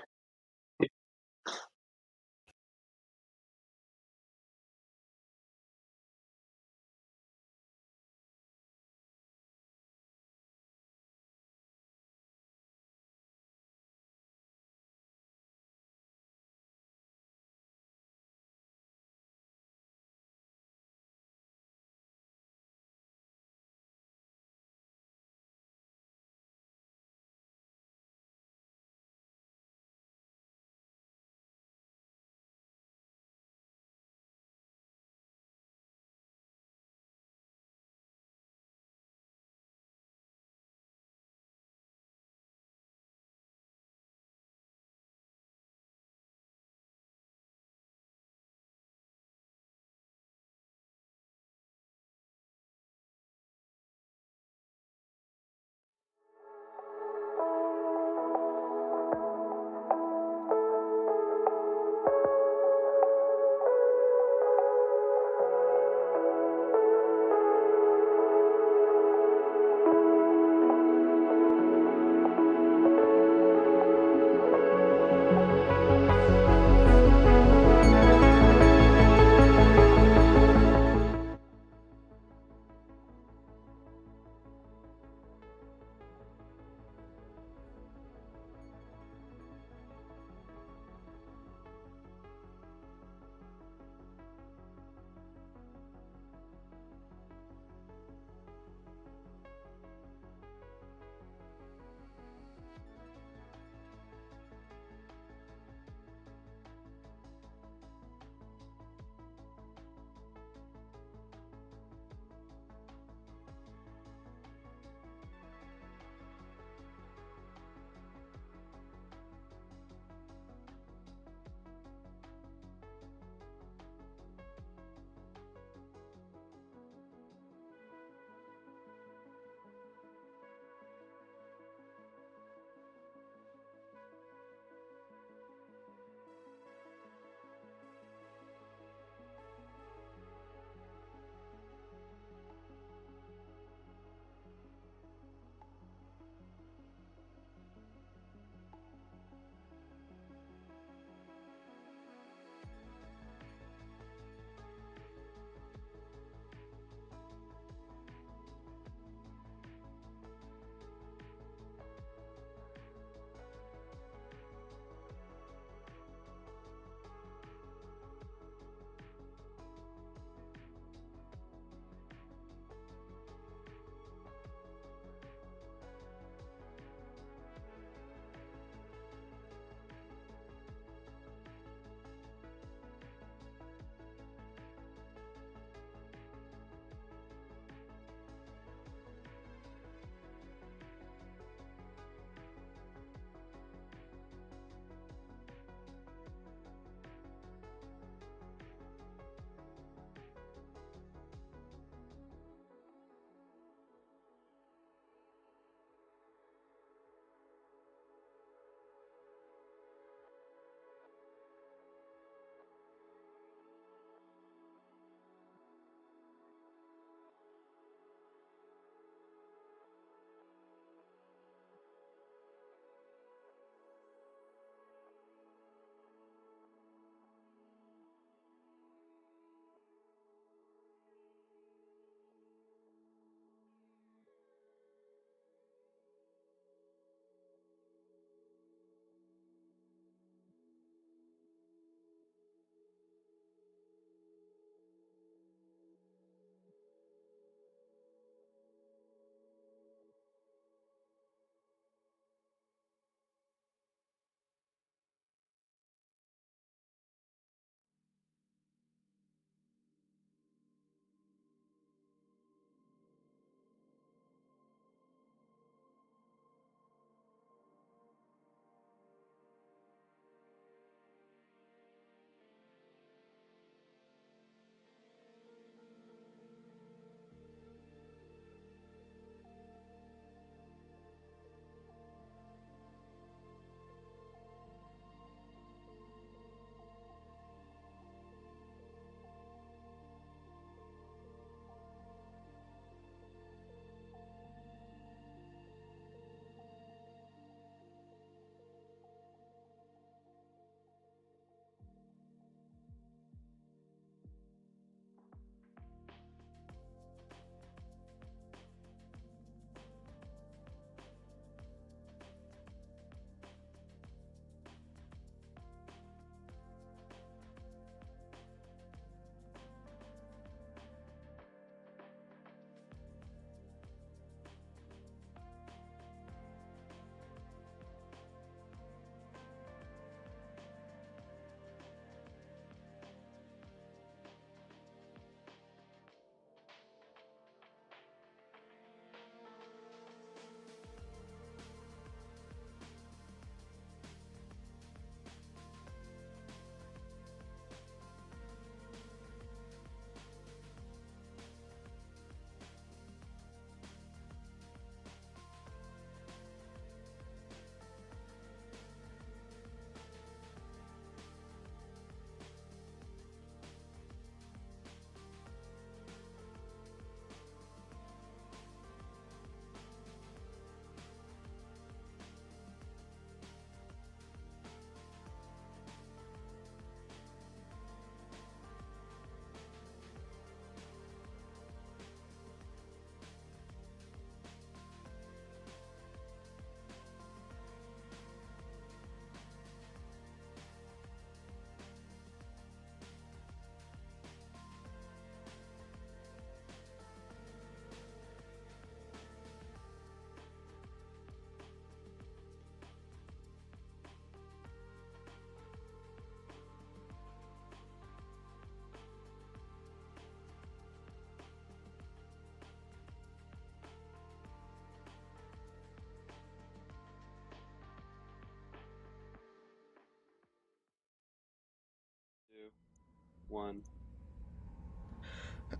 1.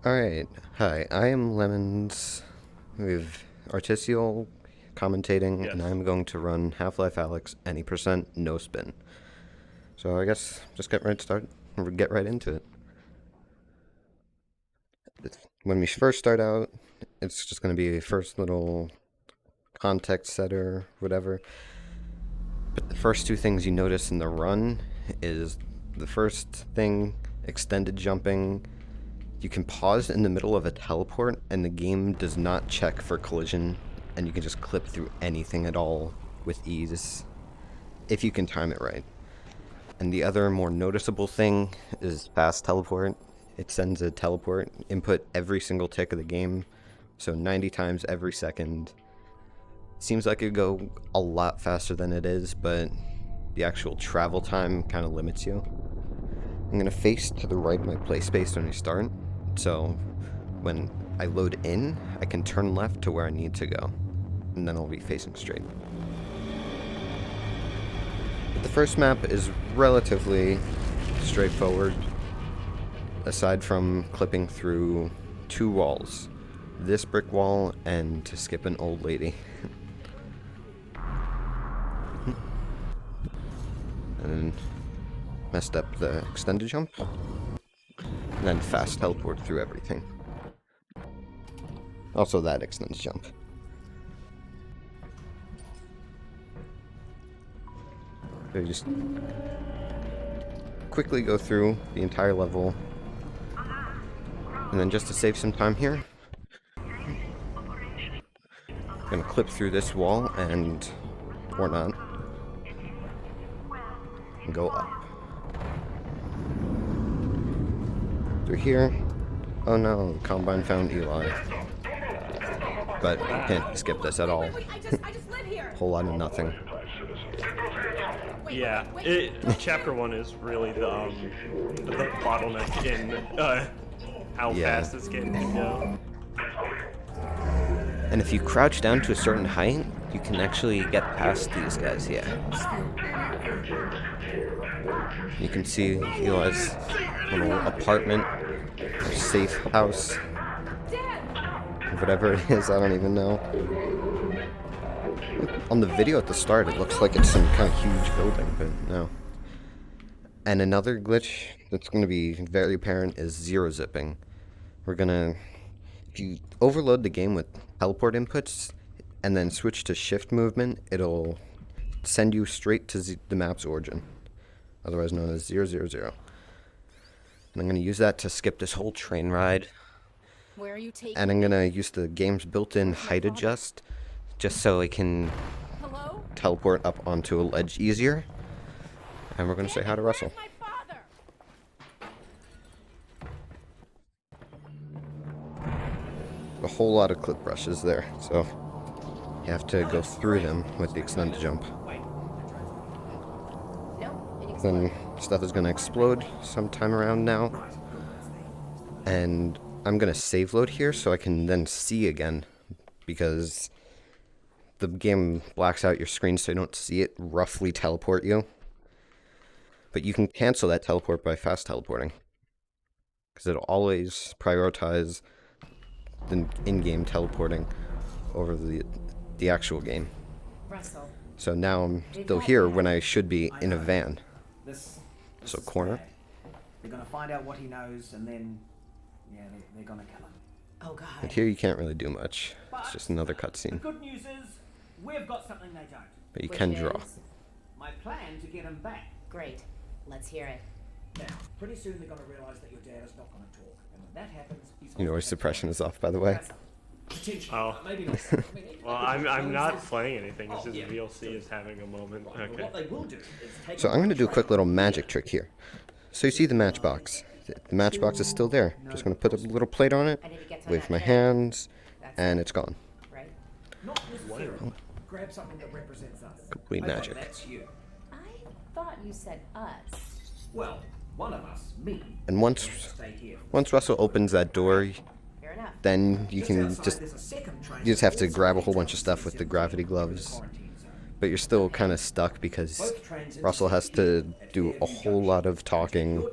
Alright, hi, I am Lemons with Articio commentating, and I'm going to run Half-Life Alyx any percent, no spin. So I guess just get right into it. When we first start out, it's just going to be a first little context setter, whatever. But the first two things you notice in the run is the first thing, extended jumping. You can pause in the middle of a teleport and the game does not check for collision, and you can just clip through anything at all with ease if you can time it right. And the other more noticeable thing is fast teleport. It sends a teleport input every single tick of the game, so 90 times every second. Seems like it would go a lot faster than it is, but the actual travel time kind of limits you. I'm going to face to the right of my play space when we start, so when I load in, I can turn left to where I need to go, and then I'll be facing straight. But the first map is relatively straightforward, aside from clipping through 2 walls. This brick wall and to skip an old lady. And then messed up the extended jump. And then fast teleport through everything. Also that extended jump. So you just quickly go through the entire level. And then just to save some time here, I'm gonna clip through this wall and, or not, and go up. Through here. Oh no, the Combine found Eli. But you can't skip this at all. Whole lot of nothing. Yeah, chapter 1 is really the bottleneck in how fast this game can go. And if you crouch down to a certain height, you can actually get past these guys, yeah. You can see Eli's little apartment, or safe house, whatever it is, I don't even know. On the video at the start, it looks like it's some kind of huge building, but no. And another glitch that's going to be very apparent is zero zipping. We're gonna, if you overload the game with teleport inputs and then switch to shift movement, it'll send you straight to the map's origin, otherwise known as 000. And I'm gonna use that to skip this whole train ride. Where are you taking and I'm gonna use the game's built-in height adjust, just so I can teleport up onto a ledge easier. And we're gonna say hi to Russell. A whole lot of clip brushes there, so you have to go through them with the extended jump. Then stuff is gonna explode sometime around now. And I'm gonna save load here so I can then see again, because the game blacks out your screen so you don't see it roughly teleport you. But you can cancel that teleport by fast teleporting, because it'll always prioritize the in-game teleporting over the actual game. Russell. So now I'm still here when I should be in a van. So corner. They're gonna find out what he knows, and then, yeah, they're gonna kill him. Oh God. But here you can't really do much. It's just another The cutscene. good news is, we've got something they don't. But you can draw. My plan to get him back. Great. Let's hear it. Now, pretty soon they're gonna realize that your dad is not gonna talk, and when that happens, he's Your noise suppression is off, by the way. Oh. Maybe not. Well, I'm not playing anything. It's just VLC is having a moment. Okay. What they will do is take So I'm going to do a quick little magic trick here. So you see the matchbox. The matchbox is still there. I'm just going to put a little plate on it, wave my hands, and it's gone. Not necessarily. Grab something that represents us. Complete Okay, magic. That's you. I thought you said us. Well, one of us, me. And once Russell opens that door, then you can just have to grab a whole bunch of stuff with the gravity gloves. But you're still kind of stuck because Russell has to do a whole lot of talking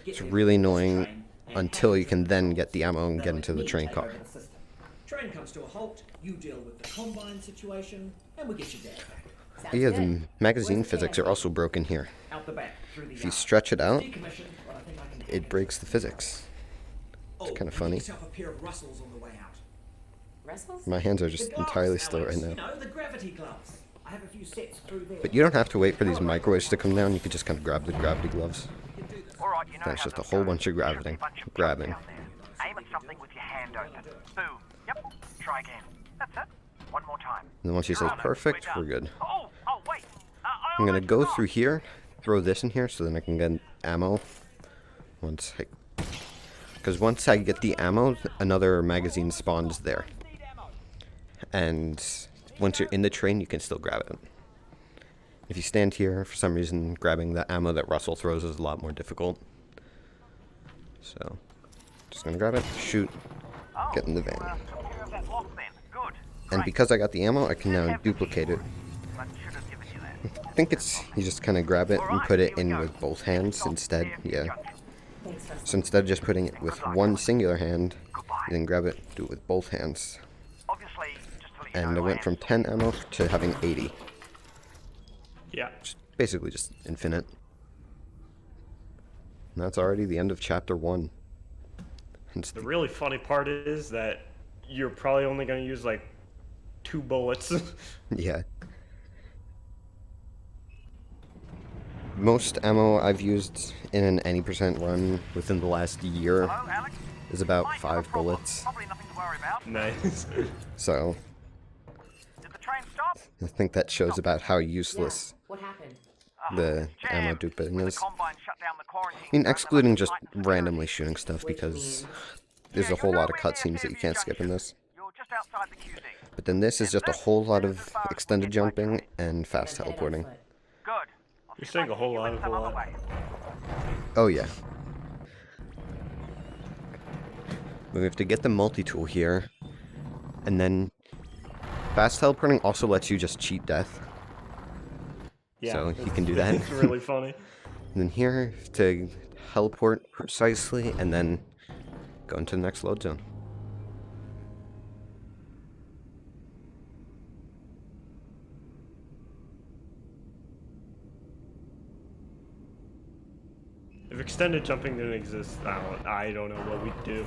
It's really annoying until you can then get the ammo and get into the train car. Train comes to a halt, you deal with the combine situation, and we get you there. But yeah, the magazine physics are also broken here. Out the back, through the If you yard. stretch it out, Decommissioned, but I think I can it breaks the physics. It's kind of funny. Yourself a pair of Russells on the way out. Russells? My hands are just entirely still right You now. know, the gravity gloves. I have a few sets through there. But you don't have to wait for these microwaves to come down. You could just kind of grab the gravity gloves. That's just a whole bunch of grabbing. Aim at something with your hand open. Boom. Yep. Try again. That's it. One more time. And then once you say perfect, we're good. Oh, wait. I'm gonna go through here, throw this in here, so then I can get ammo. Because once I get the ammo, another magazine spawns there. And once you're in the train, you can still grab it. If you stand here, for some reason, grabbing the ammo that Russell throws is a lot more difficult. So, just gonna grab it, shoot, get in the van. And because I got the ammo, I can now duplicate it. I think it's, you just kind of grab it and put it in with both hands instead, yeah. So instead of just putting it with one singular hand, you then grab it, do it with both hands. And I went from 10 ammo to having 80. Yeah. Basically just infinite. And that's already the end of chapter 1. The really funny part is that you're probably only going to use like 2 bullets. Yeah. Most ammo I've used in an any percent run within the last year is about 5 bullets. Nice. So I think that shows about how useless What happened? the ammo duping is. I mean, excluding just randomly shooting stuff, because there's a whole lot of cutscenes that you can't skip in this. But then this is just a whole lot of extended jumping and fast teleporting. You're saying a whole lot. Oh yeah. We have to get the multi-tool here, and then fast teleporting also lets you just cheat death. Yeah, so you can do that. It's really funny. And then here to teleport precisely, and then go into the next load zone. If extended jumping didn't exist, I don't know what we'd do.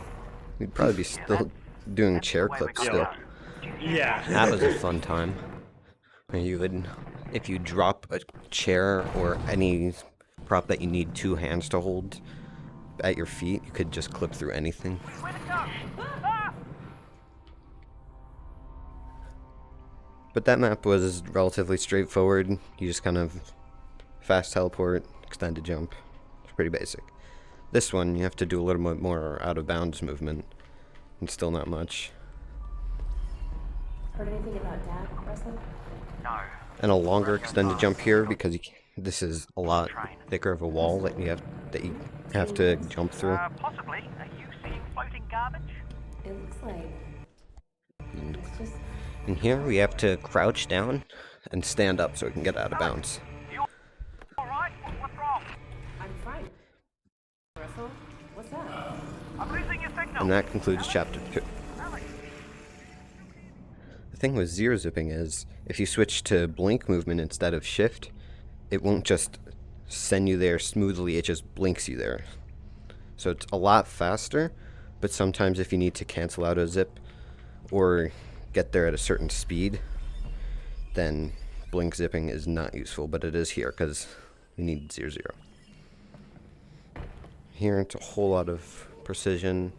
We'd probably be still doing chair clips still. Yeah. That was a fun time. Where you would, if you drop a chair or any prop that you need 2 hands to hold at your feet, you could just clip through anything. But that map was relatively straightforward. You just kind of fast teleport, extended jump. It's pretty basic. This one, you have to do a little bit more out of bounds movement, and still not much. Heard anything about Dad, Russell? No. And a longer extended jump here, because this is a lot thicker of a wall that you have to jump through. Possibly. Are you seeing floating garbage? It looks like. It's just. And here we have to crouch down and stand up so we can get out of bounds. Alright, what's wrong? I'm fine. Russell, what's that? I'm losing your signal. And that concludes chapter 2. The thing with zero zipping is, if you switch to blink movement instead of shift, it won't just send you there smoothly, it just blinks you there. So it's a lot faster, but sometimes if you need to cancel out a zip or get there at a certain speed, then blink zipping is not useful, but it is here because we need 0-0. Here it's a whole lot of precision,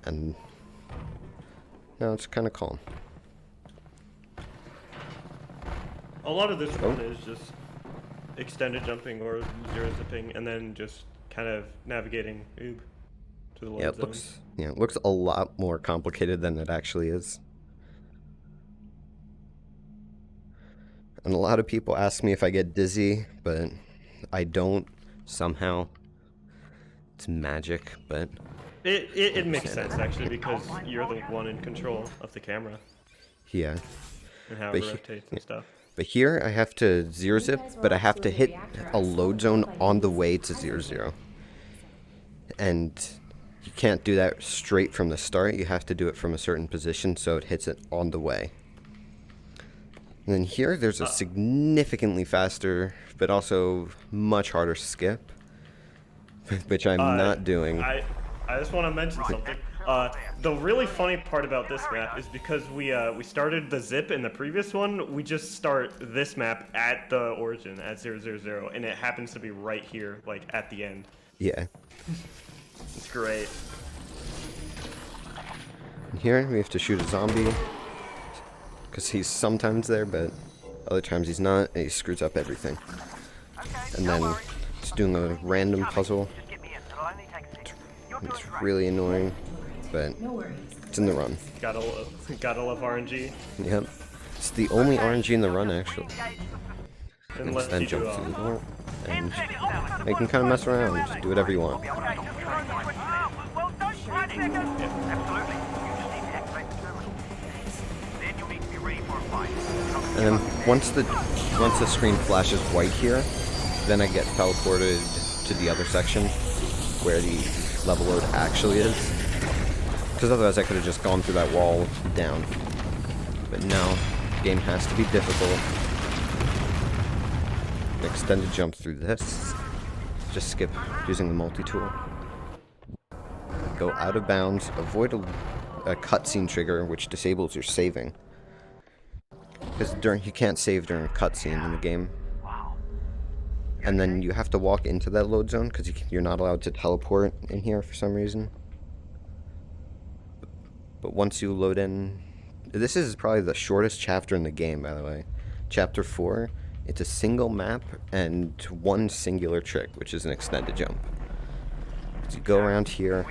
and now it's kind of calm. A lot of this one is just extended jumping or zero zipping, and then just kind of navigating to the load zones. It looks a lot more complicated than it actually is. And a lot of people ask me if I get dizzy, but I don't somehow. It's magic, but It makes sense actually, because you're the one in control of the camera. Yeah. And how But it rotates and stuff. But here I have to 0-zip, but I have to hit a load zone on the way to 0-0. And you can't do that straight from the start. You have to do it from a certain position so it hits it on the way. And then here there's a significantly faster, but also much harder skip, which I'm not doing. I just want to mention something. The really funny part about this map is because we started the zip in the previous one, we just start this map at the origin at 000, and it happens to be right here, like at the end. Yeah. It's great. And here we have to shoot a zombie, because he's sometimes there, but other times he's not, and he screws up everything. And then it's doing a random puzzle. It's really annoying, but it's in the run. Gotta love RNG. Yep. It's the only RNG in the run, actually. And Unless then you jump do, through the wall. And you can kind of mess around, just do whatever you want. And then once the screen flashes white here, then I get teleported to the other section where the level load actually is. Because otherwise I could have just gone through that wall down. But no, the game has to be difficult. Extended jump through this. Just skip using the multi-tool. Go out of bounds, avoid a cutscene trigger which disables your saving. Because you can't save during a cutscene in the game. And then you have to walk into that load zone because you're not allowed to teleport in here for some reason. But once you load in... This is probably the shortest chapter in the game, by the way. Chapter 4. It's a single map and one singular trick, which is an extended jump. So you go around here,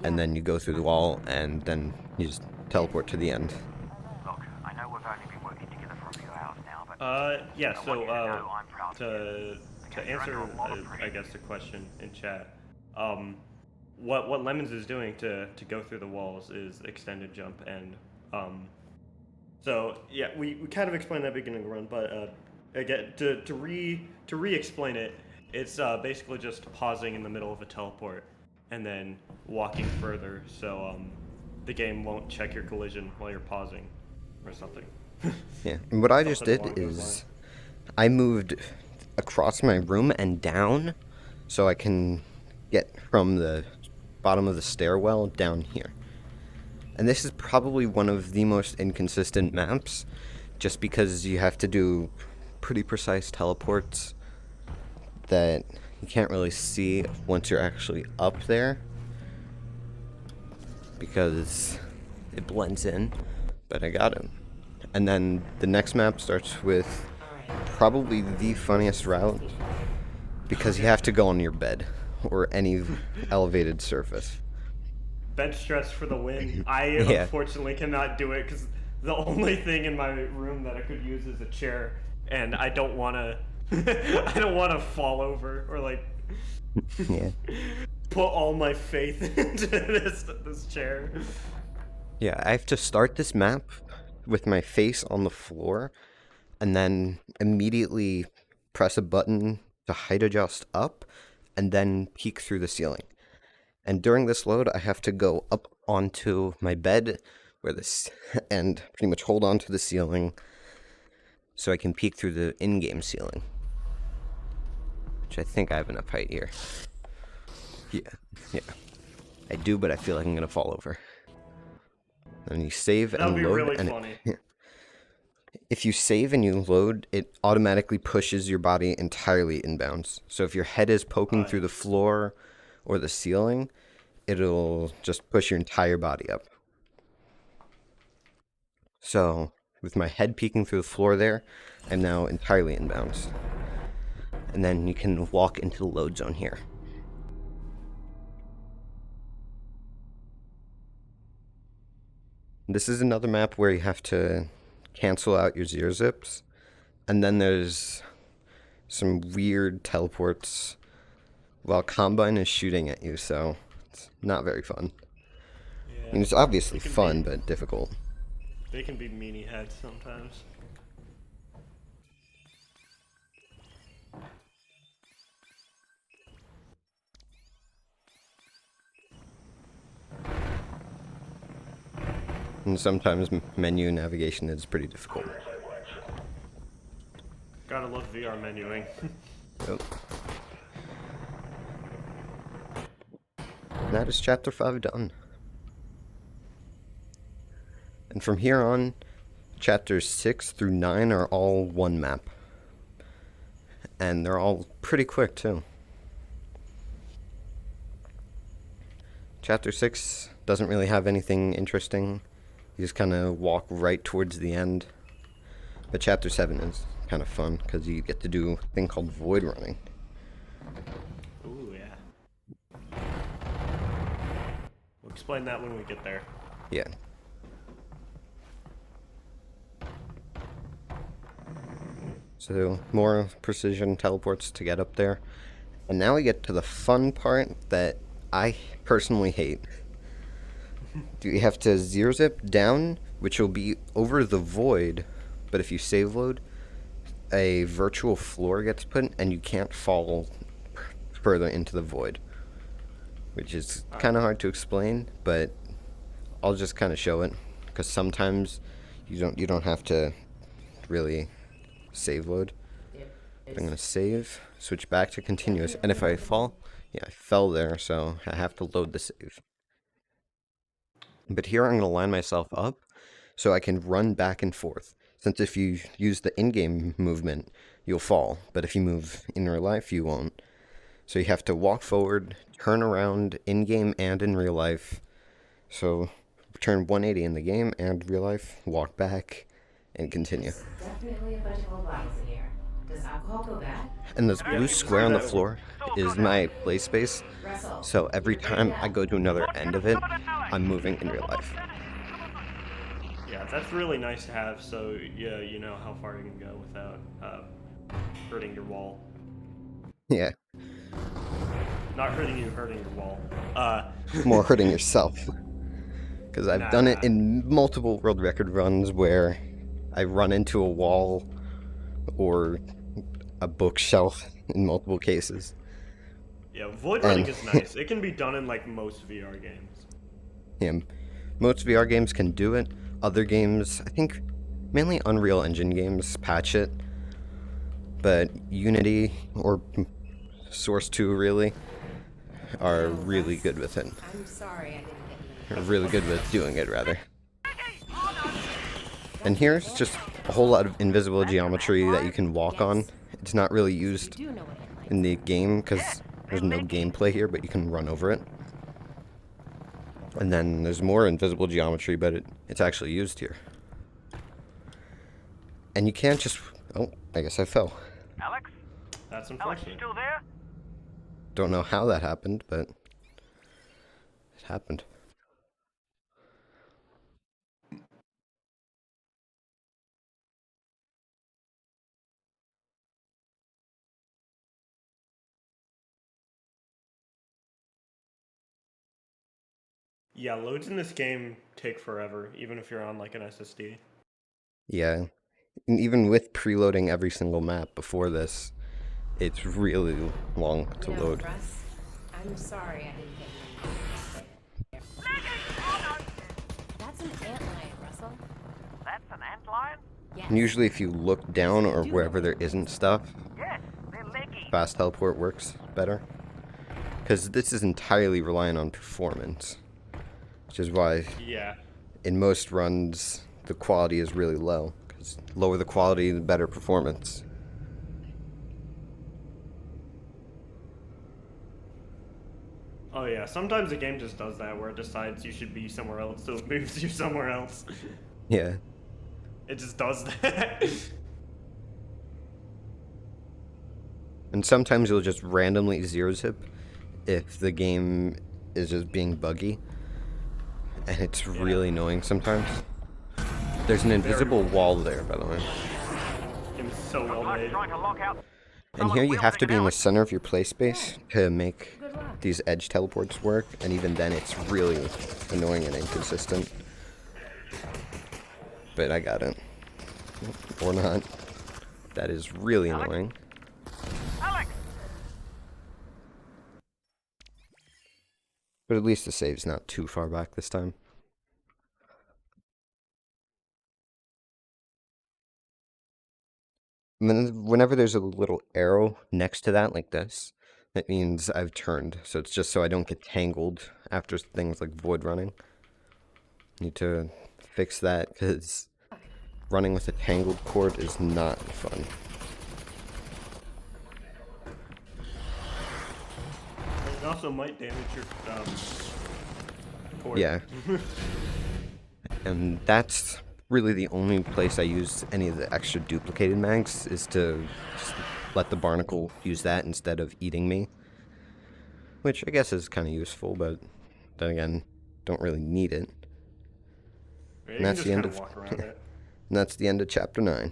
and then you go through the wall, and then you just teleport to the end. Yeah, so, to answer, I guess, the question in chat, what Lemons is doing to go through the walls is extended jump, and, so, yeah, we kind of explained that beginning of the run, but, again, to re-explain it, it's, basically just pausing in the middle of a teleport, and then walking further, so, the game won't check your collision while you're pausing, or something. Yeah, and what I just did is I moved across my room and down so I can get from the bottom of the stairwell down here. And this is probably one of the most inconsistent maps, just because you have to do pretty precise teleports that you can't really see once you're actually up there, because it blends in, but I got him. And then the next map starts with probably the funniest route, because you have to go on your bed or any elevated surface. Bench stress for the win. I unfortunately cannot do it because the only thing in my room that I could use is a chair, and I don't want to. I don't want to fall over or like put all my faith into this chair. Yeah, I have to start this map with my face on the floor, and then immediately press a button to height adjust up, and then peek through the ceiling. And during this load, I have to go up onto my bed, and pretty much hold on to the ceiling, so I can peek through the in-game ceiling. Which I think I have enough height here. Yeah. I do, but I feel like I'm gonna fall over. And you save and load. That'd be really funny. If you save and you load, it automatically pushes your body entirely inbounds. So if your head is poking through the floor or the ceiling, it'll just push your entire body up. So with my head peeking through the floor there, I'm now entirely inbounds. And then you can walk into the load zone here. This is another map where you have to cancel out your 0-zips, and then there's some weird teleports while Combine is shooting at you, so it's not very fun. I mean, it's obviously fun, but difficult. They can be meanie heads sometimes. And sometimes menu navigation is pretty difficult. Gotta love VR menuing. Yep. That is chapter 5 done. And from here on, chapters 6 through 9 are all one map. And they're all pretty quick too. Chapter 6 doesn't really have anything interesting. You just kind of walk right towards the end. But chapter 7 is kind of fun because you get to do a thing called void running. Ooh, yeah. We'll explain that when we get there. Yeah. So, more precision teleports to get up there. And now we get to the fun part that I personally hate. You have to zero zip down, which will be over the void, but if you save load, a virtual floor gets put and you can't fall further into the void. Which is kind of hard to explain, but I'll just kind of show it, because sometimes you don't have to really save load. I'm gonna save, switch back to continuous, and if I fall, yeah, I fell there, so I have to load the save. But here I'm gonna line myself up so I can run back and forth. Since if you use the in-game movement, you'll fall, but if you move in real life, you won't. So you have to walk forward, turn around in-game and in real life. So turn 180 in the game and real life, walk back, and continue. Definitely a bunch of old bottles in here. Does alcohol go bad? And this blue square on the floor is my play space, so every time I go to another end of it, I'm moving in real life. Yeah, that's really nice to have, so yeah, you know how far you can go without hurting your wall. Yeah. Not hurting you, hurting your wall. More hurting yourself. Because I've done it in multiple world record runs where I run into a wall or a bookshelf in multiple cases. Yeah, void running is nice. It can be done in like most VR games. Yeah, most VR games can do it. Other games, I think mainly Unreal Engine games patch it. But Unity or Source 2 really are really good with it. I'm sorry, I didn't get Are really good with doing it, rather. And here's just a whole lot of invisible geometry that you can walk on. It's not really used in the game because there's no gameplay here, but you can run over it. And then there's more invisible geometry, but it's actually used here. And you can't just... Oh, I guess I fell. Alex? That's Alex, you still there? Don't know how that happened, but it happened. Yeah, loads in this game take forever, even if you're on like an SSD. Yeah, and even with preloading every single map before this, it's really long to load. Russ, I'm sorry I didn't get you. That's an antlion, Russell. That's an antlion? And usually if you look down or wherever there isn't stuff, Yes, they're leggy. fast teleport works better. Because this is entirely reliant on performance. Which is why in most runs the quality is really low. Because lower the quality, the better performance. Oh yeah, sometimes the game just does that where it decides you should be somewhere else, so it moves you somewhere else. Yeah. It just does that. And sometimes you'll just randomly zero zip if the game is just being buggy. And it's really annoying sometimes. There's an invisible wall there, by the way. It's so well made. And here you have to be in the center of your play space to make these edge teleports work, and even then it's really annoying and inconsistent. but I got it. Or not. That is really annoying. But at least the save's not too far back this time. And then whenever there's a little arrow next to that, like this, that means I've turned. So it's just so I don't get tangled after things like void running. Need to fix that, because running with a tangled cord is not fun. It also might damage your cord. Yeah. And that's really the only place I use any of the extra duplicated mags, is to just let the barnacle use that instead of eating me. Which I guess is kind of useful, but then again, don't really need it. Yeah, And that's the end of it. And that's the end of chapter 9.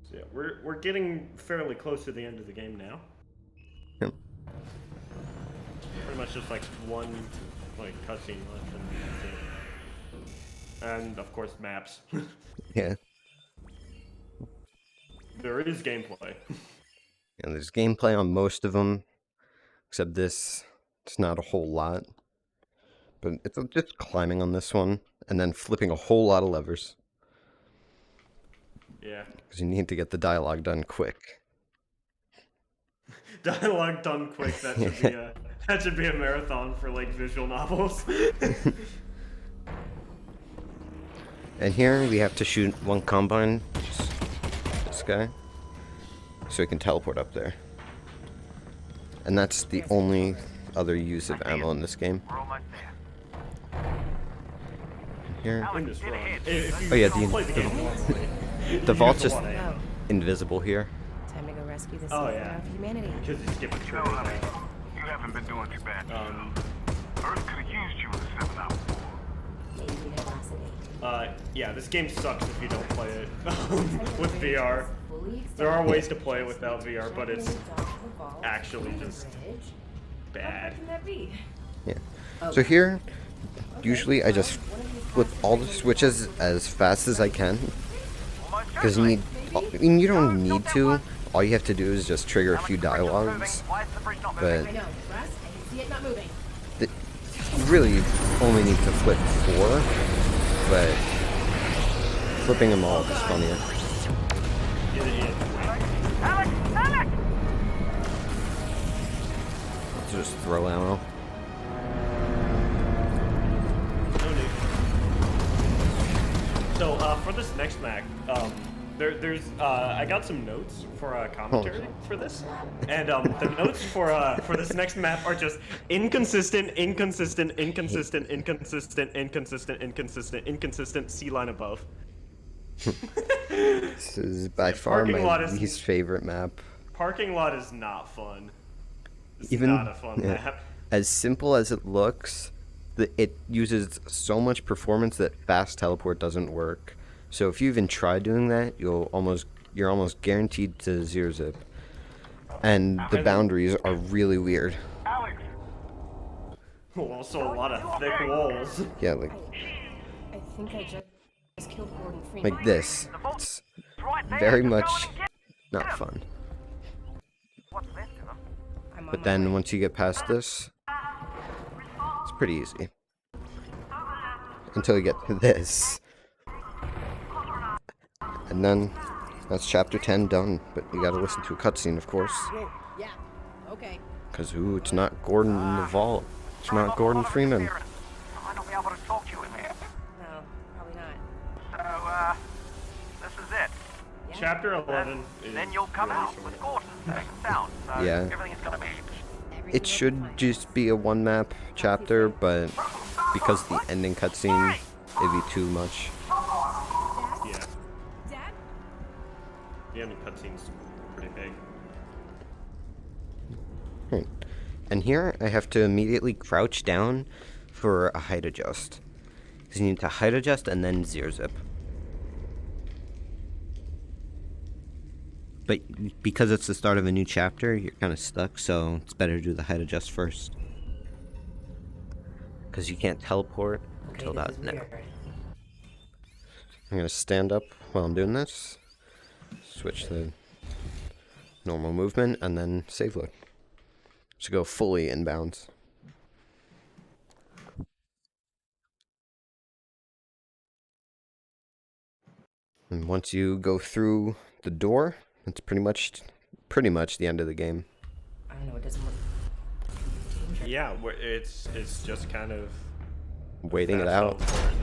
So yeah, we're getting fairly close to the end of the game now. Yep. Pretty much just like one cutscene left, and that's it. And of course maps. Yeah. There is gameplay. And there's gameplay on most of them, except this. It's not a whole lot. But it's just climbing on this one, and then flipping a whole lot of levers. Yeah. Because you need to get the dialogue done quick. Dialogue done quick. That should be a marathon for like visual novels. And here we have to shoot one combine, this guy, so he can teleport up there. And that's the only other use of ammo in this game. Here. In this run. Oh yeah, the vault's just invisible here. Time to go rescue the Oh, savior yeah. of humanity. Because you skipped a trigger. You haven't been doing too bad. Earth could have used you in the 7 hours. Maybe nerosity. Yeah, this game sucks if you don't play it with VR. There are ways to play it without VR, but it's actually just bad. How can that be? Yeah. So here, usually I just flip all the switches as fast as I can. Because you don't need to. All you have to do is just trigger a few dialogues. But I know, Russ, I can see it not moving. you really only need to flip 4. But flipping them all is funnier. Let's just throw ammo. So for this next map, there's I got some notes for commentary for this, and the notes for this next map are just inconsistent, C line above. This is by far my least favorite map. Parking lot is not fun. It's Even not a fun map. as simple as it looks, it uses so much performance that fast teleport doesn't work. So if you even try doing that, you're almost guaranteed to 0-zip. And the boundaries are really weird. Also a lot of thick walls. Yeah, like I think I just killed Gordon Freeman. like this. It's very much not fun. But then once you get past this, it's pretty easy. Until you get to this. And then that's chapter 10 done. But you gotta listen to a cutscene, of course. Yeah, okay. Because, ooh, it's not Gordon in the vault. It's not Gordon Freeman. I might not be able to talk to you in there. No, probably not. So, this is it. Chapter 11 is Then you'll come really out short. with Gordon safe and sound. So Yeah. everything is gonna be. It should just be a one map chapter, but because the ending cutscene, it'd be too much. Yeah. The ending cutscene's pretty big. Right. And here I have to immediately crouch down for a height adjust. Because you need to height adjust and then 0-zip. But because it's the start of a new chapter, you're kind of stuck, so it's better to do the height adjust first. because you can't teleport until this about is now. weird. I'm gonna stand up while I'm doing this, switch to normal movement, and then save load. So go fully inbounds. And once you go through the door, it's pretty much the end of the game. I don't know, it doesn't look Yeah, it's just kind of Waiting it fast out. teleport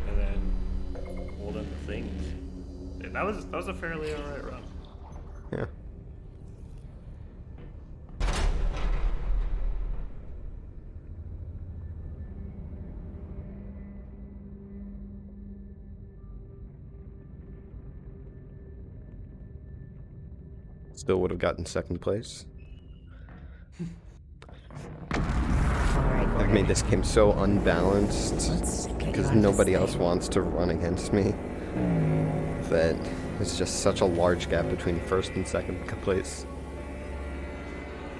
and then holding the things. That was a fairly alright run. Yeah. Still would have gotten second place. I've made this game so unbalanced because nobody else wants to run against me that it's just such a large gap between first and second place.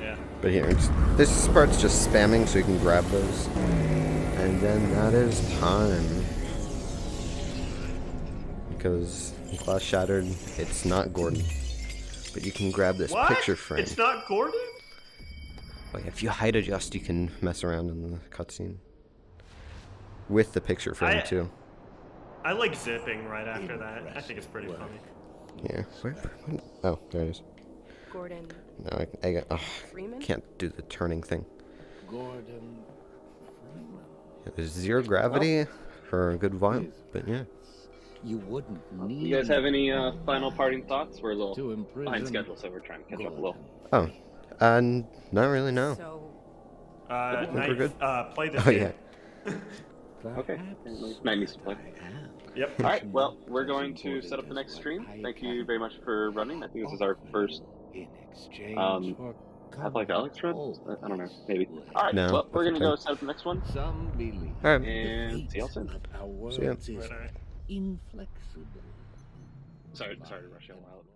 Yeah. But here, this part's just spamming so you can grab those. And then that is time. Because Glass Shattered, it's not Gordon. But you can grab this picture frame. It's not Gordon? Like, if you height adjust, you can mess around in the cutscene. With the picture frame, too. I like zipping right after that. I think it's pretty funny. Yeah. Oh, there it is. Gordon. No, I can't do the turning thing. Gordon. Yeah, there's 0 gravity for a good while, but yeah. You wouldn't need. You guys have any final parting thoughts? We're a little behind schedule, so we're trying to catch up a little. Oh, not really, no. I think we're good. Play this Oh, game. yeah. Okay. Matt needs to play. Yep. All right. Well, we're going to set up the next stream. Thank you very much for running. I think this is our first Half-Life Alex run. I don't know. Maybe. All right. No, well, we're gonna okay. go set up the next one. Some believe. All right. And see y'all soon. See ya. Inflexible. Sorry to rush you out.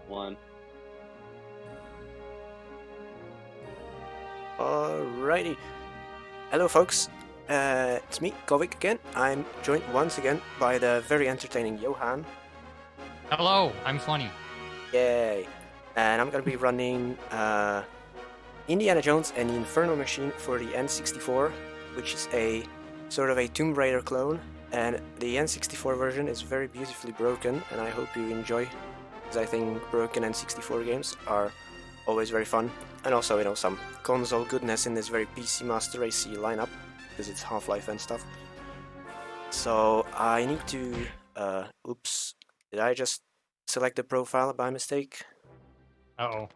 1. Alrighty. Hello, folks. It's me, Kovic, again. I'm joined once again by the very entertaining Johan. Hello, I'm funny. Yay. And I'm gonna be running Indiana Jones and the Infernal Machine for the N64, which is a sort of a Tomb Raider clone. And the N64 version is very beautifully broken, and I hope you enjoy, because I think broken N64 games are always very fun. And also, you know, some console goodness in this very PC Master Race lineup, because it's Half-Life and stuff. So I need to, oops, did I just select the profile by mistake? Uh-oh.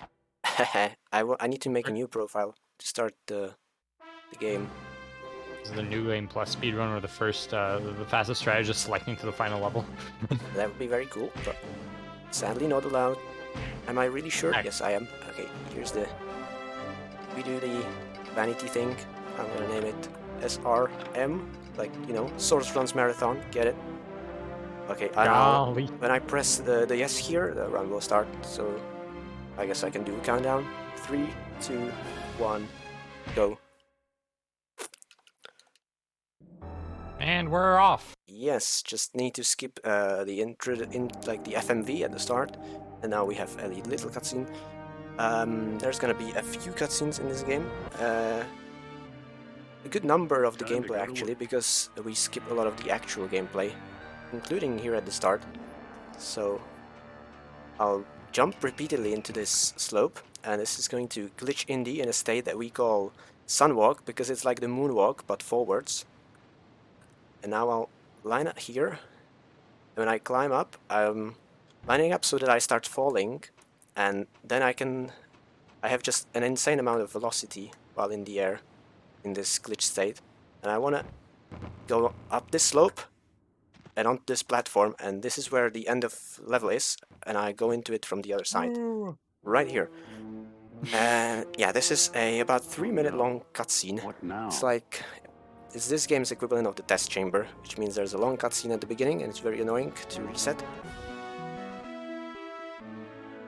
I need to make a new profile to start the game. This is the new game plus speedrun where the first, the fastest strategist selecting to the final level. That would be very cool, but sadly not allowed. Am I really sure? Yes, I am. Okay, here's the... We do the vanity thing. I'm gonna name it SRM, like, you know, SourceRuns Marathon, get it? Okay, when I press the yes here, the run will start, so I guess I can do a countdown. 3, 2, 1, go. And we're off. Yes, just need to skip the intro, like the FMV at the start, and now we have a little cutscene. There's gonna be a few cutscenes in this game. A good number of the gameplay actually, because we skip a lot of the actual gameplay, including here at the start. So I'll jump repeatedly into this slope, and this is going to glitch Indy in a state that we call Sunwalk, because it's like the moonwalk but forwards. And now I'll line up here, and when I climb up, I'm lining up so that I start falling, and then I have just an insane amount of velocity while in the air in this glitch state, and I want to go up this slope and on this platform, and this is where the end of level is, and I go into it from the other side, right here. And yeah, this is a about 3-minute long cutscene. It's like... It's this game's equivalent of the test chamber, which means there's a long cutscene at the beginning and it's very annoying to reset.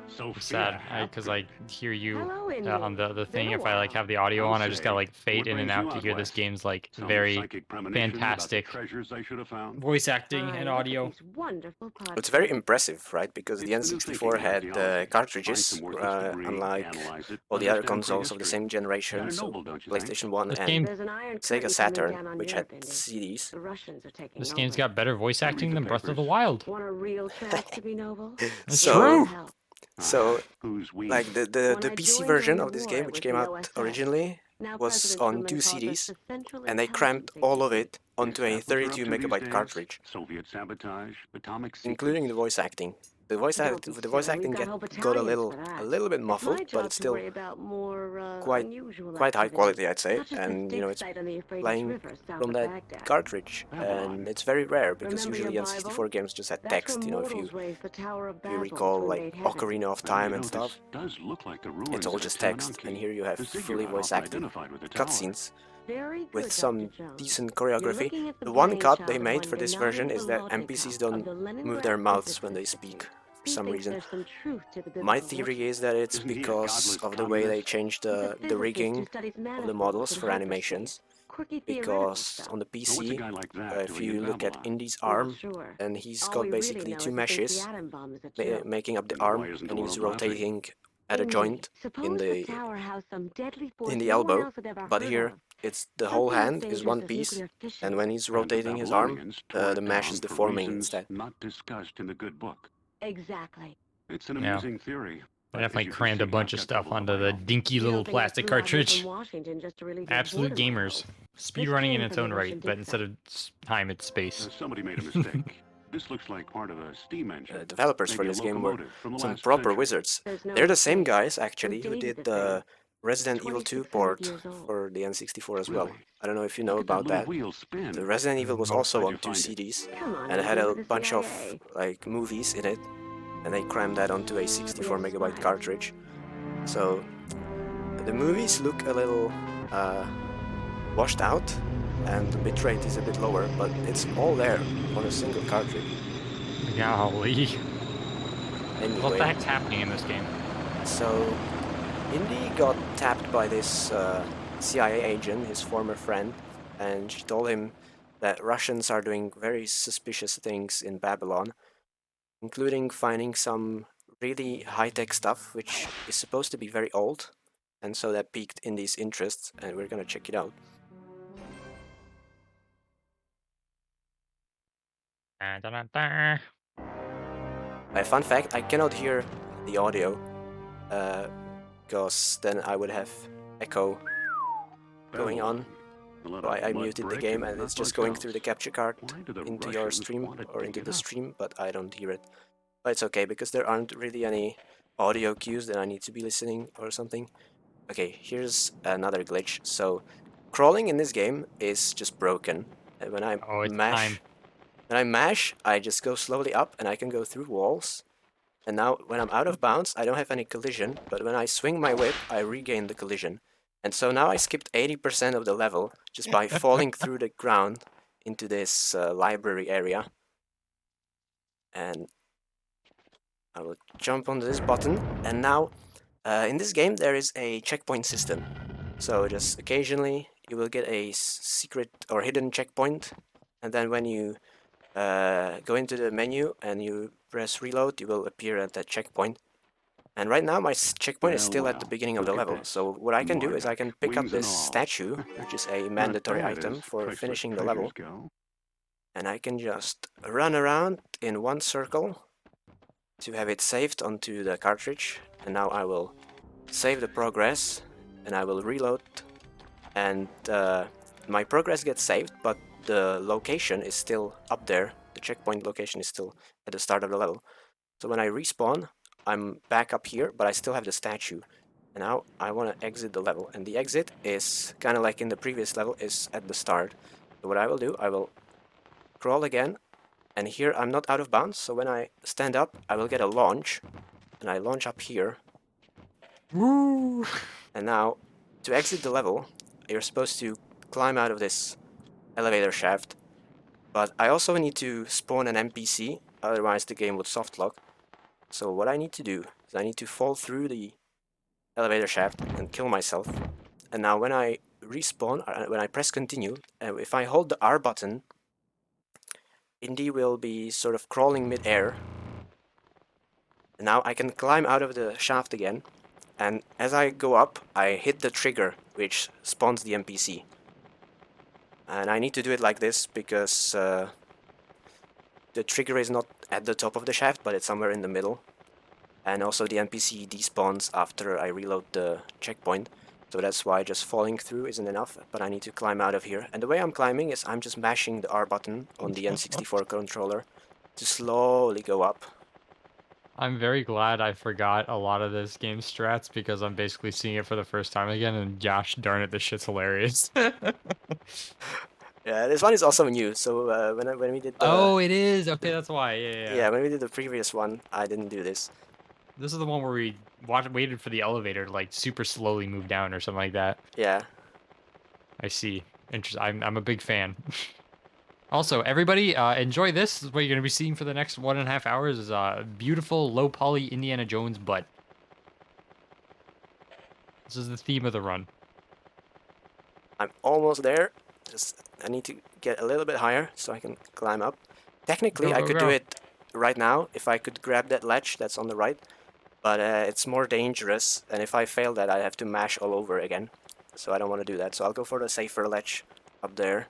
So sad, because I hear you on the thing. If I like have the audio on, I just gotta like fade in and out to hear this game's like very fantastic voice acting and audio. It's very impressive, right? Because the N64 had cartridges, unlike all the other consoles of the same generation, so PlayStation 1 and Sega Saturn, which had CDs. This game's got better voice acting than Breath of the Wild. That's true! So, like, the PC version of this game, which came out originally, was on 2 CDs, and they crammed all of it onto a 32 megabyte cartridge, including the voice acting. The voice acting got a little bit muffled, but it's still quite high quality, I'd say. And you know, it's playing from that cartridge, and it's very rare because usually N64 games just had text. You know, if you recall like Ocarina of Time and stuff, it's all just text. And here you have fully voice acted cutscenes with some decent choreography. The one cut they made for this version is that NPCs don't move their mouths when they speak. For some reason. My theory is that it's because of the way they changed the rigging of the models for animations. Because on the PC, if you look at Indy's arm, and he's got basically 2 meshes making up the arm, and he's rotating at a joint in the elbow. But here, it's the whole hand is one piece, and when he's rotating his arm, the mesh is deforming instead. Not discussed in the good book. Exactly. It's an amazing theory. I definitely crammed a bunch of stuff onto the dinky little plastic cartridge. Absolute gamers. Speedrunning in its own right, but instead of time, it's space. Somebody made a mistake. This looks like part of a steam engine. Developers for this game were some proper wizards. They're the same guys, actually, who did the Resident Evil 2 port for the N64 as well. I don't know if you know about that. The Resident Evil was also on 2 CDs, and it had a bunch of like movies in it, and they crammed that onto a 64 megabyte cartridge. So the movies look a little washed out, and the bitrate is a bit lower, but it's all there on a single cartridge. Golly. Anyway. What the heck's happening in this game? So, Indy got tapped by this CIA agent, his former friend, and she told him that Russians are doing very suspicious things in Babylon, including finding some really high-tech stuff, which is supposed to be very old, and so that piqued Indy's interest, and we're gonna check it out. Fun fact, I cannot hear the audio, because then I would have echo going on. So I muted the game and it's just going through the capture card into your stream or into the stream, but I don't hear it. But it's okay because there aren't really any audio cues that I need to be listening or something. Okay, here's another glitch. So crawling in this game is just broken. And when I mash, I just go slowly up and I can go through walls. And now when I'm out of bounds, I don't have any collision, but when I swing my whip, I regain the collision. And so now I skipped 80% of the level just by falling through the ground into this library area. And I will jump onto this button. And now, in this game, there is a checkpoint system. So just occasionally, you will get a secret or hidden checkpoint. And then when you go into the menu and you press reload, you will appear at that checkpoint. And right now my checkpoint is still at the beginning of the level, so what I can do is I can pick up this statue, which is a mandatory item for finishing the level, and I can just run around in one circle to have it saved onto the cartridge, and now I will save the progress, and I will reload, and my progress gets saved, but the location is still up there, the checkpoint location is still at the start of the level. So when I respawn, I'm back up here, but I still have the statue. And now I want to exit the level. And the exit is kind of like in the previous level, is at the start. So what I will do, I will crawl again. And here I'm not out of bounds. So when I stand up, I will get a launch. And I launch up here. Woo! And now, to exit the level, you're supposed to climb out of this elevator shaft. But I also need to spawn an NPC, otherwise the game would softlock. So what I need to do is I need to fall through the elevator shaft and kill myself. And now when I respawn, when I press continue, if I hold the R button, Indy will be sort of crawling mid-air. And now I can climb out of the shaft again. And as I go up, I hit the trigger, which spawns the NPC. And I need to do it like this because the trigger is not at the top of the shaft, but it's somewhere in the middle. And also the NPC despawns after I reload the checkpoint. So that's why just falling through isn't enough, but I need to climb out of here. And the way I'm climbing is I'm just mashing the R button on the N64 controller to slowly go up. I'm very glad I forgot a lot of this game's strats because I'm basically seeing it for the first time again, and gosh darn it, this shit's hilarious. Yeah, this one is also new, so when we did the... Oh, it is? Okay, that's why, yeah. Yeah, when we did the previous one, I didn't do this. This is the one where we waited for the elevator to, like, super slowly move down or something like that. Yeah. I see. Interesting. I'm a big fan. Also, everybody, enjoy this. This is what you're going to be seeing for the next 1.5 hours is a beautiful, low-poly Indiana Jones butt. This is the theme of the run. I'm almost there. I need to get a little bit higher so I can climb up. Technically, I could do it right now if I could grab that ledge that's on the right. But it's more dangerous, and if I fail that, I have to mash all over again. So I don't want to do that. So I'll go for the safer ledge up there,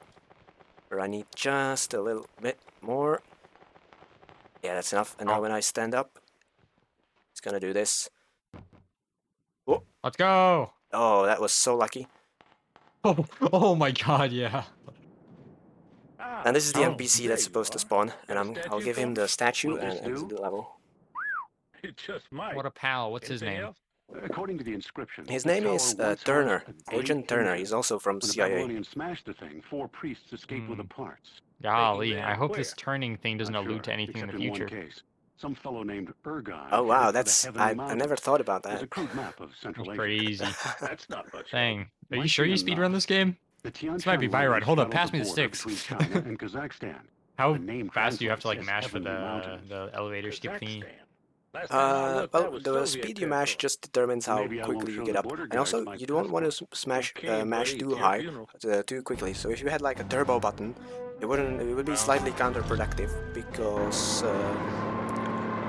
where I need just a little bit more. Yeah, that's enough. And now when I stand up, it's gonna do this. Whoa. Let's go! Oh, that was so lucky. Oh my god, yeah. And this is the NPC that's supposed to spawn, and I'll give him the statue and exit the level. It just might. What a pal. What's his name? According to the inscription, his name is Turner, Agent Turner. He's also from CIA. When the Babylonians smashed the thing, 4 priests escaped with the parts. Golly, I hope this turning thing doesn't allude to anything in the future. Some fellow named Ergon. Oh wow, that's I never thought about that. There's a crude map of Central Asia. Crazy. That's not much. Dang. Are you sure you speedrun this game? This might be Byron. Hold up, pass me the sticks. and Kazakhstan. How fast do you have to like mash for the elevator skip thingy? Well, the speed you mash just determines how quickly you get up, and also you don't want to mash too high, too quickly. So if you had like a turbo button, it would be slightly counterproductive because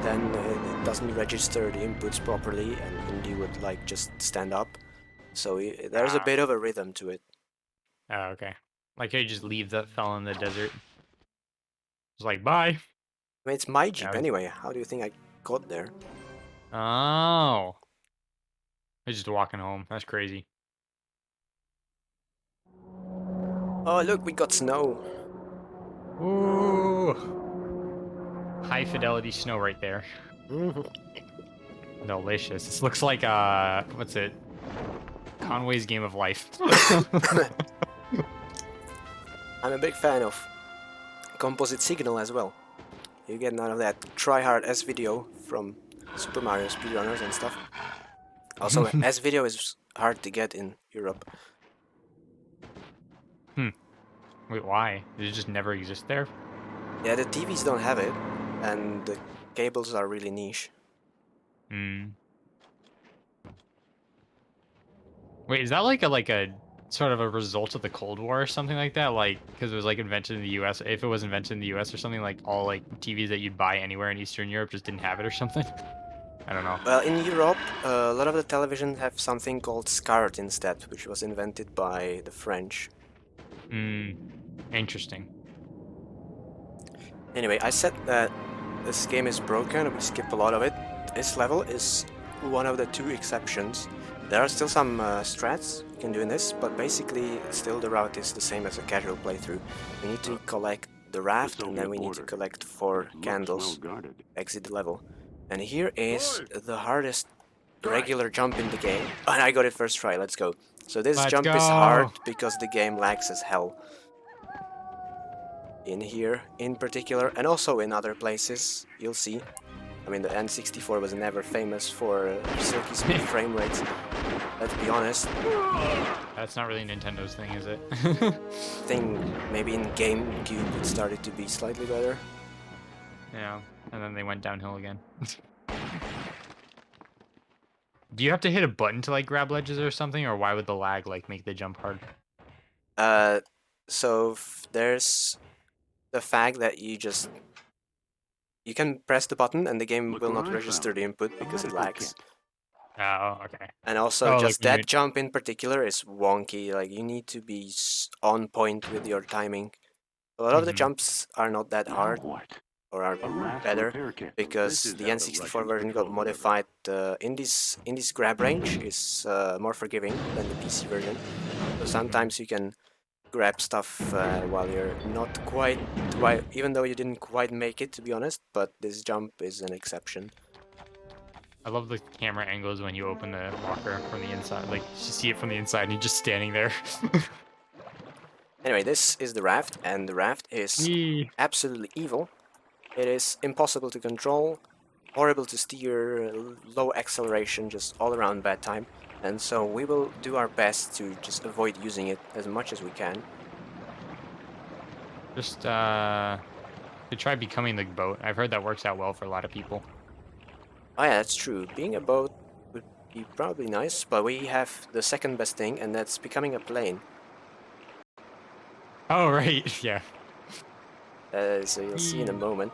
then it doesn't register the inputs properly, and you would like just stand up. So there's a bit of a rhythm to it. Oh, okay. Like you just leave that fella in the desert. It's like bye. I mean, it's my Jeep anyway. How do you think I got there? Oh. I'm just walking home. That's crazy. Oh, look, we got snow. Ooh. High fidelity snow right there. Delicious. This looks like what's it? Conway's Game of Life. I'm a big fan of composite signal as well. You get none of that try-hard S-video from Super Mario speedrunners and stuff. Also, S-video is hard to get in Europe. Wait, why? Did it just never exist there? Yeah, the TVs don't have it, and the cables are really niche. Wait, is that like a sort of a result of the Cold War or something like that? Like, because it was like invented in the U.S. If it was invented in the U.S. or something, like all like TVs that you'd buy anywhere in Eastern Europe just didn't have it or something. I don't know. Well, in Europe, a lot of the televisions have something called SCART instead, which was invented by the French. Interesting. Anyway, I said that this game is broken, we skip a lot of it. This level is one of the 2 exceptions. There are still some strats you can do in this, but basically still the route is the same as a casual playthrough. We need to collect the raft, and then we need to collect 4 candles, exit the level. And here is the hardest regular jump in the game. And I got it first try, let's go. So this jump is hard because the game lags as hell. In here, in particular, and also in other places, you'll see. I mean, the N64 was never famous for silky smooth frame rates, let's be honest. That's not really Nintendo's thing, is it? I think maybe in GameCube it started to be slightly better. Yeah, and then they went downhill again. Do you have to hit a button to like grab ledges or something, or why would the lag like make the jump hard? So there's the fact that you can press the button and the game will not register the input because it lags. Oh, okay. And also just that jump in particular is wonky, like you need to be on point with your timing. A lot of the jumps are not that hard, or are better, because the N64 version got modified. In this grab range is more forgiving than the PC version. So sometimes you can grab stuff while you're not quite, even though you didn't quite make it, to be honest, but this jump is an exception. I love the camera angles when you open the locker from the inside. Like, you see it from the inside and you're just standing there. Anyway, this is the raft, and the raft is absolutely evil. It is impossible to control, horrible to steer, low acceleration, just all around bad time. And so we will do our best to just avoid using it as much as we can. Just to try becoming the boat. I've heard that works out well for a lot of people. Oh yeah, that's true. Being a boat would be probably nice, but we have the second best thing, and that's becoming a plane. Oh, right, yeah. So you'll see in a moment.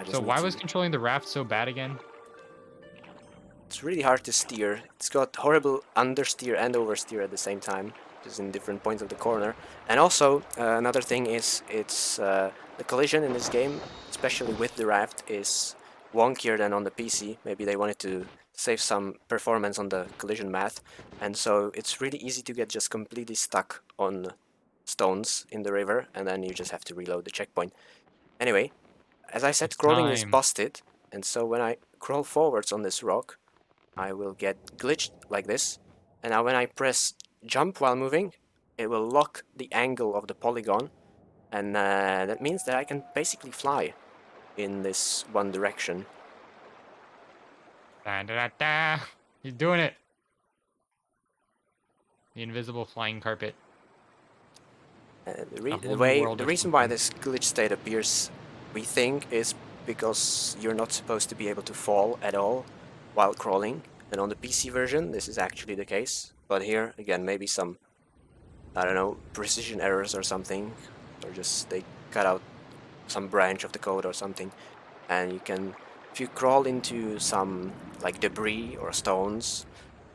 So why was controlling the raft so bad again? It's really hard to steer. It's got horrible understeer and oversteer at the same time, just in different points of the corner. And also, another thing is, it's the collision in this game, especially with the raft, is wonkier than on the PC. Maybe they wanted to save some performance on the collision math, and so it's really easy to get just completely stuck on stones in the river, and then you just have to reload the checkpoint. Anyway, as I said, crawling is busted, and so when I crawl forwards on this rock, I will get glitched like this, and now when I press jump while moving, it will lock the angle of the polygon, and that means that I can basically fly in this one direction. He's doing it! The invisible flying carpet. The reason why this glitch state appears, we think, is because you're not supposed to be able to fall at all while crawling. And on the PC version, this is actually the case. But here, again, maybe some, I don't know, precision errors or something. Or just they cut out some branch of the code or something. And you can, if you crawl into some like debris or stones,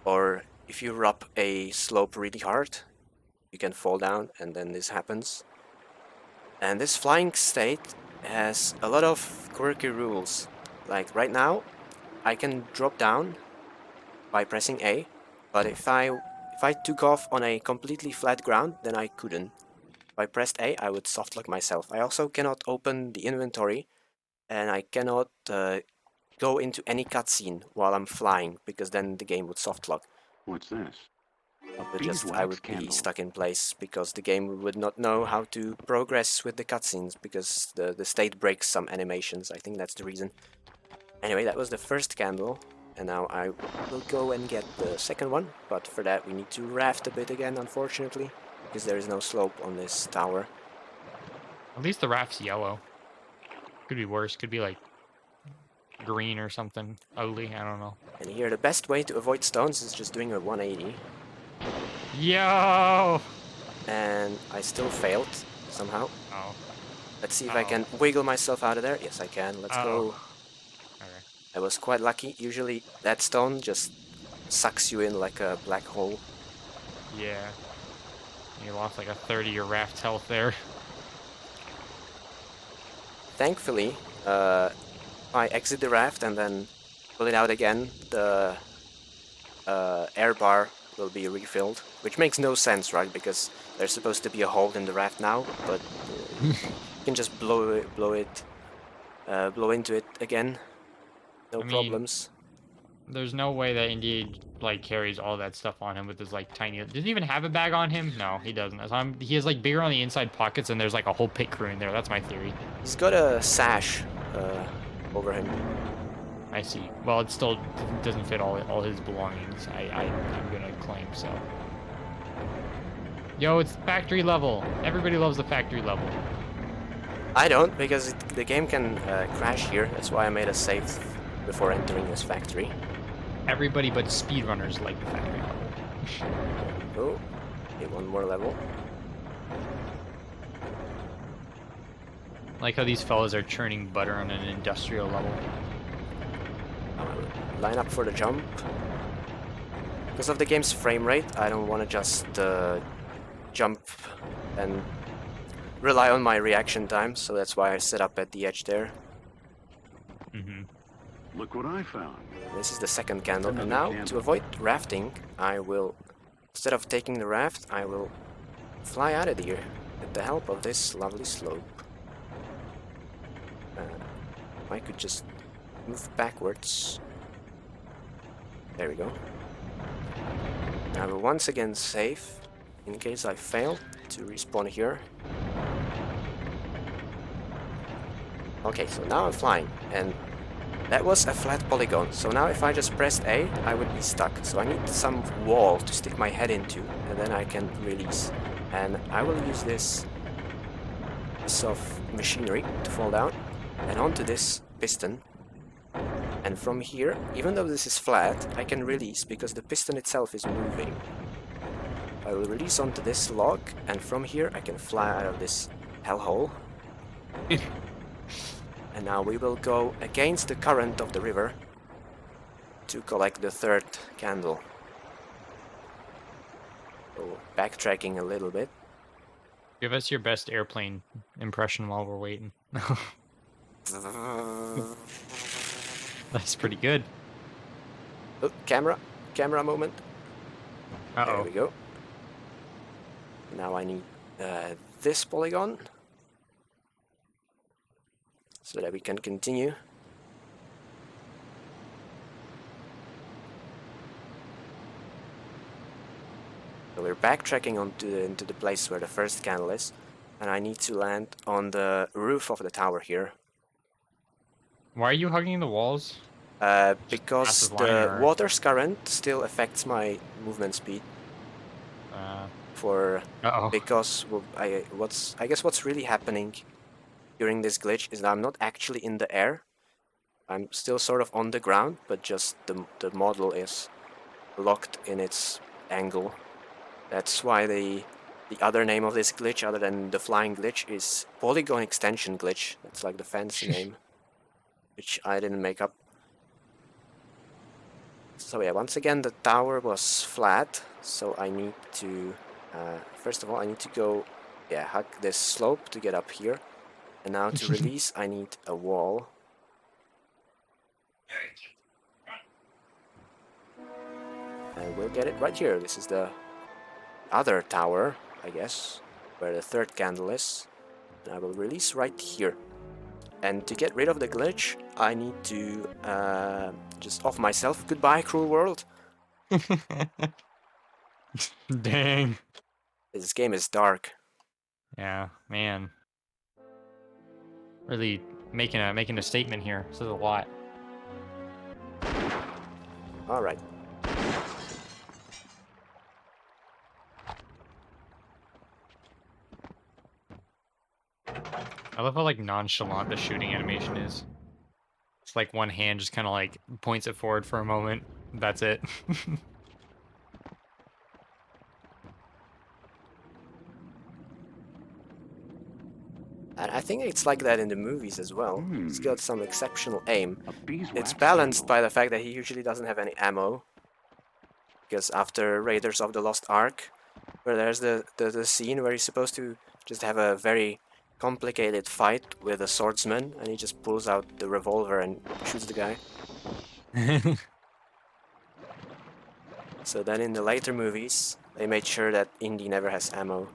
or if you rub a slope really hard, you can fall down, and then this happens. And this flying state has a lot of quirky rules. Like right now, I can drop down by pressing A, but if I took off on a completely flat ground, then I couldn't. If I pressed A, I would softlock myself. I also cannot open the inventory, and I cannot go into any cutscene while I'm flying, because then the game would softlock. What's this? I would be stuck in place because the game would not know how to progress with the cutscenes, because the state breaks some animations. I think that's the reason. Anyway, that was the first candle, and now I will go and get the second one, but for that we need to raft a bit again, unfortunately, because there is no slope on this tower. At least the raft's yellow. Could be worse. Could be like green or something ugly. I don't know. And here the best way to avoid stones is just doing a 180. Yo! And I still failed somehow. Oh. Let's see if I can wiggle myself out of there. Yes, I can. Let's go. Okay. I was quite lucky. Usually that stone just sucks you in like a black hole. Yeah. You lost like a third of your raft health there. Thankfully, I exit the raft and then pull it out again, the air bar will be refilled, which makes no sense, right? Because there's supposed to be a hole in the raft now, but you can just blow into it again, no problems. There's no way that Indeed like carries all that stuff on him with his like tiny. Does he even have a bag on him? No, he doesn't. So he has like bigger on the inside pockets, and there's like a whole pit crew in there. That's my theory. He's got a sash over him. I see. Well, it still doesn't fit all his belongings. I'm gonna claim so. Yo, it's factory level. Everybody loves the factory level. I don't, because the game can crash here. That's why I made a save before entering this factory. Everybody but speedrunners like the factory level. Oh, okay, one more level. Like how these fellas are churning butter on an industrial level. Line up for the jump. Because of the game's frame rate, I don't want to just jump and rely on my reaction time, so that's why I set up at the edge there. Look what I found. This is the second candle, and now to avoid rafting, I will, instead of taking the raft, I will fly out of here with the help of this lovely slope. I could just move backwards. There we go. I will once again save, in case I fail, to respawn here. Okay, so now I'm flying, and that was a flat polygon, so now if I just pressed A, I would be stuck. So I need some wall to stick my head into, and then I can release. And I will use this piece of machinery to fall down, and onto this piston. And from here, even though this is flat, I can release because the piston itself is moving. I will release onto this log, and from here I can fly out of this hellhole. And now we will go against the current of the river to collect the third candle. So backtracking a little bit. Give us your best airplane impression while we're waiting. That's pretty good. Oh, camera moment. Uh-oh. There we go. Now I need this polygon, so that we can continue. So we're backtracking into the place where the first candle is, and I need to land on the roof of the tower here. Why are you hugging the walls? Because the water's current still affects my movement speed. Because I guess what's really happening during this glitch is that I'm not actually in the air. I'm still sort of on the ground, but just the model is locked in its angle. That's why the other name of this glitch, other than the flying glitch, is polygon extension glitch. That's like the fancy name, which I didn't make up. So yeah, once again the tower was flat, so I need to, first of all I need to go, hug this slope to get up here. And now to release I need a wall. And we'll get it right here. This is the other tower, I guess, where the third candle is. And I will release right here. And to get rid of the glitch, I need to just off myself. Goodbye, cruel world. Dang. This game is dark. Yeah, man. Really making a statement here. This is a lot. All right. I love how like nonchalant the shooting animation is. It's like one hand just kind of like points it forward for a moment. That's it. And I think it's like that in the movies as well. He's got some exceptional aim. It's balanced by the fact that he usually doesn't have any ammo. Because after Raiders of the Lost Ark, where there's the scene where he's supposed to just have a very complicated fight with a swordsman, and he just pulls out the revolver and shoots the guy. So then in the later movies, they made sure that Indy never has ammo.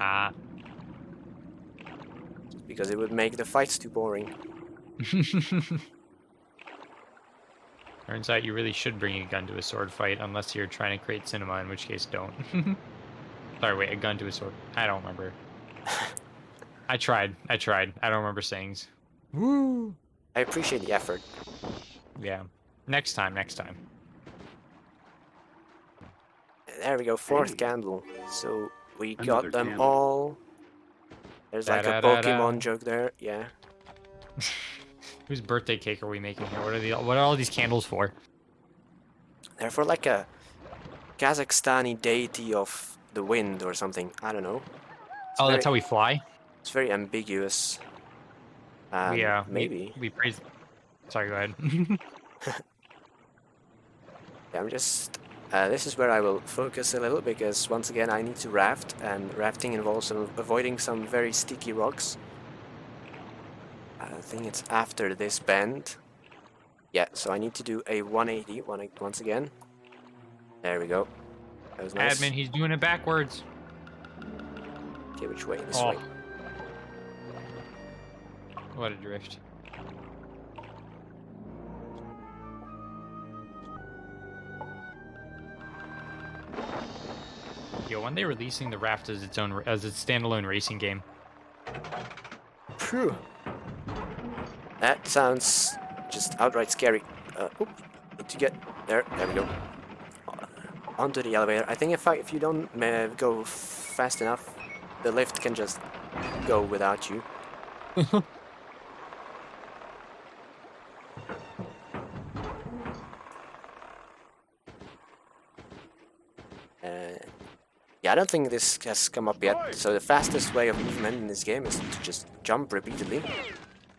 Ah. Because it would make the fights too boring. Turns out you really should bring a gun to a sword fight, unless you're trying to create cinema, in which case don't. Sorry, wait, a gun to a sword. I don't remember. I tried. I don't remember sayings. Woo! I appreciate the effort. Yeah. Next time. There we go, fourth candle. So we got them candle. All. There's like a Pokemon joke there, yeah. Whose birthday cake are we making here? What are all these candles for? They're for like a Kazakhstani deity of the wind or something. I don't know. Oh, that's how we fly? It's very ambiguous. Maybe. We praise... Sorry, go ahead. Yeah, I'm just... this is where I will focus a little, because once again I need to raft, and rafting involves avoiding some very sticky rocks. I think it's after this bend. Yeah, so I need to do a 180 once again. There we go. That was nice. Admin, he's doing it backwards. Okay, which way? This way. What a drift. Yo, when they releasing the raft as its standalone racing game? Phew. That sounds just outright scary. Need to get there. There we go. Onto the elevator. I think if you don't go fast enough, the lift can just go without you. Yeah, I don't think this has come up yet. So the fastest way of movement in this game is to just jump repeatedly.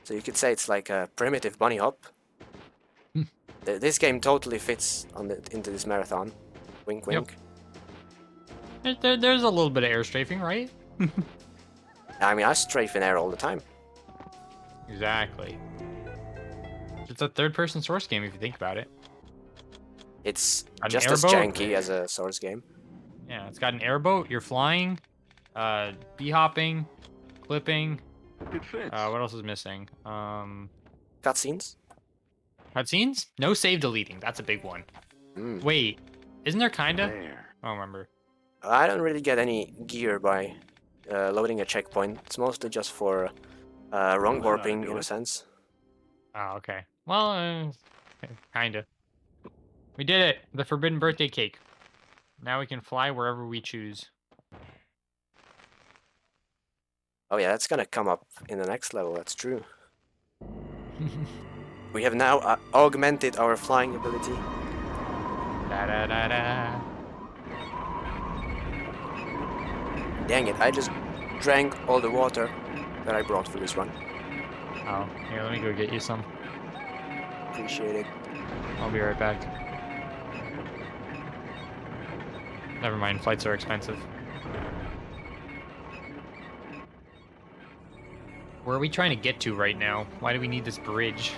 So you could say it's like a primitive bunny hop. This game totally fits into this marathon. Wink, wink. Yep. There's a little bit of air strafing, right? I mean, I strafe in air all the time. Exactly. It's a third-person Source game if you think about it. It's just as janky as a Source game. Yeah, it's got an airboat. You're flying, bee-hopping, clipping. It fits. What else is missing? Cutscenes? Cutscenes? No save deleting. That's a big one. Wait, isn't there kinda? I don't remember. I don't really get any gear by loading a checkpoint. It's mostly just for wrong warping in a sense. Oh, okay. Well, kinda. We did it! The forbidden birthday cake. Now we can fly wherever we choose. Oh yeah, that's gonna come up in the next level, that's true. We have now augmented our flying ability. Da da da da. Dang it, I just drank all the water that I brought for this run. Oh, here, let me go get you some. Appreciate it. I'll be right back. Never mind, flights are expensive. Where are we trying to get to right now? Why do we need this bridge?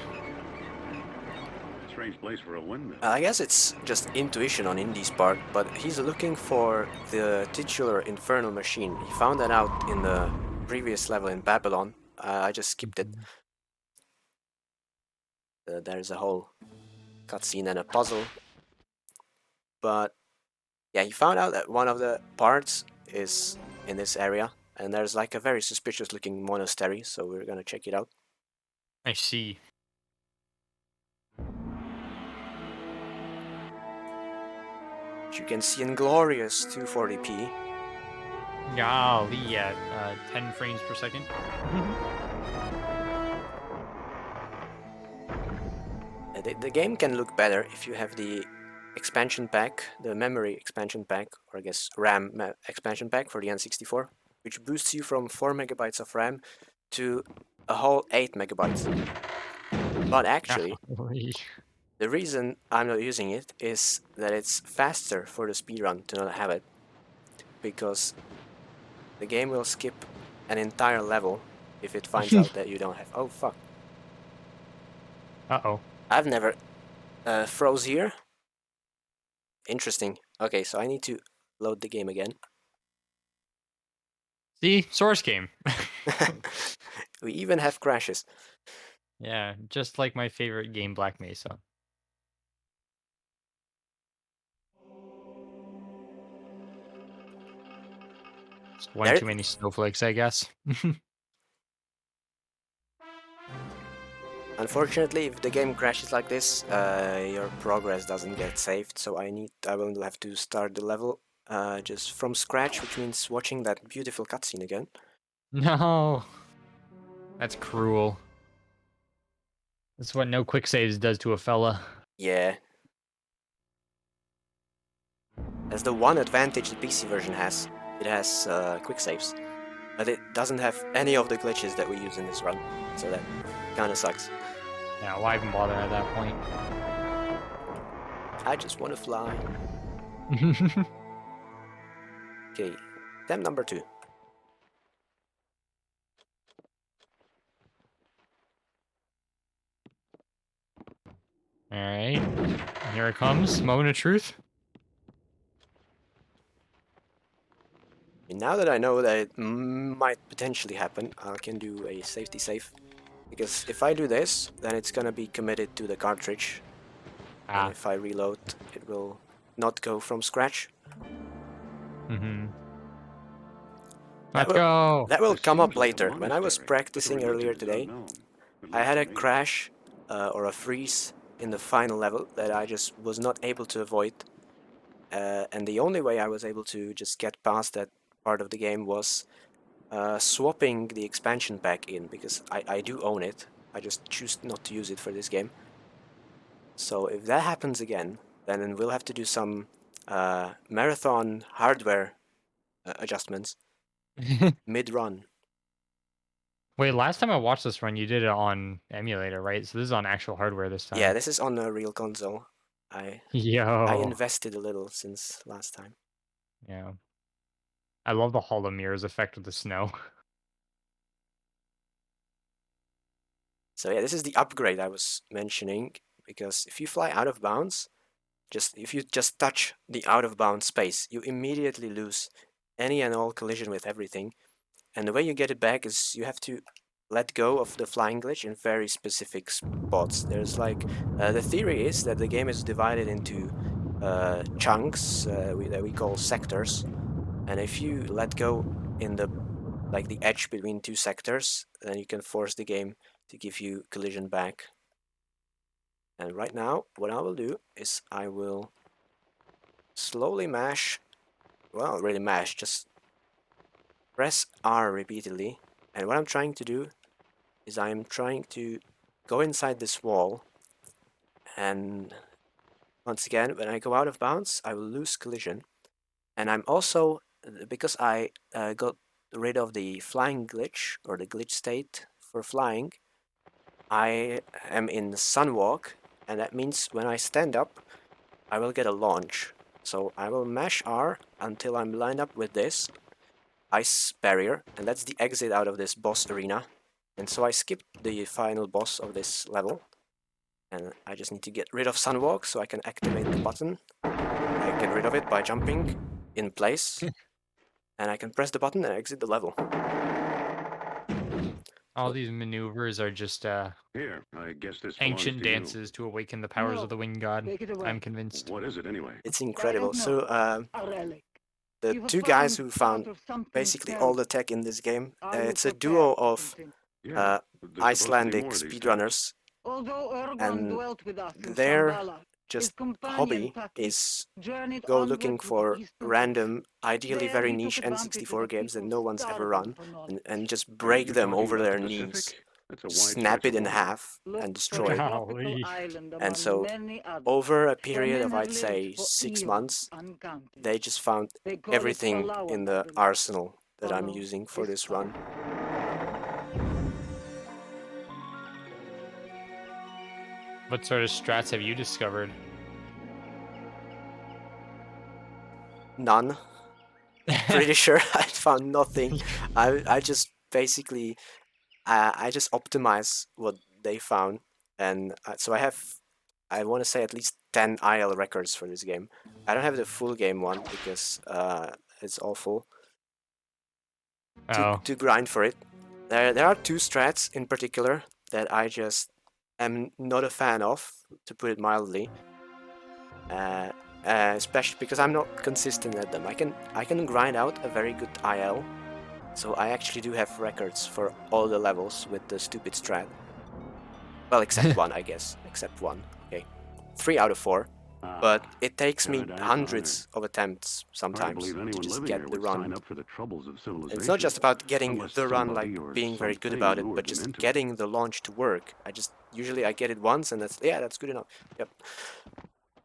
Strange place for a windmill. I guess it's just intuition on Indy's part, but he's looking for the titular infernal machine. He found that out in the previous level in Babylon. I just skipped it. There's a whole cutscene and a puzzle. But yeah, he found out that one of the parts is in this area, and there's like a very suspicious looking monastery, so we're gonna check it out. I see. You can see in glorious 240p. Golly, at 10 frames per second. The game can look better if you have the expansion pack, the memory expansion pack, or I guess RAM expansion pack for the N64, which boosts you from 4 megabytes of RAM to a whole 8 megabytes. But actually, the reason I'm not using it is that it's faster for the speedrun to not have it, because the game will skip an entire level if it finds out that you don't have. Oh fuck. Uh-oh. I've never froze here. Interesting. Okay, so I need to load the game again. See? Source game. We even have crashes. Yeah, just like my favorite game, Black Mesa. It's one too many snowflakes, I guess. Unfortunately, if the game crashes like this, your progress doesn't get saved, so I will have to start the level just from scratch, which means watching that beautiful cutscene again. No. That's cruel. That's what no quick saves does to a fella. Yeah. That's the one advantage the PC version has. It has quick saves. But it doesn't have any of the glitches that we use in this run, so that kinda sucks. Yeah, why even bother at that point? I just want to fly. Okay, attempt number 2. Alright, here it comes, moment of truth. And now that I know that it might potentially happen, I can do a safety save. Because if I do this, then it's gonna be committed to the cartridge. And if I reload, it will not go from scratch. Let's go! That will come up later. When I was practicing earlier today, I had a crash or a freeze in the final level that I just was not able to avoid. And the only way I was able to just get past that part of the game was swapping the expansion pack in, because I do own it. I just choose not to use it for this game. So if that happens again, then we'll have to do some marathon hardware adjustments mid-run. Wait, last time I watched this run, you did it on emulator, right? So this is on actual hardware this time. Yeah, this is on a real console. I invested a little since last time. Yeah. I love the hollow mirrors effect with the snow. So yeah, this is the upgrade I was mentioning, because if you fly out of bounds, if you just touch the out of bounds space, you immediately lose any and all collision with everything. And the way you get it back is you have to let go of the flying glitch in very specific spots. There's like, the theory is that the game is divided into chunks that we call sectors. And if you let go in the edge between two sectors, then you can force the game to give you collision back. And right now, what I will do is I will slowly mash, well, really mash, just press R repeatedly And what I'm trying to do is I'm trying to go inside this wall, and once again, when I go out of bounds, I will lose collision. And I'm also, because I got rid of the flying glitch, or the glitch state for flying, I am in Sunwalk, and that means when I stand up, I will get a launch. So I will mash R until I'm lined up with this ice barrier, and that's the exit out of this boss arena. And so I skipped the final boss of this level, and I just need to get rid of Sunwalk so I can activate the button. I get rid of it by jumping in place, and I can press the button and exit the level. All these maneuvers are just Here, I guess this ancient belongs to you. dances to awaken the powers of the wind god. I'm convinced. What is it anyway? It's incredible. So the two guys who found basically all the tech in this game, it's a duo of Icelandic speedrunners, and their just hobby is go looking for random, ideally very niche N64 games that no one's ever run, and just break them over their knees, snap it in half, and destroy it. And so, over a period of, I'd say, 6 months, they just found everything in the arsenal that I'm using for this run. What sort of strats have you discovered? None. Pretty sure I found nothing. I just basically I just optimize what they found, and so I want to say at least 10 IL records for this game. I don't have the full game one because it's awful to grind for it. There are two strats in particular that I just am not a fan of, to put it mildly. Especially because I'm not consistent at them. I can grind out a very good IL, so I actually do have records for all the levels with the stupid strat. Well, except one, I guess. Except one. Okay, 3 out of 4. But it takes me hundreds of attempts sometimes to just get the run. It's not just about getting the run, like being very good about it, but just getting the launch to work. Usually I get it once, and that's good enough. Yep.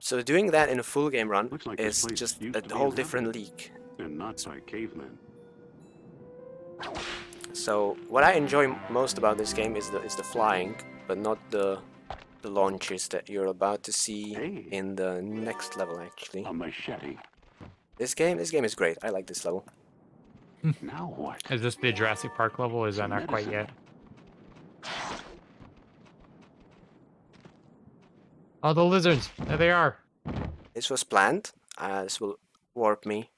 So doing that in a full game run is just a whole different league. And not by cavemen. So what I enjoy most about this game is the flying, but not the launches that you're about to see in the next level, actually. A machete. This game is great. I like this level. Now what? Is this the Jurassic Park level, or is that not quite yet? Oh, the lizards! There they are! This was planned. This will warp me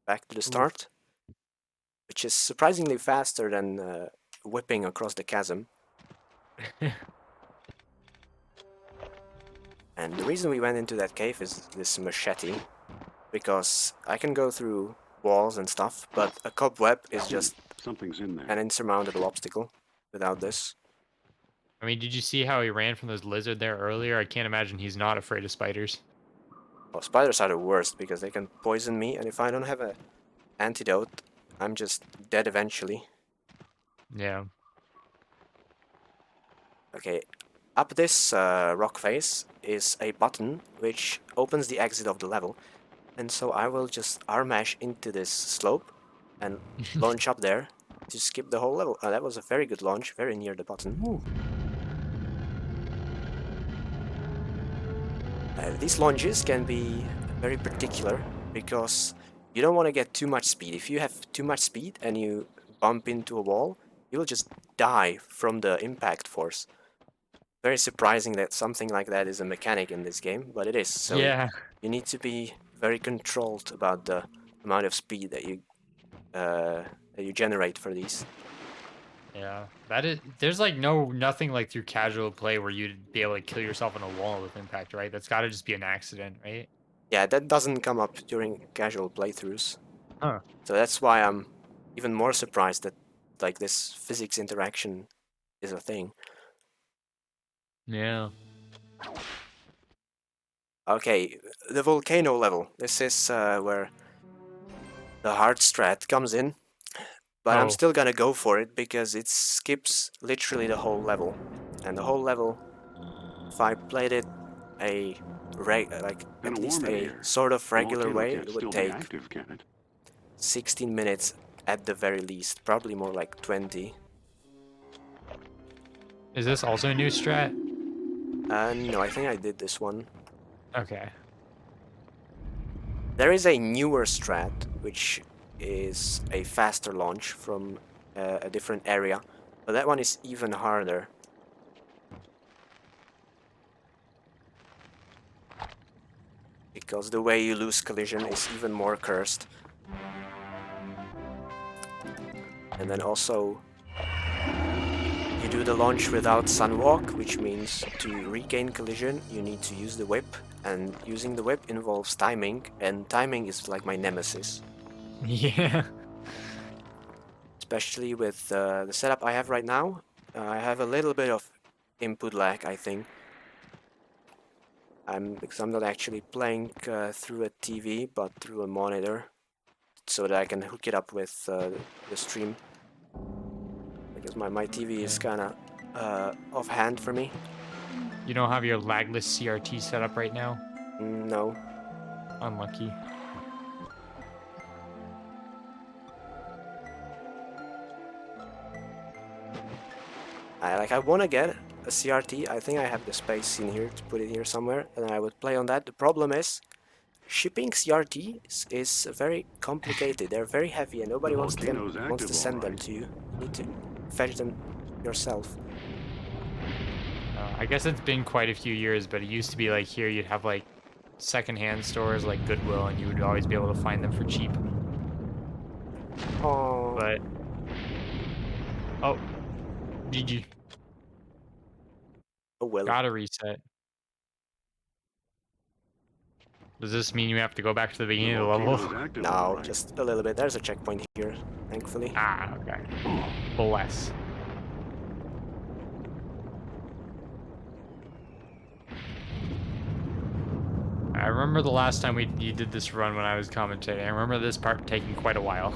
back to the start, which is surprisingly faster than whipping across the chasm. And the reason we went into that cave is this machete, because I can go through walls and stuff, but a cobweb is just an insurmountable obstacle without this. I mean, did you see how he ran from those lizard there earlier? I can't imagine he's not afraid of spiders. Well, spiders are the worst because they can poison me, and if I don't have an antidote, I'm just dead eventually. Yeah. Okay, up this rock face is a button which opens the exit of the level, and so I will just R-mash into this slope and launch up there to skip the whole level. That was a very good launch, very near the button. These launches can be very particular because you don't want to get too much speed. If you have too much speed and you bump into a wall, you will just die from the impact force. Very surprising that something like that is a mechanic in this game, but it is. So yeah. You need to be very controlled about the amount of speed that you generate for these. Yeah, there's like nothing like through casual play where you'd be able to kill yourself in a wall with impact, right? That's got to just be an accident, right? Yeah, that doesn't come up during casual playthroughs. Huh. So that's why I'm even more surprised that like this physics interaction is a thing. Yeah. Okay, the volcano level. This is where the hard strat comes in. But I'm Oh. still gonna go for it because it skips literally the whole level. And the whole level, if I played it at least a sort of regular way, it would take 16 minutes at the very least, probably more like 20. Is this also a new strat? No, I think I did this one. Okay. There is a newer strat, which is a faster launch from a different area, but that one is even harder. Because the way you lose collision is even more cursed. And then also, you do the launch without sunwalk, which means to regain collision you need to use the whip, and using the whip involves timing, and timing is like my nemesis. Yeah. Especially with the setup I have right now, I have a little bit of input lag, I think. Because I'm not actually playing through a TV, but through a monitor, so that I can hook it up with the stream. Because my TV is kind of offhand for me. You don't have your lagless CRT set up right now? No. Unlucky. I want to get a CRT. I think I have the space in here to put it here somewhere, and I would play on that. The problem is, shipping CRTs is very complicated. They're very heavy, and nobody wants to send them to you. You need to fetch them yourself. I guess it's been quite a few years, but it used to be like here you'd have like secondhand stores like Goodwill, and you would always be able to find them for cheap. Oh. But GG. Oh well. Gotta reset. Does this mean you have to go back to the beginning of the level? No, just a little bit. There's a checkpoint here, thankfully. Ah, okay. Bless. I remember the last time you did this run when I was commentating. I remember this part taking quite a while.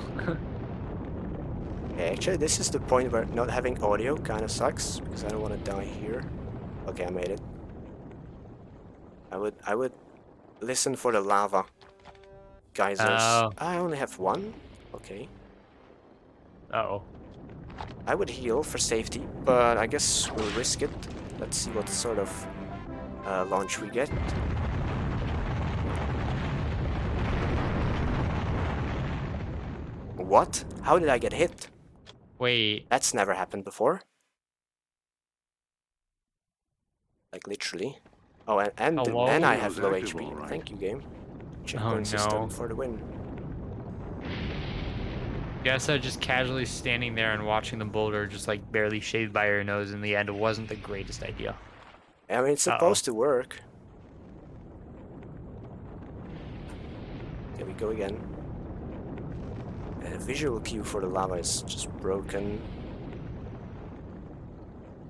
Okay, actually, this is the point where not having audio kind of sucks, because I don't want to die here. Okay, I made it. I would listen for the lava geysers. Oh. I only have one. Okay. Uh-oh. I would heal for safety, but I guess we'll risk it. Let's see what sort of launch we get. What? How did I get hit? Wait. That's never happened before. Like literally. Oh, and I have low HP. Right. Thank you, game. Checkpoint system for the win. Guess just casually standing there and watching the boulder just like barely shaved by your nose in the end wasn't the greatest idea. I mean, it's supposed to work. Here we go again. The visual cue for the lava is just broken.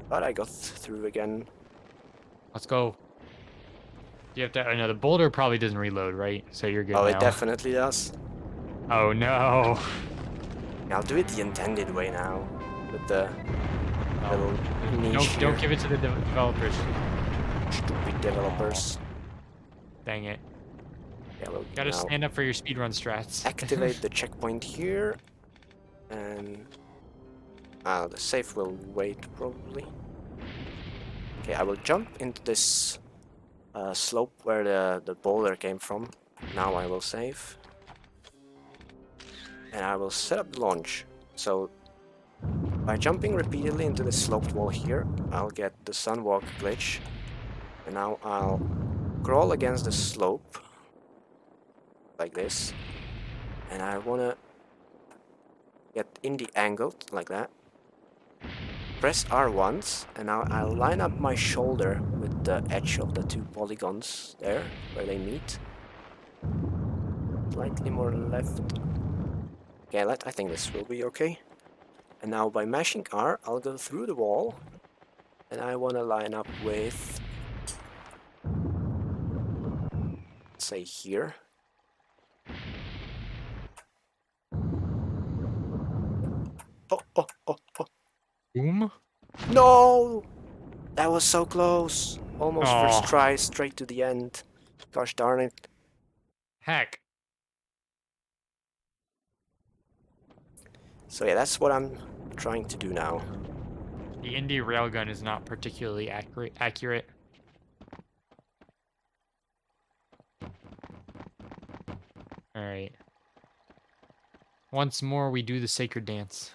But I got through again. Let's go. You have to. I know the boulder probably doesn't reload, right? So you're good. Oh, now. It definitely does. Oh no. I'll do it the intended way now, with the little niche. Don't give it to the developers. Stupid developers. Dang it. Yeah, well, gotta stand up for your speedrun strats. Activate the checkpoint here, and the safe will wait probably. Okay, I will jump into this slope where the boulder came from. Now I will save. And I will set up the launch. So by jumping repeatedly into the sloped wall here, I'll get the sunwalk glitch. And now I'll crawl against the slope like this. And I wanna get in the angle like that. Press R once, and now I'll line up my shoulder with the edge of the two polygons there where they meet. Slightly more left. Okay, I think this will be okay. And now by mashing R, I'll go through the wall. And I want to line up with, say, here. Oh, oh, oh, oh. Boom. No! That was so close. Almost first Oh, try, straight to the end. Gosh darn it. heck. So yeah, that's what I'm trying to do now. The Indy railgun is not particularly accurate. Alright. Once more, we do the sacred dance.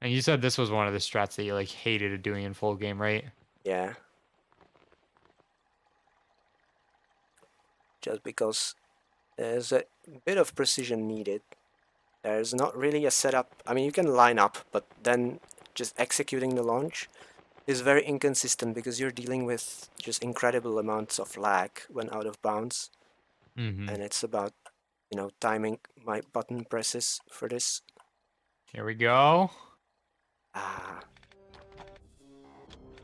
And you said this was one of the strats that you like hated doing in full game, right? Yeah. Just because there's a bit of precision needed. There's not really a setup. I mean, you can line up, but then just executing the launch is very inconsistent because you're dealing with just incredible amounts of lag when out of bounds. Mm-hmm. And it's about, you know, timing my button presses for this. Here we go. Ah.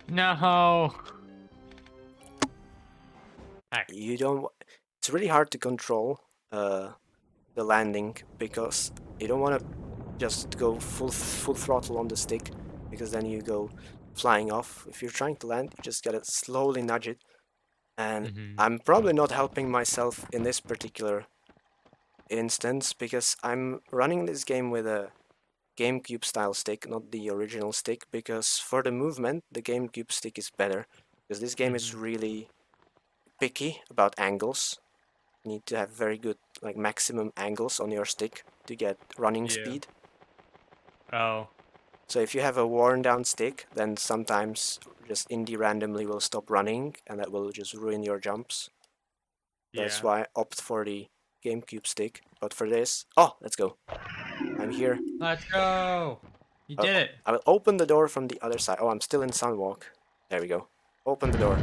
No. You don't. It's really hard to control the landing because you don't want to just go full throttle on the stick because then you go flying off. If you're trying to land, you just gotta slowly nudge it. And I'm probably not helping myself in this particular instance because I'm running this game with a GameCube style stick, not the original stick, because for the movement, the GameCube stick is better because this game is really picky about angles. You need to have very good, like, maximum angles on your stick to get running speed. Oh. So if you have a worn down stick, then sometimes just Indy randomly will stop running and that will just ruin your jumps. That's Yeah. why I opt for the GameCube stick. But for this, oh, let's go. I'm here. Let's go. You did it. I will open the door from the other side. Oh, I'm still in Sunwalk. There we go. Open the door.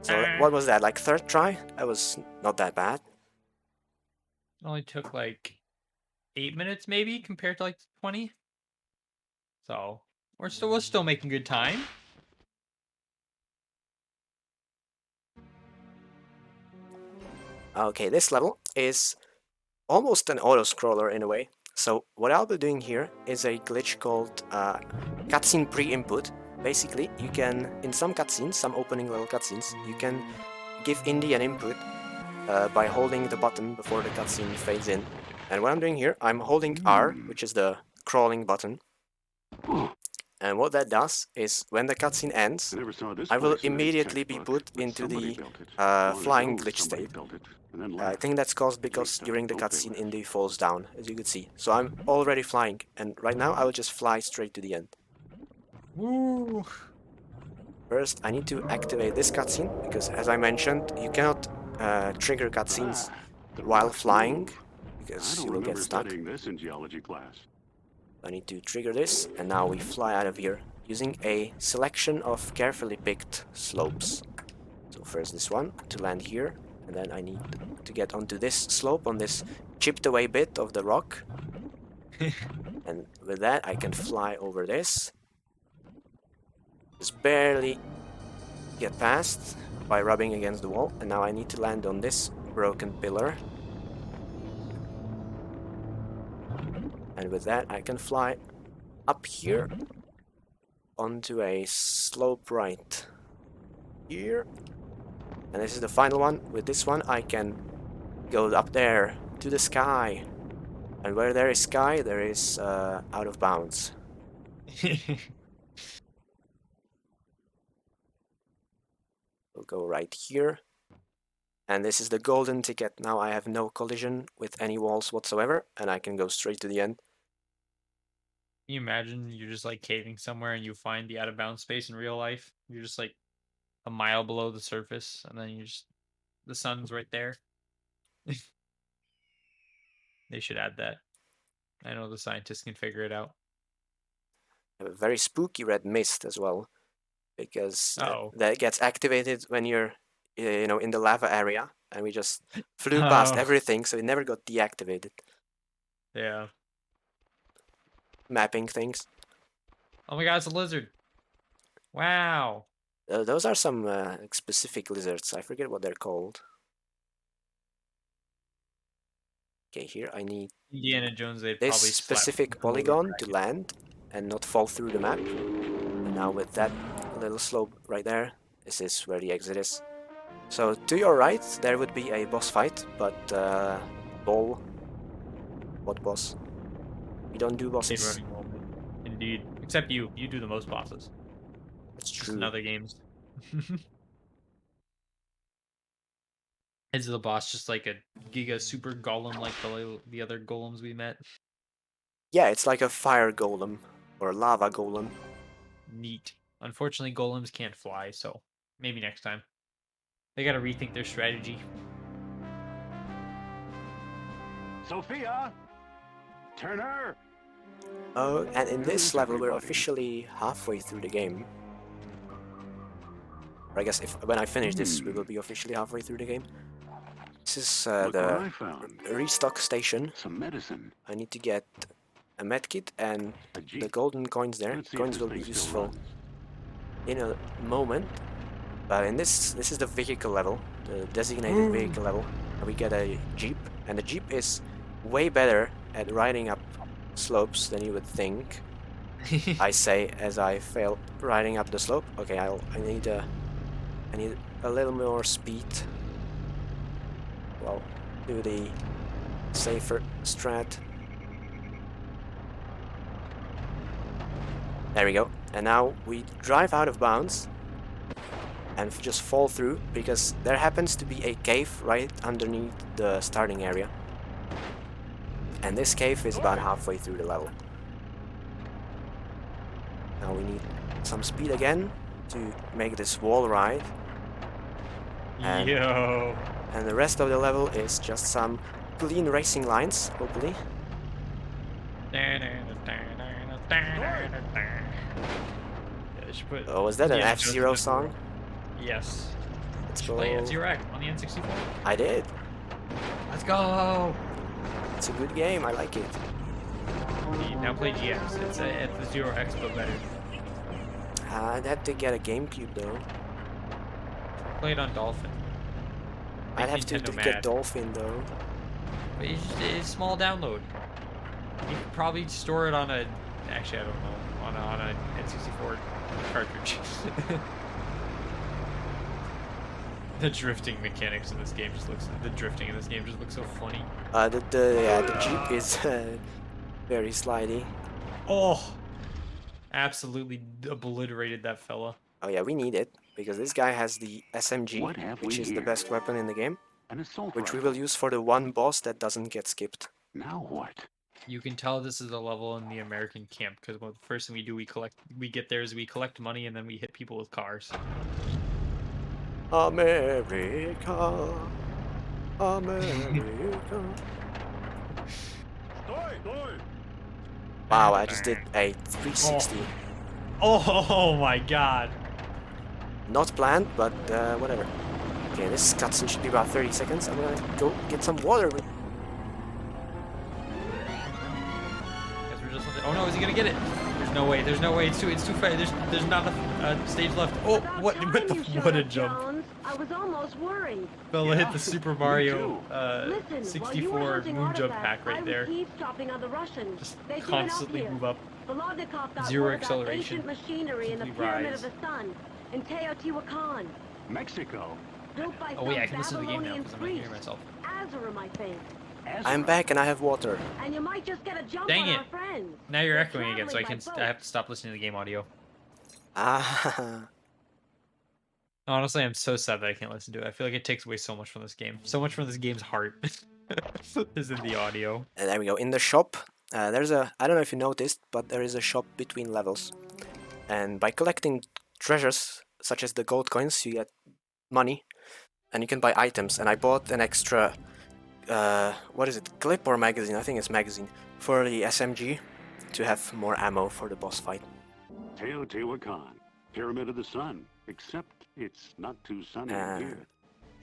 So what was that, like third try? That was not that bad. It only took like 8 minutes maybe compared to like 20. So we're still making good time. Okay, this level is almost an auto-scroller in a way. So what I'll be doing here is a glitch called cutscene pre-input. Basically, you can, in some cutscenes, some opening level cutscenes, you can give Indy an input by holding the button before the cutscene fades in. And what I'm doing here, I'm holding R, which is the crawling button. And what that does is, when the cutscene ends, I will immediately be put into the flying glitch state. I think that's caused because during the cutscene Indy falls down, as you can see. So I'm already flying, and right now I will just fly straight to the end. Woo! First, I need to activate this cutscene, because as I mentioned, you cannot trigger cutscenes while flying, because you will get stuck. This in geology class. I need to trigger this, and now we fly out of here using a selection of carefully picked slopes. So first this one to land here, and then I need to get onto this slope on this chipped away bit of the rock. And with that I can fly over this. Just barely get past by rubbing against the wall, and now I need to land on this broken pillar. And with that I can fly up here onto a slope right here. And this is the final one. With this one I can go up there to the sky. And where there is sky, there is out of bounds. We'll go right here. And this is the golden ticket. Now I have no collision with any walls whatsoever, and I can go straight to the end. Can you imagine you're just like caving somewhere and you find the out of bounds space in real life? You're just like a mile below the surface, and then the sun's right there. They should add that. I know the scientists can figure it out. A very spooky red mist as well, because that gets activated when you're, you know, in the lava area, and we just flew past everything, so it never got deactivated. Yeah. Mapping things. Oh my god, it's a lizard. Wow. Those are some specific lizards. I forget what they're called. Okay, here I need Indiana Jones, they'd this probably slap specific Komodo polygon to dragon. land and not fall through the map. And now with that little slope right there, this is where the exit is. So to your right, there would be a boss fight, but Ball, what boss? We don't do Speed bosses. running moment. Indeed. Except you do the most bosses. It's Just true. in other games. Is the boss just like a giga super golem like the other golems we met? Yeah, it's like a fire golem or lava golem. Neat. Unfortunately, golems can't fly, so maybe next time. They gotta rethink their strategy. Sophia! Turner! Oh, and in this level we're officially halfway through the game. Or I guess when I finish this, we will be officially halfway through the game. This is the restock station. Some medicine. I need to get a medkit and the golden coins there. Coins will be useful in a moment. But in this is the vehicle level, the designated vehicle level. We get a jeep, and the jeep is way better at riding up slopes than you would think. I say as I failed riding up the slope. Okay, I need a little more speed. Well, do the safer strat. There we go. And now we drive out of bounds and just fall through, because there happens to be a cave right underneath the starting area. And this cave is about halfway through the level. Now we need some speed again to make this wall ride. And, and the rest of the level is just some clean racing lines, hopefully. Oh, was that an F-Zero song? Yes. Let's Should go. play F-Zero on the N64. I did. Let's go! It's a good game, I like it. Now play GX. It's a F-Zero X, but better. I'd have to get a GameCube though. Play it on Dolphin. I'd have to get Dolphin though. But it's just a small download. You could probably store it on a... Actually, I don't know. On a N64 cartridge. The drifting mechanics in this game just looks... The drifting in this game just looks so funny. The Jeep is very slidey. Oh! Absolutely obliterated that fella. Oh yeah, we need it, because this guy has the SMG, which is the best weapon in the game, which we will use for the one boss that doesn't get skipped. Now what? You can tell this is a level in the American camp, because the first thing we do, we get there is we collect money and then we hit people with cars. America, America. Wow, I just did a 360. Oh my god. Not planned, but whatever. Okay, this cutscene should be about 30 seconds. I'm gonna go get some water. Oh no, is he gonna get it? There's no way. There's no way. It's too far. There's not enough stage left. Oh, what a jump! I was almost worried. Fella hit the Super Mario 64 moon jump hack right there. Just constantly move up. Zero acceleration. Machinery in the Pyramid of the Sun in Teotihuacan. Mexico. Oh wait, I can listen to the game now because I'm not hearing myself. Azura, I think. I'm back and I have water. And you might just get a jump Dang on it! our friends. Now you're echoing again, so I have to stop listening to the game audio. Ah. Honestly, I'm so sad that I can't listen to it. I feel like it takes away so much from this game. So much from this game's heart is in the audio. And there we go. In the shop, there's a... I don't know if you noticed, but there is a shop between levels. And by collecting treasures, such as the gold coins, you get money. And you can buy items. And I bought an extra... what is it? Clip or magazine? I think it's magazine. For the SMG, to have more ammo for the boss fight. Teotihuacan. Pyramid of the Sun. Except it's not too sunny here.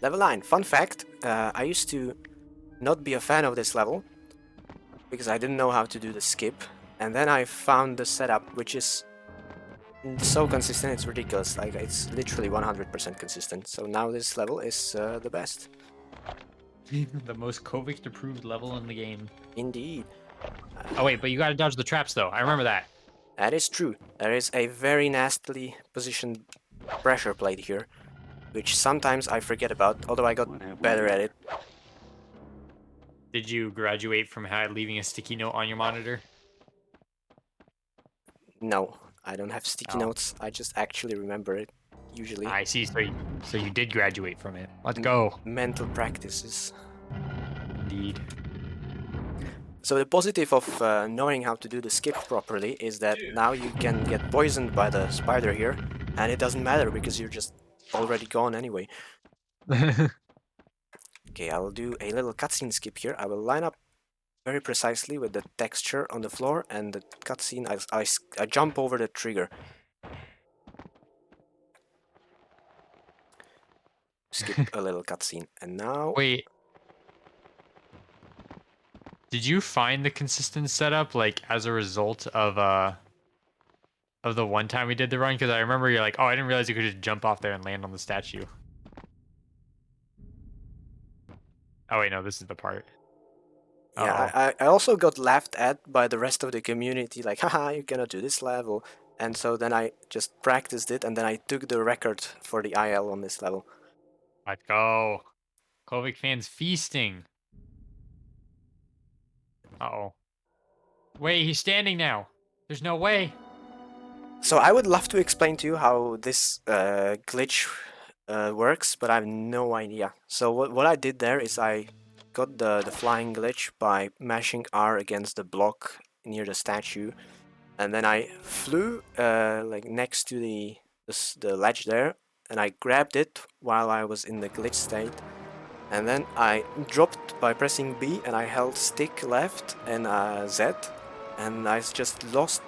Level 9. Fun fact, I used to not be a fan of this level, because I didn't know how to do the skip, and then I found the setup, which is so consistent, it's ridiculous. Like, it's literally 100% consistent, so now this level is the best. The most Kovic approved level in the game. Indeed. Oh wait, but you gotta dodge the traps though. I remember that. That is true. There is a very nastily positioned pressure plate here, which sometimes I forget about, although I got better at it. Did you graduate from leaving a sticky note on your monitor? No, I don't have sticky notes. I just actually remember it, usually. I see, so you did graduate from it. Let's go. Mental practices. Indeed. So the positive of knowing how to do the skip properly is that now you can get poisoned by the spider here, and it doesn't matter because you're just already gone anyway. Okay, I will do a little cutscene skip here. I will line up very precisely with the texture on the floor, and the cutscene, I jump over the trigger. Skip a little cutscene, and now... Wait. Did you find the consistent setup, like, as a result of the one time we did the run? Because I remember you're like, oh, I didn't realize you could just jump off there and land on the statue. Oh wait, no, this is the part. Yeah, I also got laughed at by the rest of the community, like, haha, you cannot do this level. And so then I just practiced it, and then I took the record for the IL on this level. Let's go. Kovic fans feasting. Uh-oh. Wait, he's standing now. There's no way. So I would love to explain to you how this glitch works, but I have no idea. So what I did there is I got the flying glitch by mashing R against the block near the statue, and then I flew like next to the ledge there, and I grabbed it while I was in the glitch state, and then I dropped by pressing B, and I held stick left and Z, and I just lost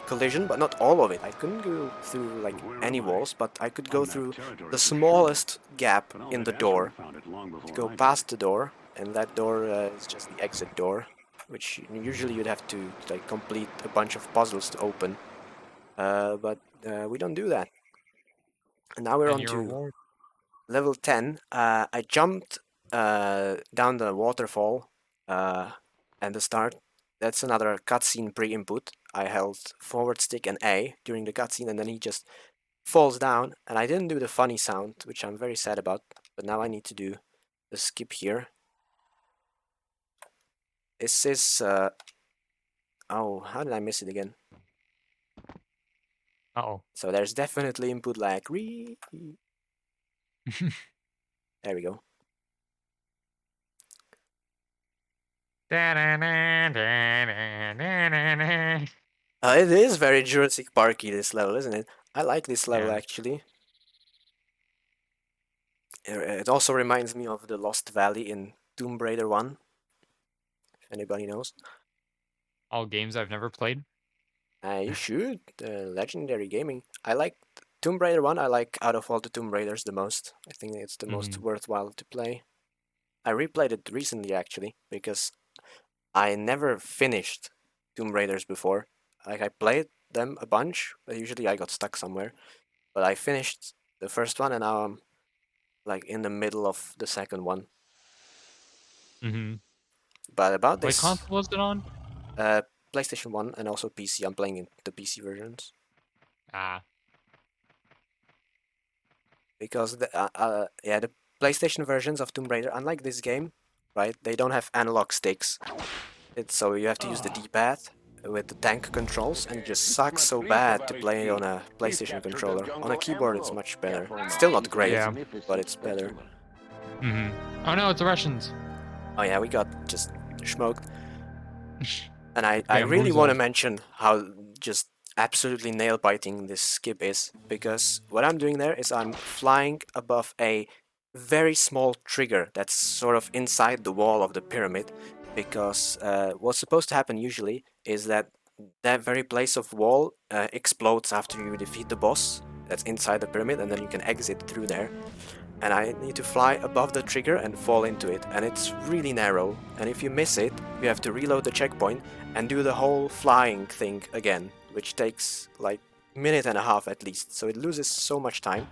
collision, but not all of it. I couldn't go through like any walls, but I could go through the smallest gap in the door, to go past the door, and that door is just the exit door, which usually you'd have to like complete a bunch of puzzles to open, but we don't do that. And now we're on to level 10. I jumped down the waterfall and the start. That's another cutscene pre-input. I held forward stick and A during the cutscene, and then he just falls down, and I didn't do the funny sound, which I'm very sad about, but now I need to do the skip here. This is... oh, how did I miss it again? Uh-oh. So there's definitely input lag. There we go. It is very Jurassic Parky, this level, isn't it? I like this level, actually. It also reminds me of the Lost Valley in Tomb Raider 1. If anybody knows. All games I've never played. You should. Legendary gaming. I like Tomb Raider 1. I like out of all the Tomb Raiders the most. I think it's the most worthwhile to play. I replayed it recently, actually, because I never finished Tomb Raiders before. Like, I played them a bunch, but usually I got stuck somewhere. But I finished the first one, and now I'm like in the middle of the second one. But about this... What console was it on? PlayStation 1 and also PC. I'm playing in the PC versions. Because the PlayStation versions of Tomb Raider, unlike this game, right, they don't have analog sticks. So you have to use the D-pad with the tank controls, and it just sucks so bad to play on a PlayStation controller. On a keyboard it's much better. Still not great, but it's better. Oh no, it's the Russians. Oh yeah, we got just smoked. And I really want to mention how just absolutely nail-biting this skip is, because what I'm doing there is I'm flying above a very small trigger that's sort of inside the wall of the pyramid, because what's supposed to happen usually is that that very place of wall explodes after you defeat the boss that's inside the pyramid, and then you can exit through there. And I need to fly above the trigger and fall into it, and it's really narrow, and if you miss it, you have to reload the checkpoint and do the whole flying thing again, which takes like a minute and a half at least, so it loses so much time,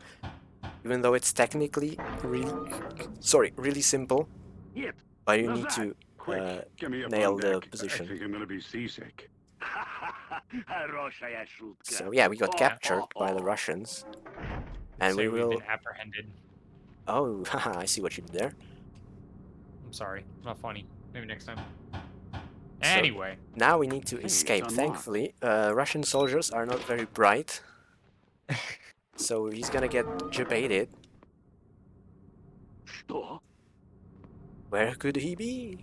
even though it's technically really simple. but you need to nail the position. I think I'm gonna be seasick. So yeah, we got captured by the Russians, and we will. We've been apprehended. Oh, haha, I see what you did there. I'm sorry, not funny. Maybe next time. So Anyway, now we need to escape. Thankfully, Russian soldiers are not very bright, so he's gonna get jebaited. Where could he be?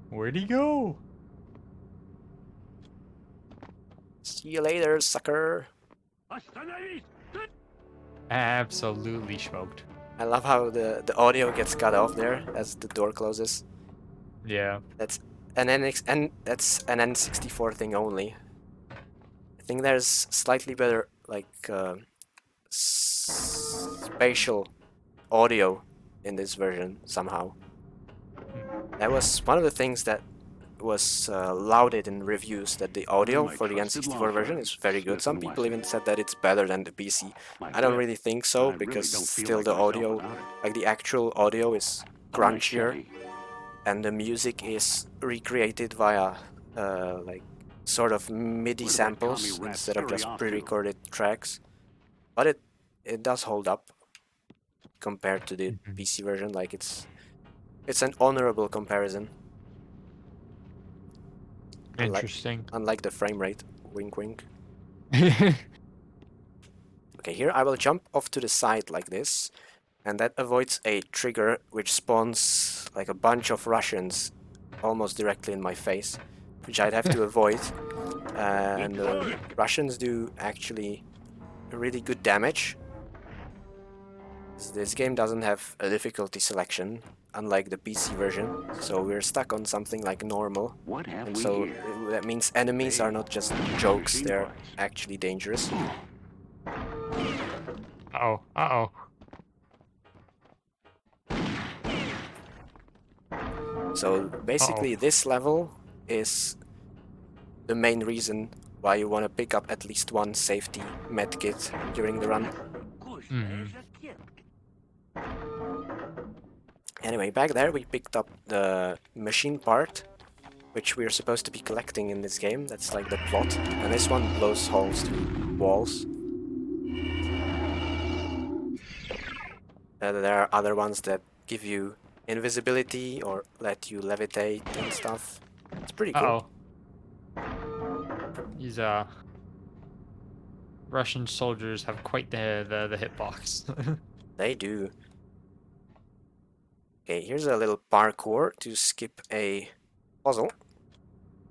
Where'd he go? See you later, sucker. Absolutely smoked. I love how the audio gets cut off there as the door closes. Yeah. That's an that's an N64 thing only. I think there's slightly better like spatial audio in this version somehow. That was one of the things that was lauded in reviews, that the audio for the N64 version is very good. Some people even said that it's better than the PC. I don't really think so, because still the audio, like the actual audio, is crunchier, and the music is recreated via like sort of MIDI samples instead of just pre-recorded tracks. But it does hold up compared to the PC version. Like it's an honorable comparison. Interesting. Unlike the frame rate. Wink wink. Okay, here I will jump off to the side like this, and that avoids a trigger which spawns like a bunch of Russians almost directly in my face, which I'd have to avoid. And the Russians do actually really good damage. This game doesn't have a difficulty selection, unlike the PC version, so we're stuck on something like normal. And so that means enemies are not just jokes, they're actually dangerous. Uh-oh, uh-oh. So basically this level is the main reason why you want to pick up at least one safety medkit during the run. Anyway, back there we picked up the machine part, which we're supposed to be collecting in this game. That's like the plot. And this one blows holes through walls. There are other ones that give you invisibility or let you levitate and stuff. It's pretty cool. These Russian soldiers have quite the hitbox. They do. Okay, here's a little parkour to skip a puzzle.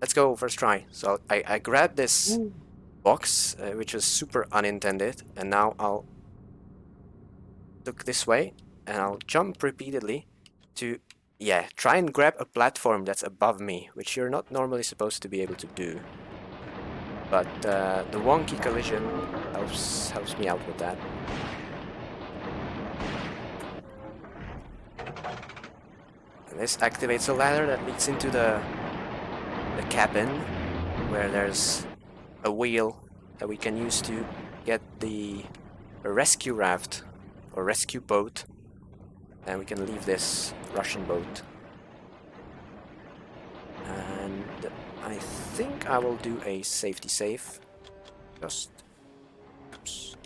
Let's go, first try. So I grabbed this box, which was super unintended, and now I'll look this way, and I'll jump repeatedly to, yeah, try and grab a platform that's above me, which you're not normally supposed to be able to do. But the wonky collision helps me out with that. And this activates a ladder that leads into the cabin, where there's a wheel that we can use to get a rescue raft or rescue boat, and we can leave this Russian boat. And I think I will do a safety save. Just oops.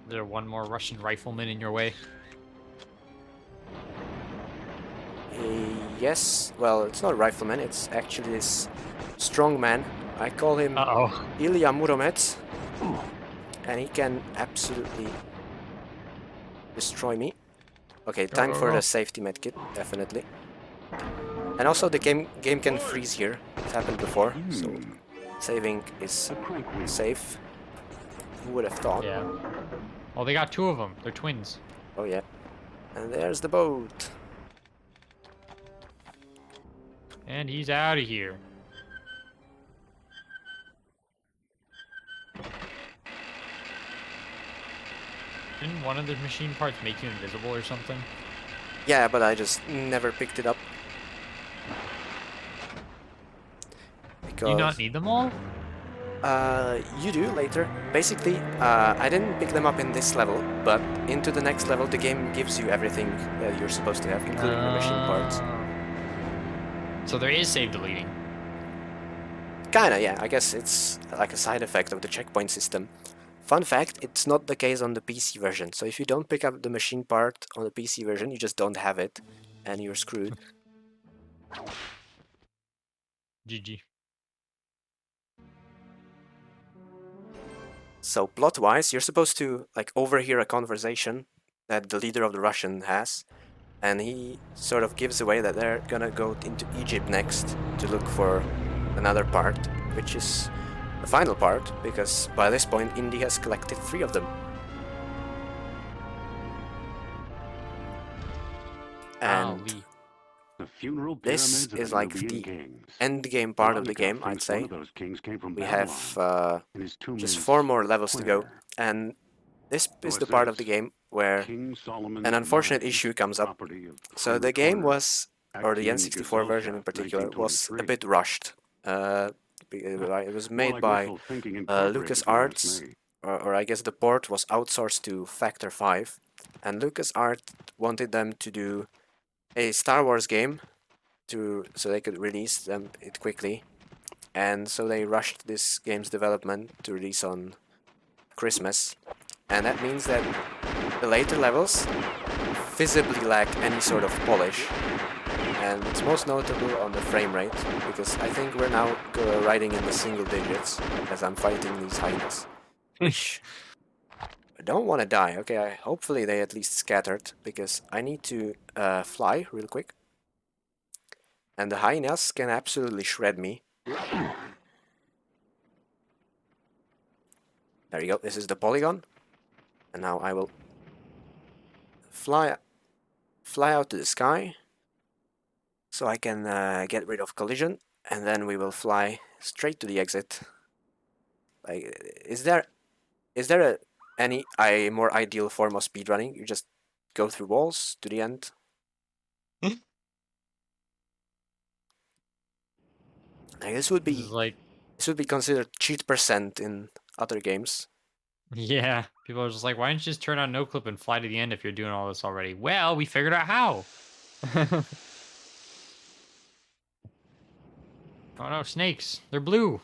Is there one more Russian rifleman in your way? Yes, well, it's not a rifleman, it's actually this strong man. I call him Ilya Muromets, and he can absolutely destroy me. Okay, time for the safety medkit, definitely. And also the game can freeze here. It's happened before, so saving is safe. Who would have thought? Yeah. Well, they got two of them. They're twins. Oh yeah. And there's the boat. And he's out of here. Didn't one of the machine parts make you invisible or something? Yeah, but I just never picked it up. Do you not need them all? You do later. Basically, I didn't pick them up in this level, but into the next level the game gives you everything that you're supposed to have, including the machine parts. So there is save deleting. Kinda, yeah. I guess it's like a side effect of the checkpoint system. Fun fact, it's not the case on the PC version. So if you don't pick up the machine part on the PC version, you just don't have it, and you're screwed. GG. So plot-wise, you're supposed to like overhear a conversation that the leader of the Russian has, and he sort of gives away that they're gonna go into Egypt next to look for another part, which is the final part, because by this point Indy has collected 3 of them. And this is like the end game part of the game, I'd say. We have just 4 more levels to go, and this is the part of the game where an unfortunate issue comes up. So the game was, or the N64 version in particular, was a bit rushed. It was made by LucasArts, or I guess the port was outsourced to Factor 5, and LucasArts wanted them to do a Star Wars game so they could release it quickly, and so they rushed this game's development to release on Christmas, and that means that the later levels visibly lack any sort of polish, and it's most notable on the frame rate, because I think we're now riding in the single digits as I'm fighting these hyenas. I don't want to die. Okay, hopefully they at least scattered, because I need to fly real quick. And the hyenas can absolutely shred me. There you go, this is the polygon. And now I will fly out to the sky, so I can get rid of collision, and then we will fly straight to the exit. Like, is there any more ideal form of speedrunning? You just go through walls to the end. Like, this would be considered cheat percent in other games. Yeah, people are just like, why don't you just turn on no clip and fly to the end if you're doing all this already? Well, we figured out how. Oh no, snakes. They're blue.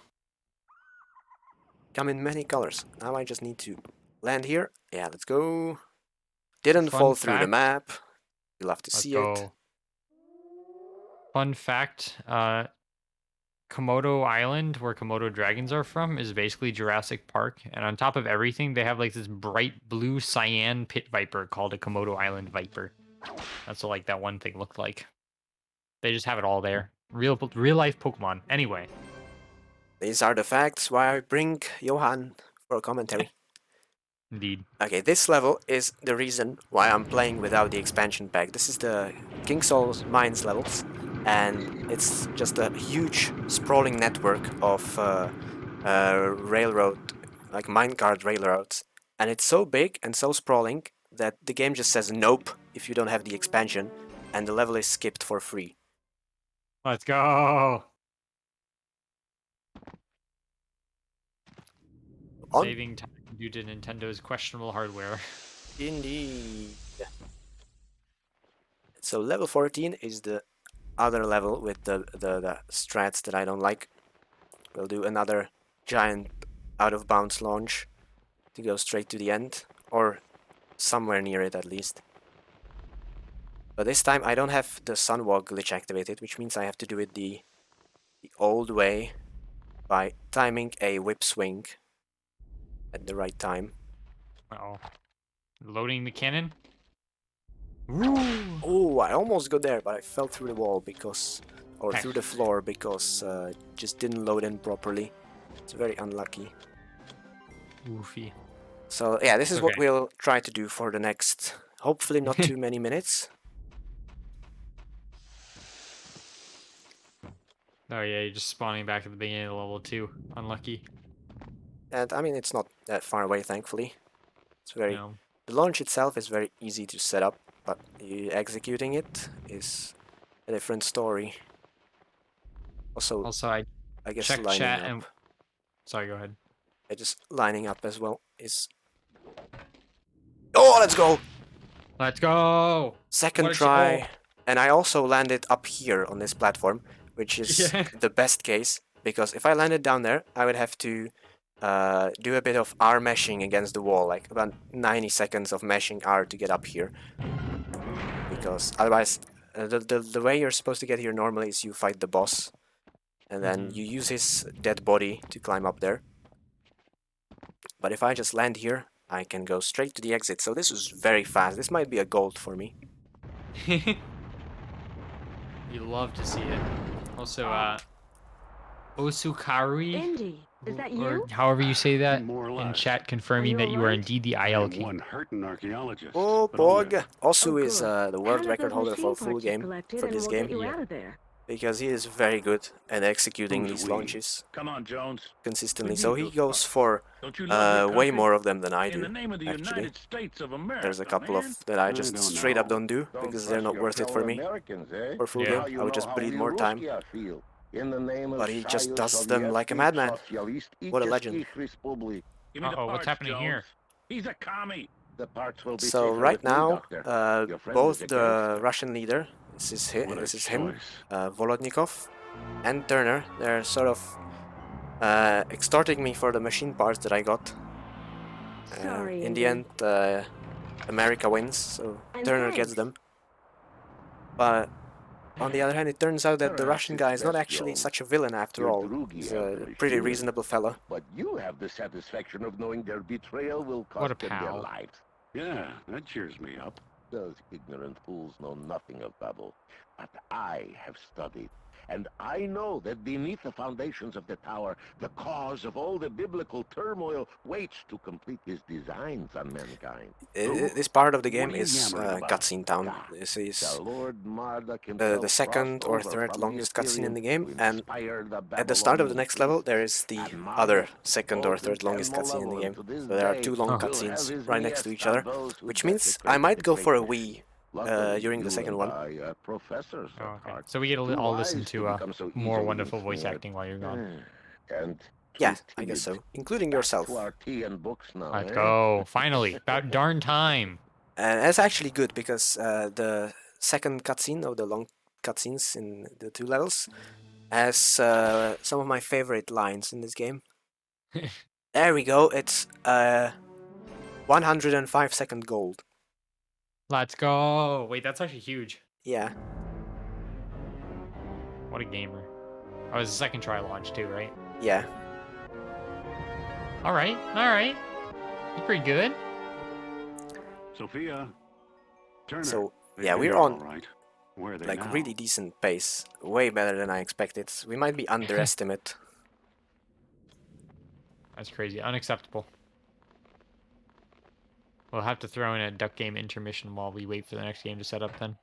Come in many colors. Now I just need to land here. Yeah, let's go. Didn't fall through the map. You'll have to see it. Fun fact, Komodo Island, where Komodo dragons are from, is basically Jurassic Park, and on top of everything, they have like this bright blue cyan pit viper called a Komodo Island viper. That's what like that one thing looked like. They just have it all there. Real life Pokemon. Anyway. These are the facts why I bring Johan for a commentary. Indeed. Okay, this level is the reason why I'm playing without the expansion pack. This is the King Sol's Mines levels, and it's just a huge sprawling network of railroad, like minecart railroads, and it's so big and so sprawling that the game just says nope if you don't have the expansion, and the level is skipped for free. Let's go! Saving time due to Nintendo's questionable hardware. Indeed. So level 14 is the other level with the strats that I don't like. We'll do another giant out-of-bounds launch to go straight to the end, or somewhere near it at least. But this time I don't have the Sunwalk glitch activated, which means I have to do it the old way by timing a whip swing at the right time. Uh-oh. Loading the cannon? Oh, I almost got there, but I fell through the wall through the floor because it just didn't load in properly. It's very unlucky. Woofy. So yeah, this is what we'll try to do for the next, hopefully not too many minutes. Oh yeah, you're just spawning back at the beginning of level 2. Unlucky. And I mean, it's not that far away, thankfully. It's very... The launch itself is very easy to set up, but executing it is a different story. Also I guess checked lining chat up. and Sorry, go ahead. Just lining up as well is... Oh, let's go! Let's go! Second try. And I also landed up here on this platform, which is the best case, because if I landed down there, I would have to do a bit of R meshing against the wall, like about 90 seconds of meshing R to get up here. Because otherwise, the way you're supposed to get here normally is you fight the boss, and then you use his dead body to climb up there. But if I just land here, I can go straight to the exit, so this is very fast. This might be a gold for me. You love to see it. Also, Osukarui, Indy, is that you? or however you say that, in chat confirming that you are indeed the IL King. One hurting archaeologist. Oh, Bog! Osu is the world record holder for a full game, for this game. Because he is very good at executing these launches consistently. So he goes for way more of them than I do, actually. There's a couple of that I just straight up don't do, because they're not worth it for me. For full game, I would just bleed more time. But he just does them like a madman. What a legend. Uh-oh, what's happening here? He's a commie. So right now, both the Russian leader, this is him, Volodnikov, and Turner, they're sort of extorting me for the machine parts that I got. In the end, America wins, so Turner gets them. But on the other hand, it turns out that the Russian guy is not actually such a villain after all. He's a pretty reasonable fella. But you have the satisfaction of knowing their betrayal will cost them their lives. Yeah, that cheers me up. Those ignorant fools know nothing of Babel, but I have studied, and I know that beneath the foundations of the tower, the cause of all the biblical turmoil waits to complete his designs on mankind. This part of the game is cutscene town. This is the second or third longest cutscene in the game, and at the start of the next level there is the other second or third longest cutscene in the game. So there are two long cutscenes right next to each other, which means I might go for a Wii during the second one. Okay. So we get to all listen to more wonderful voice acting while you're gone. Yeah, I guess so, including yourself. Let's go, finally, about darn time. And that's actually good, because the second cutscene, of the long cutscenes in the two levels, has some of my favorite lines in this game. There we go, it's 105-second gold. Let's go. Wait, that's actually huge. Yeah. What a gamer. Oh, it was a second try launch too, right? Yeah. Alright, alright. You're pretty good. Sophia. Turner. So, yeah, we're on Where are they like now? really decent pace. Way better than I expected. We might be underestimate. That's crazy. Unacceptable. We'll have to throw in a duck game intermission while we wait for the next game to set up then.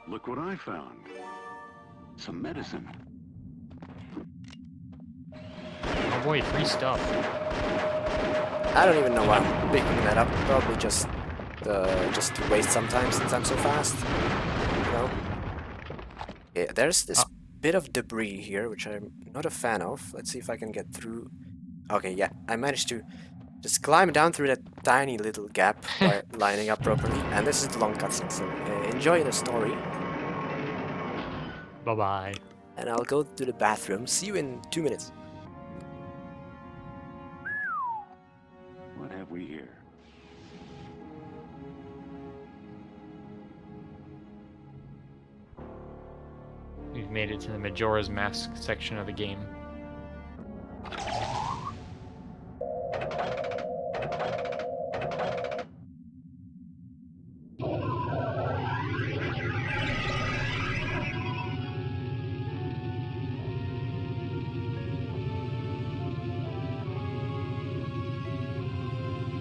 Look what I found. Some medicine. Oh boy, free stuff. I don't even know why I'm picking that up. Probably just to waste some time since I'm so fast. You know? Yeah, there's this bit of debris here, which I'm not a fan of. Let's see if I can get through. Okay, yeah, I managed to just climb down through that tiny little gap by lining up properly. And this is the long cutscene, so enjoy the story. Bye-bye. And I'll go to the bathroom. See you in 2 minutes. What have we here? We've made it to the Majora's Mask section of the game.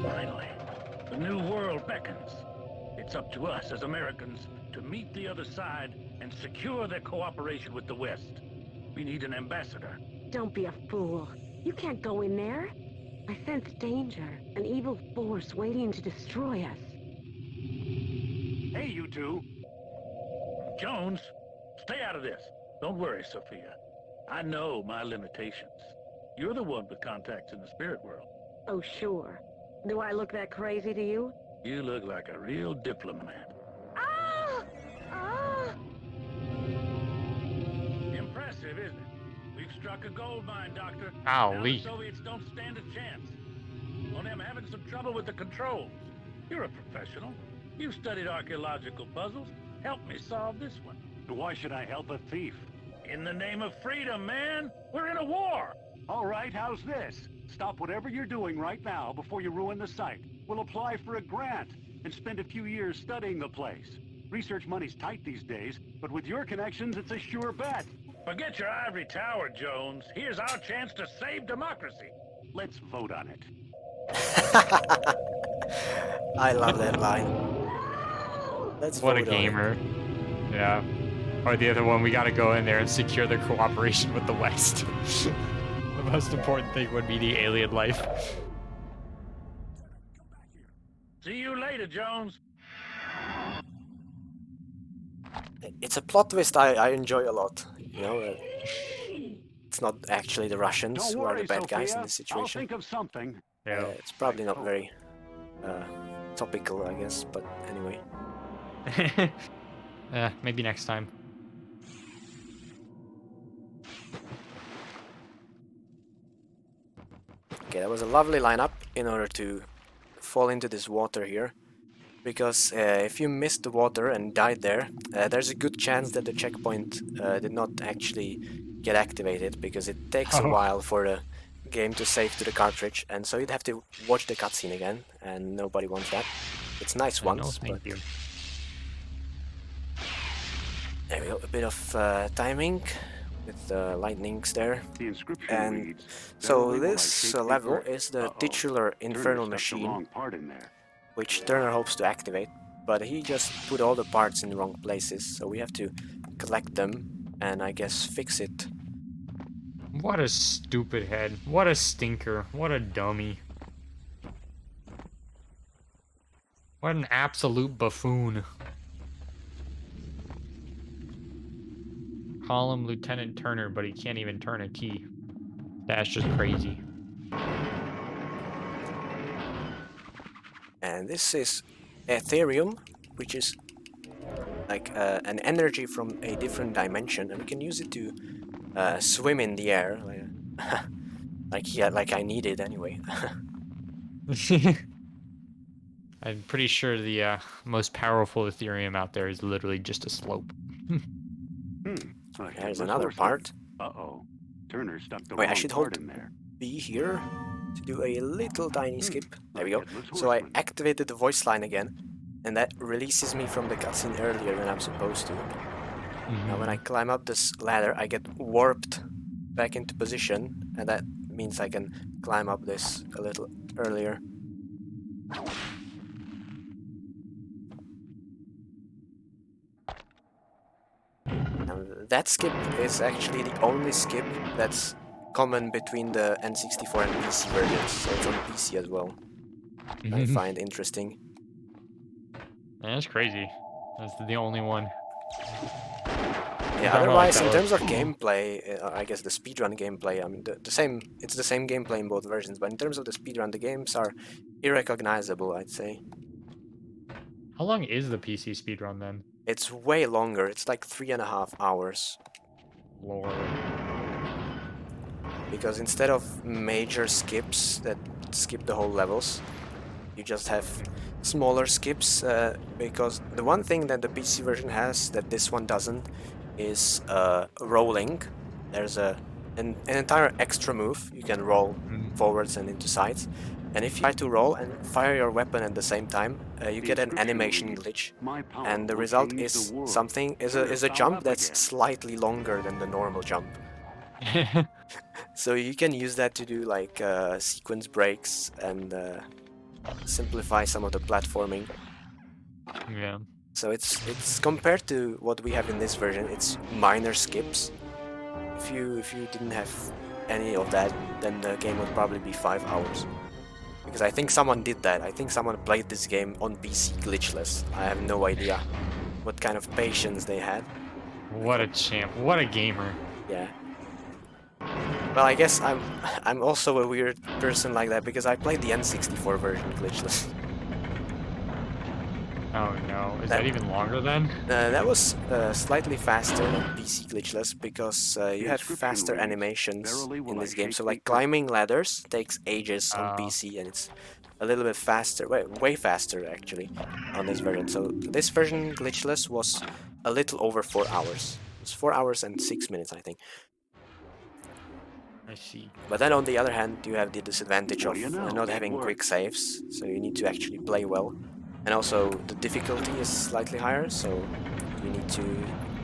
Finally, the new world beckons. It's up to us as Americans to meet the other side and secure their cooperation with the West. We need an ambassador. Don't be a fool. You can't go in there. I sense danger, an evil force waiting to destroy us. Hey, you two. Jones, stay out of this. Don't worry, Sophia. I know my limitations. You're the one with contacts in the spirit world. Oh, sure. Do I look that crazy to you? You look like a real diplomat. Ah! Ah! Impressive, isn't it? We've struck a gold mine, Doctor. Ow, Now Lee. the Soviets don't stand a chance. Only I'm having some trouble with the controls. You're a professional. You've studied archaeological puzzles. Help me solve this one. Why should I help a thief? In the name of freedom, man! We're in a war! All right, how's this? Stop whatever you're doing right now before you ruin the site. We'll apply for a grant and spend a few years studying the place. Research money's tight these days, but with your connections, it's a sure bet. Forget your ivory tower, Jones. Here's our chance to save democracy. Let's vote on it. I love that line. Let's What a vote on it. gamer. Yeah. Or the other one, we gotta go in there and secure their cooperation with the West. The most important thing would be the alien life. See you later, Jones. It's a plot twist I enjoy a lot. You know, it's not actually the Russians Don't who are worry, the bad guys in Sophia. this situation. I'll think of something. Yeah. It's probably not very topical, I guess, but anyway. Maybe next time. Okay, that was a lovely lineup in order to fall into this water here. Because if you missed the water and died there, there's a good chance that the checkpoint did not actually get activated, because it takes a while for the game to save to the cartridge, and so you'd have to watch the cutscene again, and nobody wants that. It's nice once, no, thank but... you. There we go, a bit of timing with the lightnings there. The inscription And reads, so "That label I this shake level before." is the Uh-oh. titular infernal Turner stuck the machine, wrong part in there. which Turner hopes to activate, but he just put all the parts in the wrong places, so we have to collect them and I guess fix it. What a stupid head. What a stinker. What a dummy. What an absolute buffoon. Call him Lieutenant Turner, but he can't even turn a key. That's just crazy. And this is Ethereum, which is like an energy from a different dimension, and we can use it to swim in the air, like I need it anyway. I'm pretty sure the most powerful Ethereum out there is literally just a slope. There's another part. Uh-oh. Turner stuck the Wait, I wrong should part hold in there. B here to do a little tiny skip. There we go. So I activated the voice line again, and that releases me from the cutscene earlier than I'm supposed to. Now when I climb up this ladder, I get warped back into position, and that means I can climb up this a little earlier. Now, that skip is actually the only skip that's common between the N64 and PC versions, so it's on PC as well. I find interesting. Man, that's crazy. That's the only one. Yeah, otherwise, in terms of gameplay, I guess the speedrun gameplay, I mean, it's the same gameplay in both versions, but in terms of the speedrun, the games are irrecognizable, I'd say. How long is the PC speedrun then? It's way longer, it's like 3.5 hours. Lord. Because instead of major skips that skip the whole levels, you just have smaller skips, because the one thing that the PC version has that this one doesn't is rolling. There's an entire extra move. You can roll forwards and into sides, and if you try to roll and fire your weapon at the same time, you get an animation glitch, and the result is a jump that's slightly longer than the normal jump. So you can use that to do like sequence breaks and simplify some of the platforming. Yeah. So it's compared to what we have in this version, it's minor skips. If you didn't have any of that, then the game would probably be 5 hours. Because I think someone did that. I think someone played this game on PC glitchless. I have no idea what kind of patience they had. What a champ. What a gamer. Yeah. Well, I guess I'm also a weird person like that because I played the N64 version glitchless. Oh no, is that even longer then? That was slightly faster than PC glitchless because you have faster animations in this game. So like climbing ladders takes ages on PC and it's a little bit faster, way faster actually on this version. So this version glitchless was a little over 4 hours. It was 4 hours and 6 minutes, I think. I see. But then on the other hand, you have the disadvantage of not having quick saves, so you need to actually play well. And also the difficulty is slightly higher, so you need to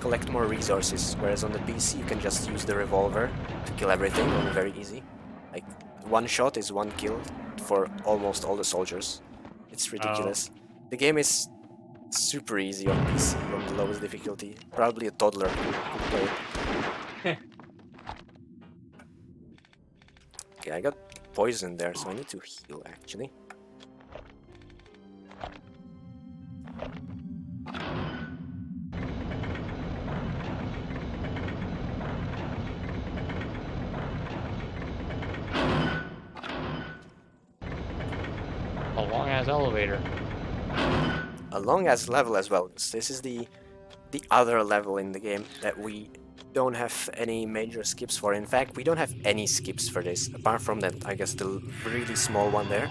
collect more resources, whereas on the PC you can just use the revolver to kill everything, very easy. Like, one shot is one kill for almost all the soldiers. It's ridiculous. The game is super easy on PC, on the lowest difficulty. Probably a toddler could play it. Okay, I got poison there, so I need to heal actually. A long-ass elevator. A long-ass level as well. This is the other level in the game that we don't have any major skips for. In fact, we don't have any skips for this, apart from that, I guess, the really small one there.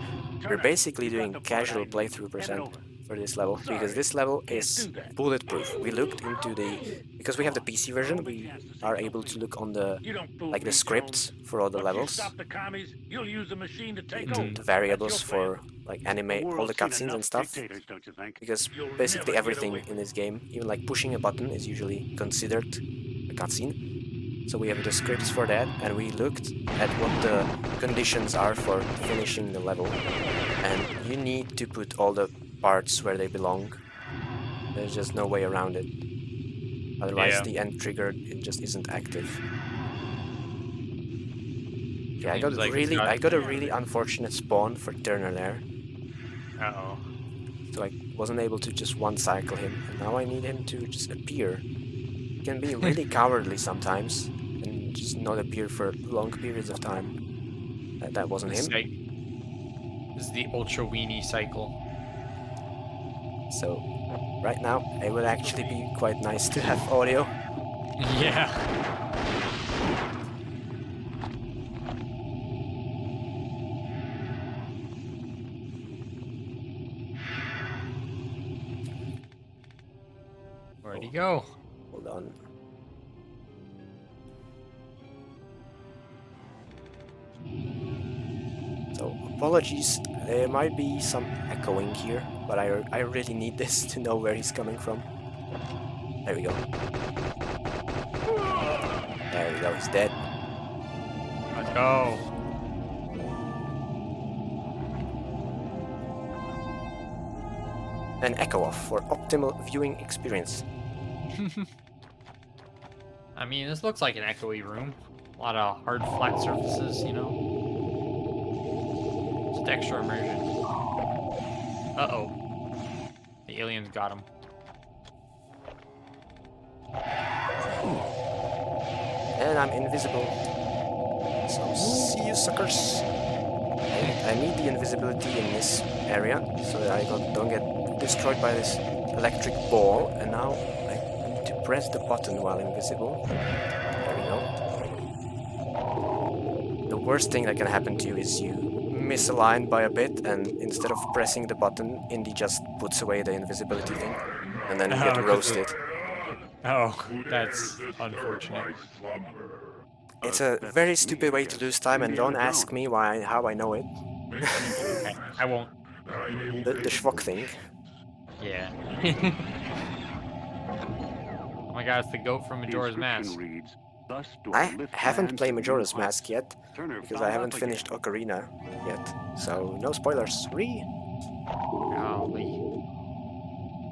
We're basically doing casual playthrough percent for this level, because this level is bulletproof. We looked into because we have the PC version, we are able to look on the scripts for all the levels, the variables for like animate all the cutscenes and stuff, because basically everything in this game, even like pushing a button, is usually considered a cutscene. So we have the scripts for that, and we looked at what the conditions are for finishing the level, and you need to put all the parts where they belong. There's just no way around it. Otherwise the end trigger, it just isn't active. Yeah, I got a really unfortunate spawn for Turner there. Uh-oh. So I wasn't able to just one cycle him, and now I need him to just appear. He can be really cowardly sometimes, and just not appear for long periods of time. That wasn't him. This is the Ultra Weenie cycle. So, right now, it would actually be quite nice to have audio. Yeah. Where'd he go? Hold on. So, apologies, there might be some echoing here, but I really need this to know where he's coming from. There we go. There we go, he's dead. Let's go. An echo off for optimal viewing experience. I mean, this looks like an echoey room. A lot of hard, flat surfaces, you know? Just extra immersion. Uh-oh. The aliens got him. And I'm invisible. So, see you suckers. I need the invisibility in this area, so that I don't get destroyed by this electric ball, and now I need to press the button while invisible. There we go. The worst thing that can happen to you is you misalign by a bit, and instead of pressing the button, Indy just puts away the invisibility thing, and then you get roasted. Oh, that's unfortunate. It's a very stupid way to lose time, and don't ask me how I know it. Okay, I won't. The schwok thing. Yeah. Oh my god, it's the goat from Majora's Mask. I haven't played Majora's Mask yet, because I haven't finished Ocarina yet, so no spoilers. Golly.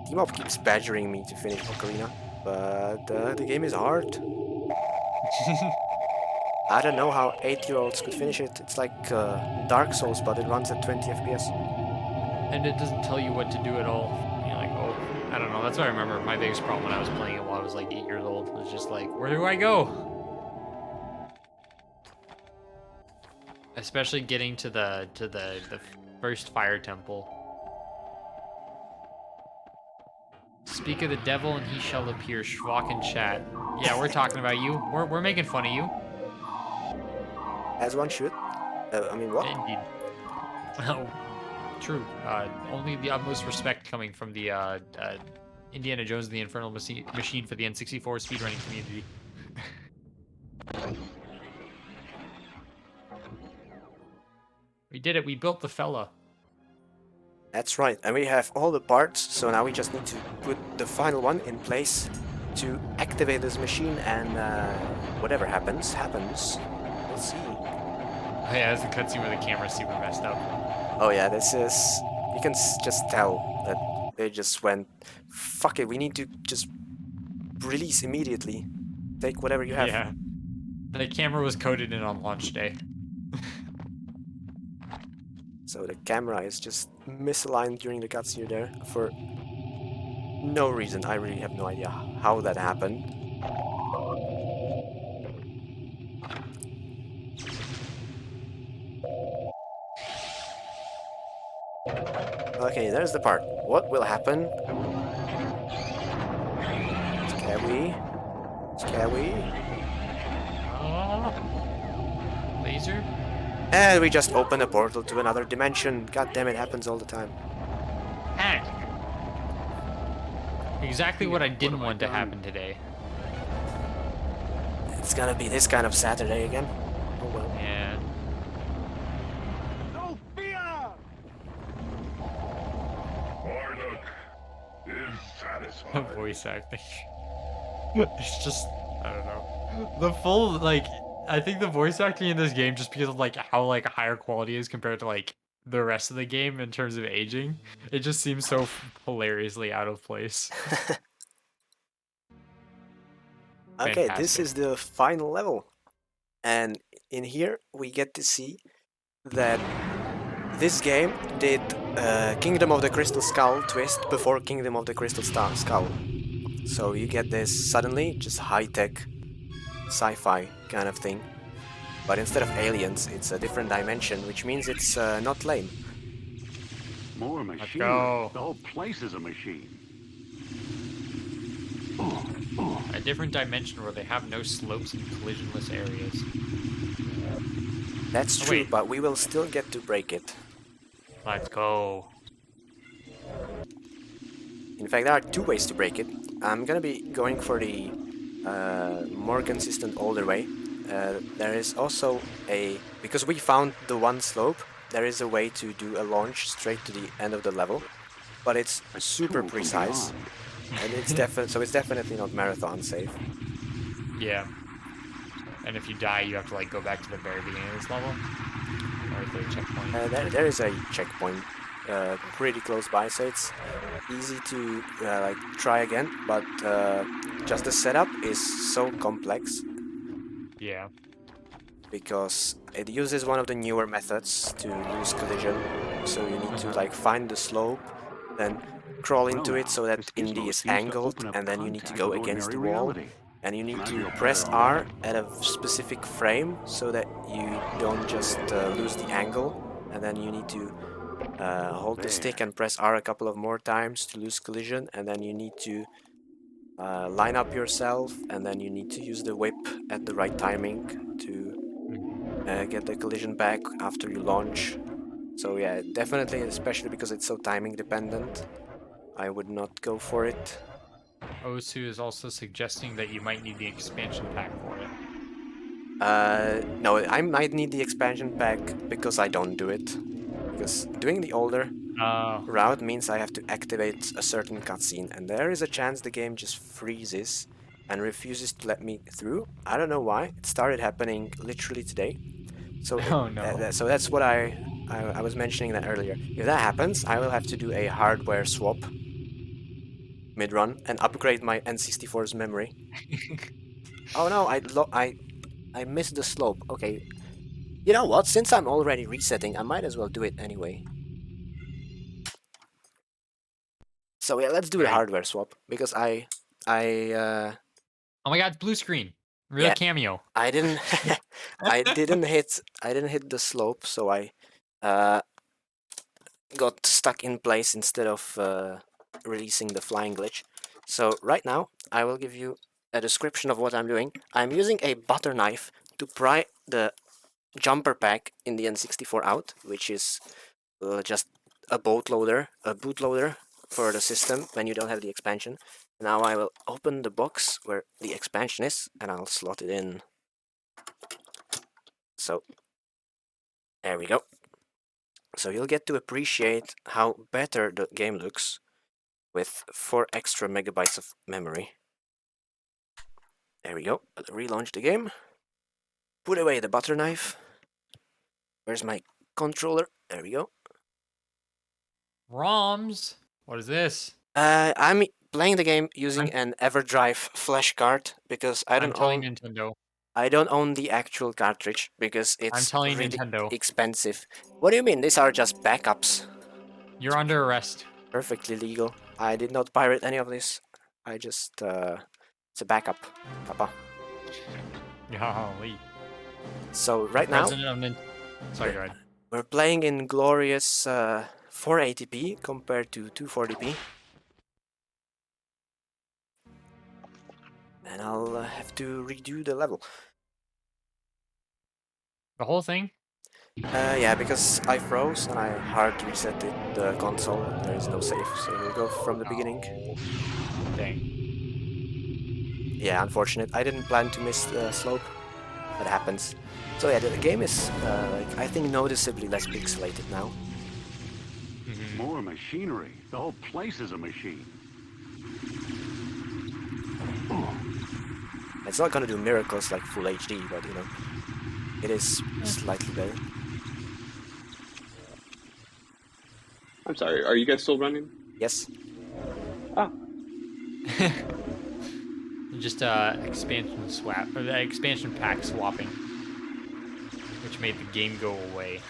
Team-Up keeps badgering me to finish Ocarina, but the game is hard. I don't know how 8-year-olds could finish it. It's like Dark Souls, but it runs at 20 FPS. And it doesn't tell you what to do at all. You're like, oh, I don't know. That's what I remember. My biggest problem when I was playing it while I was like 8 years old was just like, where do I go? Especially getting to the first fire temple. Speak of the devil and he shall appear. Schwak in chat. Yeah, we're talking about you. We're making fun of you. As one should. I mean, what? Indeed. Oh, true. Only the utmost respect coming from the Indiana Jones and the Infernal Machine for the N64 speedrunning community. We did it. We built the fella. That's right. And we have all the parts, so now we just need to put the final one in place to activate this machine, and whatever happens, happens. We'll see. Oh yeah, that's the cutscene where the camera's super messed up. Oh yeah, this is... You can just tell that they just went, fuck it, we need to just release immediately. Take whatever you have. Yeah. The camera was coded in on launch day. So the camera is just misaligned during the cutscene there for no reason. I really have no idea how that happened. Okay, there's the part. What will happen? Scary. Scary. Laser? And we just opened a portal to another dimension. God damn, it happens all the time. Heck. Exactly what I didn't want to happen today. It's gonna be this kind of Saturday again. Oh well. Yeah. Sophia! Marduk is satisfied. Voice acting. It's just, I don't know. The full, like, I think the voice acting in this game, just because of like how like higher quality is compared to like the rest of the game in terms of aging, it just seems so hilariously out of place. Okay, this is the final level. And in here we get to see that this game did Kingdom of the Crystal Skull twist before Kingdom of the Crystal Skull. So you get this suddenly, just high-tech sci-fi kind of thing. But instead of aliens, it's a different dimension, which means it's not lame. More machine. go. The whole place is a machine. A different dimension where they have no slopes and collisionless areas. That's Oh, true, wait. but we will still get to break it. Let's go. In fact, there are two ways to break it. I'm gonna be going for the more consistent older way. There is also a... Because we found the one slope, there is a way to do a launch straight to the end of the level. But it's super precise. And it's definitely not marathon safe. Yeah. And if you die, you have to like go back to the very beginning of this level. Or is there a checkpoint? There is a checkpoint pretty close by, so it's easy to like try again. But just the setup is so complex. Yeah. Because it uses one of the newer methods to lose collision. So you need to like find the slope, then crawl into it so that Indy is angled, and then you need to go against the wall. And you need to press R at a specific frame so that you don't just lose the angle. And then you need to hold the stick and press R a couple of more times to lose collision. And then you need to line up yourself, and then you need to use the whip at the right timing to get the collision back after you launch. So yeah, definitely, especially because it's so timing dependent, I would not go for it. Osu is also suggesting that you might need the expansion pack for it. No, I might need the expansion pack because I don't do it. Because doing the older route means I have to activate a certain cutscene, and there is a chance the game just freezes and refuses to let me through. I don't know why. It started happening literally today. So Oh, no. so that's what I was mentioning that earlier. If that happens, I will have to do a hardware swap mid-run and upgrade my N64's memory. Oh no, I missed the slope. Okay. You know what? Since I'm already resetting, I might as well do it anyway. So yeah, let's do the hardware swap because Oh my god, it's blue screen. Real cameo. I didn't I didn't hit the slope, so I got stuck in place instead of releasing the flying glitch. So right now I will give you a description of what I'm doing. I'm using a butter knife to pry the jumper pack in the N64 out, which is just a bootloader for the system when you don't have the expansion. Now I will open the box where the expansion is and I'll slot it in. So there we go. So you'll get to appreciate how better the game looks with 4 extra megabytes of memory. There we go. I'll relaunch the game. Put away the butter knife. Where's my controller? There we go. ROMs. What is this? I'm playing the game using an EverDrive flash card because I don't own Nintendo. I don't own the actual cartridge because I'm it's telling really Nintendo. expensive. What do you mean? These are just backups. You're under arrest. Perfectly legal. I did not pirate any of this. I just it's a backup, Papa. Golly. So right now, sorry, go ahead. We're playing in glorious 480p compared to 240p. And I'll have to redo the level. The whole thing? Yeah, because I froze and I hard resetted the console. There is no save, so we'll go from the beginning. Dang. Yeah, unfortunate. I didn't plan to miss the slope. That happens. So yeah, the game is, like, I think noticeably less pixelated now. More machinery. The whole place is a machine. It's not gonna do miracles like full HD, but you know, it is slightly better. I'm sorry, are you guys still running? Yes. Oh. Just expansion swap, or the expansion pack swapping, which made the game go away.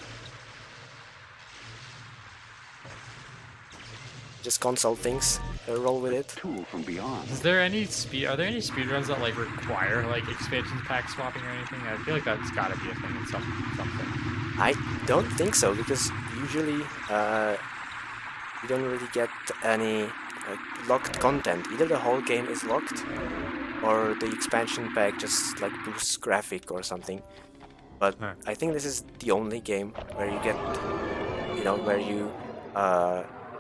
Just console things, roll with it. Tool from beyond. Is there any speed? Are there any speedruns that like require like expansion pack swapping or anything? I feel like that's got to be a thing in something. I don't think so because usually you don't really get any locked content. Either the whole game is locked, or the expansion pack just like boosts graphic or something. But I think this is the only game where you get, you know, where you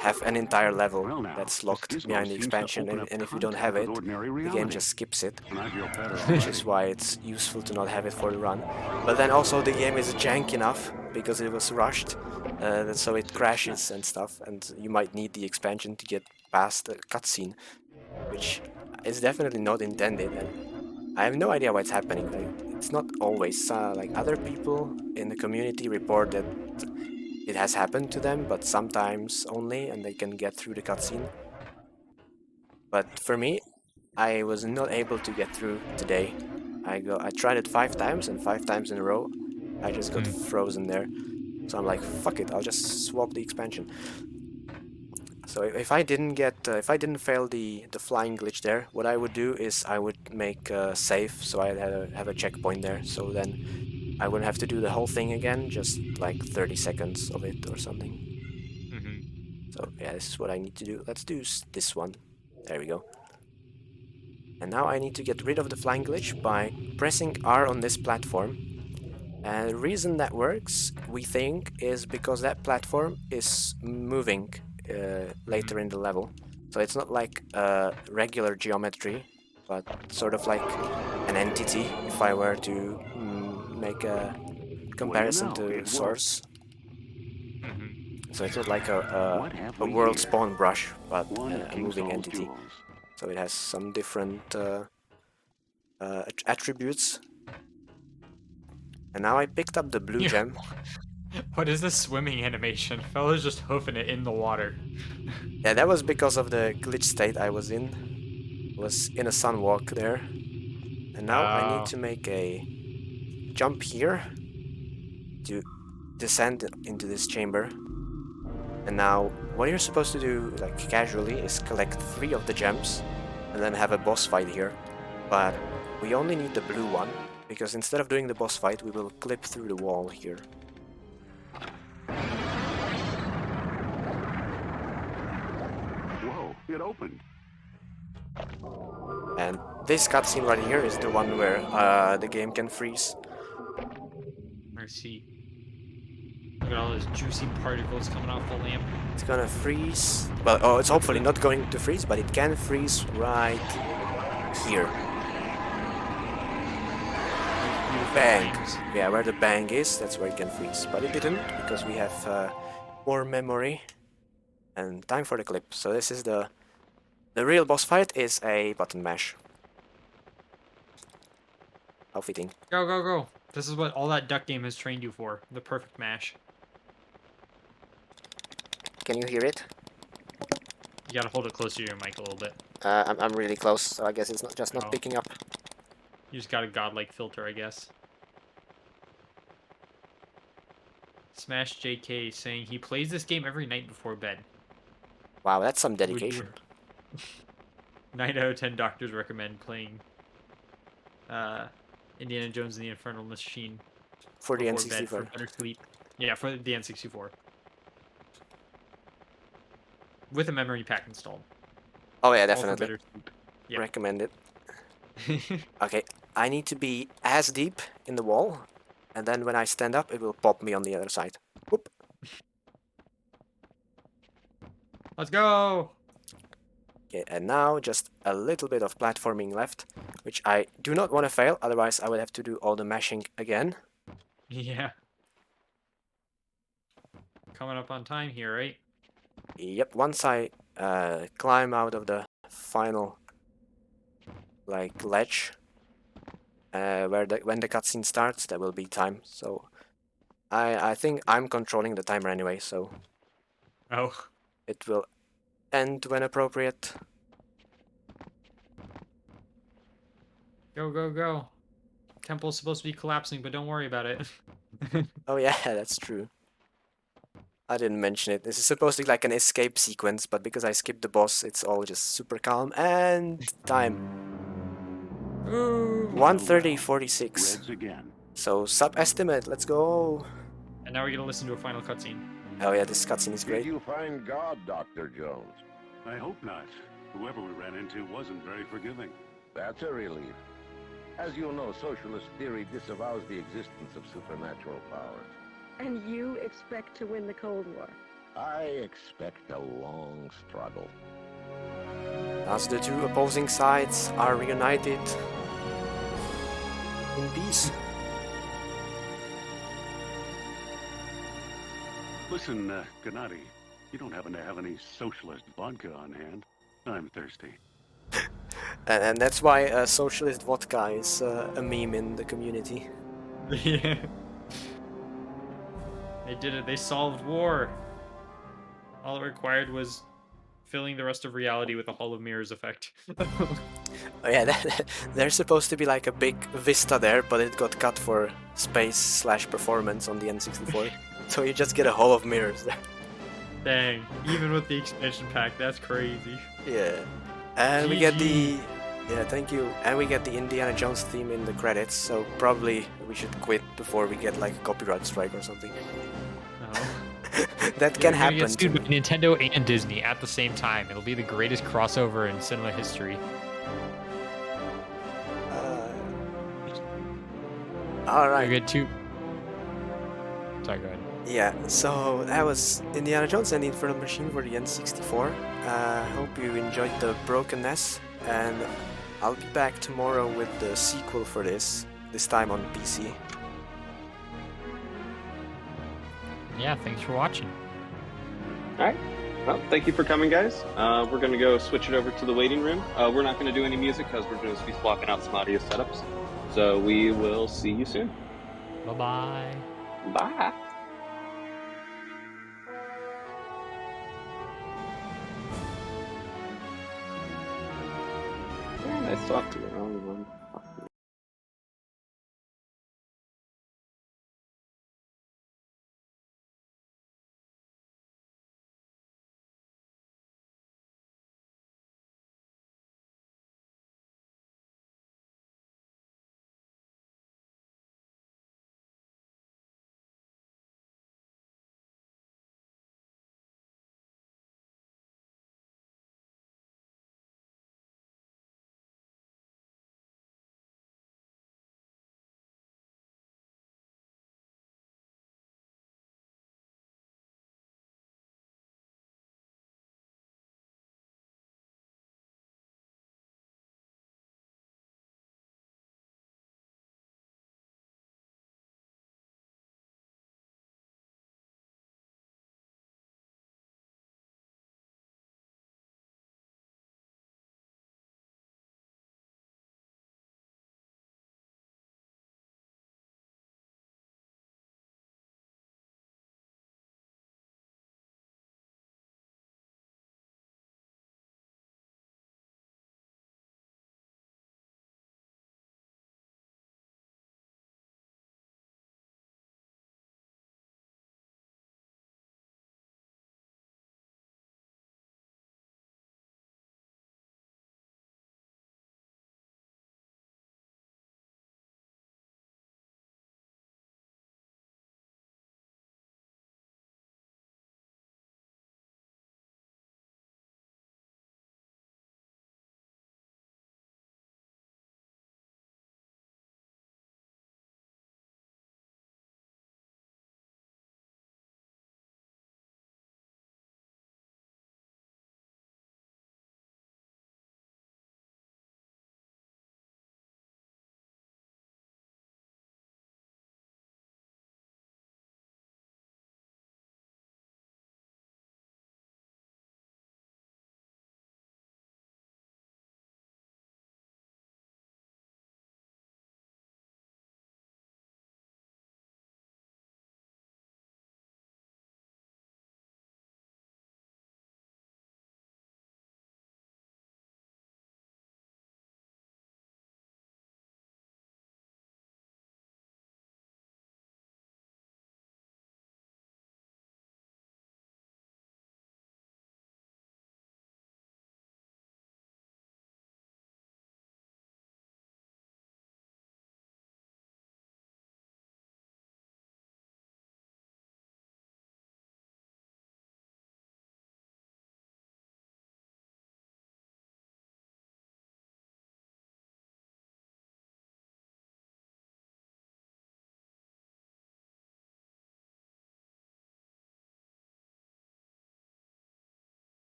have an entire level that's locked behind the expansion, and if you don't have it, the game just skips it, which is why it's useful to not have it for the run. But then also the game is jank enough because it was rushed, so it crashes and stuff, and you might need the expansion to get past the cutscene, which is definitely not intended. And I have no idea what's happening. It's not always like other people in the community report that it has happened to them, but sometimes only, and they can get through the cutscene. But for me, I was not able to get through today. I tried it 5 times, and 5 times in a row, I just got frozen there. So I'm like, fuck it, I'll just swap the expansion. So if I didn't fail the flying glitch there, what I would do is I would make a save, so I'd have a checkpoint there. So then I wouldn't have to do the whole thing again, just like 30 seconds of it or something. So yeah, this is what I need to do. Let's do this one. There we go. And now I need to get rid of the flying glitch by pressing R on this platform. And the reason that works, we think, is because that platform is moving later in the level. So it's not like regular geometry, but sort of like an entity, if I were to make a comparison to Source. So it's not like a world spawn brush, but a moving entity. So it has some different attributes. And now I picked up the blue gem. What is this swimming animation? Fella's just hoofing it in the water. Yeah, that was because of the glitch state I was in. I was in a sunwalk there. And now I need to make a jump here to descend into this chamber. And now what you're supposed to do, like casually, is collect 3 of the gems and then have a boss fight here. but we only need the blue one, because instead of doing the boss fight, we will clip through the wall here. Whoa, it opened. And this cutscene right here is the one where the game can freeze. I see. Look at all those juicy particles coming off the lamp. It's gonna freeze. Well, oh, it's hopefully not going to freeze, but it can freeze right here. Bang! Yeah, where the bang is, that's where it can freeze. But it didn't, because we have more memory. And time for the clip. So this is the real boss fight is a button mash. How fitting. Go, go, go. This is what all that duck game has trained you for. The perfect mash. Can you hear it? You gotta hold it closer to your mic a little bit. I'm really close, so I guess it's not picking up. You just got a godlike filter, I guess. Smash JK saying he plays this game every night before bed. Wow, that's some dedication. 9 out of 10 doctors recommend playing Indiana Jones and the Infernal Machine for the before N64. bed for better sleep. Yeah, for the N64. With a memory pack installed. Oh yeah, All for definitely. better sleep. Yep. Recommend it. Okay, I need to be as deep in the wall, and then when I stand up, it will pop me on the other side. Whoop. Let's go! Okay, and now just a little bit of platforming left, which I do not want to fail, otherwise I would have to do all the mashing again. Yeah. Coming up on time here, right? Yep, once I climb out of the final like ledge, when the cutscene starts, there will be time. So I think I'm controlling the timer anyway, so it will end when appropriate. Go, go, go. Temple's supposed to be collapsing, but don't worry about it. Oh yeah, that's true. I didn't mention it. This is supposed to be like an escape sequence, but because I skipped the boss, it's all just super calm. And time. 1:30:46. Again. So sub-estimate, let's go. And now we're gonna listen to a final cutscene. Oh yeah, this cutscene is great. Did you find God, Dr. Jones? I hope not. Whoever we ran into wasn't very forgiving. That's a relief. As you know, socialist theory disavows the existence of supernatural powers. And you expect to win the Cold War? I expect a long struggle. As the two opposing sides are reunited in peace. Listen, Gennady, you don't happen to have any socialist vodka on hand? I'm thirsty. And that's why socialist vodka is a meme in the community. Yeah. They did it. They solved war. All it required was filling the rest of reality with a Hall of Mirrors effect. Oh yeah, there's supposed to be like a big vista there, but it got cut for space/performance on the N64. So you just get a Hall of Mirrors there. Dang, even with the expansion pack, that's crazy. Yeah. And we get the... GG. Yeah, thank you. And we get the Indiana Jones theme in the credits, so probably we should quit before we get like a copyright strike or something. No. That can happen. Get sued by Nintendo and Disney at the same time. It'll be the greatest crossover in cinema history. Alright. You get two. Sorry, go ahead. Yeah, so that was Indiana Jones and the Infernal Machine for the N64. Hope you enjoyed the brokenness, and I'll be back tomorrow with the sequel for this time on PC. Yeah, thanks for watching. Alright. Well, thank you for coming, guys. We're going to go switch it over to the waiting room. We're not going to do any music because we're going to be swapping out some audio setups. So we will see you soon. Bye-bye. Bye. I swapped to the wrong one.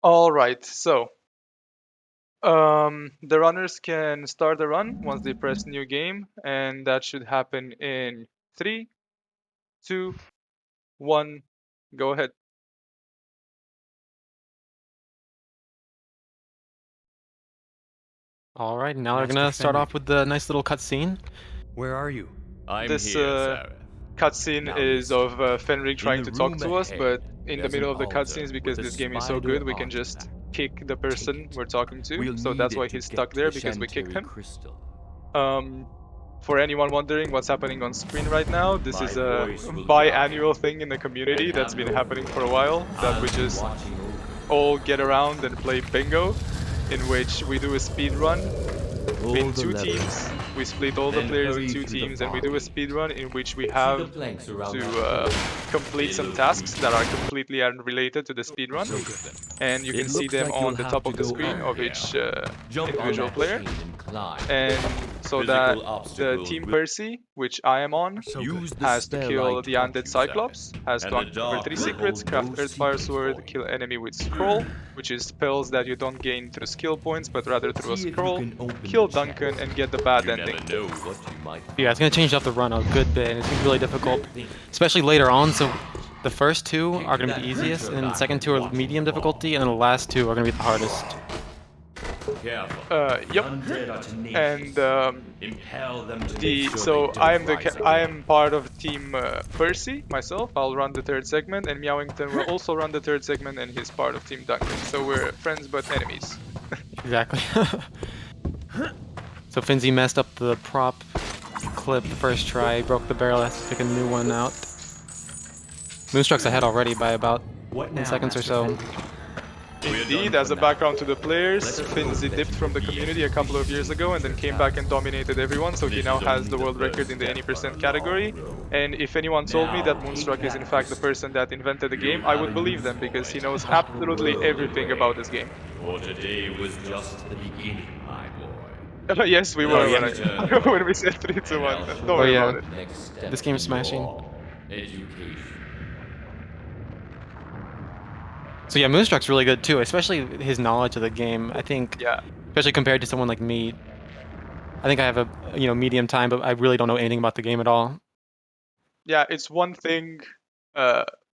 All right, so the runners can start the run once they press new game, and that should happen in 3, 2, 1, go ahead. All right, now we're gonna start off with the nice little cutscene. Where are you? This cutscene is of Fenrig trying to talk to us, but in the middle of the cutscenes, because this game is so good, we can just kick the person we're talking to. So that's why he's stuck there, because we kicked him. For anyone wondering what's happening on screen right now, this is a biannual thing in the community that's been happening for a while, that we just all get around and play bingo, in which we do a speed run in 2 teams. We split all the players in 2 teams, and we do a speed run in which we have to complete some tasks that are completely unrelated to the speed run, and you can see them on the top of the screen of each individual player. And so that the Team Percy, which I am on, has to kill the undead Cyclops, has to uncover 3 secrets, craft Earthfire Sword, kill enemy with Scroll, which is spells that you don't gain through skill points, but rather through a scroll, kill Duncan, and get the bad ending. Yeah, it's gonna change up the run a good bit, and it's gonna be really difficult, especially later on. So the first 2 are gonna be the easiest, and then the second 2 are medium difficulty, and then the last 2 are gonna be the hardest. Yep. And so I am part of Team Percy myself. I'll run the 3rd segment, and Meowington will also run the 3rd segment, and he's part of Team Duncan. So we're friends but enemies. Exactly. So Finzi messed up the prop clip the first try, broke the barrel, has to pick a new one out. Moonstruck's ahead already by about 10 seconds or so. Indeed, as a background to the players, Finzi dipped from the community a couple of years ago and then came back and dominated everyone, so he now has the world record in the any percent category. And if anyone told me that Moonstruck is in fact the person that invented the game, I would believe them, because he knows absolutely everything about this game. For today was just the beginning, my boy. Yes, we were when we said 3, 2, 1. Don't worry about it. This game is smashing. Education. So yeah, Moonstruck's really good too, especially his knowledge of the game. I think, especially compared to someone like me, I think I have a medium time, but I really don't know anything about the game at all. Yeah, it's one thing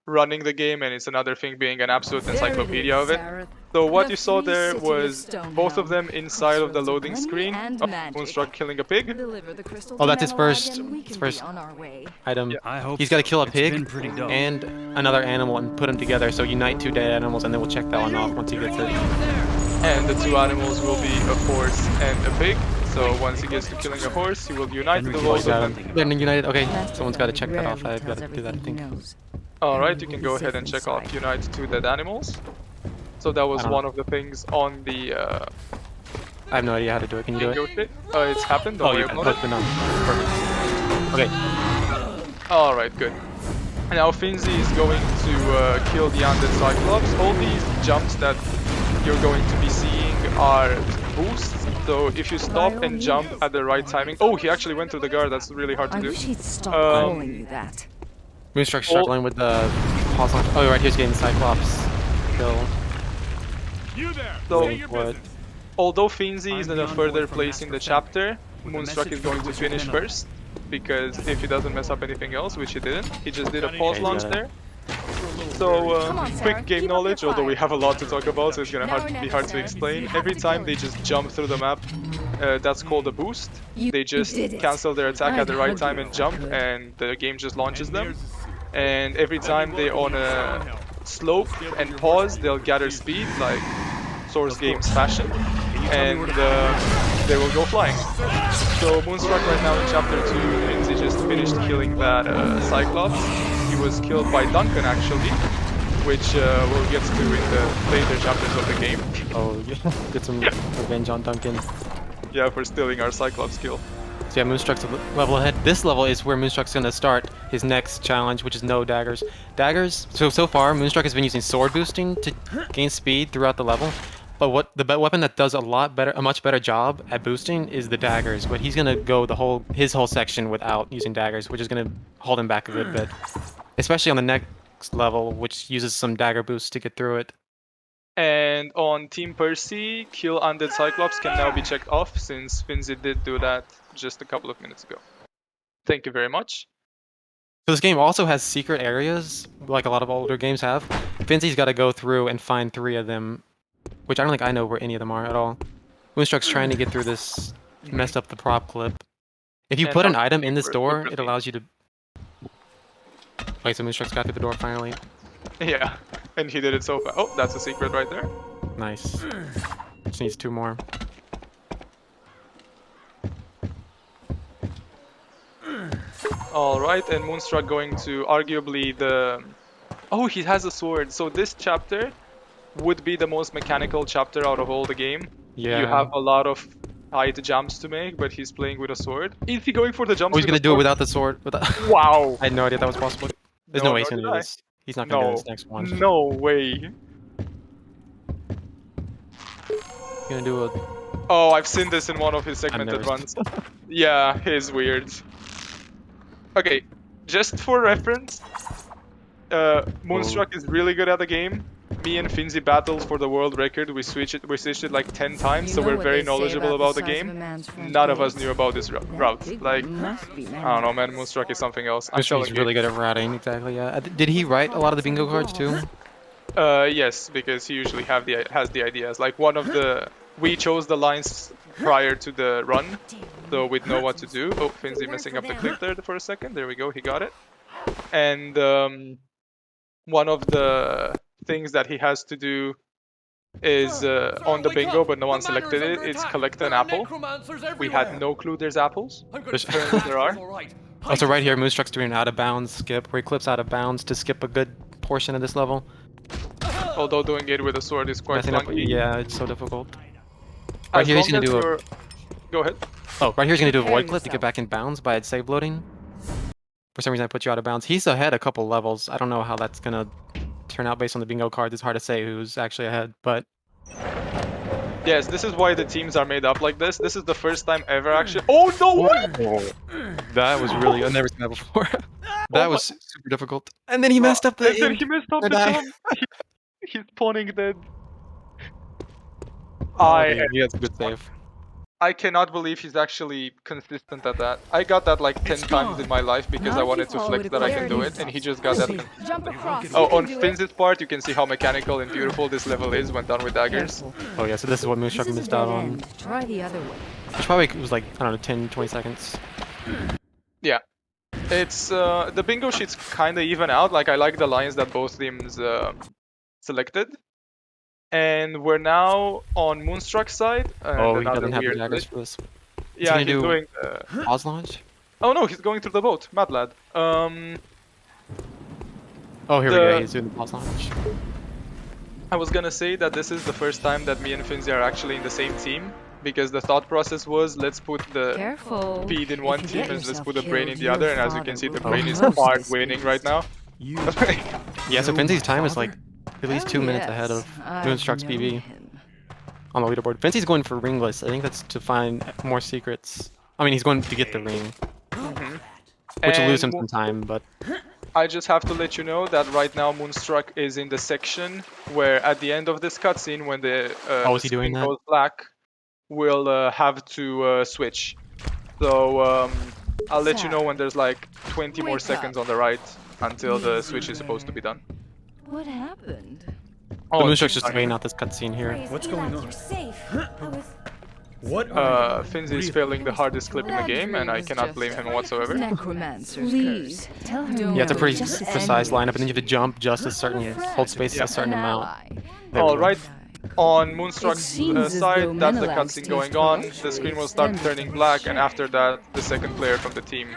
running the game, and it's another thing being an absolute encyclopedia of it. So what you saw there was both of them inside of the loading screen. Moonstruck killing a pig. Oh, that's his first item. Yeah. He's got to kill a pig and another animal and put them together. So unite 2 dead animals, and then we'll check that one off once he gets it. And the 2 animals will be a horse and a pig. So once he gets to killing a horse, he will unite the both of them. They're united. Okay, someone's got to check that off. I've got to do that, I think. Alright, you can go ahead and check off unite 2 dead animals. So that was one of the things on the... I have no idea how to do it. Can you do it? It's happened. Oh, you put the number. Perfect. Okay. Alright, good. Now Finzi is going to kill the undead Cyclops. All these jumps that you're going to be seeing are boosts. So if you stop and jump at the right timing... Oh, he actually went through the guard. That's really hard to do. I wish he'd stop calling you that. Moonstruck's struggling with the pulse launch. Oh, right, here's getting the Cyclops kill. So, although Finzi is in a further place in the chapter, Moonstruck is going to finish first, because if he doesn't mess up anything else, which he didn't, he just did a pause launch there. So, quick game knowledge, although we have a lot to talk about, so it's gonna be hard to explain. Every time they just jump through the map, that's called a boost. They just cancel their attack at the right time and jump, and the game just launches them. And every time they're on a slope and pause, they'll gather speed, like Source Games fashion, and they will go flying. So Moonstruck right now in chapter 2, Finzi just finished killing that Cyclops. He was killed by Duncan actually, which we'll get to in the later chapters of the game. Oh, get some revenge on Duncan. Yeah, for stealing our Cyclops kill. So yeah, Moonstruck's a level ahead. This level is where Moonstruck's going to start his next challenge, which is no daggers. Daggers, so far, Moonstruck has been using sword boosting to gain speed throughout the level. But the weapon that does a much better job at boosting is the daggers. But he's going to go his whole section without using daggers, which is going to hold him back a good bit. Especially on the next level, which uses some dagger boosts to get through it. And on Team Percy, kill Undead Cyclops can now be checked off since Finzi did do that just a couple of minutes ago. Thank you very much. So this game also has secret areas, like a lot of older games have. Finzi's got to go through and find 3 of them, which I don't think I know where any of them are at all. Moonstruck's trying to get through this, messed up the prop clip. If you put an item in this door, it allows you to... Wait, so Moonstruck's got through the door finally. Yeah, and he did it so fast. Oh, that's a secret right there. Nice. Just needs 2 more. Alright, and Moonstruck going to arguably the... Oh, he has a sword. So this chapter would be the most mechanical chapter out of all the game. Yeah. You have a lot of tight jumps to make, but he's playing with a sword. Is he going for the jumps? Oh, he's gonna do it without the sword. Wow! I had no idea that was possible. There's no way he's gonna do this. He's not gonna do this next one. No way. He's gonna do a... Oh, I've seen this in one of his segmented runs. Yeah, he's weird. Okay, just for reference, Moonstruck is really good at the game. Me and Finzi battled for the world record. We switched it like 10 times, so we're very knowledgeable about the game. None of us knew about this route. Like, I don't know, man. Moonstruck is something else. Moonstruck is really good at routing, exactly. Yeah. Did he write a lot of the bingo cards too? Yes, because he usually has the ideas. Like one of the, we chose the lines prior to the run, so we'd know what to do. Oh, Finzi messing up the clip there for a second. There we go, he got it. And one of the things that he has to do is on the bingo, but no one selected it. It's collect an apple. We had no clue there's apples. Apparently there are. Also, right here, Moonstruck's doing an out of bounds skip, where he clips out of bounds to skip a good portion of this level. Although doing it with a sword is quite clunky. Yeah, it's so difficult. Right here, he's gonna do a... Go ahead. Oh, right here, he's gonna do a void clip to get back in bounds by save loading. For some reason, I put you out of bounds. He's ahead a couple levels. I don't know how that's gonna turn out based on the bingo cards. It's hard to say who's actually ahead, but... Yes, this is why the teams are made up like this. This is the first time ever actually... Oh, no way! That was really... I've never seen that before. That was super difficult. And then he messed up the... And then he messed up the jump. He's spawning dead. He has a good save. I cannot believe he's actually consistent at that. I got that like 10 times in my life because I wanted to flex that I can do it, and he just got that. Oh, on Finz's part, you can see how mechanical and beautiful this level is when done with daggers. Oh yeah, so this is what Moonstruck missed out on. Try the other way. Which probably was like, I don't know, 10, 20 seconds. Yeah. It's, the bingo sheets kinda even out. Like, I like the lines that both teams selected. And we're now on Moonstruck's side. Oh, he doesn't have the daggers for this. Yeah, he's doing... pause launch? Oh no, he's going through the boat. Mad lad. Oh, here we go. He's doing the pause launch. I was gonna say that this is the first time that me and Finzi are actually in the same team. Because the thought process was, let's put the speed in one team and let's put the brain in the other. And as you can see, the brain is far winning right now. Yeah, so Finzi's time is like at least 2 minutes ahead of Moonstruck's BB on the leaderboard. Finzi's going for ringless. I think that's to find more secrets. I mean, he's going to get the ring, which will lose him some time, but... I just have to let you know that right now Moonstruck is in the section where at the end of this cutscene, when the screen goes black, we'll have to switch. So I'll let you know when there's like 20 more seconds on the right until the switch is supposed to be done. What happened? Oh, the Moonstruck's just waiting out this cutscene here. What's going on? What? Finzi is failing the hardest clip in the game, and I cannot blame him whatsoever. Please tell her. Yeah, it's a pretty precise lineup, and then you have to jump just a certain, hold space a certain amount. Alright, on Moonstruck's side, that's the cutscene going on. The screen will start turning black, and after that, the second player from the team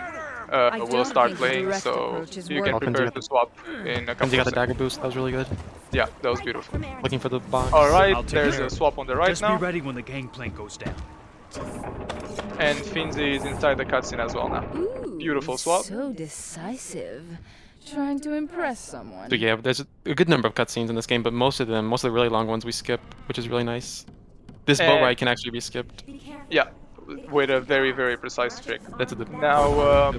will start playing, so you can prepare to swap in a couple of seconds. You got the dagger boost, that was really good. Yeah, that was beautiful. Looking for the box. Alright, there's a swap on the right now. Just be ready when the gangplank goes down. And Finzi is inside the cutscene as well now. Beautiful swap. So decisive. Trying to impress someone. So yeah, there's a good number of cutscenes in this game, but most of the really long ones we skip, which is really nice. This boat ride can actually be skipped. Yeah, with a very, very precise trick. That's a now,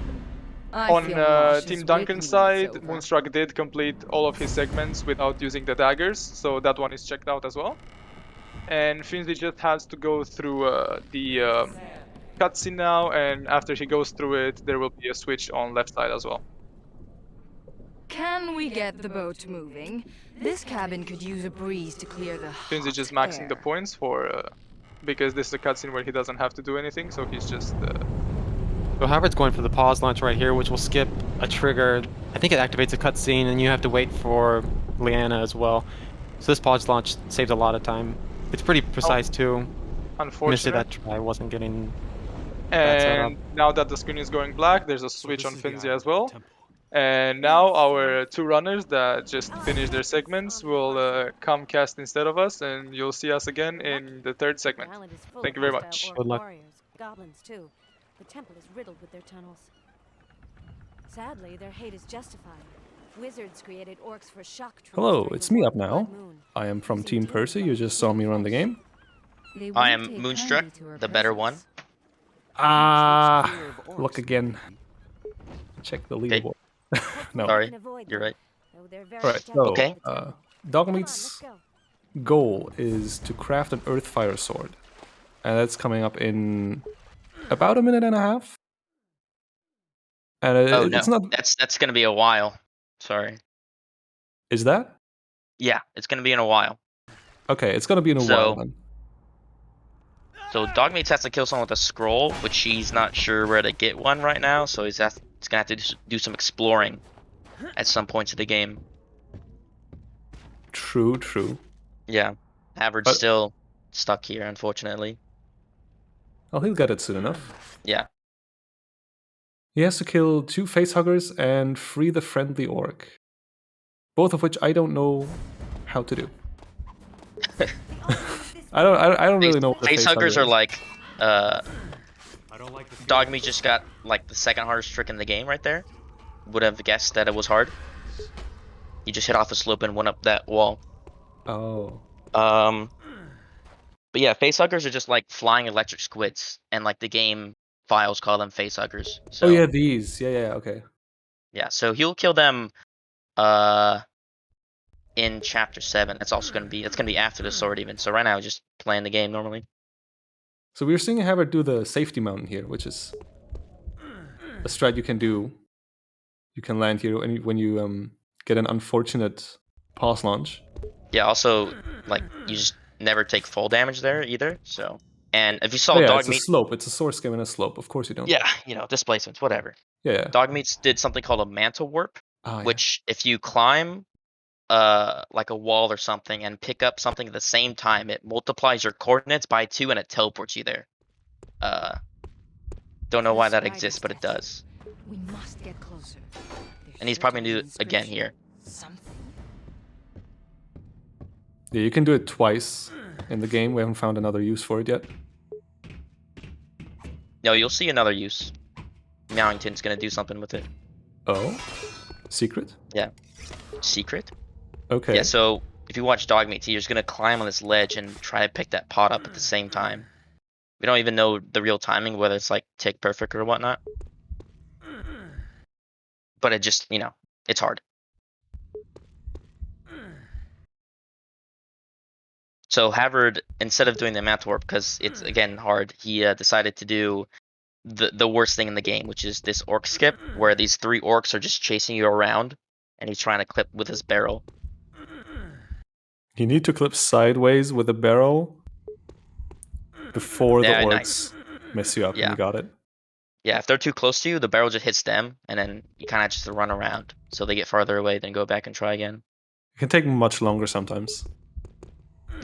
On Team Duncan's side, Moonstruck did complete all of his segments without using the daggers, so that one is checked out as well. And Finzi just has to go through the cutscene now, and after he goes through it, there will be a switch on left side as well. Can we get the boat moving? This cabin could use a breeze to clear the Finzi just maxing the points for because this is a cutscene where he doesn't have to do anything, so he's just. So Howard's going for the pause launch right here, which will skip a trigger. I think it activates a cutscene, and you have to wait for Leanna as well. So this pause launch saves a lot of time. It's pretty precise too. Unfortunate. Missed it that try, wasn't getting that set up. And now that the screen is going black, there's a switch on Finzi as well. And now our two runners that just finished their segments will come cast instead of us, and you'll see us again in the third segment. Thank you very much. Good luck. Goblins too. The temple is riddled with their tunnels. Sadly, their hate is justified. Wizards created orcs for shock troops. Hello, it's me up now. I am from Team Percy. You just saw me run the game. I am Moonstruck, the better one. Look again. Check the leaderboard. No. Sorry, you're right. Alright, so, okay. Dogmeat's goal is to craft an Earthfire sword. And that's coming up in about a minute and a half. And it's no, not... that's gonna be a while. Sorry. Is that? Yeah, it's gonna be in a while. Okay, it's gonna be in a while then. So Dogmeats has to kill someone with a scroll, which he's not sure where to get one right now, so he's gonna have to do some exploring at some points of the game. True. Yeah, Havard's still stuck here, unfortunately. Well, he'll get it soon enough. Yeah. He has to kill 2 facehuggers and free the friendly orc. Both of which I don't know how to do. I don't really know what the facehuggers are like. Dogmeat just got like the second hardest trick in the game right there. Would have guessed that it was hard. He just hit off a slope and went up that wall. Oh. But yeah, facehuggers are just like flying electric squids, and like the game files call them facehuggers. So, oh yeah, these. Yeah, okay. Yeah, so he'll kill them in chapter 7. It's gonna be after the sword even. So right now just playing the game normally. So we're seeing Havard do the safety mountain here, which is a strat you can do. You can land here when you get an unfortunate pause launch. Yeah, also like you just never take full damage there either. So, and if you saw Dogmeat, Dogmeat, it's a slope. It's a source game and a slope. Of course you don't. Yeah, displacements, whatever. Yeah. Dogmeats did something called a mantle warp, which if you climb like a wall or something and pick up something at the same time, it multiplies your coordinates by 2 and it teleports you there. Don't know why that exists, but it does. We must get closer. And he's probably gonna do it again here. Yeah, you can do it twice in the game. We haven't found another use for it yet. No, you'll see another use. Meowington's gonna do something with it. Oh? Secret? Yeah. Secret? Okay. Yeah, so if you watch Dogmeat, you're just gonna climb on this ledge and try to pick that pot up at the same time. We don't even know the real timing, whether it's like tick perfect or whatnot. But it just, it's hard. So Havard, instead of doing the mantle warp, because it's again hard, he decided to do the worst thing in the game, which is this orc skip, where these 3 orcs are just chasing you around, and he's trying to clip with his barrel. You need to clip sideways with a barrel before the orcs mess you up, and you got it. Yeah, if they're too close to you, the barrel just hits them, and then you kind of just run around, so they get farther away, then go back and try again. It can take much longer sometimes.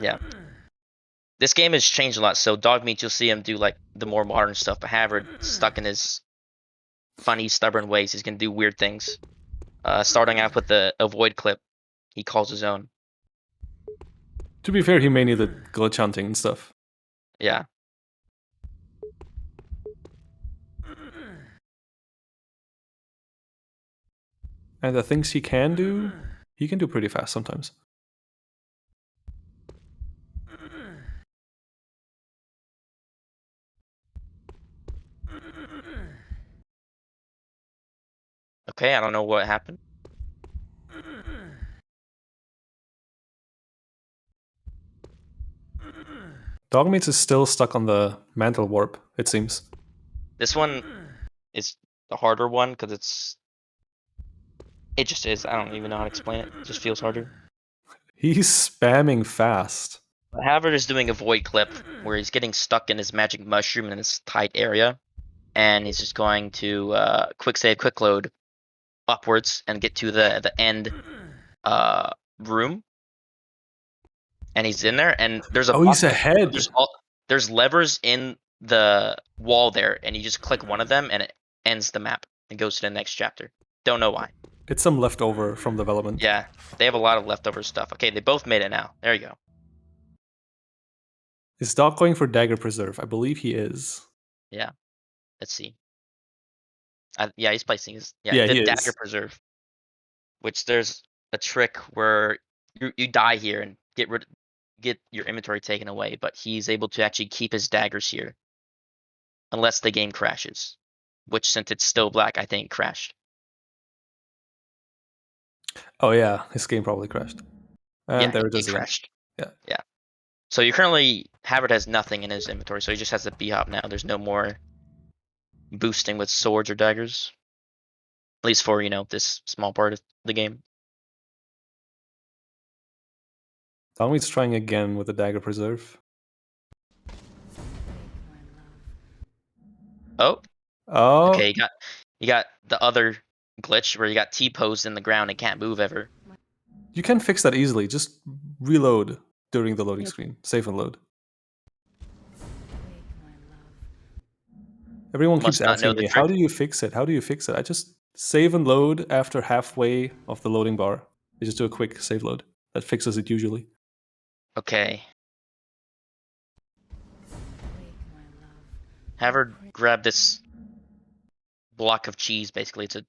Yeah. This game has changed a lot, so Dogmeat, you'll see him do like the more modern stuff, but Havard, stuck in his funny, stubborn ways, he's gonna do weird things. Starting out with the avoid clip, he calls his own. To be fair, he may need the glitch hunting and stuff. Yeah. And the things he can do pretty fast sometimes. Okay, I don't know what happened. Dogmeats is still stuck on the mantle warp, it seems. This one is the harder one because it just is. I don't even know how to explain it. It just feels harder. He's spamming fast. Havard is doing a void clip where he's getting stuck in his magic mushroom in this tight area, and he's just going to quick save, quick load upwards and get to the end room. And he's in there, and there's a he's ahead. There's levers in the wall there, and you just click one of them, and it ends the map and goes to the next chapter. Don't know why. It's some leftover from development. Yeah, they have a lot of leftover stuff. Okay, they both made it now. There you go. Is Doc going for Dagger Preserve? I believe he is. Yeah. Let's see. Yeah, he's placing his. Yeah, he the is. Dagger Preserve. Which there's a trick where you die here and get your inventory taken away, but he's able to actually keep his daggers here. Unless the game crashes. Which, since it's still black, I think crashed. Oh yeah, his game probably crashed. And yeah, there it is again. crashed. Yeah. Yeah. So you currently Havard has nothing in his inventory, so he just has the B-hop now. There's no more boosting with swords or daggers. At least for, this small part of the game. Dogmeat's trying again with the Dagger Preserve. Oh. Oh. Okay, you got the other glitch where you got T-posed in the ground and can't move ever. You can fix that easily. Just reload during the loading screen. Save and load. Everyone keeps asking me, how do you fix it? How do you fix it? I just save and load after halfway of the loading bar. I just do a quick save load. That fixes it usually. Okay. Havard grabbed this block of cheese, basically. It's an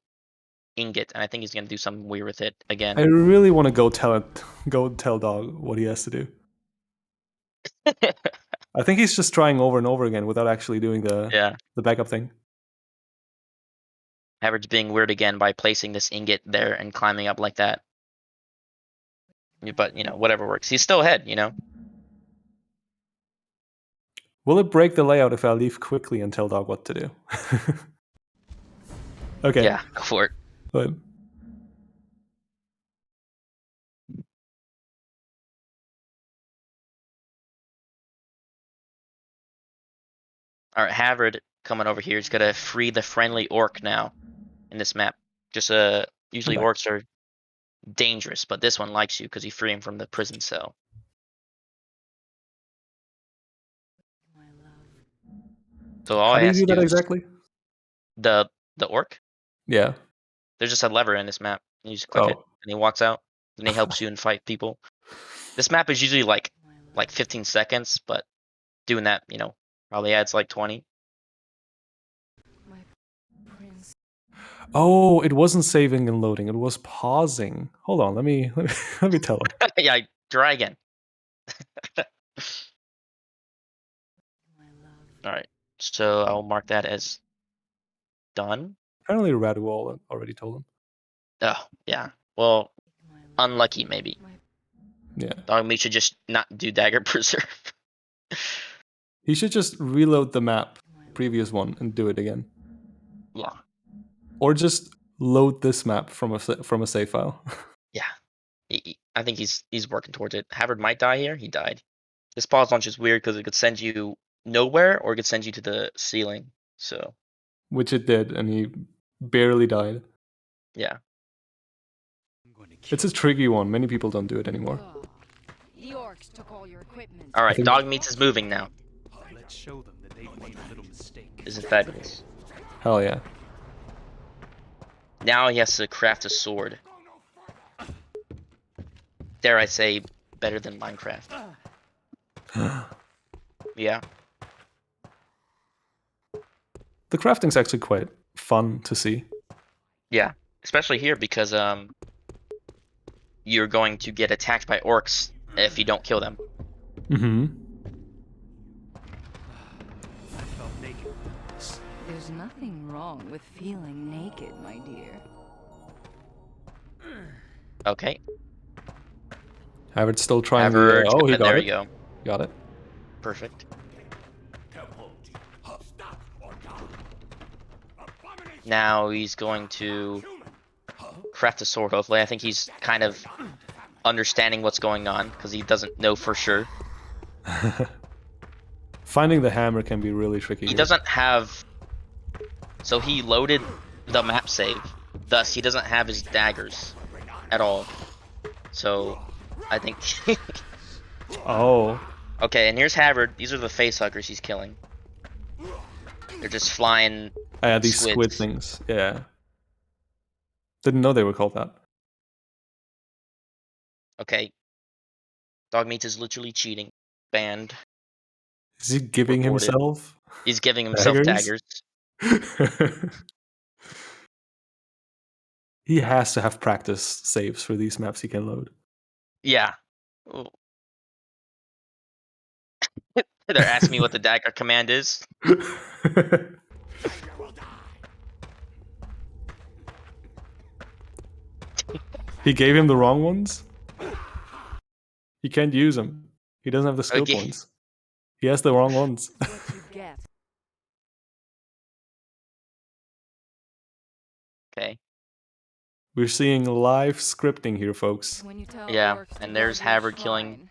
ingot, and I think he's going to do something weird with it again. I really want to go tell Dog what he has to do. I think he's just trying over and over again without actually doing the backup thing. Havard's being weird again by placing this ingot there and climbing up like that. But, whatever works. He's still ahead, Will it break the layout if I leave quickly and tell Dog what to do? Okay. Yeah, go for it. But Alright, Havard coming over here is going to free the friendly orc now in this map. Just usually orcs are dangerous, but this one likes you because you free him from the prison cell. So all how I do you have do to that do exactly? The orc? Yeah. There's just a lever in this map. You just click it, and he walks out, and he helps you and fight people. This map is usually like 15 seconds, but doing that, probably adds like 20. Oh, it wasn't saving and loading. It was pausing. Hold on, let me tell him. Yeah, try again. Alright, so I'll mark that as done. Apparently Radwall already told him. Oh, yeah. Well, unlucky maybe. Yeah. Dogmeat should just not do Dagger Preserve. He should just reload the map, previous one, and do it again. Yeah. Or just load this map from a save file. Yeah. I think he's working towards it. Havard might die here. He died. This pause launch is weird because it could send you nowhere or it could send you to the ceiling. So. Which it did, and he barely died. Yeah. It's a tricky one. Many people don't do it anymore. The orcs took all your equipment. All right, Dogmeats is moving now. Let's show them that they've made a little mistake. This is fabulous. Hell yeah. Now he has to craft a sword. Dare I say, better than Minecraft. Yeah. The crafting's actually quite fun to see. Yeah, especially here because you're going to get attacked by orcs if you don't kill them. Mm-hmm. There's nothing wrong with feeling naked, my dear. Okay. Havard's still trying Havard, the... Oh, he got there it. you go. Got it. Perfect. Now he's going to craft a sword, hopefully. I think he's kind of understanding what's going on, because he doesn't know for sure. Finding the hammer can be really tricky. He here. doesn't have... So he loaded the map save. Thus, he doesn't have his daggers at all. So, I think... Oh. Okay, and here's Havard. These are the facehuggers he's killing. They're just flying Yeah, these squids. squid things. Yeah. Didn't know they were called that. Okay. Dogmeat is literally cheating. Banned. Is he giving Reported. himself? He's giving himself daggers. He has to have practice saves for these maps he can load. Yeah. Ooh. They're asking me what the dagger command is. He gave him the wrong ones? He can't use them. He doesn't have the skill Okay. points. He has the wrong ones. Okay. We're seeing live scripting here, folks. Yeah, and there's Havard killing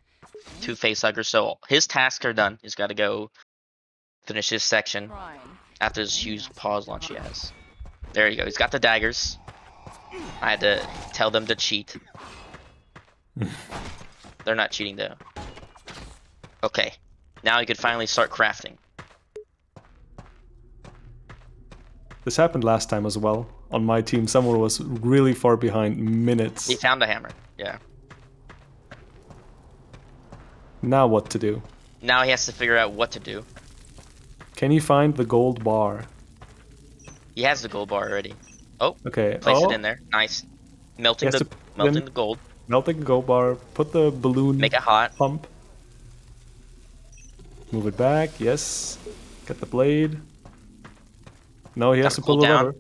2 facehuggers. So his tasks are done. He's got to go finish his section after this huge pause launch he has. There you go. He's got the daggers. I had to tell them to cheat. They're not cheating though. Okay. Now he could finally start crafting. This happened last time as well. On my team, someone was really far behind, minutes. He found a hammer. Yeah. Now what to do? Now he has to figure out what to do. Can you find the gold bar? He has the gold bar already. Oh, Okay. place oh. it in there. Nice. Melting He has the to melting then- the gold. Melting the gold bar. Put the balloon. Make it hot. Pump. Move it back. Yes. Get the blade. No, he has to pull Cool the down. lever.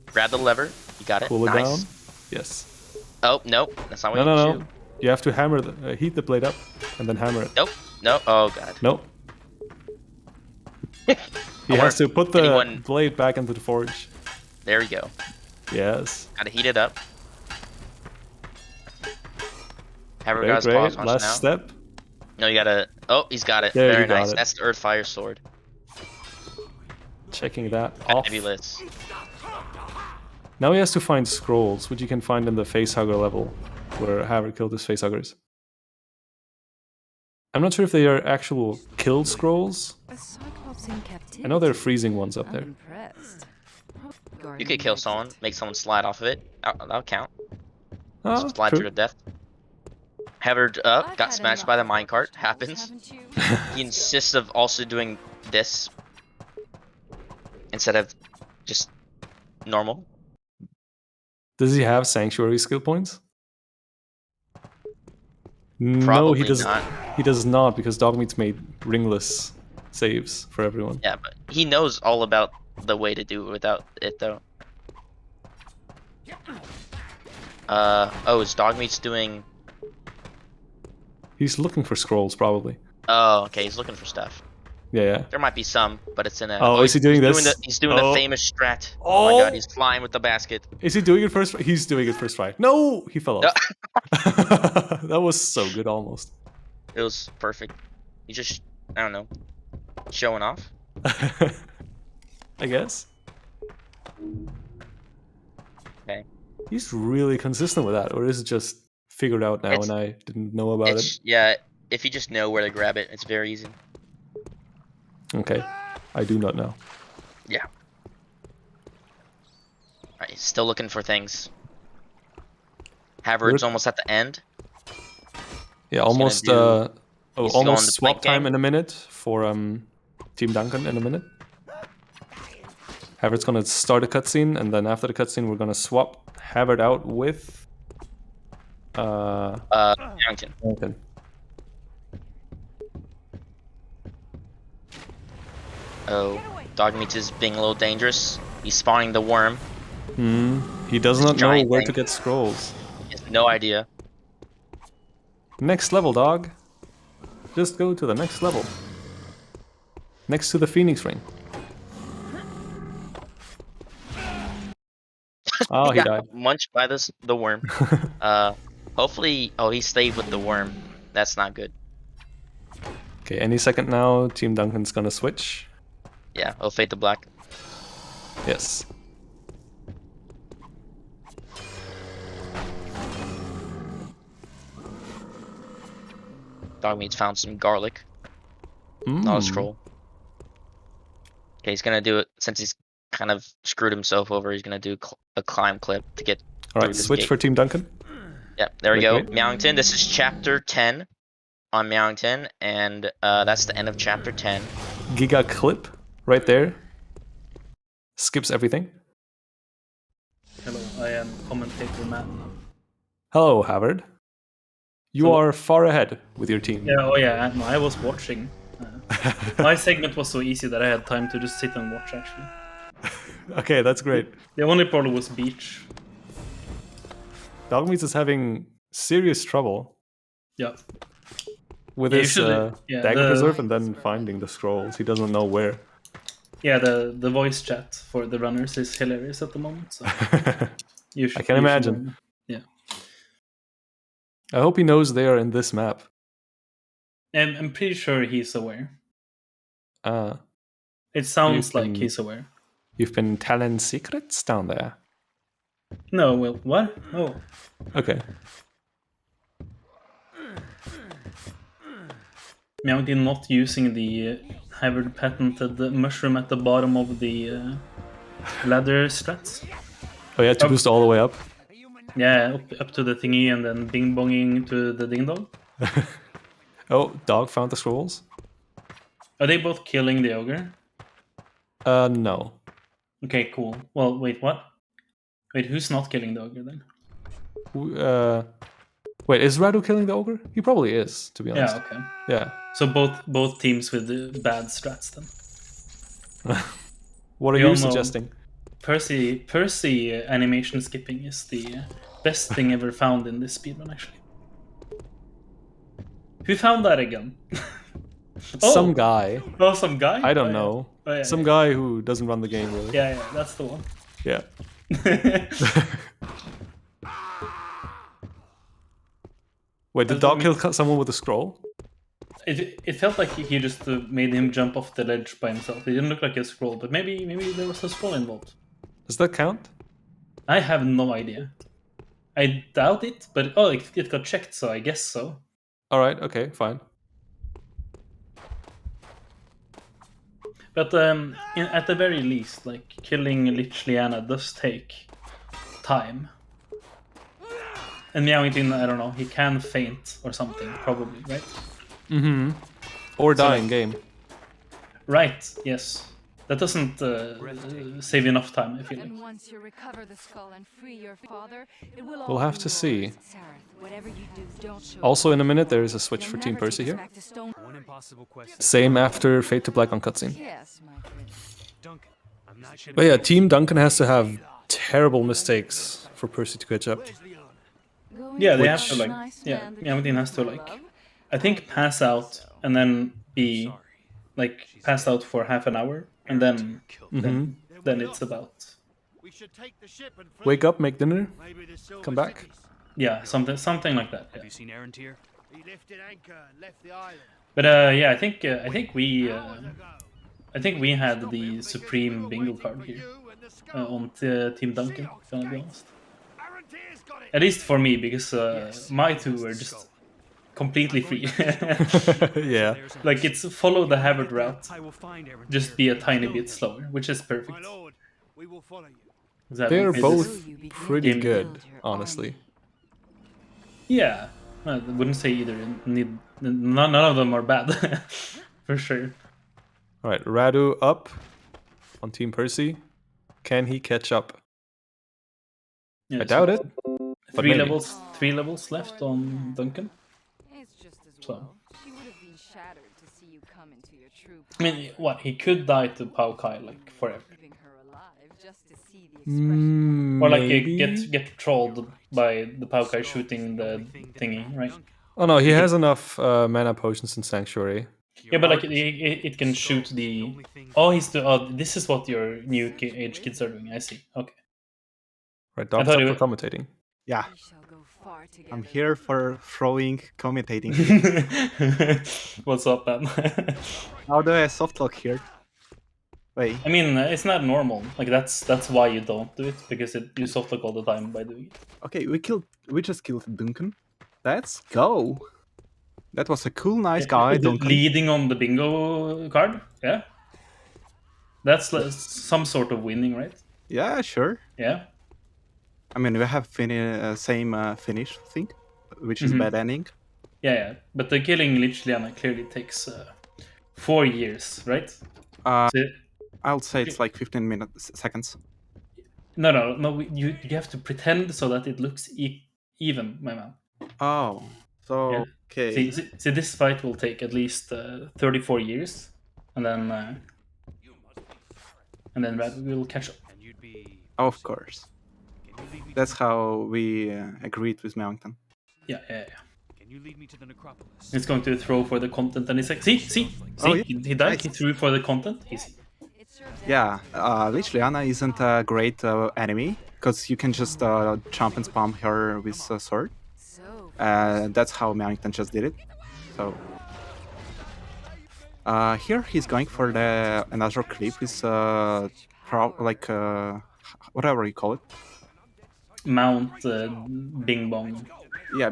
Grab the lever. You got it. Pull it Nice. down. Yes. Oh, nope. That's not what No, you no, do. no. You have to hammer the heat the blade up and then hammer it. Nope. No. Oh god. Nope. He has to put the anyone- blade back into the forge. There we go. Yes. Gotta heat it up. Havard Great, got his great. paws launched Last now. step. No, you gotta. Oh, he's got it. There, Very you got nice. it. That's the Earth Fire Sword. Checking that off. Fabulous. Now he has to find scrolls, which you can find in the facehugger level, where Havard killed his facehuggers. I'm not sure if they are actual kill scrolls. A Cyclops in captivity. I know there are freezing ones up I'm there. impressed. You could kill someone, make someone slide off of it. That'll count. Oh, Slide true. through to death. Havard got smashed by the minecart. Happens. He insists of also doing this instead of just normal. Does he have sanctuary skill points? No, Probably he does not. He does not, because Dogmeat's made ringless saves for everyone. Yeah, but he knows all about the way to do it without it though. Oh, is Dogmeat's doing... He's looking for scrolls, probably. Oh, okay, he's looking for stuff. Yeah. There might be some, but it's in a... Oh, is he doing this? He's doing Oh. the famous strat. Oh my Oh. god, he's flying with the basket. Is he doing it first? He's doing it first try. No, he fell off. That was so good, almost. It was perfect. He just, I don't know, showing off. I guess. Okay. He's really consistent with that, or is it just figured out now It's- and I didn't know about it? Yeah, if you just know where to grab it, it's very easy. Okay, I do not know. Yeah. Alright, he's still looking for things. Havard's We're- almost at the end. Yeah, He's gonna almost. do- Oh, he's going almost to swap plank time game. in a minute for Team Duncan in a minute. Havard's gonna start a cutscene, and then after the cutscene, we're gonna swap Havard out with. Duncan. Duncan. Oh, Dogmeat is being a little dangerous. He's spawning the worm. He does not know giant where thing. to get scrolls. No idea. Next level, dog. Just go to the next level. Next to the Phoenix Ring. Oh, he died. Munched by the worm. Hopefully, oh, he stayed with the worm. That's not good. Okay, any second now, Team Duncan's gonna switch. Yeah, oh, fade to black. Yes. Dogmeat's found some garlic. Not a scroll. Okay, he's gonna do it since he's kind of screwed himself over. He's gonna do a climb clip to get. All right, switch gate. for Team Duncan. Yep, there we go. Wait. Meowington. This is chapter 10 on Meowington, and that's the end of chapter 10. Giga clip right there. Skips everything. Hello, I am commentator Matt. Hello, Havard. You are far ahead with your team. Yeah, oh yeah, no, I was watching. My segment was so easy that I had time to just sit and watch, actually. Okay, that's great. The only problem was beach. Dogmeat is having serious trouble. Yeah. With his dagger preserve and then finding the scrolls. He doesn't know where. Yeah, the voice chat for the runners is hilarious at the moment. So I can imagine. Yeah. I hope he knows they are in this map. I'm pretty sure he's aware. It It sounds like he's aware. You've been telling secrets down there? No, well, what? Oh. Okay. Meowington not using the Havard patented mushroom at the bottom of the ladder strats. Oh yeah, to boost all the way up? Yeah, up to the thingy and then bing-bonging to the ding-dong. Oh, dog found the scrolls? Are they both killing the ogre? No. Okay, cool. Well, wait, what? Wait, who's not killing the ogre then? Wait, is Radu killing the ogre? He probably is, to be honest. Yeah, okay. Yeah. So both teams with the bad strats then. What are you suggesting? Percy animation skipping is the best thing ever found in this speedrun, actually. Who found that again? Some guy. Oh, some guy? I don't know. Oh, yeah, some guy who doesn't run the game, really. Yeah, that's the one. Yeah. Wait, did dog kill someone with a scroll? It felt like he just made him jump off the ledge by himself. It didn't look like a scroll, but maybe there was a scroll involved. Does that count? I have no idea. I doubt it, but it got checked, so I guess so. Alright, okay, fine. But at the very least, like, killing Lich Liana does take time. And Meowington, I don't know, he can faint or something, probably, right? Mm-hmm. Or die in game. Right, yes. That doesn't save enough time, I feel like. And once you recover the skull and free your father, it will We'll have to see. Whatever you do, don't show Also, in a minute, there is a switch for Team Percy here. Same after Fade to Black on cutscene. Yes, my friend. But yeah, Team Duncan has to have terrible mistakes for Percy to catch up. Yeah, they have to, like, Meowington has to, like, I think pass out and then be, like, passed out for half an hour, and then it's about. Wake up, make dinner, come back. Yeah, something like that. Yeah. Have you seen Aaron here? He lifted anchor and left the island. But yeah, I think we had the supreme bingo card here on Team Duncan. Gonna be honest. At least for me, because my two were just completely free. Yeah. Like, it's follow the Havard route, just be a tiny bit slower, which is perfect. They're both pretty good, honestly. Yeah, I wouldn't say either. None of them are bad, for sure. Alright, Radu up on Team Percy. Can he catch up? Yeah, I doubt it. Three levels left on Duncan. So. I mean, what, he could die to Pao Kai, like, forever. Or like Maybe. get trolled by the Paukai shooting the thingy, right? Oh no, he has enough mana potions in Sanctuary. Yeah, but like it can shoot the. Oh, this is what your new age kids are doing. I see. Okay. Right, I Doc's thought up it for was- commentating. Yeah. I'm here for throwing, commentating. What's up, man? How do I softlock here? Wait. I mean, it's not normal. Like that's why you don't do it, because you softlock all the time by doing it. Okay, we just killed Duncan. Let's go. That was a cool, nice guy, Duncan. Leading on the bingo card, yeah. That's some sort of winning, right? Yeah, sure. Yeah. I mean, we have same finish thing, which is Mhm. bad ending. Yeah. But the killing Lich Liana clearly takes 4 years, right? I'll say it's like 15 seconds. No. You have to pretend so that it looks even, my man. Oh, so Yeah. okay. See, this fight will take at least 34 years, and then we will catch up. Of course. That's how we agreed with Mountain. Yeah. Can you lead me to the necropolis? He's going to throw for the content, and he's like, see, Oh, yeah. he died. Nice. He threw for the content. Easy. Yeah, Lich Liana isn't a great enemy, because you can just jump and spam her with a sword. That's how Mountain just did it. So here he's going for the another clip with whatever you call it. Mount Bing Bong. Yeah.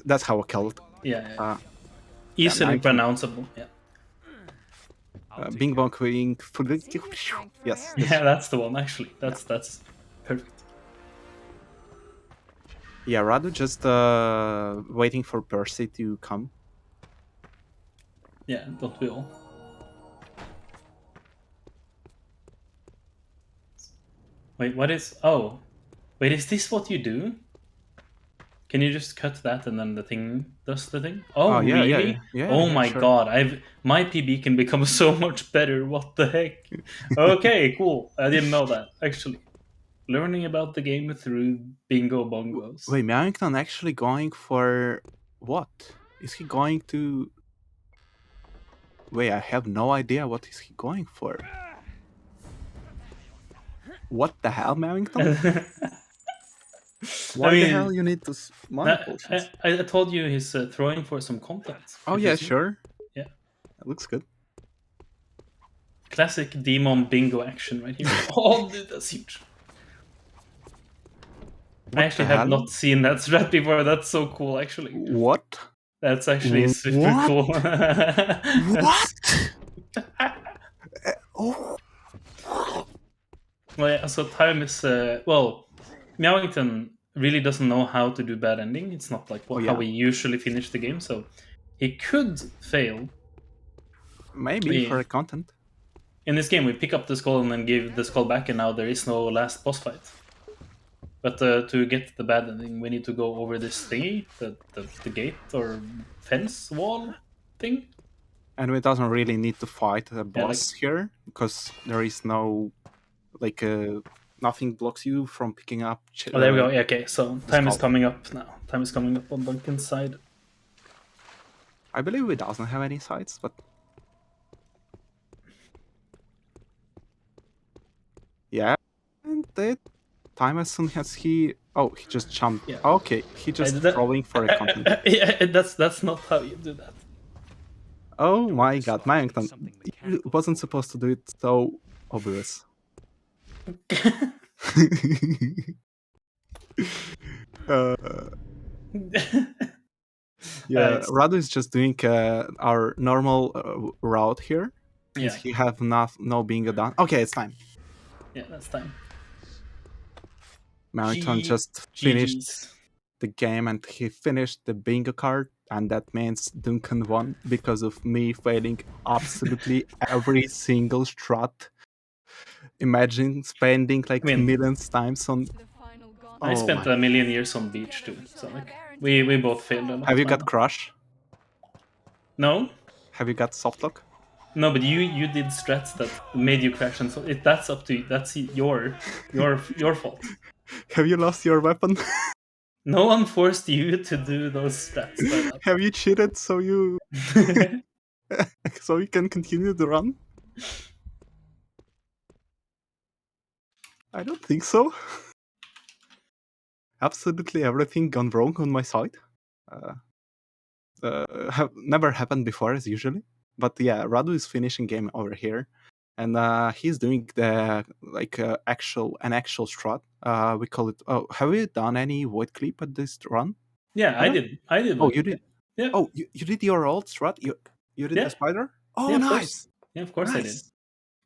That's how I call it. Yeah. Easily pronounceable. Yeah. Bing Bong Wing. Yes. Yeah, that's the one actually. That's perfect. Yeah, Radu just waiting for Percy to come. Yeah, don't we all? Wait, what is... Oh. Wait, is this what you do? Can you just cut that and then the thing does the thing? Oh, yeah, really? yeah, Oh my sure. god, my PB can become so much better, what the heck? Okay, cool. I didn't know that, actually. Learning about the game through bingo bongos. Wait, Merrington actually going for what? Is he going to... Wait, I have no idea what is he going for. What the hell, Merrington? Why the hell you need to mana potions? I told you he's throwing for some content. Oh yeah, sure. Yeah. That looks good. Classic demon bingo action right here. Oh, dude, that's huge. I actually have not seen that strat before. That's so cool, actually. What? That's actually super cool. What? Oh. Well, yeah, so time is... Meowington really doesn't know how to do bad ending. It's not like how we usually finish the game, so he could fail. Maybe for content. In this game, we pick up the skull and then give the skull back, and now there is no last boss fight. But to get the bad ending, we need to go over this thingy, the gate or fence wall thing. And we doesn't really need to fight a boss here, because there is no... nothing blocks you from picking up... Oh, there we go. Yeah, okay, so time is coming up now. Time is coming up on Duncan's side. I believe it doesn't have any sides, but... Yeah, and that time as soon as he... Oh, he just jumped. Yeah. Okay, he just throwing for a content. Yeah, that's not how you do that. Oh my god, Merrington, you wasn't supposed to do it so obvious. Yeah, Radu is just doing our normal route here. Yeah. He have no bingo done. Okay, it's time. Yeah, that's time. Marathon just finished the game and he finished the bingo card, and that means Duncan won because of me failing absolutely every single strat. Imagine spending like millions times on... I spent a million years on beach too, so like we both failed a lot. Have you got crush? No. Have you got softlock? No, but you did strats that made you crash, and so that's up to you. That's your fault. Have you lost your weapon? No one forced you to do those strats. Have you cheated so you so you can continue the run? I don't think so. Absolutely everything gone wrong on my side. Have never happened before, as usually. But yeah, Radu is finishing game over here, and he's doing the an actual strat. We call it. Oh, have you done any void clip at this run? Yeah, I did. Oh, you did. Yeah. Oh, you did your old strat. You did the spider. Oh, yeah, nice. Yeah, of course nice.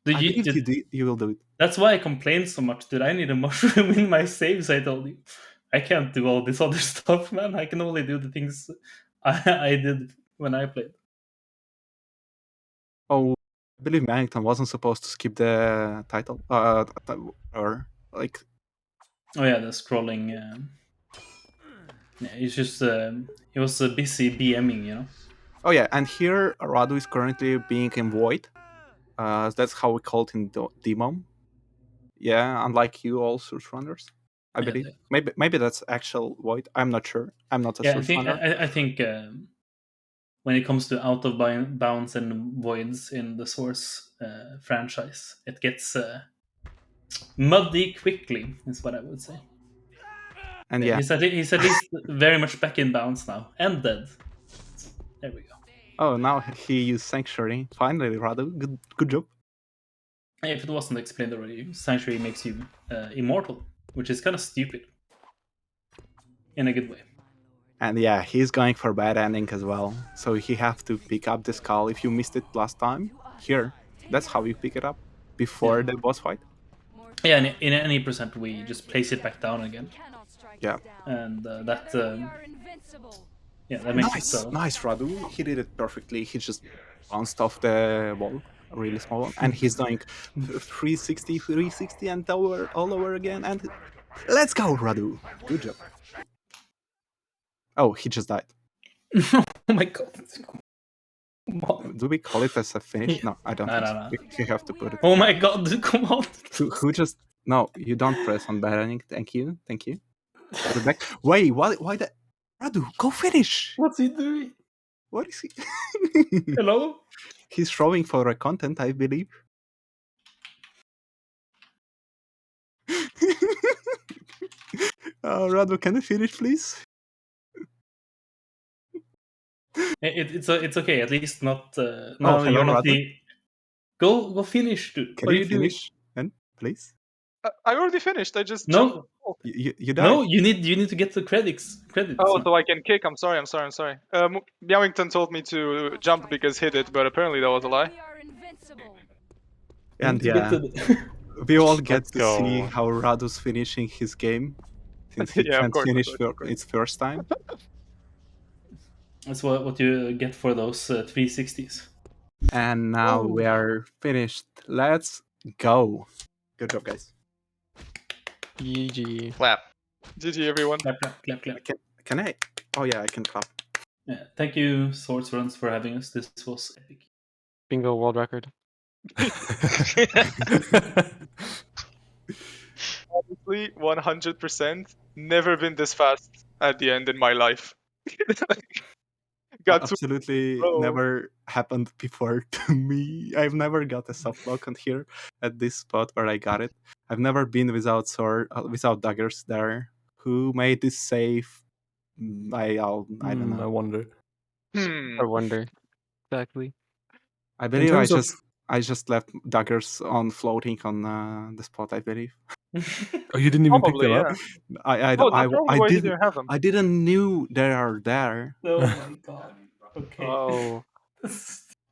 I did. I believe you will do it. That's why I complained so much. Dude, I need a mushroom in my saves. I told you, I can't do all this other stuff, man. I can only do the things I did when I played. Oh, I believe Mannington wasn't supposed to skip the title, or like. Oh yeah, the scrolling. Yeah, he's just he was busy BMing, you know. Oh yeah, and here Radu is currently being in void. That's how we call it in Demon. Yeah, unlike you all source runners, I believe. Maybe that's actual void. I'm not sure. I'm not a source runner. I think when it comes to out of bounds and voids in the Source franchise, it gets muddy quickly, is what I would say. And yeah, he's at least very much back in bounds now and dead. There we go. Oh, now he used Sanctuary. Finally, Radu, good job. If it wasn't explained already, Sanctuary makes you immortal, which is kind of stupid in a good way. And yeah, he's going for bad ending as well. So he have to pick up the skull. If you missed it last time, here, that's how you pick it up before the boss fight. Yeah, in any percent, we just place it back down again. Yeah. And that makes it so. Nice, Radu. He did it perfectly. He just bounced off the wall, a really small one, and he's doing 360, and all over again. And let's go, Radu. Good job. Oh, he just died. Oh my god. Do we call it as a finish? No, I don't think so. You have to put it. Oh my god, come on. Who just... No, you don't press on bad ending. Thank you. Back. Wait, why the... Radu, go finish! What's he doing? What is he? Hello? He's throwing for a content, I believe. Radu, can you finish, please? It's okay. At least not. Hello, you're not Radu. the. Go finish, dude. Can you finish? And please. I already finished. I just no. You died. No, you need to get the credits. Oh, so I can kick. I'm sorry. Meowington told me to jump because he did, but apparently that was a lie. And yeah, we all get to see how Radu's finishing his game, since he can't finish its first time. That's what you get for those 360s. And now we are finished. Let's go. Good job, guys. GG. Clap. GG, everyone. Clap. Can I? Oh yeah, I can clap. Yeah, thank you, SourceRuns, for having us. This was epic. Bingo world record. Honestly, 100%. Never been this fast at the end in my life. Absolutely never happened before to me. I've never got a soft lock on here at this spot where I got it. I've never been without without daggers there. Who made this safe? I don't know. I wonder. I wonder. Exactly. I believe I just left daggers on floating on the spot, I believe. Oh, you didn't even pick them up? I didn't knew they are there. Oh my god. Okay. Oh.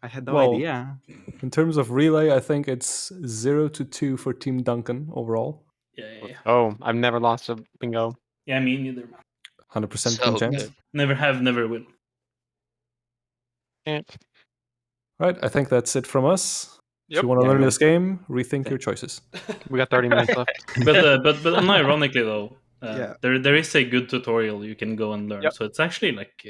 I had no idea. In terms of relay, I think it's 0-2 for Team Duncan overall. Yeah. Oh, I've never lost a bingo. Yeah, me neither. 100% Team chance. Never have, never will. Right, I think that's it from us. Yep. If you want to learn this game, rethink your choices. We got 30 minutes left. But unironically though, there is a good tutorial you can go and learn. Yep. So it's actually like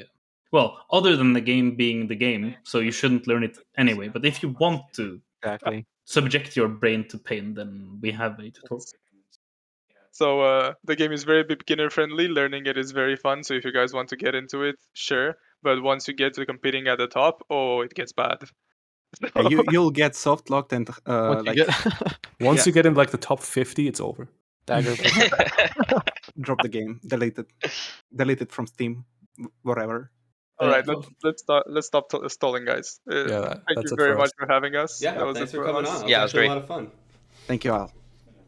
Well, other than the game being the game, so you shouldn't learn it anyway. But if you want to subject your brain to pain, then we have a tutorial. So the game is very beginner friendly. Learning it is very fun. So if you guys want to get into it, sure. But once you get to competing at the top, oh, it gets bad. Yeah, you'll get soft locked and Once you get in like the top 50, it's over. Dagger. Drop the game. Delete it from Steam. Whatever. All right, let's stop stalling, guys. Thank you very much for having us. Yeah, that was thanks it for coming us. on. It was actually a lot of fun. Thank you all.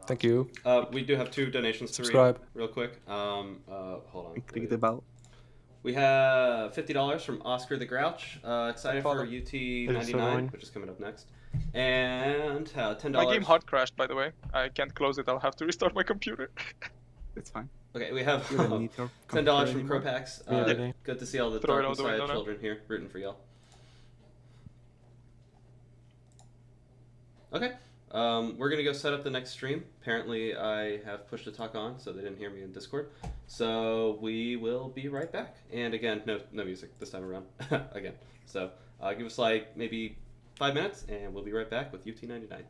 Thank you. We do have 2 donations to read Subscribe. real quick. Hold on. Click the bell. We have $50 from Oscar the Grouch. Excited for UT so 99, annoying. which is coming up next. And $10. My game hard crashed, by the way. I can't close it. I'll have to restart my computer. It's fine. Okay, we have You don't need your $10 computer from anymore. Cropax. Good to see all the Throw it Dark out the Messiah window now. children here, rooting for y'all. Okay, we're gonna go set up the next stream. Apparently, I have push to talk on, so they didn't hear me in Discord. So we will be right back. And again, no music this time around. Again, so give us like maybe 5 minutes, and we'll be right back with UT99.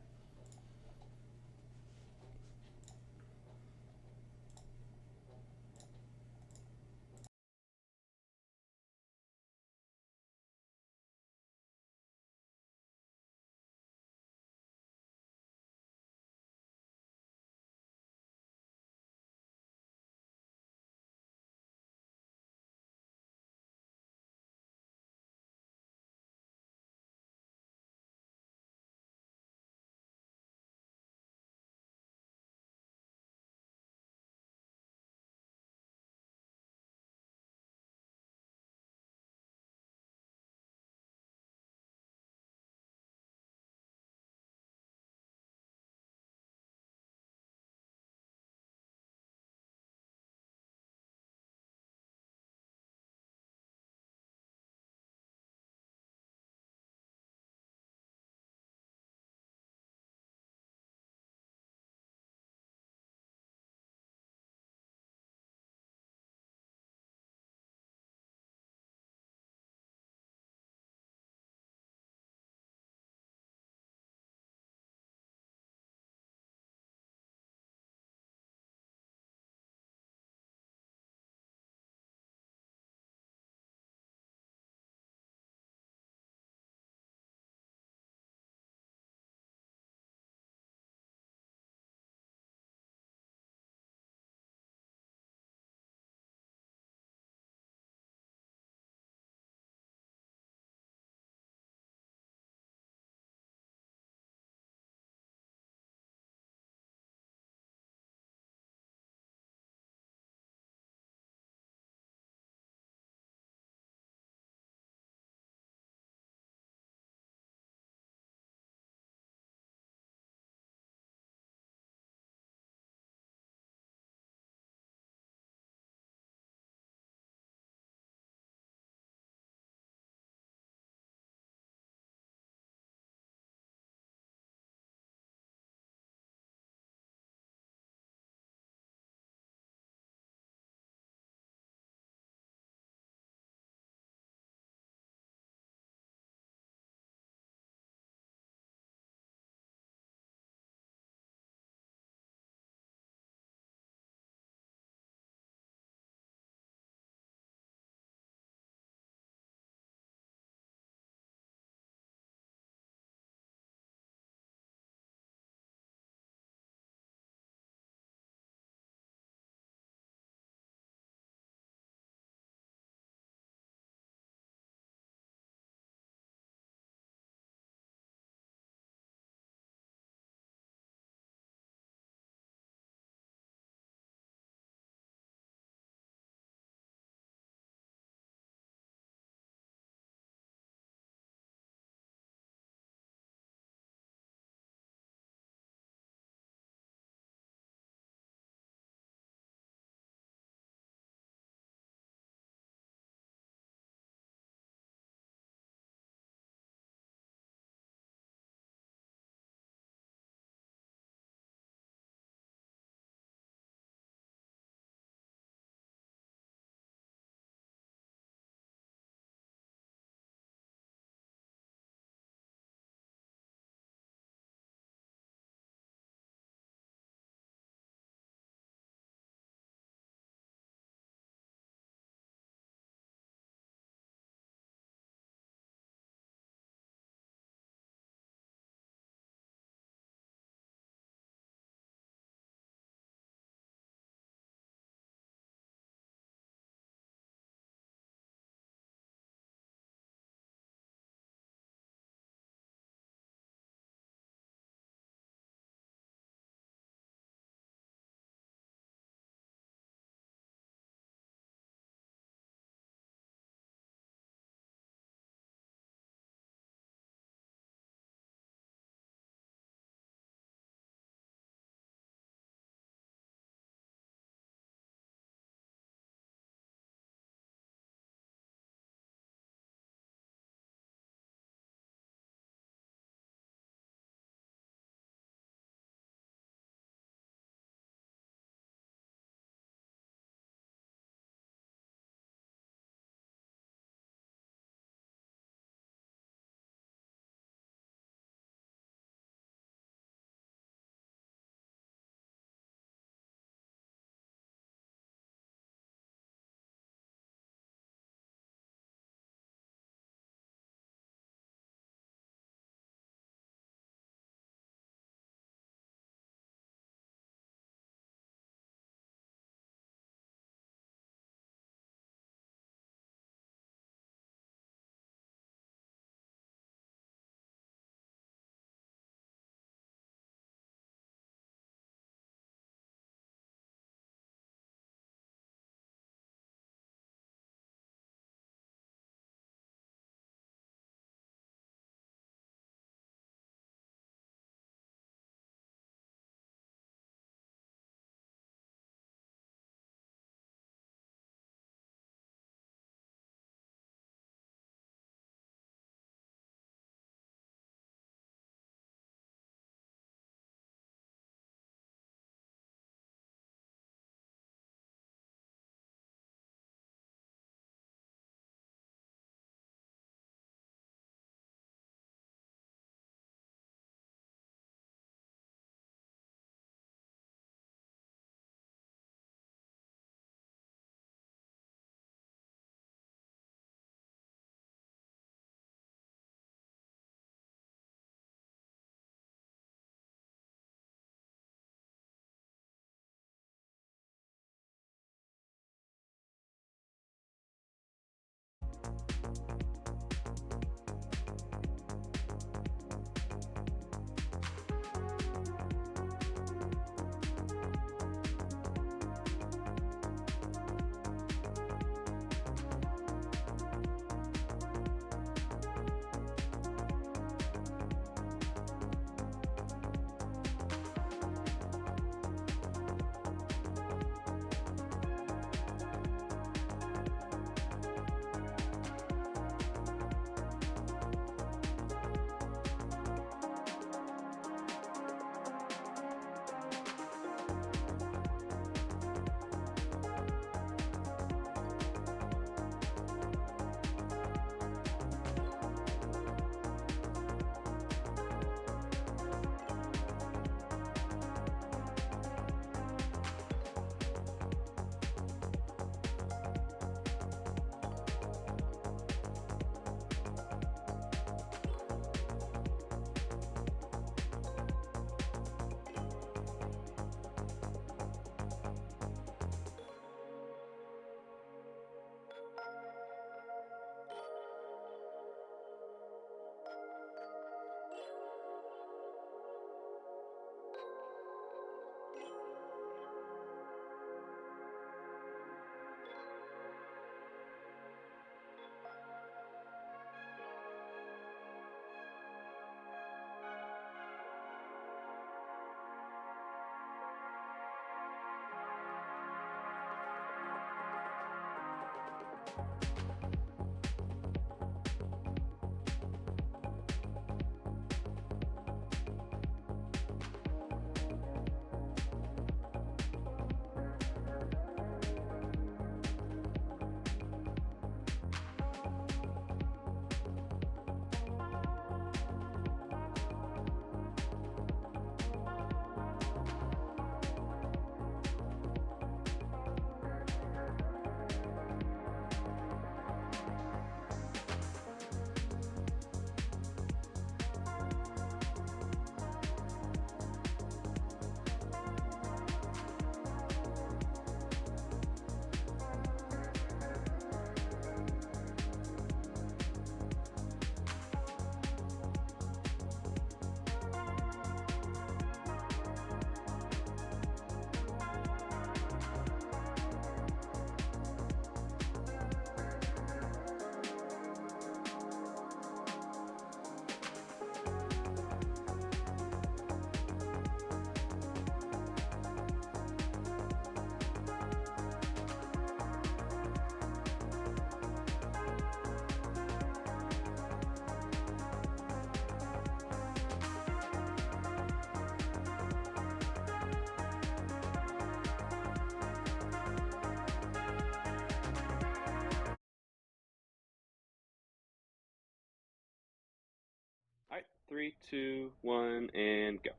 Alright, 3, 2, 1, and go.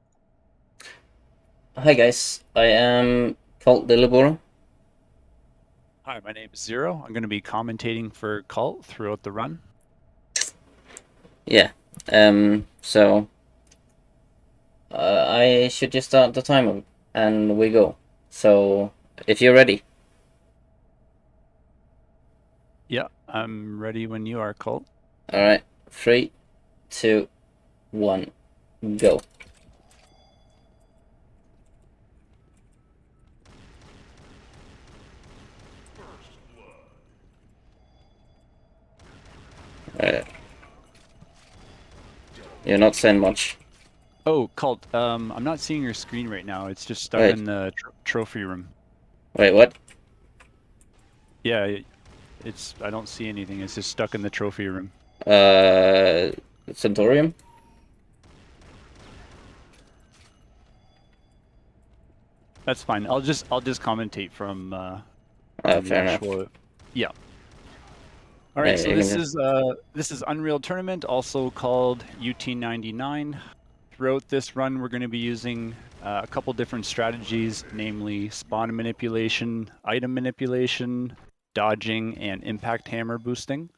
Hi guys, I am Colt Dillibor. Hi, my name is Zero. I'm going to be commentating for Cult throughout the run. Yeah, so I should just start the timer and we go. So if you're ready. Yeah, I'm ready when you are, Cult. Alright, 3, 2, 1, go. You're not saying much. Oh, Cult, I'm not seeing your screen right now. It's just stuck Wait. in the trophy room. Wait, what? Yeah, it's. I don't see anything. It's just stuck in the trophy room. Centaurium? That's fine. I'll just commentate from the fair enough. actual. Yeah. All right. Hey, So this is Unreal Tournament, also called UT99. Throughout this run, we're going to be using a couple different strategies, namely spawn manipulation, item manipulation, dodging, and impact hammer boosting.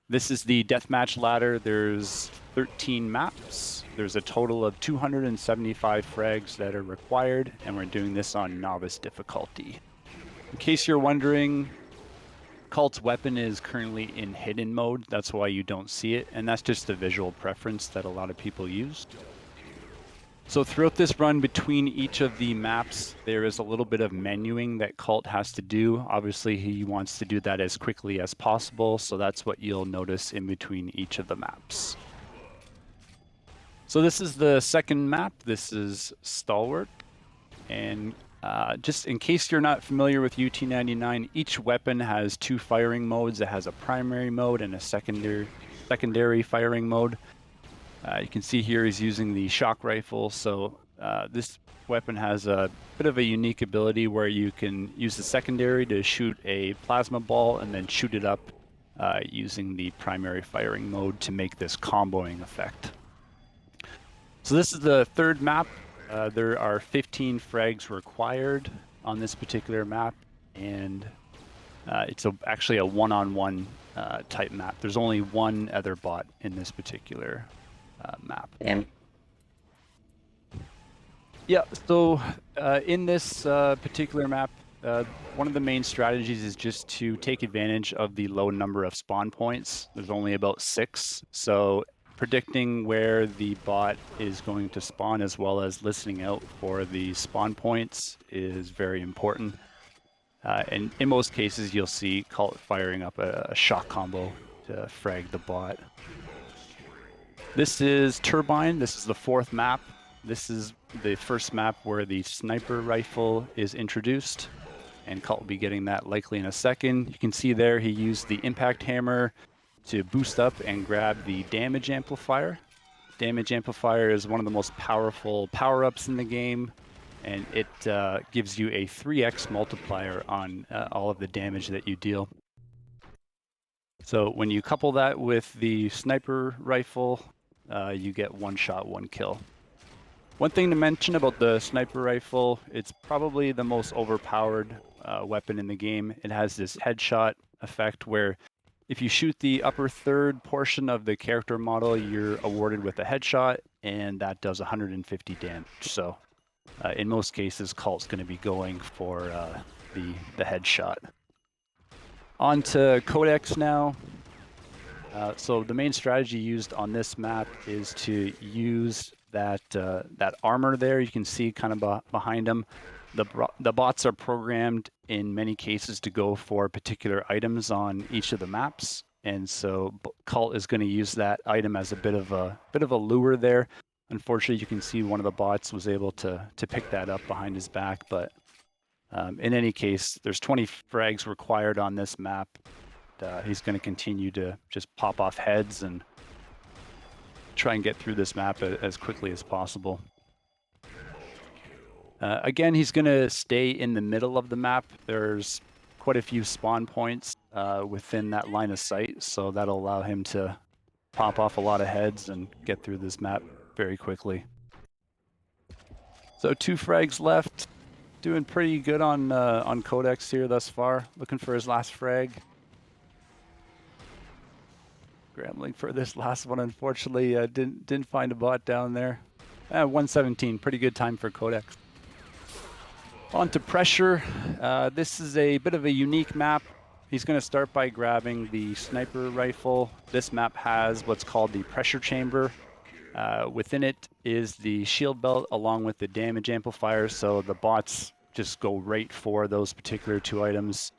This is the deathmatch ladder. There's 13 maps. There's a total of 275 frags that are required, and we're doing this on novice difficulty. In case you're wondering, Cult's weapon is currently in hidden mode. That's why you don't see it, and that's just a visual preference that a lot of people use. So throughout this run, between each of the maps, there is a little bit of menuing that Cult has to do. Obviously, he wants to do that as quickly as possible, so that's what you'll notice in between each of the maps. So this is the second map. This is Stalwart. And just in case you're not familiar with UT99, each weapon has two firing modes. It has a primary mode and a secondary firing mode. You can see here he's using the shock rifle, so this weapon has a bit of a unique ability where you can use the secondary to shoot a plasma ball and then shoot it up using the primary firing mode to make this comboing effect. So this is the third map. There are 15 frags required on this particular map, and it's actually a one-on-one type map. There's only one other bot in this particular map. Yeah, so in this particular map, one of the main strategies is just to take advantage of the low number of spawn points. There's only about 6, so predicting where the bot is going to spawn as well as listening out for the spawn points is very important. And in most cases, you'll see Cult firing up a shock combo to frag the bot. This is Turbine. This is the fourth map. This is the first map where the sniper rifle is introduced. and Cult will be getting that likely in a second. You can see there he used the impact hammer to boost up and grab the damage amplifier. Damage amplifier is one of the most powerful power-ups in the game, and it gives you a 3x multiplier on all of the damage that you deal. So when you couple that with the sniper rifle, you get one shot, one kill. One thing to mention about the sniper rifle, it's probably the most overpowered weapon in the game. It has this headshot effect where if you shoot the upper third portion of the character model, you're awarded with a headshot, and that does 150 damage. So in most cases, Cult's going to be going for the headshot. On to Codex now. So the main strategy used on this map is to use that armor there. You can see kind of behind them. The bots are programmed in many cases to go for particular items on each of the maps, and so Cult is going to use that item as a bit of a lure there. Unfortunately, you can see one of the bots was able to pick that up behind his back, but in any case, there's 20 frags required on this map. He's going to continue to just pop off heads and try and get through this map as quickly as possible. Again, he's going to stay in the middle of the map. There's quite a few spawn points within that line of sight, so that'll allow him to pop off a lot of heads and get through this map very quickly. So 2 frags left. Doing pretty good on Codex here thus far. Looking for his last frag. Scrambling for this last one, unfortunately. Didn't find a bot down there. 117, pretty good time for Codex. On to Pressure. This is a bit of a unique map. He's going to start by grabbing the sniper rifle. This map has what's called the pressure chamber. Within it is the shield belt along with the damage amplifier, so the bots just go right for those particular 2 items.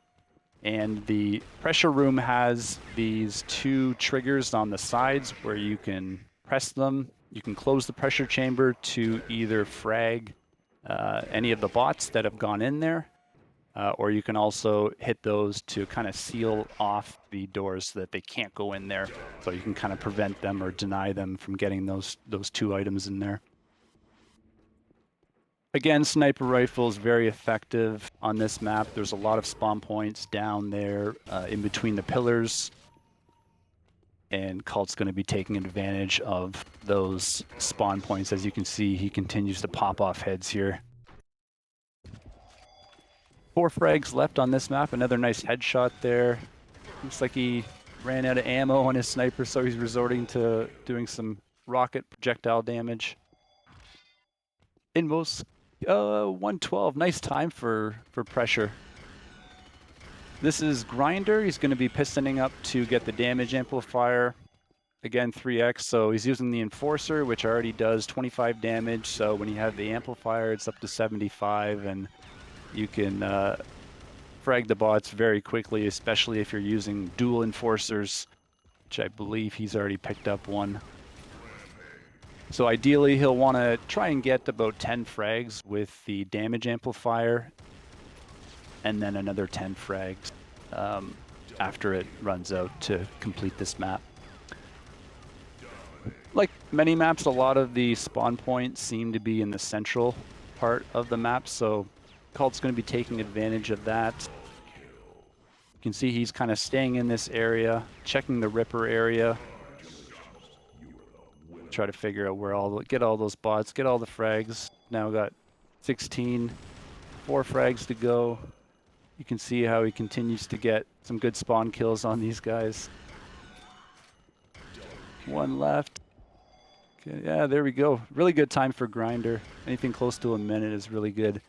And the pressure room has these 2 triggers on the sides where you can press them. You can close the pressure chamber to either frag any of the bots that have gone in there, or you can also hit those to kind of seal off the doors so that they can't go in there. So you can kind of prevent them or deny them from getting those 2 items in there. Again, sniper rifle is very effective on this map. There's a lot of spawn points down there in between the pillars, and Cult's going to be taking advantage of those spawn points. As you can see, he continues to pop off heads here. 4 frags left on this map. Another nice headshot there. Looks like he ran out of ammo on his sniper, so he's resorting to doing some rocket projectile damage. Inmost 112. Nice time for Pressure. This is Grinder. He's going to be pistoning up to get the damage amplifier. Again, 3x, so he's using the Enforcer, which already does 25 damage. So when you have the amplifier, it's up to 75, and you can frag the bots very quickly, especially if you're using dual Enforcers, which I believe he's already picked up one. So ideally, he'll want to try and get about 10 frags with the damage amplifier, and then another 10 frags after it runs out to complete this map. Like many maps, a lot of the spawn points seem to be in the central part of the map, so Cult's going to be taking advantage of that. You can see he's kind of staying in this area, checking the Ripper area. Try to figure out get all those bots, get all the frags. Now got 16, 4 frags to go. You can see how he continues to get some good spawn kills on these guys. 1 left. Okay, yeah, there we go. Really good time for Grinder. Anything close to a minute is really good.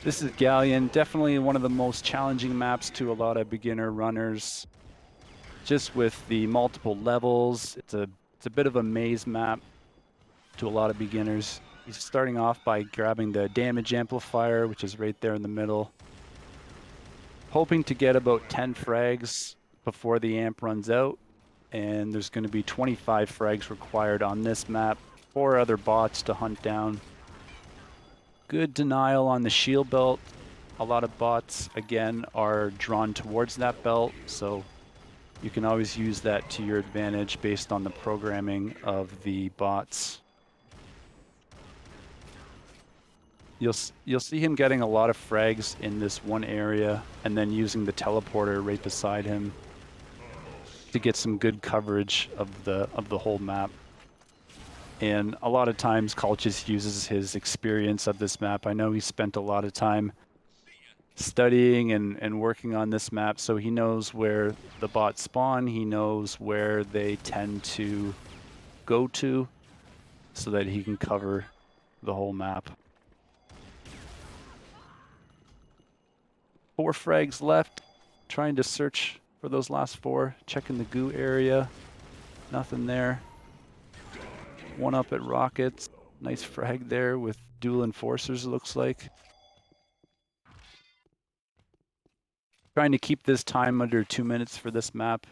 This is Galleon, definitely one of the most challenging maps to a lot of beginner runners. Just with the multiple levels, it's a bit of a maze map to a lot of beginners. He's starting off by grabbing the damage amplifier, which is right there in the middle. Hoping to get about 10 frags before the amp runs out. And there's going to be 25 frags required on this map. 4 other bots to hunt down. Good denial on the shield belt. A lot of bots, again, are drawn towards that belt, so you can always use that to your advantage based on the programming of the bots. You'll see him getting a lot of frags in this one area and then using the teleporter right beside him to get some good coverage of the whole map. And a lot of times Kalchis uses his experience of this map. I know he spent a lot of time studying and working on this map, so he knows where the bots spawn, he knows where they tend to go to so that he can cover the whole map. 4 frags left, trying to search for those last 4, checking the goo area, nothing there. 1 up at rockets, nice frag there with dual enforcers, it looks like. Trying to keep this time under 2 minutes for this map.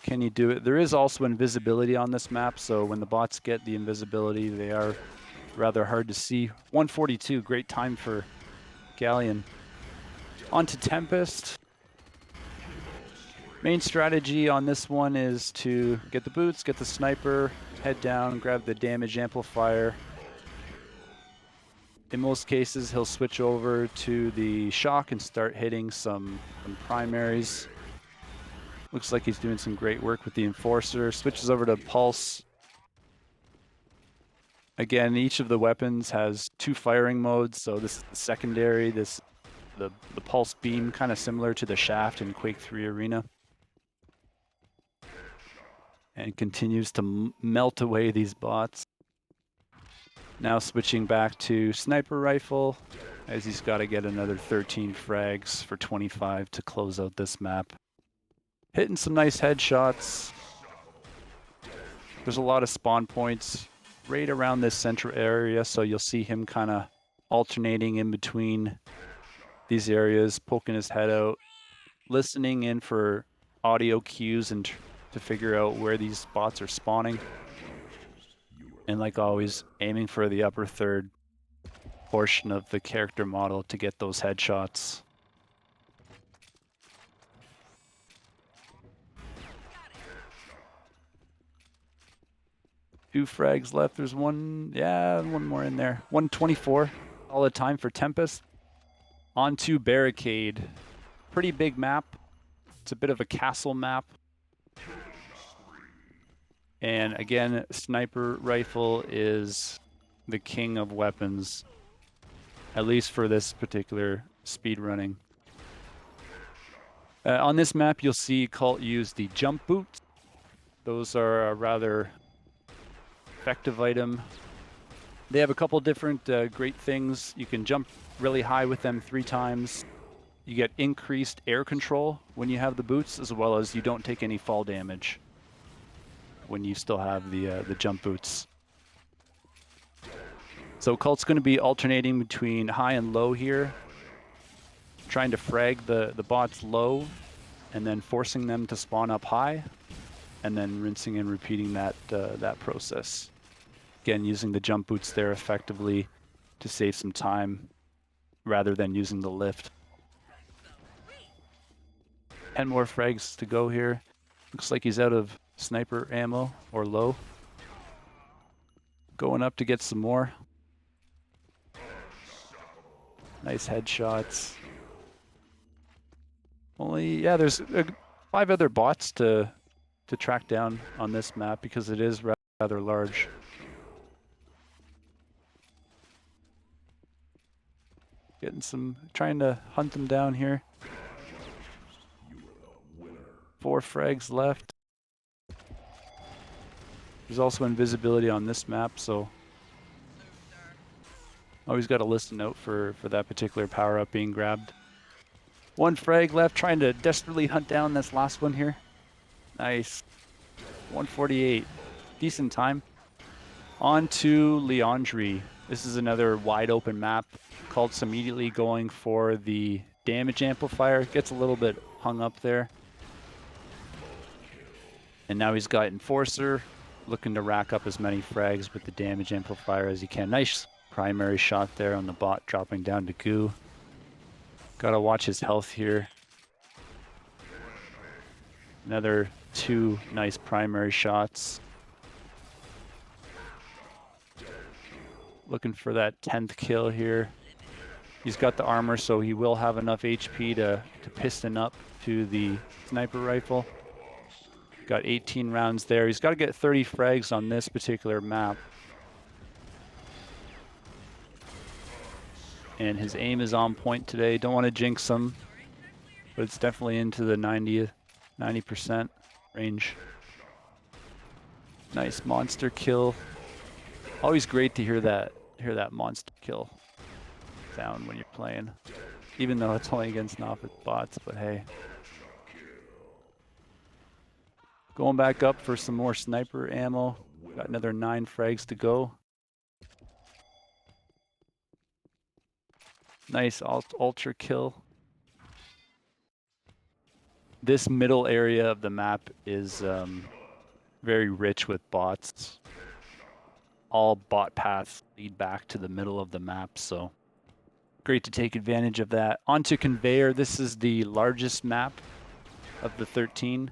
Can you do it? There is also invisibility on this map, so when the bots get the invisibility, they are rather hard to see. 142, great time for Galleon. On to Tempest. Main strategy on this one is to get the boots, get the sniper, head down, grab the damage amplifier. In most cases, he'll switch over to the shock and start hitting some primaries. Looks like he's doing some great work with the enforcer. Switches over to pulse. Again, each of the weapons has 2 firing modes, so this is the secondary, the pulse beam, kind of similar to the shaft in Quake 3 Arena. And continues to melt away these bots. Now switching back to sniper rifle, as he's got to get another 13 frags for 25 to close out this map. Hitting some nice headshots. There's a lot of spawn points right around this central area, so you'll see him kind of alternating in between these areas, poking his head out, listening in for audio cues and to figure out where these bots are spawning. And like always, aiming for the upper third portion of the character model to get those headshots. Two frags left. There's one more in there. 124. All the time for Tempest. Onto Barricade. Pretty big map. It's a bit of a castle map. And again, sniper rifle is the king of weapons, at least for this particular speed running. On this map, you'll see Cult use the jump boots. Those are a rather effective item. They have a couple different great things. You can jump really high with them 3 times. You get increased air control when you have the boots, as well as you don't take any fall damage when you still have the jump boots. So Cult's going to be alternating between high and low here, trying to frag the bots low, and then forcing them to spawn up high, and then rinsing and repeating that process. Again, using the jump boots there effectively to save some time, rather than using the lift. 10 more frags to go here. Looks like he's out of sniper ammo, or low. Going up to get some more. Nice headshots. There's 5 other bots to track down on this map because it is rather large. Trying to hunt them down here. 4 frags left. There's also invisibility on this map, so always got to listen out for that particular power-up being grabbed. 1 frag left, trying to desperately hunt down this last one here. Nice. 148. Decent time. On to Leandri. This is another wide open map. Cult's immediately going for the damage amplifier. Gets a little bit hung up there. And now he's got Enforcer, looking to rack up as many frags with the damage amplifier as he can. Nice primary shot there on the bot dropping down to goo. Gotta watch his health here. Another 2 nice primary shots. Looking for that 10th kill here. He's got the armor, so he will have enough HP to piston up to the sniper rifle. Got 18 rounds there. He's got to get 30 frags on this particular map. And his aim is on point today. Don't want to jinx him, but it's definitely into the 90% range. Nice monster kill. Always great to hear that monster kill sound when you're playing, even though it's only against novice bots. But hey, going back up for some more sniper ammo. Got another 9 frags to go. Nice ultra kill. This middle area of the map is very rich with bots. All bot paths lead back to the middle of the map, so great to take advantage of that. Onto Conveyor. This is the largest map of the 13.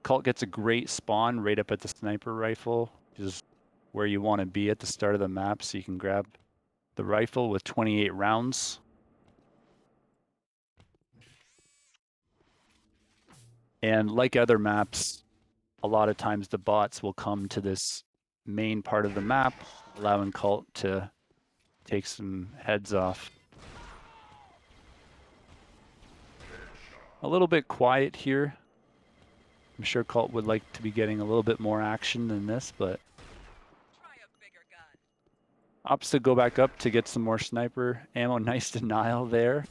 Cult gets a great spawn right up at the sniper rifle, which is where you want to be at the start of the map, so you can grab the rifle with 28 rounds. And like other maps, a lot of times the bots will come to this main part of the map, allowing Cult to take some heads off. A little bit quiet here. I'm sure Cult would like to be getting a little bit more action than this, but opts to go back up to get some more sniper ammo. Nice denial there.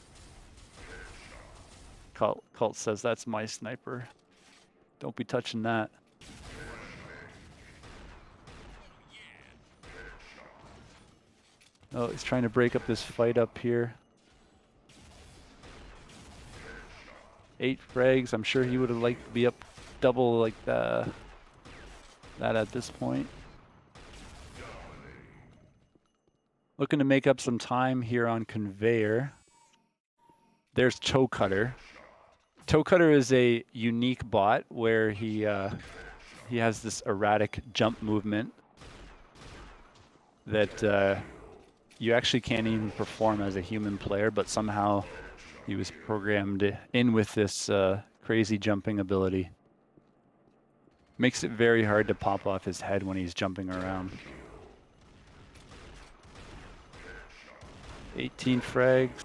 Cult says, that's my sniper. Don't be touching that. Oh, he's trying to break up this fight up here. 8 frags. I'm sure he would have liked to be up double like that at this point. Looking to make up some time here on Conveyor. There's Toe Cutter. Toe Cutter is a unique bot where he has this erratic jump movement that you actually can't even perform as a human player, but somehow he was programmed in with this crazy jumping ability. Makes it very hard to pop off his head when he's jumping around. 18 frags.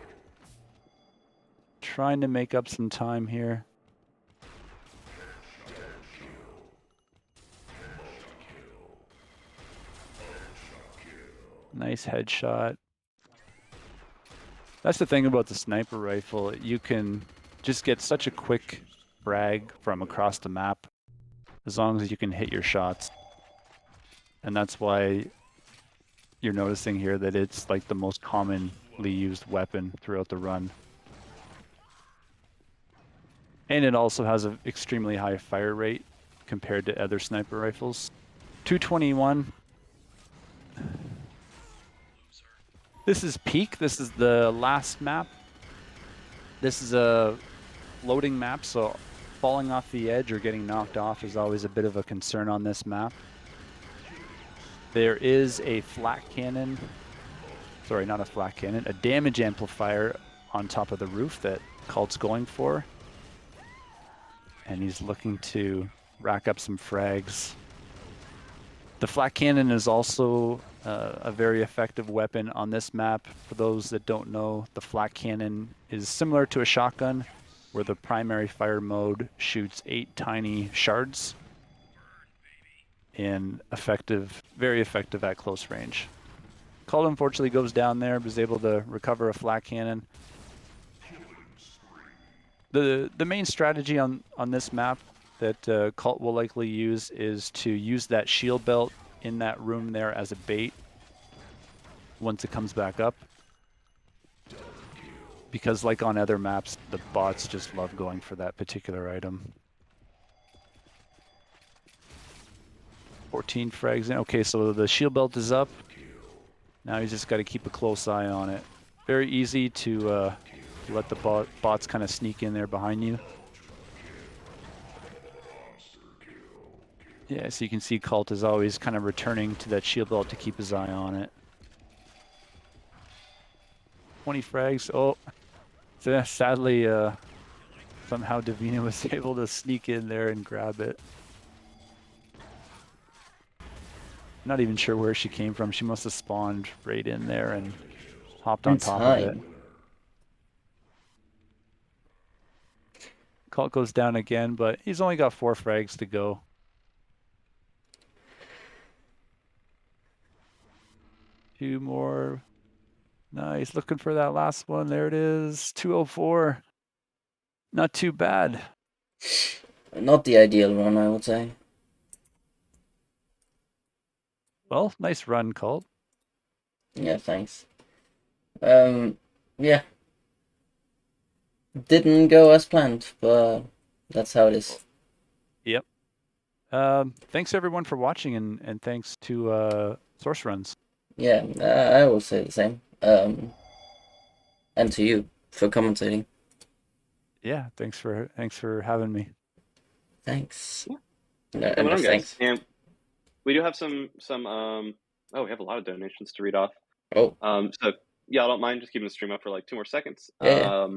Trying to make up some time here. Nice headshot. That's the thing about the sniper rifle. You can just get such a quick frag from across the map as long as you can hit your shots. And that's why you're noticing here that it's like the most commonly used weapon throughout the run. And it also has an extremely high fire rate compared to other sniper rifles. 221. This is Peak. This is the last map. This is a loading map, so falling off the edge or getting knocked off is always a bit of a concern on this map. There is a flat cannon. Sorry, not a flat cannon. A damage amplifier on top of the roof that Cult's going for. And he's looking to rack up some frags. The flat cannon is also a very effective weapon on this map. For those that don't know, the flat cannon is similar to a shotgun, where the primary fire mode shoots 8 tiny shards, and effective, very effective at close range. Cult unfortunately goes down there, but is able to recover a flat cannon. The main strategy on this map that Cult will likely use is to use that shield belt in that room there as a bait once it comes back up. Because like on other maps, the bots just love going for that particular item. 14 frags in. Okay, so the shield belt is up. Now he's just got to keep a close eye on it. Very easy to You let the bots kind of sneak in there behind you. Yeah, so you can see Cult is always kind of returning to that shield belt to keep his eye on it. 20 frags. Oh, so sadly, somehow Davina was able to sneak in there and grab it. Not even sure where she came from. She must have spawned right in there and hopped on top of it. Cult goes down again, but he's only got 4 frags to go. Two more. Nice. Looking for that last one. There it is. 204. Not too bad. Not the ideal run, I would say. Well, nice run, Cult. Yeah, thanks. Yeah. Didn't go as planned, but that's how it is. Yep. Thanks everyone for watching, and thanks to SourceRuns. Yeah, I will say the same. And to you for commentating. Yeah, thanks for having me. Thanks. Yeah. No, thanks. And we do have some we have a lot of donations to read off. Oh. So yeah, I don't mind just keeping the stream up for like 2 more seconds. Yeah.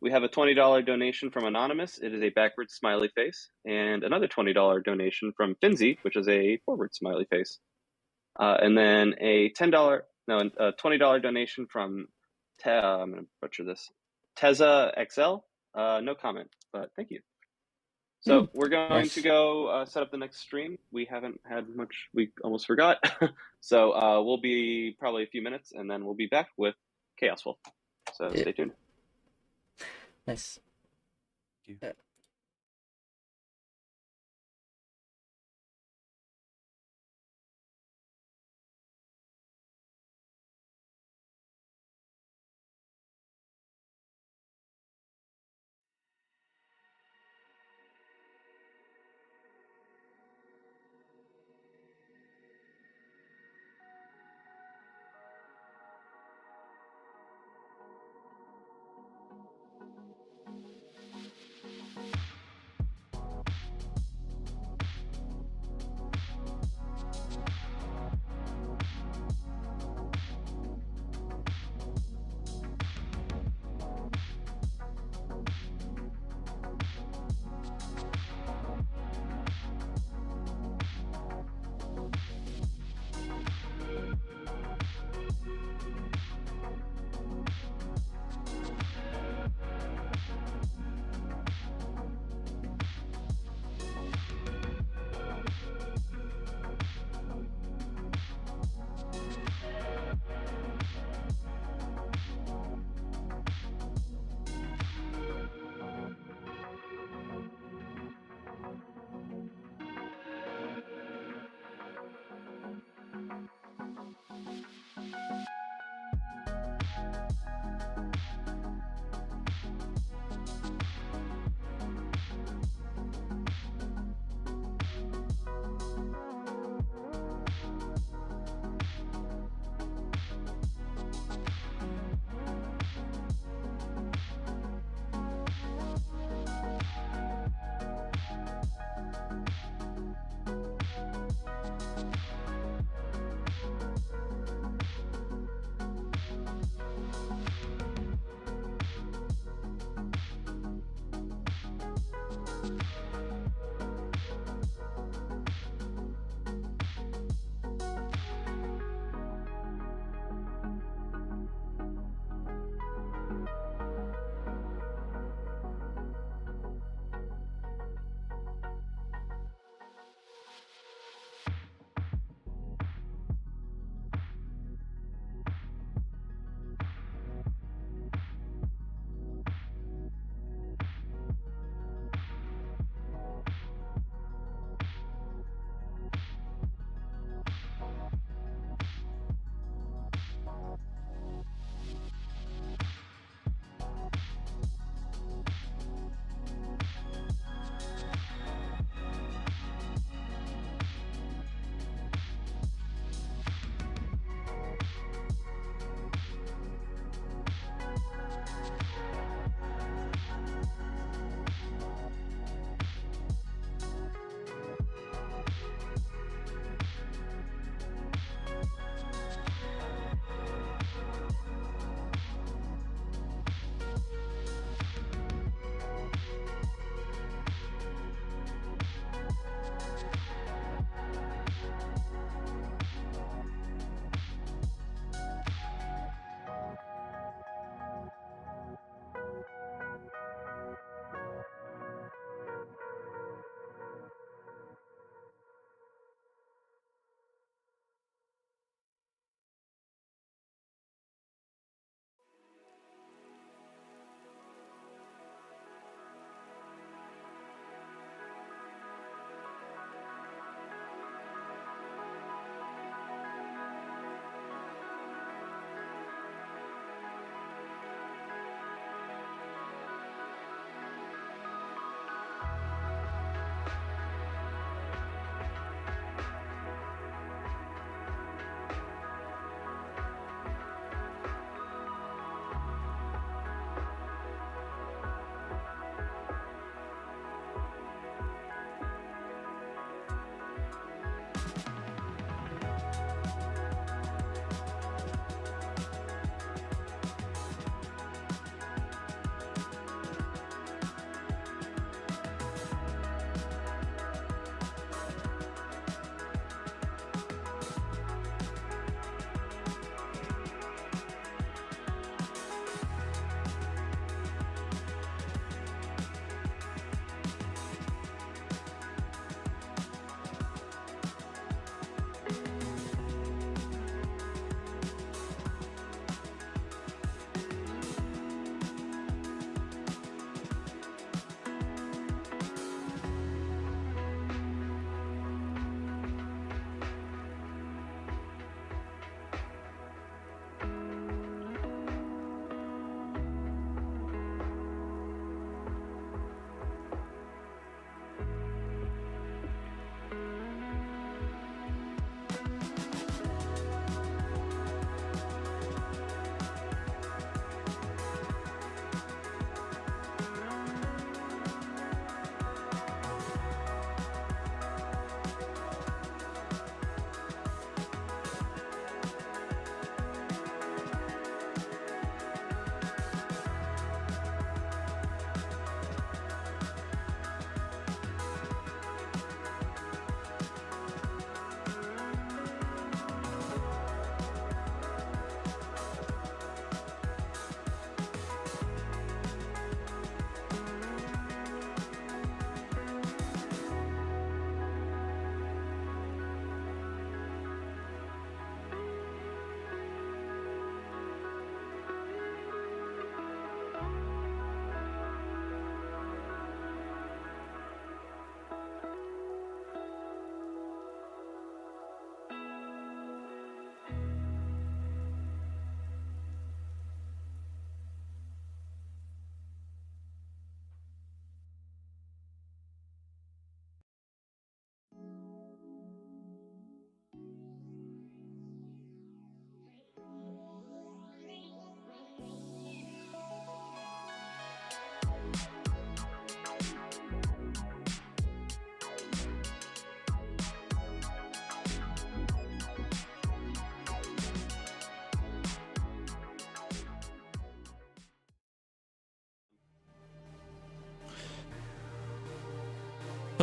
We have a $20 donation from Anonymous. It is a backwards smiley face, and another $20 donation from Finzi, which is a forward smiley face. And then a $20 donation from I'm gonna butcher this. Teza XL. No comment, but thank you. So we're going to go set up the next stream. We haven't had much. We almost forgot. So we'll be probably a few minutes, and then we'll be back with Chaos Wolf. So stay tuned. Nice. Thank you.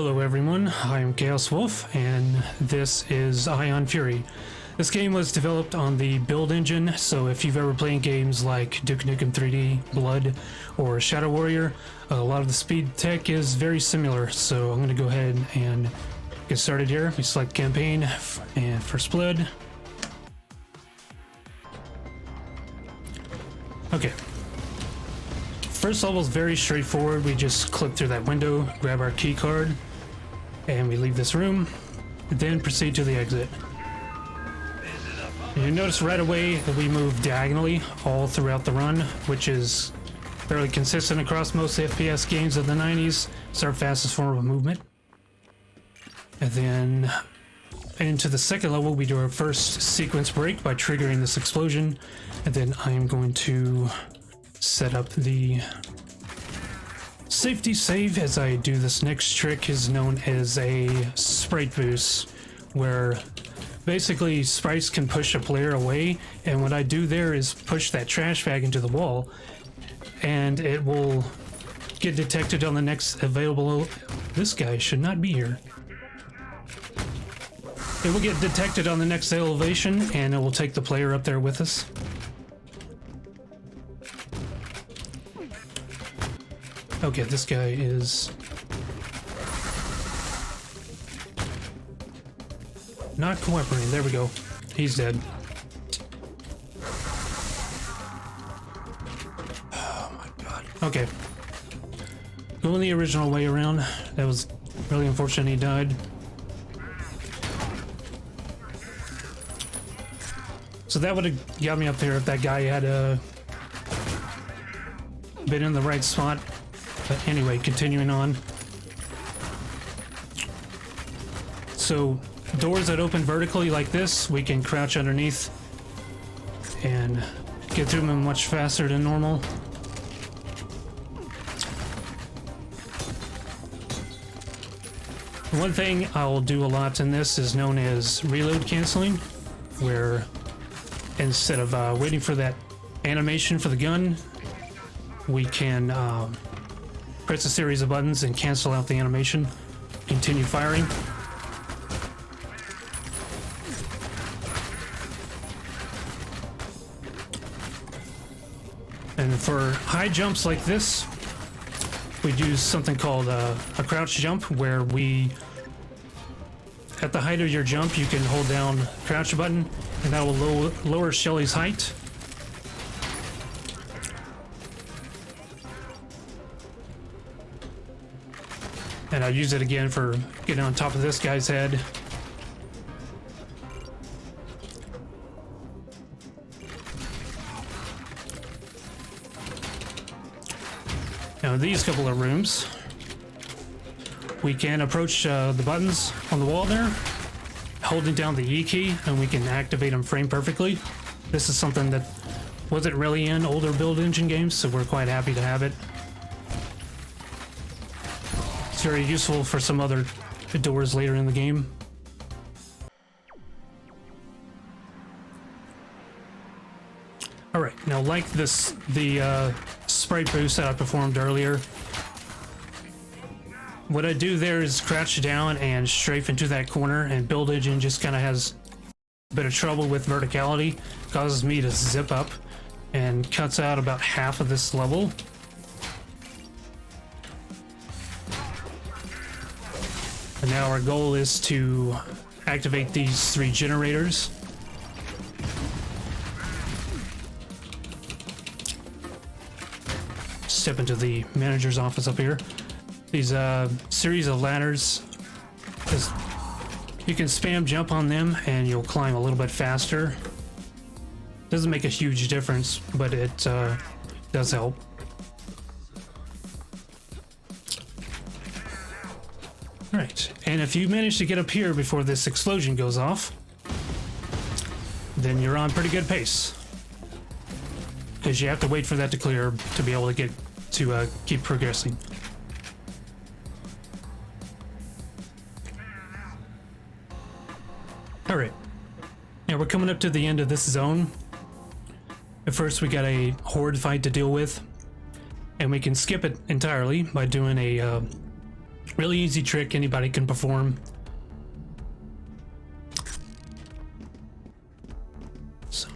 Hello everyone, I'm Chaos Wolf, and this is Ion Fury. This game was developed on the Build engine, so if you've ever played games like Duke Nukem 3D, Blood, or Shadow Warrior, a lot of the speed tech is very similar, so I'm going to go ahead and get started here. We select Campaign and First Blood. Okay. First level is very straightforward. We just clip through that window, grab our key card, and we leave this room, then proceed to the exit. You notice right away that we move diagonally all throughout the run, which is fairly consistent across most FPS games of the 90s. It's our fastest form of movement. And then into the second level, we do our first sequence break by triggering this explosion. And then I am going to set up the safety save as I do this next trick, is known as a sprite boost, where basically sprites can push a player away, and what I do there is push that trash bag into the wall, and it will get detected on the next available... This guy should not be here. It will get detected on the next elevation, and it will take the player up there with us. Okay, this guy is not cooperating. There we go. He's dead. Oh my god. Okay. Going the original way around. That was really unfortunate he died. So that would have got me up there if that guy had been in the right spot. But anyway, continuing on. So doors that open vertically like this, we can crouch underneath and get through them much faster than normal. One thing I'll do a lot in this is known as reload canceling, where instead of waiting for that animation for the gun, we can press a series of buttons and cancel out the animation, continue firing. And for high jumps like this, we do something called a crouch jump, where we, at the height of your jump, you can hold down the crouch button, and that will lower Shelly's height. And I use it again for getting on top of this guy's head. Now, in these couple of rooms, we can approach the buttons on the wall there, holding down the E key, and we can activate them frame perfectly. This is something that wasn't really in older Build engine games, so we're quite happy to have it. It's very useful for some other doors later in the game. Alright, now like this, the sprite boost that I performed earlier, what I do there is crouch down and strafe into that corner, and Build engine just kind of has a bit of trouble with verticality, causes me to zip up and cuts out about half of this level. And now our goal is to activate these 3 generators. Step into the manager's office up here. These series of ladders, you can spam jump on them and you'll climb a little bit faster. Doesn't make a huge difference, but it does help. Alright, and if you manage to get up here before this explosion goes off, then you're on pretty good pace. Because you have to wait for that to clear to be able to get to keep progressing. Alright, now we're coming up to the end of this zone. At first we got a horde fight to deal with, and we can skip it entirely by doing a Really easy trick anybody can perform. So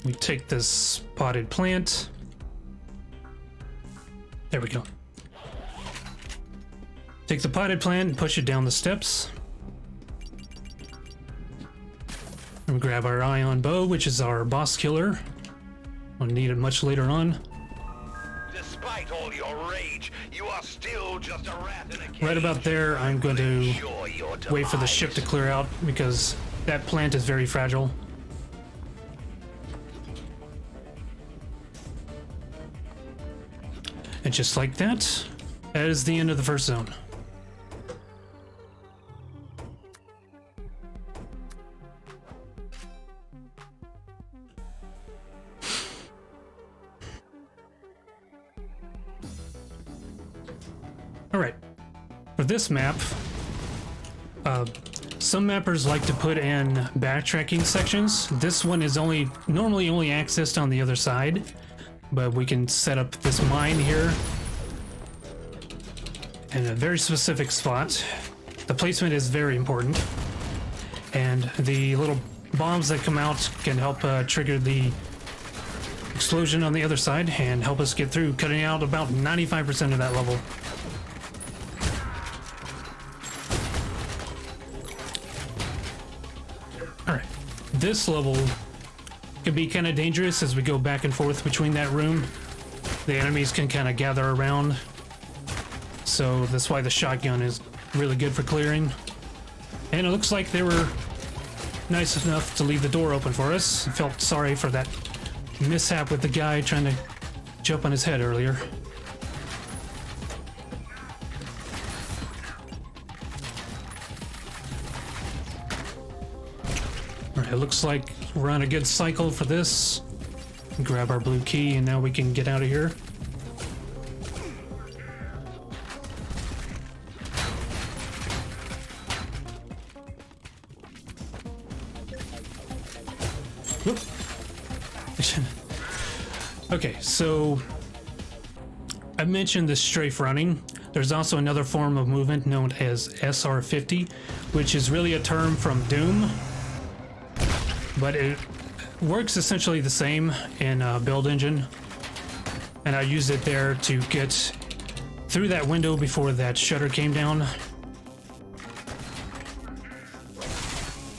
we take this potted plant. There we go. Take the potted plant and push it down the steps. And we grab our ion bow, which is our boss killer. We'll need it much later on. Despite all your rage, you are still just a rat in a cage. Right about there, I'm going to wait for the ship to clear out because that plant is very fragile. And just like that, that is the end of the first zone. Alright, for this map, some mappers like to put in backtracking sections. This one is normally only accessed on the other side, but we can set up this mine here in a very specific spot. The placement is very important, and the little bombs that come out can help trigger the explosion on the other side and help us get through, cutting out about 95% of that level. Alright, this level can be kind of dangerous as we go back and forth between that room. The enemies can kind of gather around, so that's why the shotgun is really good for clearing. And it looks like they were nice enough to leave the door open for us. I felt sorry for that mishap with the guy trying to jump on his head earlier. Alright, it looks like we're on a good cycle for this. Grab our blue key and now we can get out of here. Whoop. Okay, so I mentioned the strafe running. There's also another form of movement known as SR50, which is really a term from Doom, but it works essentially the same in Build Engine, and I used it there to get through that window before that shutter came down.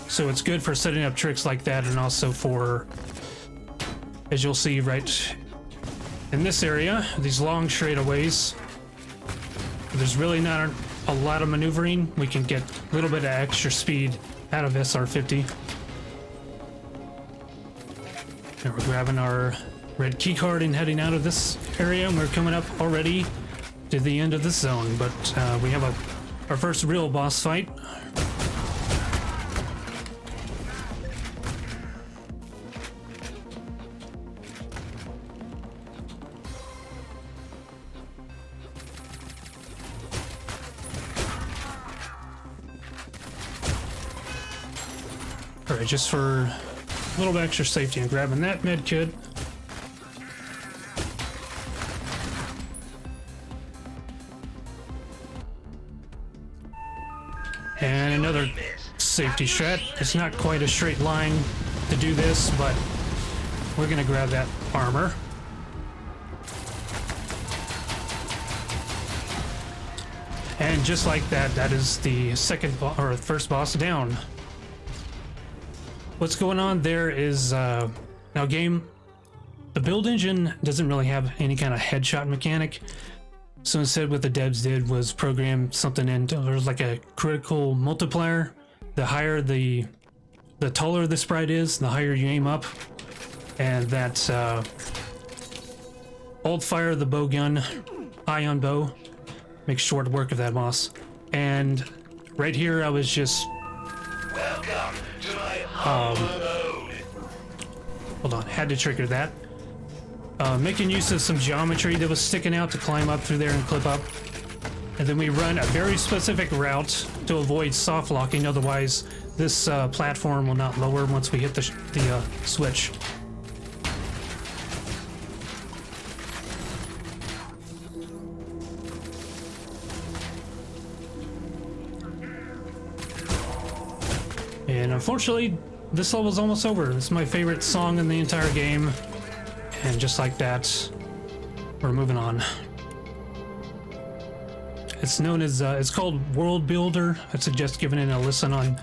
So it's good for setting up tricks like that, and also for, as you'll see right in this area, these long straightaways. There's really not a lot of maneuvering. We can get a little bit of extra speed out of SR50. And we're grabbing our red key card and heading out of this area, and we're coming up already to the end of this zone, but we have our first real boss fight. Alright, just for a little bit extra safety, I'm grabbing that med kit. And another safety strat. It's not quite a straight line to do this, but we're gonna grab that armor. And just like that, that is the first boss down. What's going on there is, now game, the build engine doesn't really have any kind of headshot mechanic. So instead what the devs did was program something into, there's like a critical multiplier. The higher the taller the sprite is, the higher you aim up. And that's, hold fire the bow gun, ion bow, makes short work of that boss. And right here I was just, Welcome to my hold on, had to trigger that. Making use of some geometry that was sticking out to climb up through there and clip up. And then we run a very specific route to avoid soft locking, otherwise this platform will not lower once we hit the switch. And unfortunately, this level's almost over. This is my favorite song in the entire game. And just like that, we're moving on. It's known as, it's called World Builder. I suggest giving it a listen on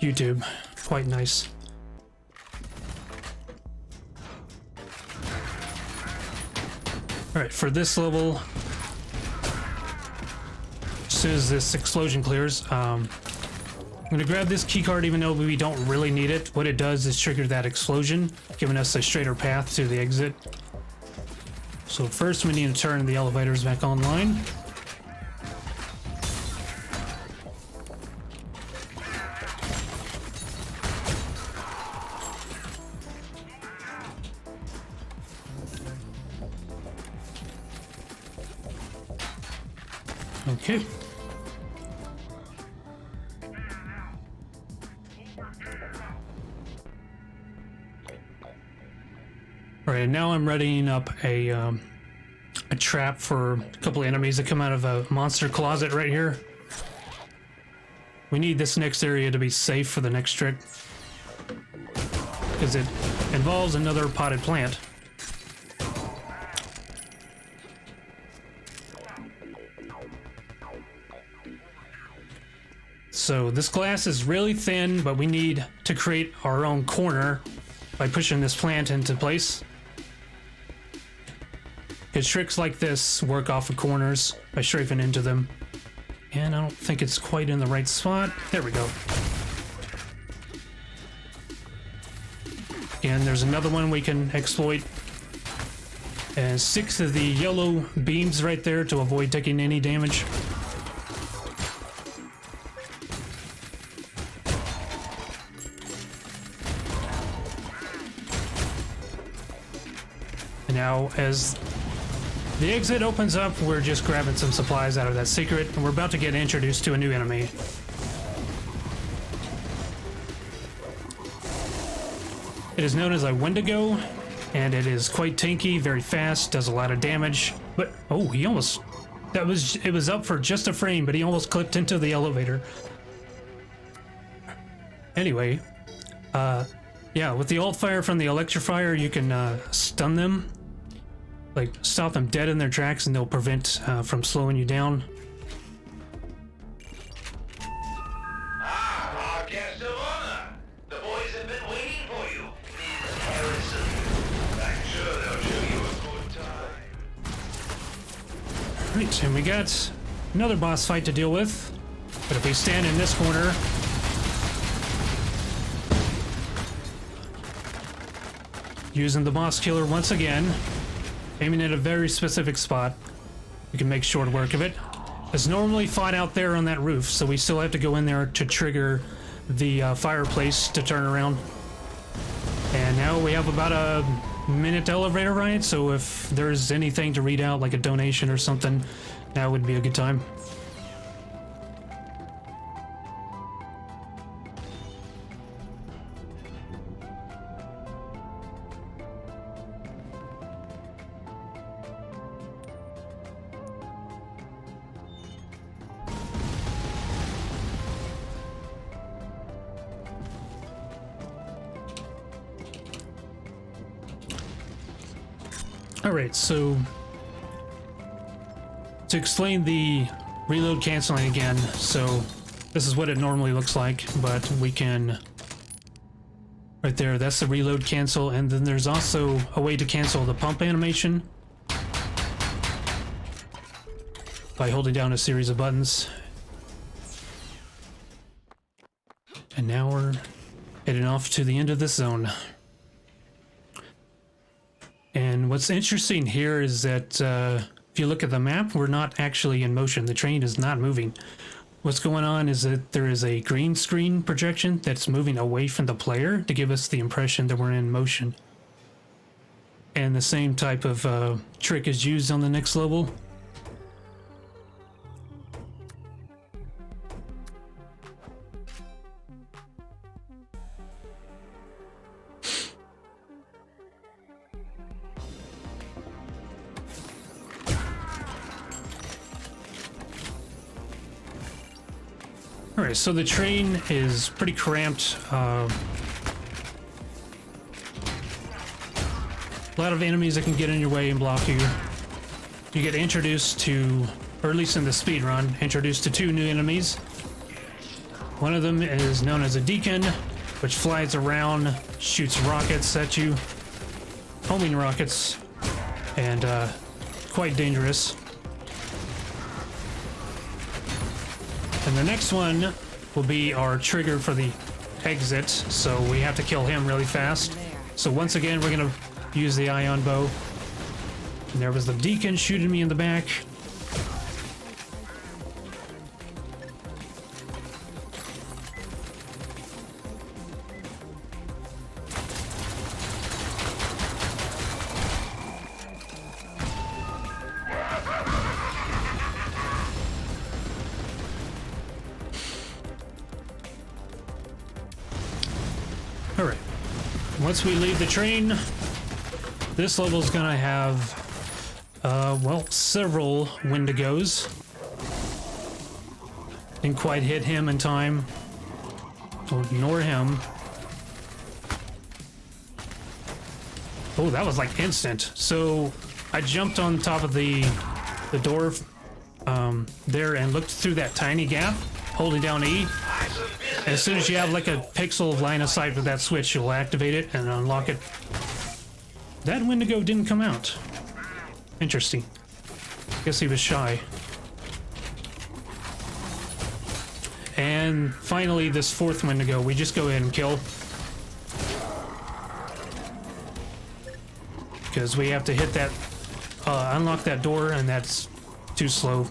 YouTube. Quite nice. Alright, for this level, as soon as this explosion clears, I'm gonna grab this keycard even though we don't really need it. What it does is trigger that explosion, giving us a straighter path to the exit. So first we need to turn the elevators back online. Okay. Alright, now I'm readying up a trap for a couple of enemies that come out of a monster closet right here. We need this next area to be safe for the next trick, because it involves another potted plant. So this glass is really thin, but we need to create our own corner by pushing this plant into place. Because tricks like this work off of corners by strafing into them. And I don't think it's quite in the right spot. There we go. And there's another one we can exploit. And 6 of the yellow beams right there to avoid taking any damage. Now, as the exit opens up, we're just grabbing some supplies out of that secret, and we're about to get introduced to a new enemy. It is known as a Wendigo, and it is quite tanky, very fast, does a lot of damage. But, oh, he almost... it was up for just a frame, but he almost clipped into the elevator. Anyway, yeah, with the alt fire from the electrifier, you can stun them. Like, stop them dead in their tracks, and they'll prevent from slowing you down. Ah, our guest of honor. The boys have been waiting for you. Ms. Harrison. I'm sure they'll show you a good time. Right, and we got another boss fight to deal with. But if we stand in this corner, using the boss killer once again, aiming at a very specific spot, we can make short work of it. It's normally fought out there on that roof, so we still have to go in there to trigger the fireplace to turn around. And now we have about a minute elevator ride, so if there's anything to read out, like a donation or something, now would be a good time. Alright, so to explain the reload canceling again, so this is what it normally looks like, but we can, right there, that's the reload cancel, and then there's also a way to cancel the pump animation by holding down a series of buttons. And now we're heading off to the end of this zone. And what's interesting here is that if you look at the map, we're not actually in motion. The train is not moving. What's going on is that there is a green screen projection that's moving away from the player to give us the impression that we're in motion. And the same type of trick is used on the next level. Alright, so the train is pretty cramped. A lot of enemies that can get in your way and block you. You get introduced to, or at least in the speed run, introduced to 2 new enemies. One of them is known as a deacon, which flies around, shoots rockets at you, homing rockets, and quite dangerous. And the next one will be our trigger for the exit, so we have to kill him really fast. So once again, we're gonna use the ion bow. And there was the deacon shooting me in the back. Alright, once we leave the train, this level is gonna have, well, several Wendigos. Didn't quite hit him in time. So ignore him. Oh, that was like instant. So I jumped on top of the door there and looked through that tiny gap, holding down E. As soon as you have like a pixel of line of sight with that switch, you'll activate it and unlock it. That Wendigo didn't come out. Interesting. Guess he was shy. And finally, this 4th Wendigo, we just go ahead and kill. Because we have to hit that, unlock that door, and that's too slow.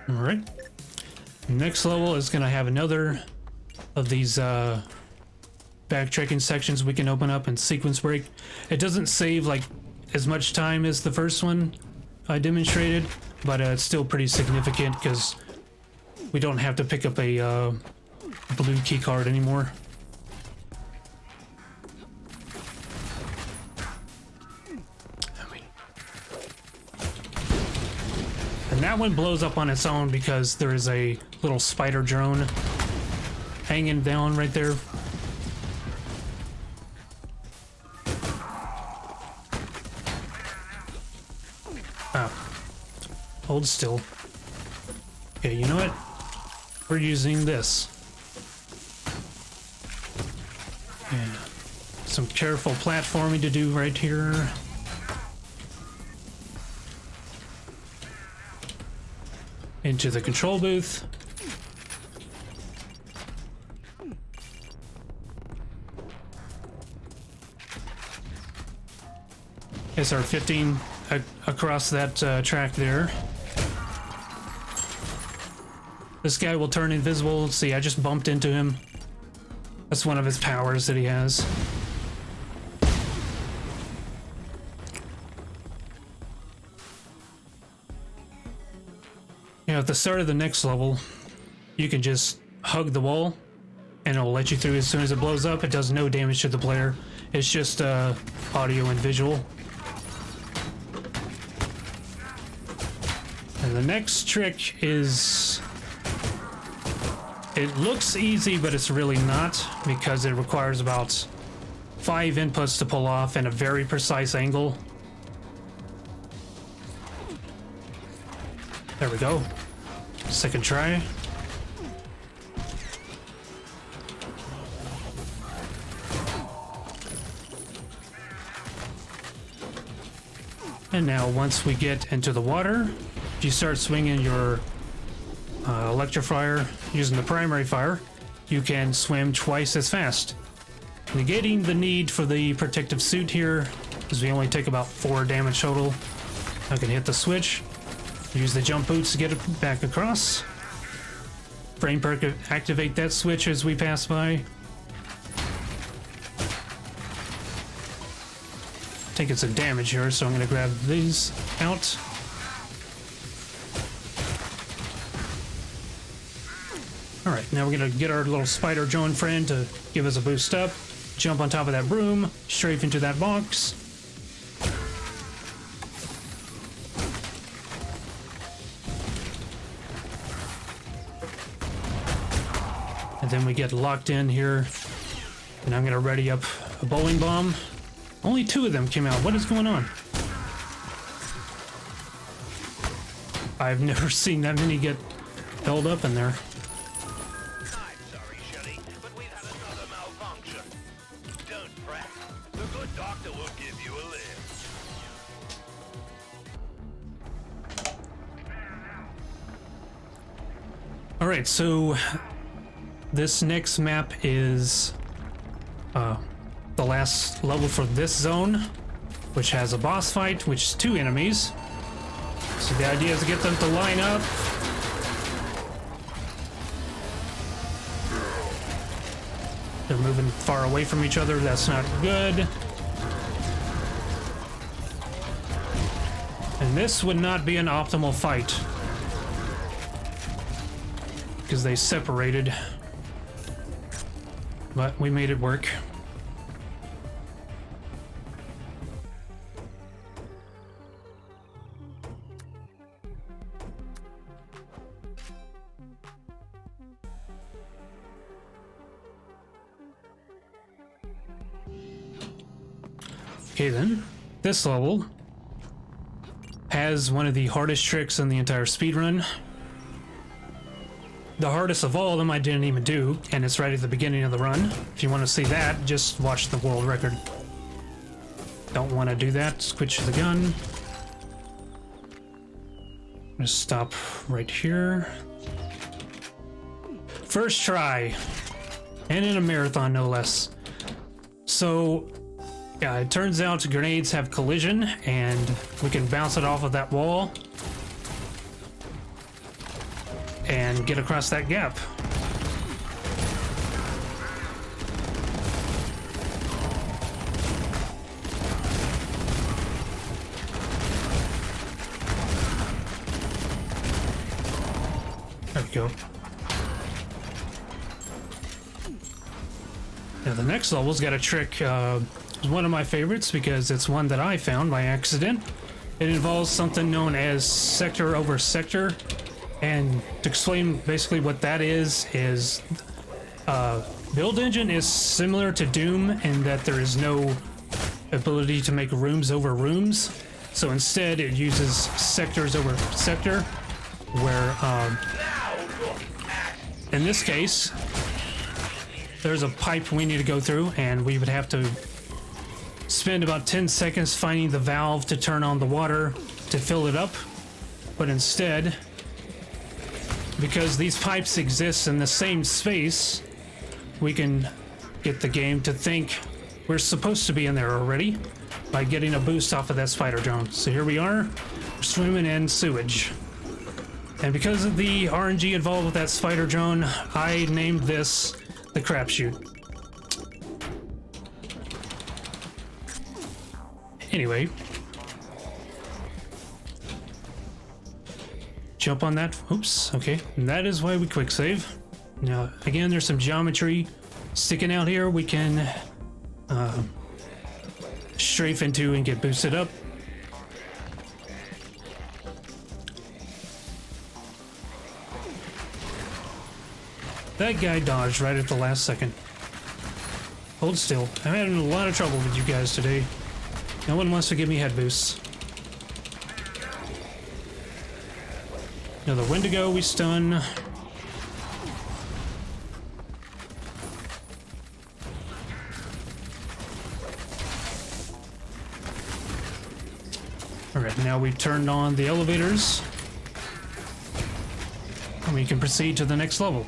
Alright. Next level is going to have another of these backtracking sections we can open up and sequence break. It doesn't save like as much time as the first one I demonstrated, but it's still pretty significant because we don't have to pick up a blue key card anymore. And that one blows up on its own because there is a little spider drone hanging down right there. Oh. Hold still. Okay, you know what? We're using this. Yeah. Some careful platforming to do right here. Into the control booth. SR-15 across that track there. This guy will turn invisible. See, I just bumped into him. That's one of his powers that he has. You know, at the start of the next level, you can just hug the wall and it'll let you through as soon as it blows up. It does no damage to the player. It's just audio and visual. And the next trick is... It looks easy, but it's really not, because it requires about 5 inputs to pull off and a very precise angle. There we go. Second try. And now once we get into the water, if you start swinging your electrifier using the primary fire, you can swim twice as fast, negating the need for the protective suit here, because we only take about 4 damage total. I can hit the switch, use the jump boots to get it back across. Frame perk, activate that switch as we pass by. Taking some damage here, so I'm going to grab these out. Alright, now we're going to get our little spider drone friend to give us a boost up. jump on top of that broom, strafe into that box. And then we get locked in here, and I'm gonna ready up a bowling bomb. Only 2 of them came out. What is going on? I've never seen that many get held up in there. Alright, so this next map is the last level for this zone, which has a boss fight, which is 2 enemies. So the idea is to get them to line up. They're moving far away from each other, that's not good. And this would not be an optimal fight, because they separated, but we made it work. Okay then, this level has one of the hardest tricks in the entire speedrun. The hardest of all of them I didn't even do, and it's right at the beginning of the run. If you want to see that, just watch the world record. Don't want to do that, switch the gun. I'm gonna stop right here. First try, and in a marathon no less. So, yeah, it turns out grenades have collision, and we can bounce it off of that wall and get across that gap. There we go. Now the next level's got a trick, it's one of my favorites because it's one that I found by accident. It involves something known as sector over sector. And to explain basically what that is build engine is similar to Doom in that there is no ability to make rooms over rooms. So instead it uses sectors over sector, where in this case there's a pipe we need to go through, and we would have to spend about 10 seconds finding the valve to turn on the water to fill it up. But instead, because these pipes exist in the same space, we can get the game to think we're supposed to be in there already by getting a boost off of that spider drone. So here we are, we're swimming in sewage. And because of the RNG involved with that spider drone, I named this the crapshoot. Anyway, jump on that. Oops, okay. And that is why we quick save. Now, again, there's some geometry sticking out here we can strafe into and get boosted up. That guy dodged right at the last second. Hold still. I'm having a lot of trouble with you guys today. No one wants to give me head boosts. Another Wendigo we stun. Alright, now we've turned on the elevators. And we can proceed to the next level.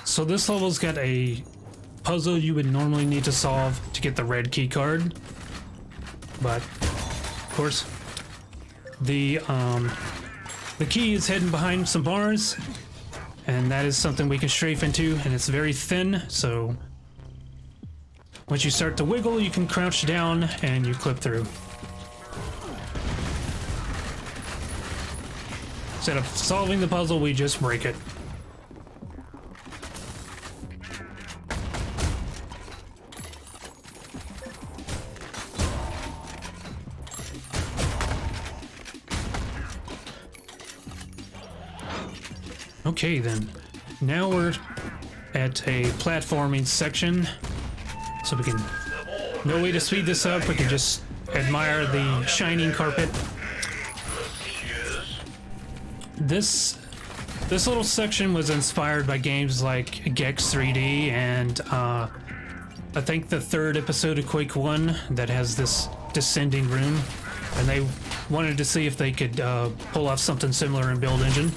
So this level's got a puzzle you would normally need to solve to get the red key card, but of course The key is hidden behind some bars, and that is something we can strafe into, and it's very thin, so once you start to wiggle, you can crouch down and you clip through. Instead of solving the puzzle, we just break it. Okay then, now we're at a platforming section, so we can, no way to speed this up, we can just admire the shining carpet. This little section was inspired by games like Gex 3D and I think the third episode of Quake 1 that has this descending room, and they wanted to see if they could pull off something similar in Build Engine.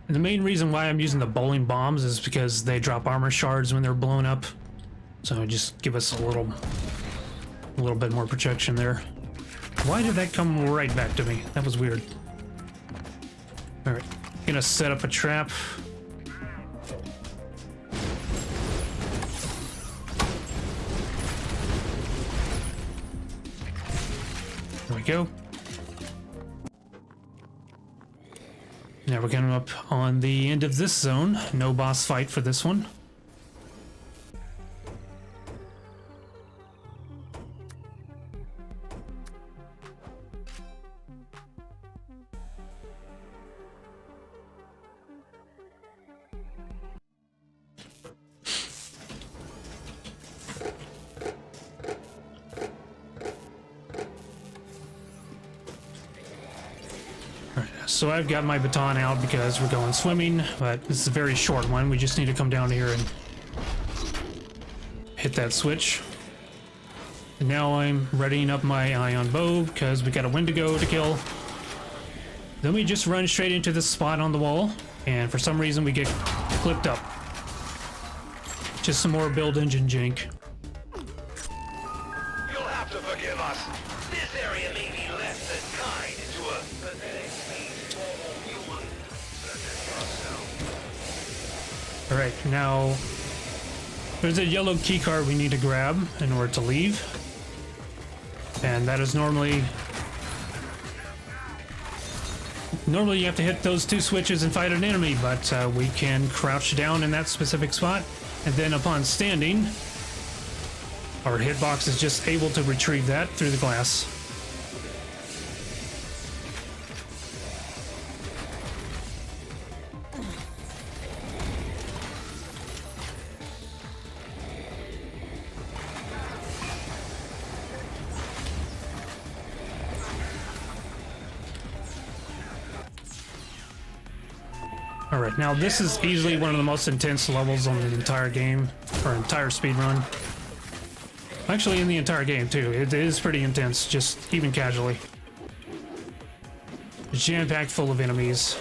And the main reason why I'm using the bowling bombs is because they drop armor shards when they're blown up. So just give us a little bit more protection there. Why did that come right back to me? That was weird. Alright, gonna set up a trap. There we go. Now we're coming up on the end of this zone. No boss fight for this one. So I've got my baton out because we're going swimming, but this is a very short one. We just need to come down here and hit that switch. And now I'm readying up my ion bow because we got a Wendigo to kill. Then we just run straight into this spot on the wall, and for some reason we get clipped up. Just some more Build Engine jank. You'll have to forgive us. This area may be less than kind to a pathetic Alright, now there's a yellow keycard we need to grab in order to leave. And that is normally you have to hit those two switches and fight an enemy, but we can crouch down in that specific spot, and then upon standing, our hitbox is just able to retrieve that through the glass. Alright, now this is easily one of the most intense levels on the entire game, or entire speedrun. Actually, in the entire game, too. It is pretty intense, just even casually. Jam-packed full of enemies.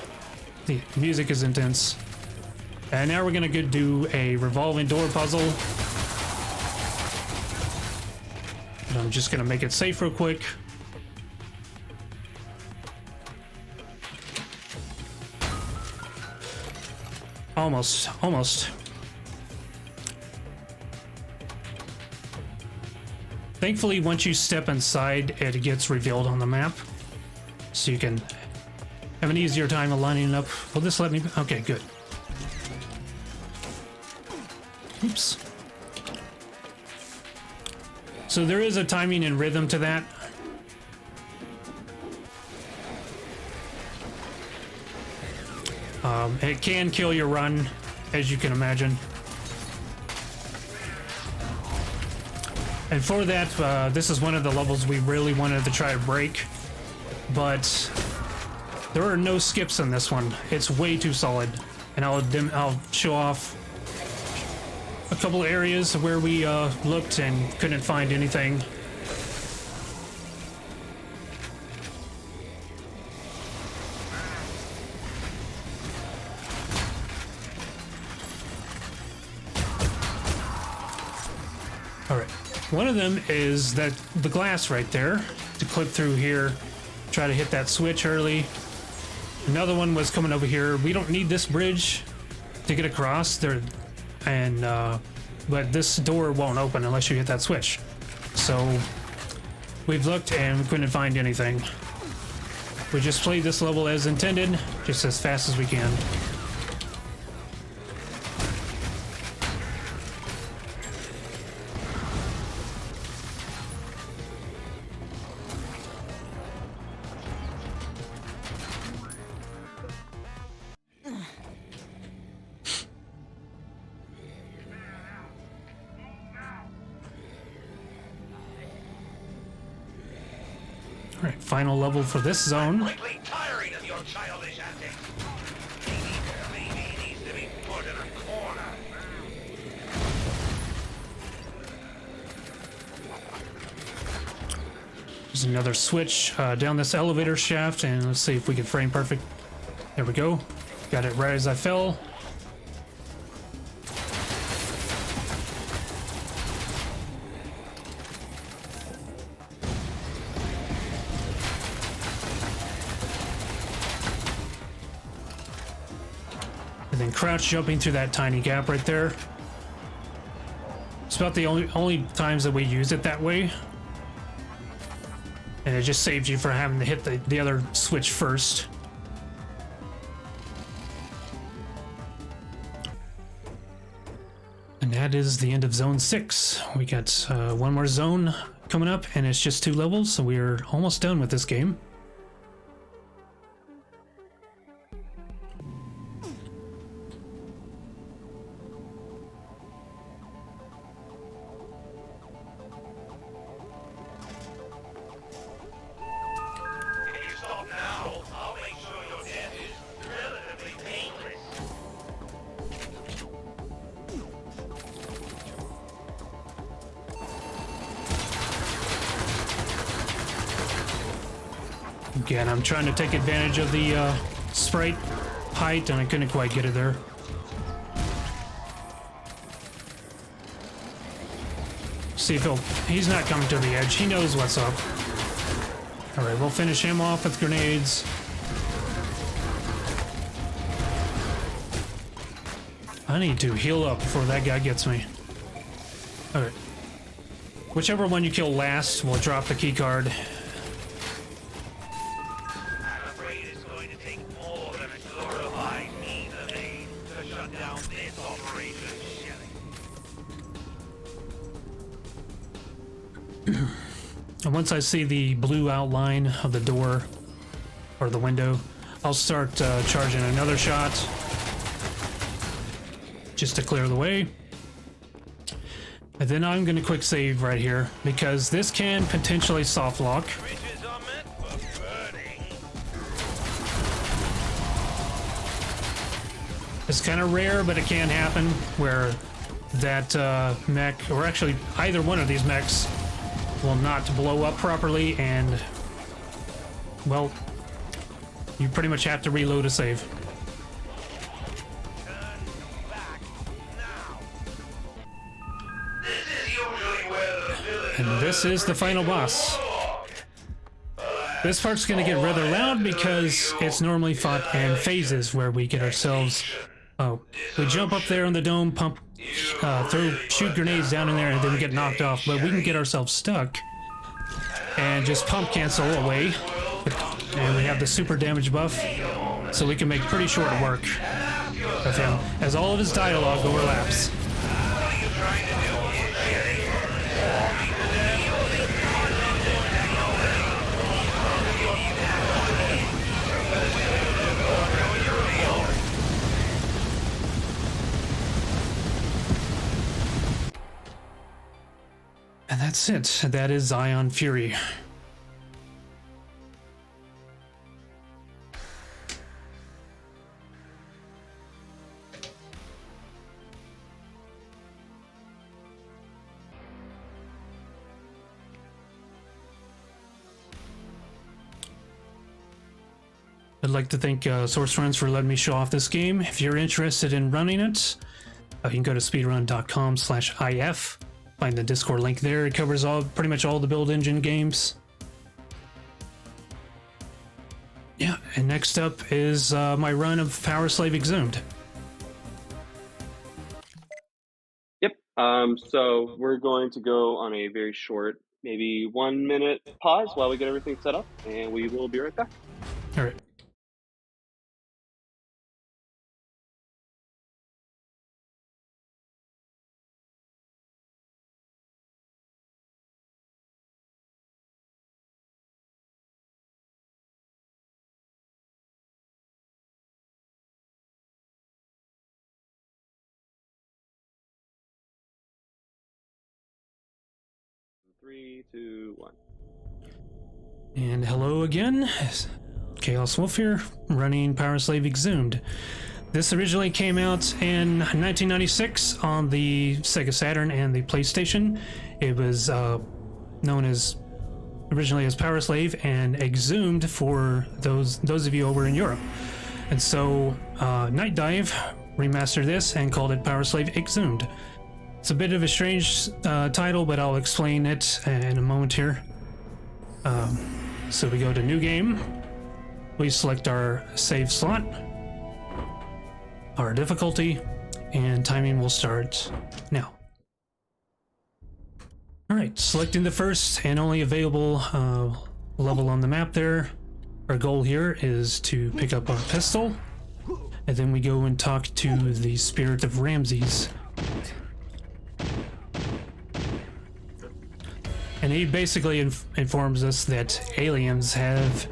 The music is intense. And now we're gonna go do a revolving door puzzle. And I'm just gonna make it safe real quick. Almost. Thankfully, once you step inside, it gets revealed on the map. So you can have an easier time of lining up. Will this let me? Okay, good. Oops. So there is a timing and rhythm to that. It can kill your run, as you can imagine. And for that, this is one of the levels we really wanted to try to break, but there are no skips in this one. It's way too solid, and I'll show off a couple areas where we looked and couldn't find anything. One of them is that the glass right there to clip through here, try to hit that switch early. Another one was coming over here. We don't need this bridge to get across there, and but this door won't open unless you hit that switch. So we've looked and we couldn't find anything. We just played this level as intended, just as fast as we can. Alright, final level for this zone. Tiring of your childish antics. Maybe he needs to be put in a corner. There's another switch down this elevator shaft, and let's see if we can frame perfect. There we go. Got it right as I fell. And then crouch jumping through that tiny gap right there. It's about the only times that we use it that way. And it just saves you from having to hit the other switch first. And that is the end of Zone 6. We got one more zone coming up, and it's just 2 levels, so we're almost done with this game. Again, I'm trying to take advantage of the sprite height, and I couldn't quite get it there. See if he's not coming to the edge. He knows what's up. All right, we'll finish him off with grenades. I need to heal up before that guy gets me. All right. Whichever one you kill last will drop the key card. And once I see the blue outline of the door or the window, I'll start charging another shot just to clear the way. And then I'm going to quick save right here because this can potentially soft lock. It's kind of rare, but it can happen where that mech, or actually either one of these mechs, will not blow up properly, and well, you pretty much have to reload a save. And this is the final boss. This part's gonna get rather loud because it's normally fought in phases where we get ourselves, we jump up there on the dome, pump, shoot grenades down in there, and then we get knocked off, but we can get ourselves stuck and just pump cancel away, and we have the super damage buff, so we can make pretty short work of him as all of his dialogue overlaps. And that's it. That is Ion Fury. I'd like to thank SourceRuns for letting me show off this game. If you're interested in running it, you can go to speedrun.com/if. find the Discord link there. It covers pretty much all the build engine games. Yeah, and next up is my run of Power Slave Exhumed. Yep. So we're going to go on a very short, maybe 1 minute pause while we get everything set up, and we will be right back. All right. Three, two, one. And hello again, Chaos Wolf here, running Power Slave Exhumed. This originally came out in 1996 on the Sega Saturn and the PlayStation. It was known as originally as Power Slave and Exhumed for those of you over in Europe. And so Night Dive remastered this and called it Power Slave Exhumed. It's a bit of a strange title, but I'll explain it in a moment here. So we go to New Game. We select our save slot, our difficulty, and timing will start now. Alright, selecting the first and only available level on the map there. Our goal here is to pick up our pistol, and then we go and talk to the spirit of Ramses. And he basically informs us that aliens have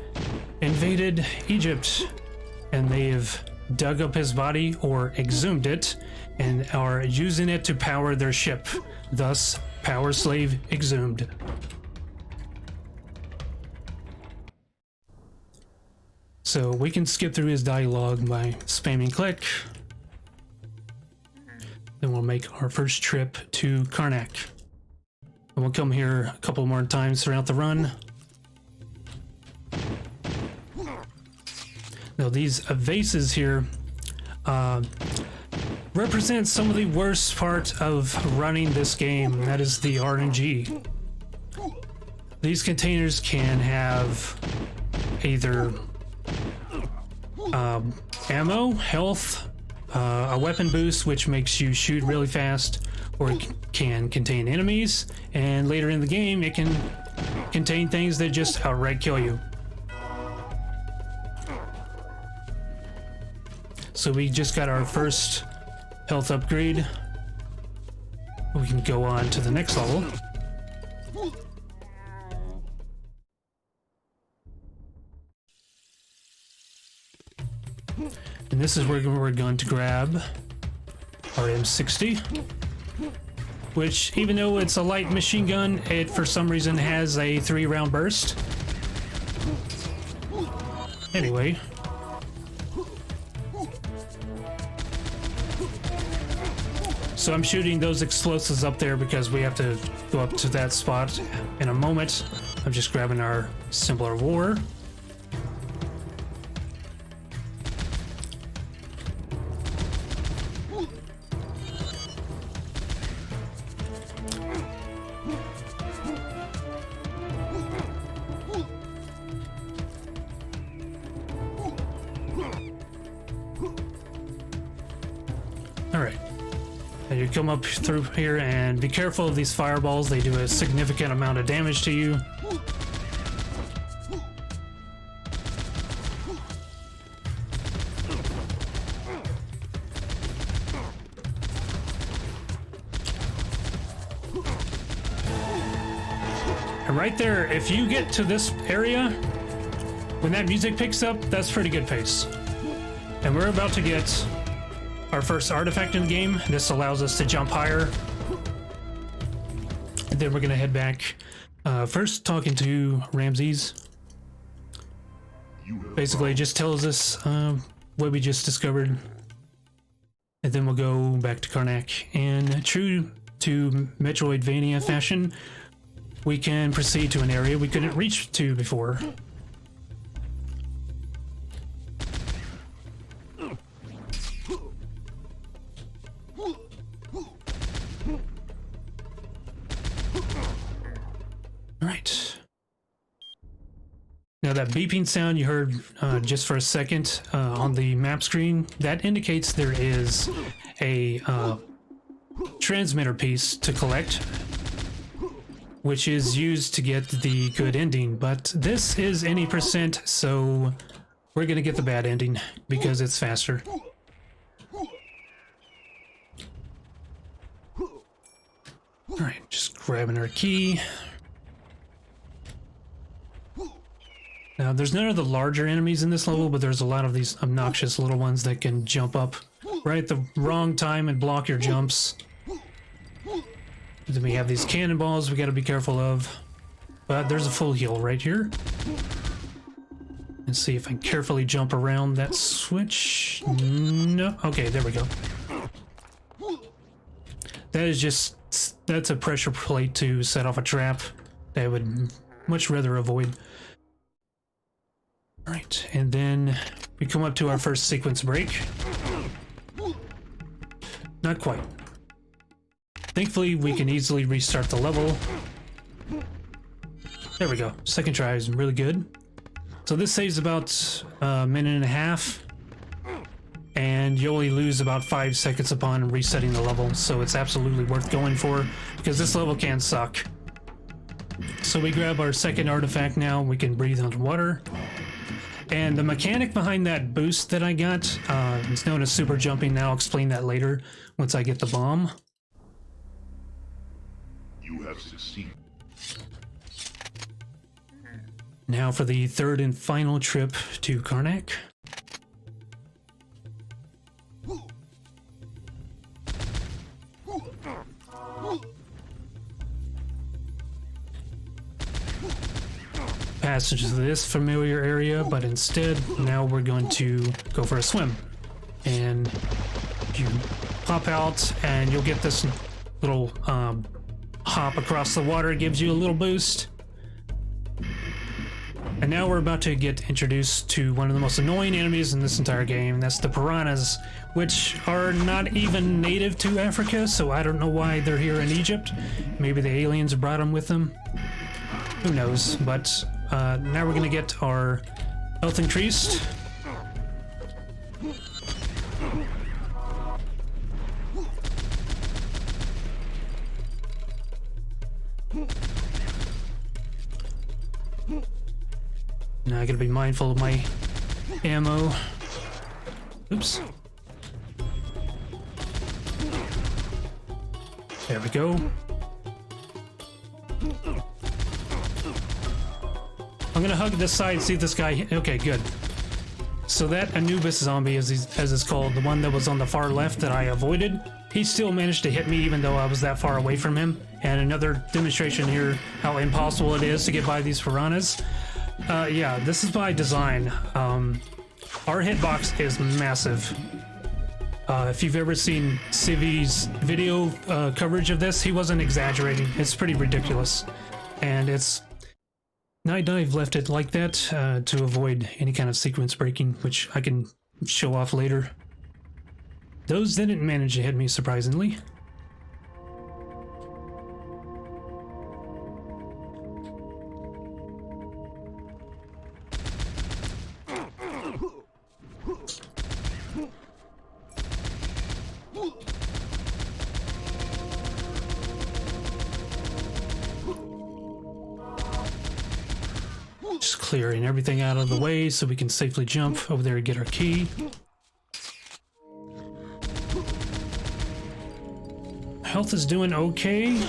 invaded Egypt, and they have dug up his body or exhumed it and are using it to power their ship. Thus, Power Slave Exhumed. So we can skip through his dialogue by spamming click. Then we'll make our first trip to Karnak. And we'll come here a couple more times throughout the run. Now these vases here represent some of the worst part of running this game, and that is the RNG. These containers can have either ammo, health, a weapon boost which makes you shoot really fast, or it can contain enemies, and later in the game it can contain things that just outright kill you. So we just got our first health upgrade. We can go on to the next level. And this is where we're going to grab our M60, which, even though it's a light machine gun, it for some reason has a 3-round burst. Anyway. So I'm shooting those explosives up there because we have to go up to that spot in a moment. I'm just grabbing our simpler war. Alright. And you come up through here and be careful of these fireballs. They do a significant amount of damage to you. And right there, if you get to this area, when that music picks up, that's pretty good pace. And we're about to get our first artifact in the game. This allows us to jump higher. And then we're gonna head back. First, talking to Ramses. Basically, it just tells us what we just discovered. And then we'll go back to Karnak. And true to Metroidvania fashion, we can proceed to an area we couldn't reach to before. that beeping sound you heard just for a second on the map screen, that indicates there is a transmitter piece to collect, which is used to get the good ending. But this is any percent, so we're gonna get the bad ending because it's faster. Alright, just grabbing our key. Now, there's none of the larger enemies in this level, but there's a lot of these obnoxious little ones that can jump up right at the wrong time and block your jumps. Then we have these cannonballs we gotta be careful of. But there's a full heal right here. Let's see if I can carefully jump around that switch. No. Okay, there we go. That is just... that's a pressure plate to set off a trap that I would much rather avoid. Alright, and then we come up to our first sequence break. Not quite. Thankfully, we can easily restart the level. There we go. Second try is really good. So this saves about a minute and a half. And you only lose about 5 seconds upon resetting the level, so it's absolutely worth going for, because this level can suck. So we grab our second artifact now, we can breathe underwater. And the mechanic behind that boost that I got is known as super jumping. Now I'll explain that later once I get the bomb. You have succeeded. Now for the third and final trip to Karnak. Passage to this familiar area, but instead now we're going to go for a swim. And you pop out and you'll get this little hop across the water. It gives you a little boost. And now we're about to get introduced to one of the most annoying enemies in this entire game. That's the piranhas, which are not even native to Africa, so I don't know why they're here in Egypt. Maybe the aliens brought them with them. Who knows? But now we're gonna get our health increased. Now I gotta be mindful of my ammo. Oops. There we go. I'm gonna hug this side, see if this guy... Okay, good. So that Anubis zombie, as it's called, the one that was on the far left that I avoided, he still managed to hit me even though I was that far away from him. And another demonstration here how impossible it is to get by these piranhas. Yeah, this is by design. Our hitbox is massive. If you've ever seen Civi's video coverage of this, he wasn't exaggerating. It's pretty ridiculous. And it's... Night Dive left it like that to avoid any kind of sequence breaking, which I can show off later. Those didn't manage to hit me, surprisingly. Just clearing everything out of the way so we can safely jump over there and get our key. Health is doing okay.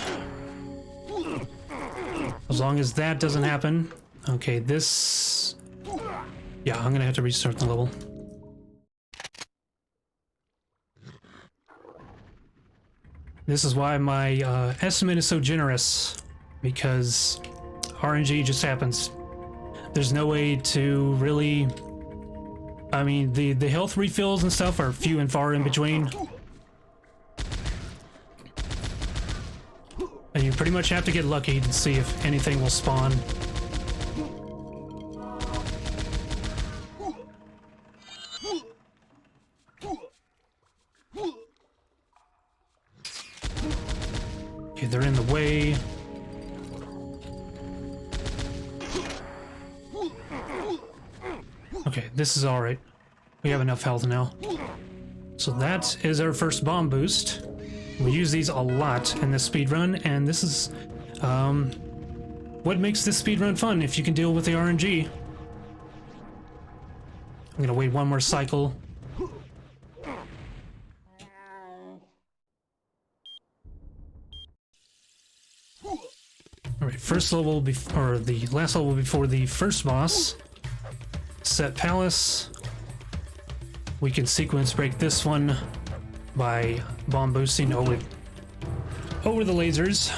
As long as that doesn't happen. Okay, this... Yeah, I'm gonna have to restart the level. This is why my estimate is so generous, because RNG just happens. There's no way to really... I mean, the health refills and stuff are few and far in between. And you pretty much have to get lucky to see if anything will spawn. Okay, they're in the way. Okay, this is alright. We have enough health now. So that is our first bomb boost. We use these a lot in this speedrun, and this is what makes this speedrun fun, if you can deal with the RNG. I'm gonna wait one more cycle. Alright, first level or the last level before the first boss. Set Palace. We can sequence break this one by bomb boosting over the lasers.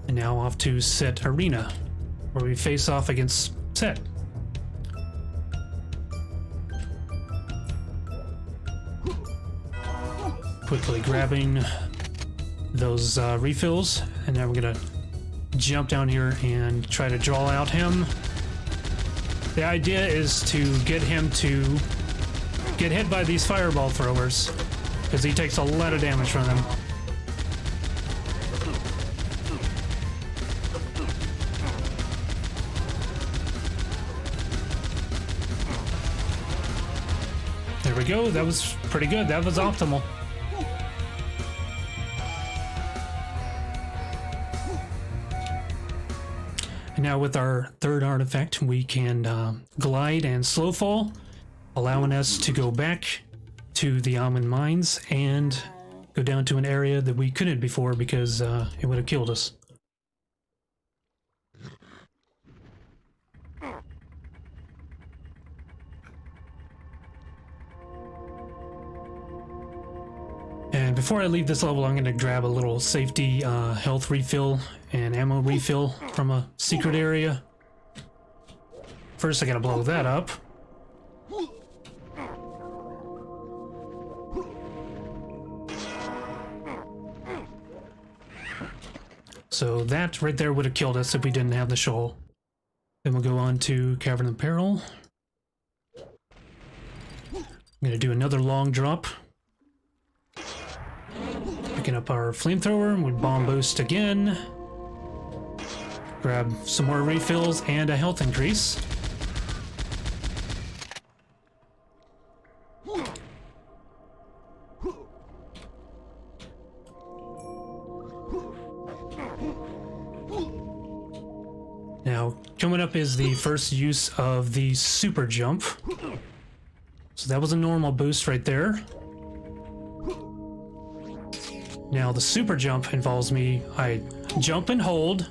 And now off to Set Arena, where we face off against Set. Quickly grabbing those refills, and now we're gonna jump down here and try to draw out him. The idea is to get him to get hit by these fireball throwers, because he takes a lot of damage from them. There we go, that was pretty good, that was optimal. Now with our third artifact, we can glide and slow fall, allowing us to go back to the almond mines and go down to an area that we couldn't before because it would have killed us. And before I leave this level, I'm going to grab a little safety health refill and ammo refill from a secret area. First, I gotta blow that up. So that right there would have killed us if we didn't have the shoal. Then we'll go on to Cavern of Peril. I'm gonna do another long drop. Picking up our flamethrower, and we bomb boost again. Grab some more refills and a health increase. Now, coming up is the first use of the super jump. So that was a normal boost right there. Now the super jump involves I jump and hold,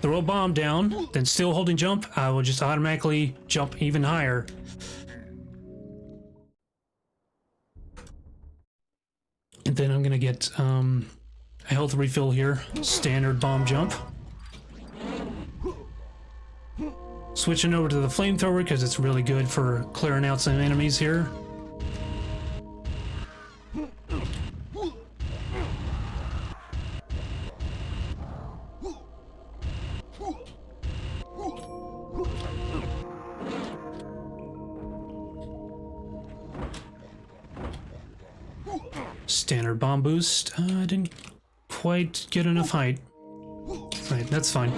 throw a bomb down, then still holding jump, I will just automatically jump even higher. And then I'm gonna get a health refill here, standard bomb jump. Switching over to the flamethrower because it's really good for clearing out some enemies here. Standard bomb boost. I didn't quite get enough height. Right, that's fine.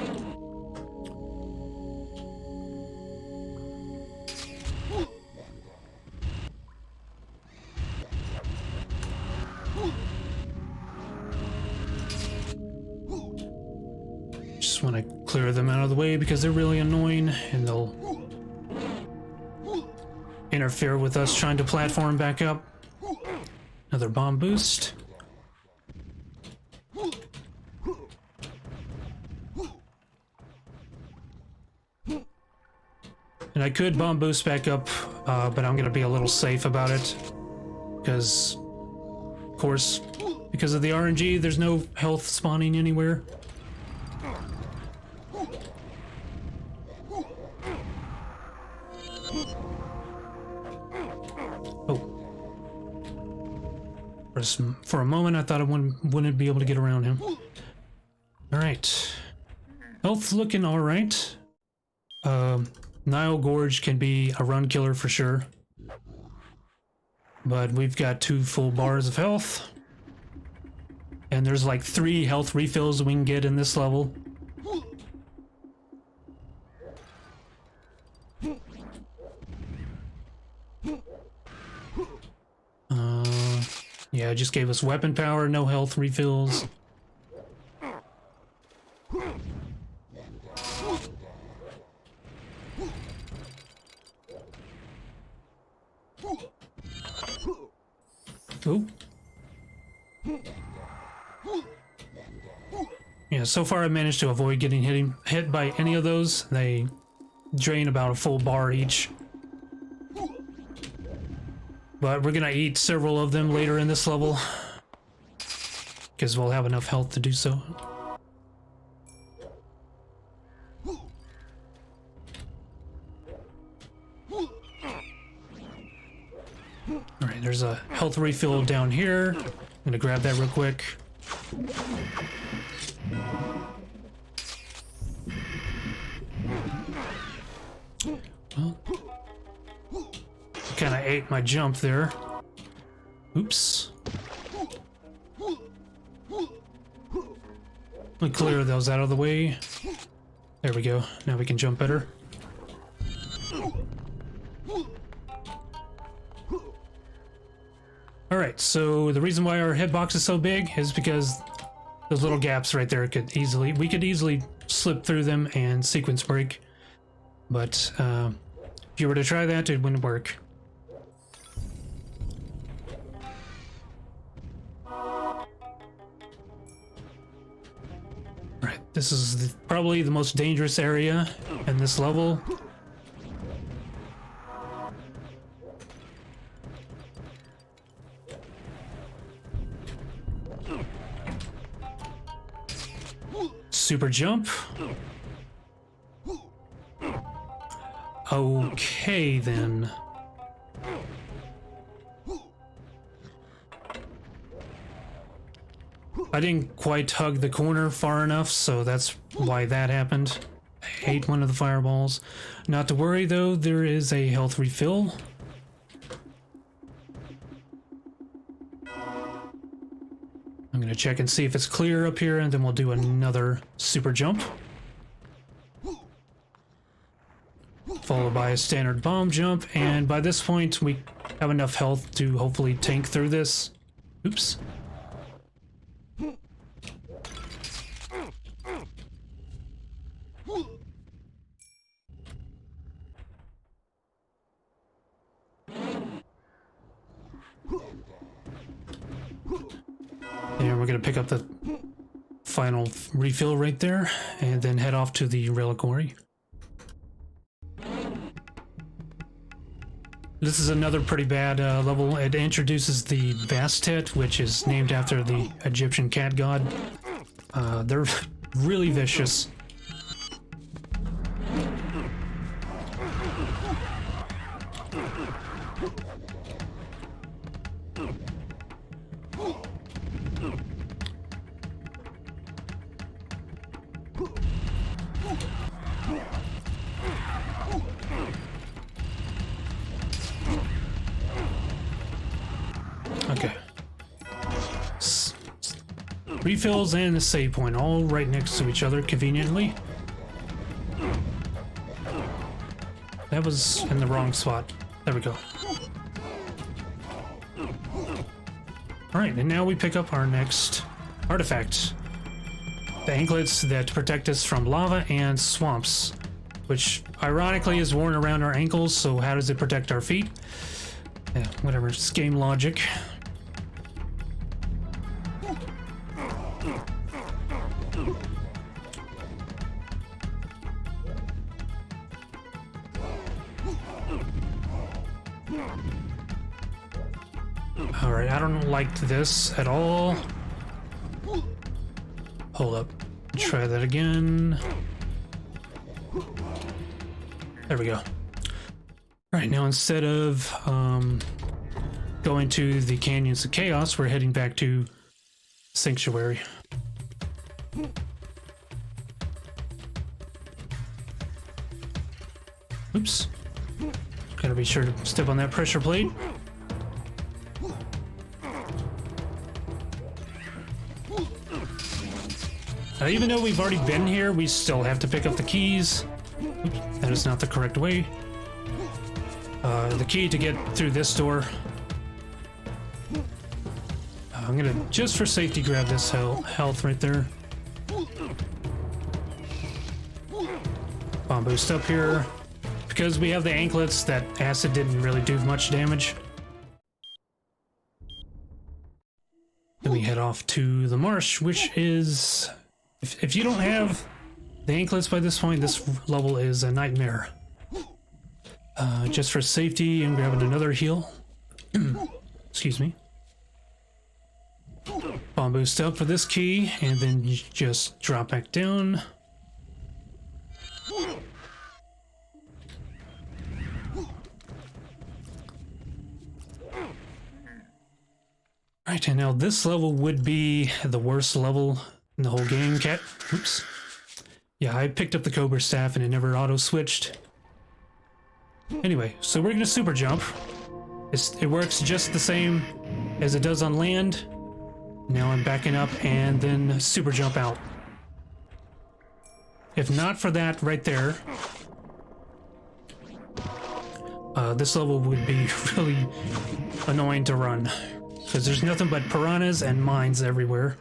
Just want to clear them out of the way because they're really annoying and they'll interfere with us trying to platform back up. Another bomb boost. And I could bomb boost back up, but I'm going to be a little safe about it. Because, of course, because of the RNG, there's no health spawning anywhere. For a moment, I thought I wouldn't be able to get around him. Alright. Health looking alright. Nile Gorge can be a run killer for sure. But we've got 2 full bars of health. And there's like 3 health refills we can get in this level. Yeah, it just gave us weapon power, no health refills. Ooh. Yeah, so far I managed to avoid getting hit by any of those. They drain about a full bar each. But we're gonna eat several of them later in this level, because we'll have enough health to do so. Alright, there's a health refill down here. I'm gonna grab that real quick. Well, kind of ate my jump there. Oops. Let me clear those out of the way. There we go. Now we can jump better. Alright, so the reason why our hitbox is so big is because those little gaps right there we could easily slip through them and sequence break. But if you were to try that, it wouldn't work. Right, this is probably the most dangerous area in this level. Super jump. Okay, then. I didn't quite hug the corner far enough, so that's why that happened. I ate one of the fireballs. Not to worry, though, there is a health refill. I'm gonna check and see if it's clear up here, and then we'll do another super jump. Followed by a standard bomb jump, and by this point we have enough health to hopefully tank through this. Oops. And we're gonna pick up the final refill right there, and then head off to the reliquary. This is another pretty bad level. It introduces the Bastet, which is named after the Egyptian cat god. They're really vicious. Okay. Refills and the save point all right next to each other conveniently. That was in the wrong spot. There we go. Alright, and now we pick up our next artifact. The anklets that protect us from lava and swamps, which ironically is worn around our ankles, so how does it protect our feet? Yeah, whatever, it's game logic. Alright, I don't like this at all. Hold up. Try that again. There we go. Alright, now instead of going to the Canyons of Chaos, we're heading back to Sanctuary. Oops. Gotta be sure to step on that pressure plate. Even though we've already been here, we still have to pick up the keys. Oops, that is not the correct way. The key to get through this door. I'm gonna, just for safety, grab this health right there. Bomb boost up here. Because we have the anklets, that acid didn't really do much damage. Then we head off to the marsh, which is... If you don't have the anklets by this point, this level is a nightmare. Just for safety, I'm grabbing another heal. Excuse me. Bomb boost up for this key, and then you just drop back down. Right, and now this level would be the worst level in the whole game. Oops. Yeah, I picked up the Cobra staff and it never auto-switched. Anyway, so we're gonna super jump. It works just the same as it does on land. Now I'm backing up and then super jump out. If not for that right there, this level would be really annoying to run. Because there's nothing but piranhas and mines everywhere.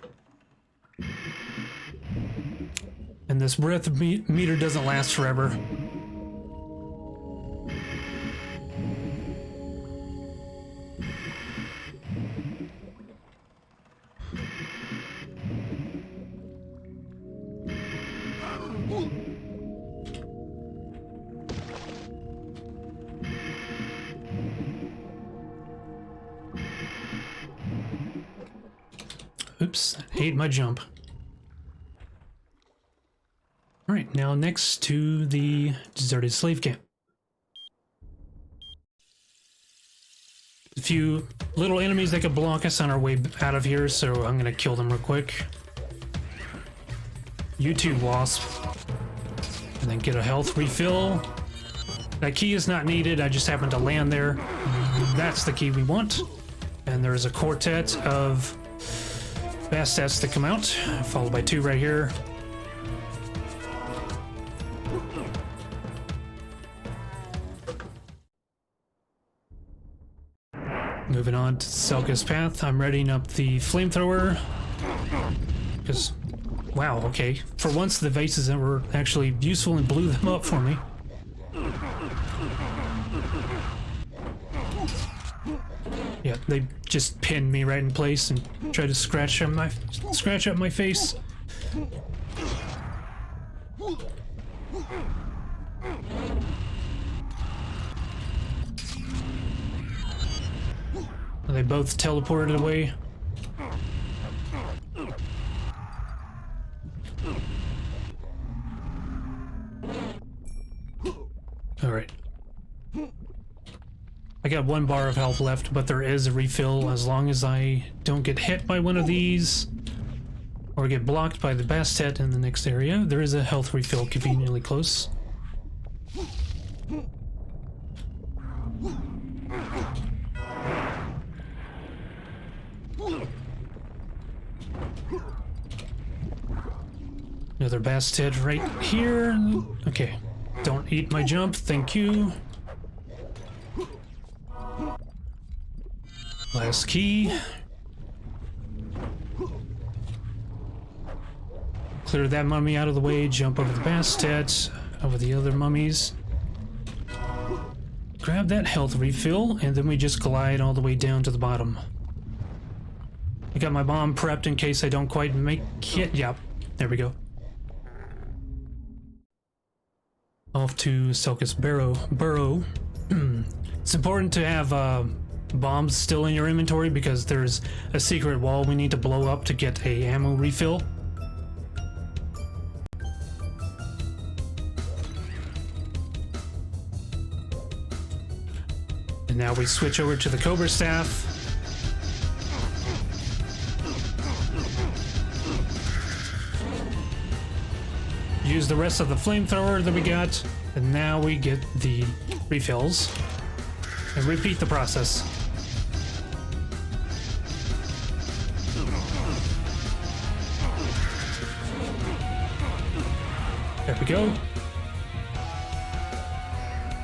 And this breath meter doesn't last forever. Oops, ate my jump. Alright, now next to the deserted slave camp. A few little enemies that could block us on our way out of here, so I'm gonna kill them real quick. You too, Wasp. And then get a health refill. That key is not needed, I just happened to land there. That's the key we want. And there's a quartet of Bastats that come out, followed by 2 right here. Moving on to Selka's path, I'm readying up the flamethrower. Because, wow, okay. For once the vases that were actually useful and blew them up for me. Yeah, they just pinned me right in place and tried to scratch up my face. They both teleported away. Alright. I got 1 bar of health left, but there is a refill as long as I don't get hit by one of these or get blocked by the Bastet in the next area. There is a health refill conveniently close. Another Bastet right here. Okay, don't eat my jump, thank you. Last key. Clear that mummy out of the way, jump over the Bastet, over the other mummies. Grab that health refill, and then we just glide all the way down to the bottom. I got my bomb prepped in case I don't quite make it. Yep, there we go. Off to Selka's burrow. It's important to have bombs still in your inventory because there's a secret wall we need to blow up to get a ammo refill. And now we switch over to the Cobra staff. Use the rest of the flamethrower that we got, and now we get the refills. And repeat the process. There we go.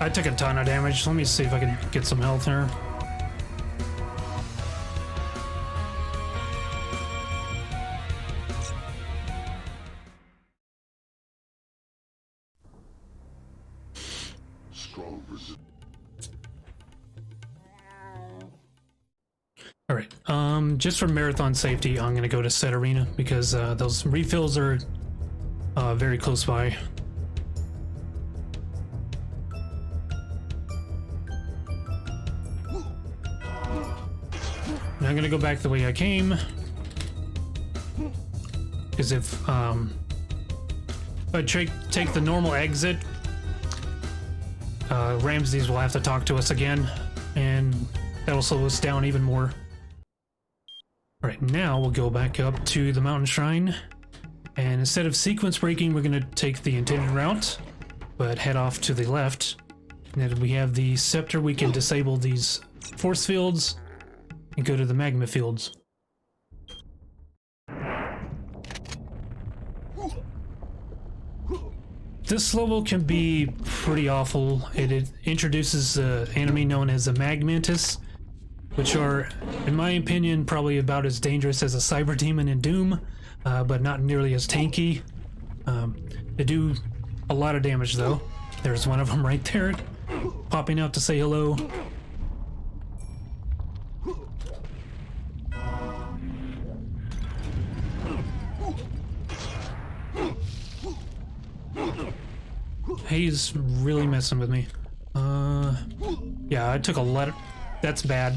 I took a ton of damage. Let me see if I can get some health here. Alright, just for marathon safety, I'm gonna go to set arena because those refills are very close by. Now I'm gonna go back the way I came, because if I take the normal exit, Ramses will have to talk to us again, and that'll slow us down even more. Alright, now we'll go back up to the mountain shrine, and instead of sequence breaking, we're gonna take the intended route, but head off to the left. And then we have the scepter, we can disable these force fields and go to the magma fields. This level can be pretty awful. It introduces an enemy known as a Magmantis, which are, in my opinion, probably about as dangerous as a Cyber Demon in Doom, but not nearly as tanky. They do a lot of damage though. There's one of them right there, popping out to say hello. He's really messing with me. Yeah, I took a lot of... That's bad.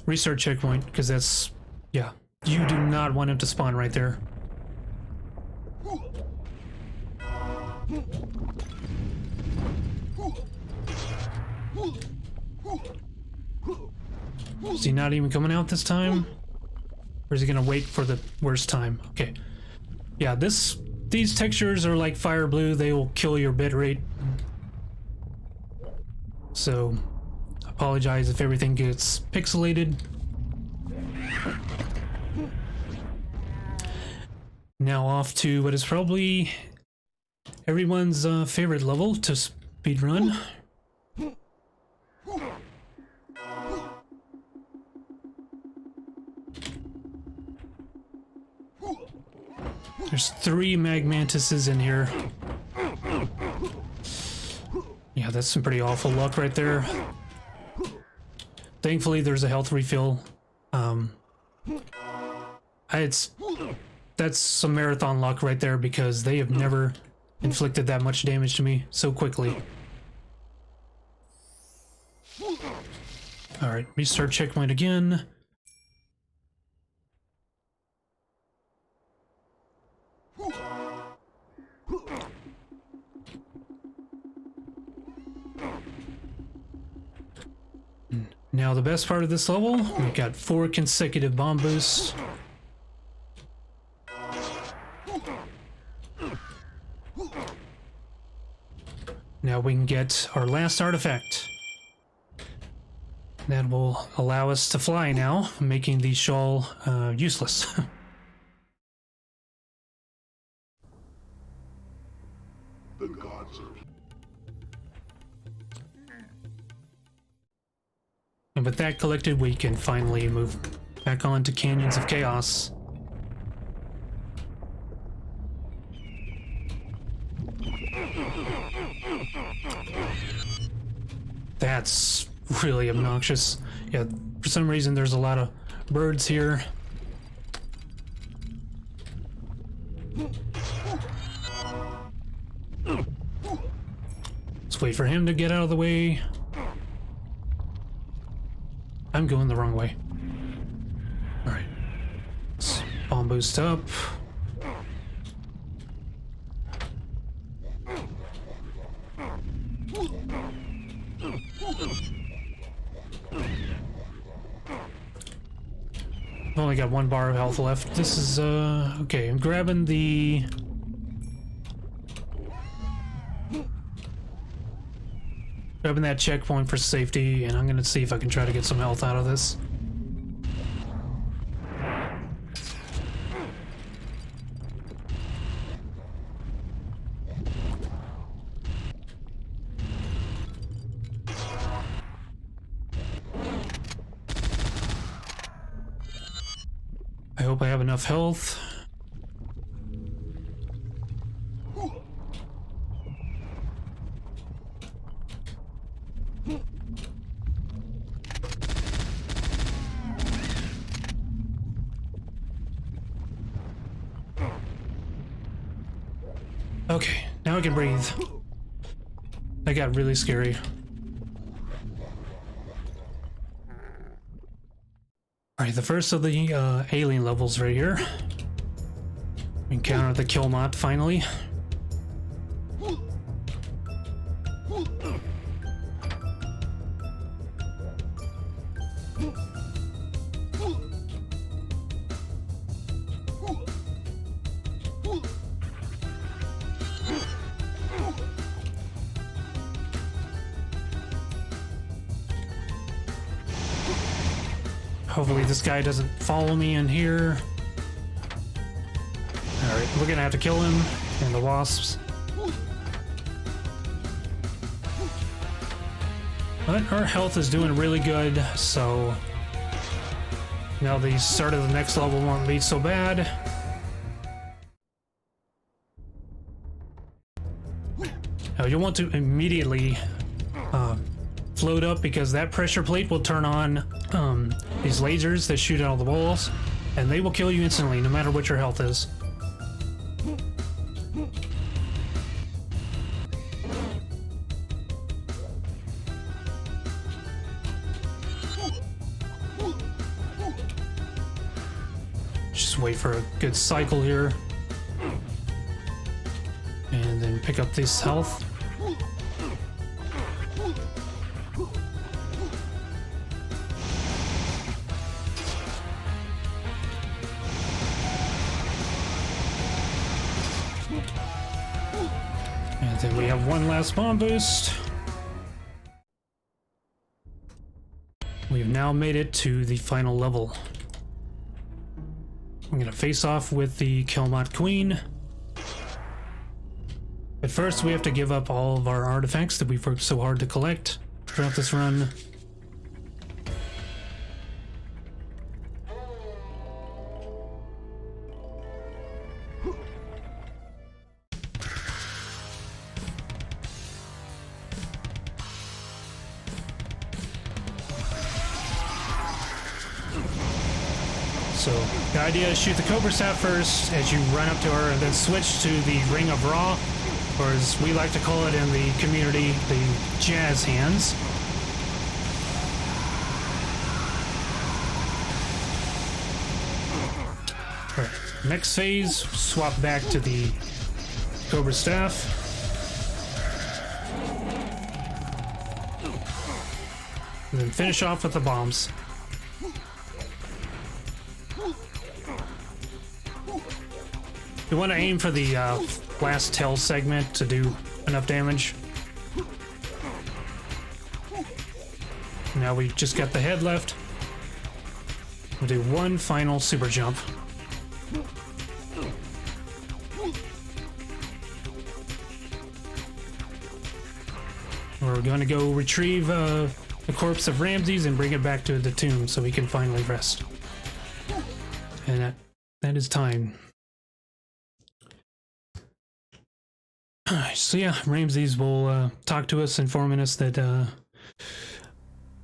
Restart checkpoint, because that's... Yeah. You do not want him to spawn right there. Is he not even coming out this time? Or is he gonna wait for the worst time? Okay. Yeah, these textures are like fire blue, they will kill your bitrate. So, apologize if everything gets pixelated. Now off to what is probably everyone's favorite level to speedrun. There's 3 Magmantises in here. Yeah, that's some pretty awful luck right there. Thankfully, there's a health refill. That's some marathon luck right there because they have never inflicted that much damage to me so quickly. Alright, restart checkpoint again. Now the best part of this level, we've got 4 consecutive bomb boosts. Now we can get our last artifact. That will allow us to fly now, making the shawl useless. The gods are... And with that collected, we can finally move back on to Canyons of Chaos. That's really obnoxious. Yeah, for some reason there's a lot of birds here. Let's wait for him to get out of the way. I'm going the wrong way. Alright. Let's bomb boost up. I've only got 1 bar of health left. This is, okay, I'm grabbing the... Grabbing that checkpoint for safety, and I'm gonna see if I can try to get some health out of this. hope I have enough health. Okay, now I can breathe. That got really scary. Alright, the first of the alien levels right here. We encounter the Killmot finally. Hopefully this guy doesn't follow me in here. Alright, we're gonna have to kill him and the wasps. But our health is doing really good, so now the start of the next level won't be so bad. Now you'll want to immediately float up because that pressure plate will turn on these lasers that shoot out of the walls, and they will kill you instantly no matter what your health is. Just wait for a good cycle here and then pick up this health. And then we have one last bomb boost. We've now made it to the final level. I'm gonna face off with the Killmot Queen. But first we have to give up all of our artifacts that we've worked so hard to collect throughout this run. So the idea is shoot the Cobra Staff first as you run up to her, and then switch to the Ring of Ra, or as we like to call it in the community, the Jazz Hands. Right. Next phase, swap back to the Cobra Staff. And then finish off with the bombs. You want to aim for the last tail segment to do enough damage. Now we just got the head left. We'll do one final super jump. We're going to go retrieve the corpse of Ramses and bring it back to the tomb so we can finally rest. And that is time. So yeah, Ramses will talk to us, informing us that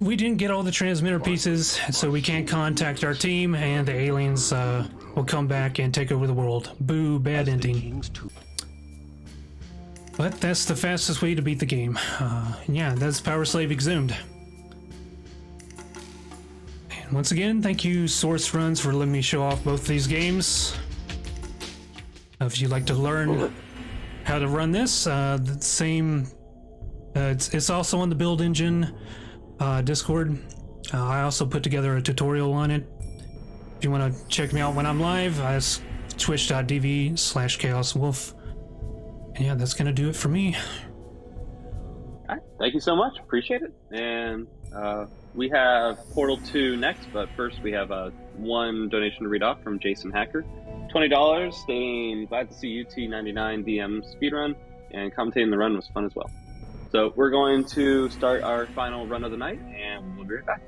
we didn't get all the transmitter pieces, so we can't contact our team, and the aliens will come back and take over the world. Boo, bad ending. But that's the fastest way to beat the game. Yeah, that's Power Slave Exhumed. And once again, thank you SourceRuns for letting me show off both these games. If you'd like to learn how to run this, the same, it's also on the Build Engine Discord. I also put together a tutorial on it. If you want to check me out when I'm live, it's twitch.tv/chaoswolf. And yeah, that's gonna do it for me. All right, thank you so much, appreciate it. And we have Portal 2 next, but first we have one donation to read off from Jason Hacker. $20, stating, glad to see UT99 DM speedrun, and commentating the run was fun as well. So we're going to start our final run of the night, and we'll be right back.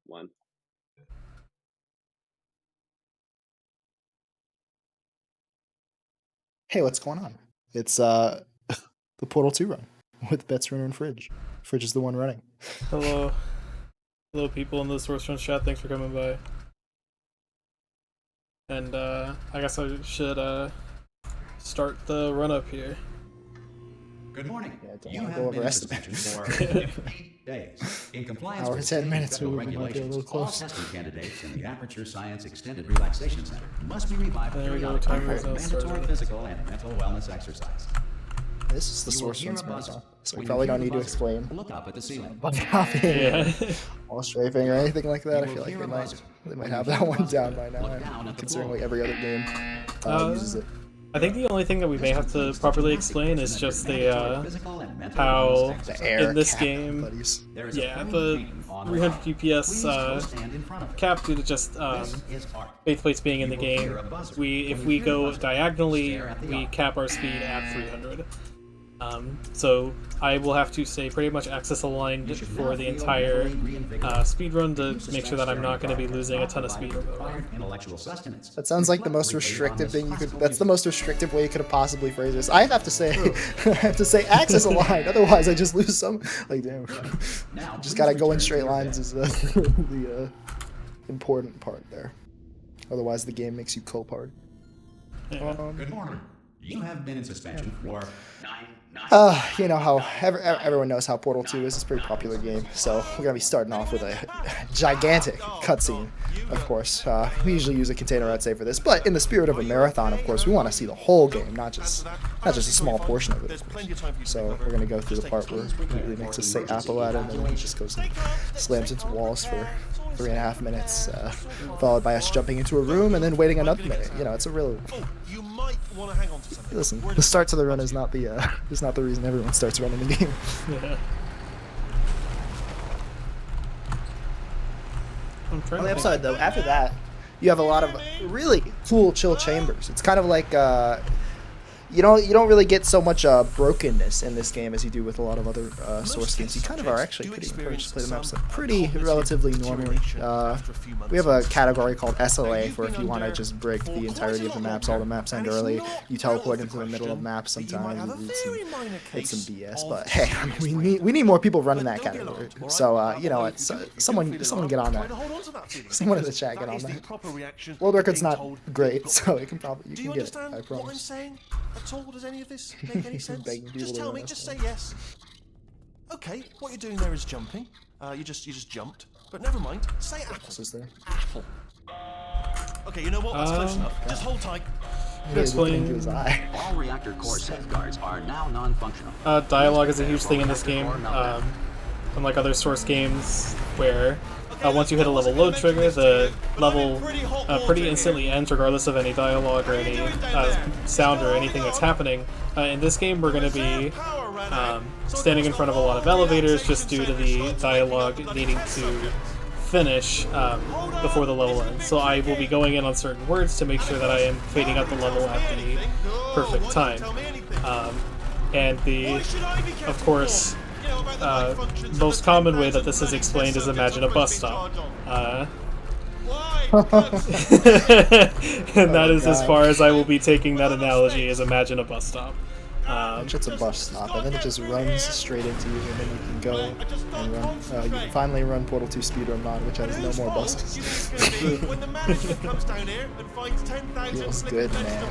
1. Hey, what's going on? It's the Portal 2 run with Bets Runner and Fridge. Fridge is the one running. Hello. Hello, people in the SourceRuns chat. Thanks for coming by. And I guess I should start the run up here. Good morning. Yeah, You go have been overestimate. suspended for 8 days. In compliance Hour with 10 minutes, federal we might be a regulations, little all close. testing candidates in the Aperture Science Extended Relaxation Center must be revived There we go, periodically timer is for now mandatory started. physical and mental wellness exercise. This is the You will hear SourceRuns a buzzer. Marathon, so we When you probably hear don't the need to buzzer, explain look up at the ceiling. about copying Yeah. or strafing or anything like that. I You feel will like hear they a might buzzer. When you have hear that the one buzzer, down by now, look down at the considering floor. like every other game uses it. I think the only thing that we may have to properly explain is just the how The air in this cap game, buddies. yeah, the 300 DPS cap due to just faith plates being in the game. If we go diagonally, we cap our speed at 300. So I will have to stay pretty much axis aligned for the entire speed run to make sure that I'm not going to be losing a ton of speed over the run. That sounds like the most restrictive thing you could. That's the most restrictive way you could have possibly phrased this. I have to say, I have to say axis aligned. Otherwise, I just lose some. Like damn, just gotta go in straight lines is the important part there. Otherwise, the game makes you cope hard. Yeah. Good morning. You have been in suspension for 9. You know how everyone knows how Portal 2 is. It's a pretty popular game, so we're gonna be starting off with a gigantic cutscene. Of course, we usually use a container route save for this, but in the spirit of a marathon, of course, we want to see the whole game, not just a small portion of it. Of course. So we're gonna go through the part where he makes us say apple at him, and then he just goes and slams into walls for 3.5 minutes, followed by us jumping into a room and then waiting another minute. You know, it's a real. Listen, the start to the run is not the reason everyone starts running the game. Yeah. On the upside, though, after that, you have a lot of really cool chill chambers. It's kind of like you don't really get so much brokenness in this game as you do with a lot of other Source games. You kind of are actually pretty encouraged to play the maps pretty relatively normally. We have a category called SLA for if you want to just break the entirety of the maps. All the maps end early. You teleport into the middle of maps sometimes. It's some BS, but hey, I mean, we need more people running that category. So you know what? Someone get on that. Someone in the chat get on that. World record's not great, so you can get it. I promise. At all? Does any of this make any sense? Just tell me, just say yes. Okay, what you're doing there is jumping. You just jumped. But never mind. Say apple. Is there? Apple. Okay, you know what? That's close enough. Just hold tight. All reactor core safeguards are now non-functional. Dialogue is a huge thing in this game. Unlike other Source games where once you hit a level load trigger, the level pretty instantly ends regardless of any dialogue or any sound or anything that's happening. In this game, we're going to be standing in front of a lot of elevators just due to the dialogue needing to finish before the level ends. So I will be going in on certain words to make sure that I am fading out the level at the perfect time. And of course, most common way that this is explained is imagine a bus stop. And that is as far as I will be taking that analogy, is imagine a bus stop. It's a bus stop, and then it just runs straight into you, and then you can go and run. You can finally run Portal 2 speedrun mod, which has no more buses. Feels good, man.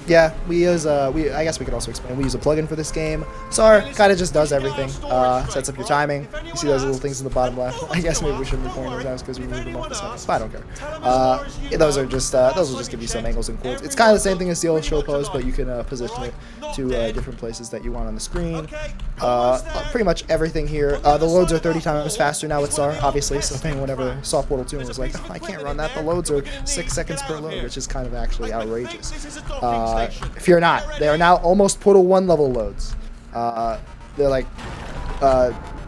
Yeah, we use I guess we could also explain. We use a plugin for this game. SAR kind of just does everything. Sets up your timing. You see those little things in the bottom left. I guess maybe we shouldn't be pointing those out because we moved them off the side. But I don't care. Those will just give you some angles and chords. It's kind of the same thing as the old show pose, but you can position it to different places that you want on the screen. Pretty much everything here. The loads are 30 times faster now with SAR, obviously. So if anyone ever saw Portal 2 and was like, oh, I can't run that, the loads are 6 seconds per load, which is kind of actually outrageous. Fear not, they are now almost Portal 1 level loads. They're like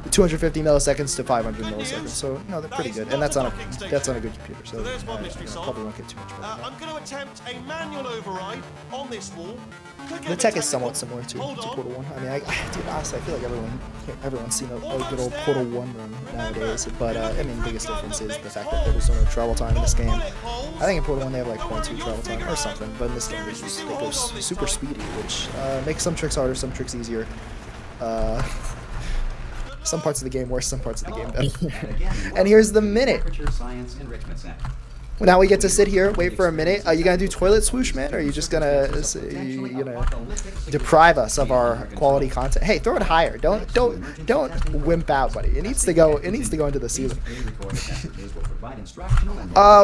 250 milliseconds to 500 milliseconds, so no, they're pretty good, and that's on a good computer, so probably won't get too much better. I'm going to attempt a manual override on this wall. The tech is somewhat similar to Portal 1. I mean, dude, honestly, I feel like everyone's seen a good old Portal 1 run nowadays, but I mean, the biggest difference is the fact that there's no travel time in this game. I think in Portal 1 they have like 0.2 travel time or something, but in this game they go super speedy, which makes some tricks harder, some tricks easier. Some parts of the game worse, some parts of the game better. And here's the minute. Now we get to sit here, wait for a minute. Are you gonna do toilet swoosh, man? Or are you just gonna deprive us of our quality content? Hey, throw it higher. Don't wimp out, buddy. It needs to go into the ceiling.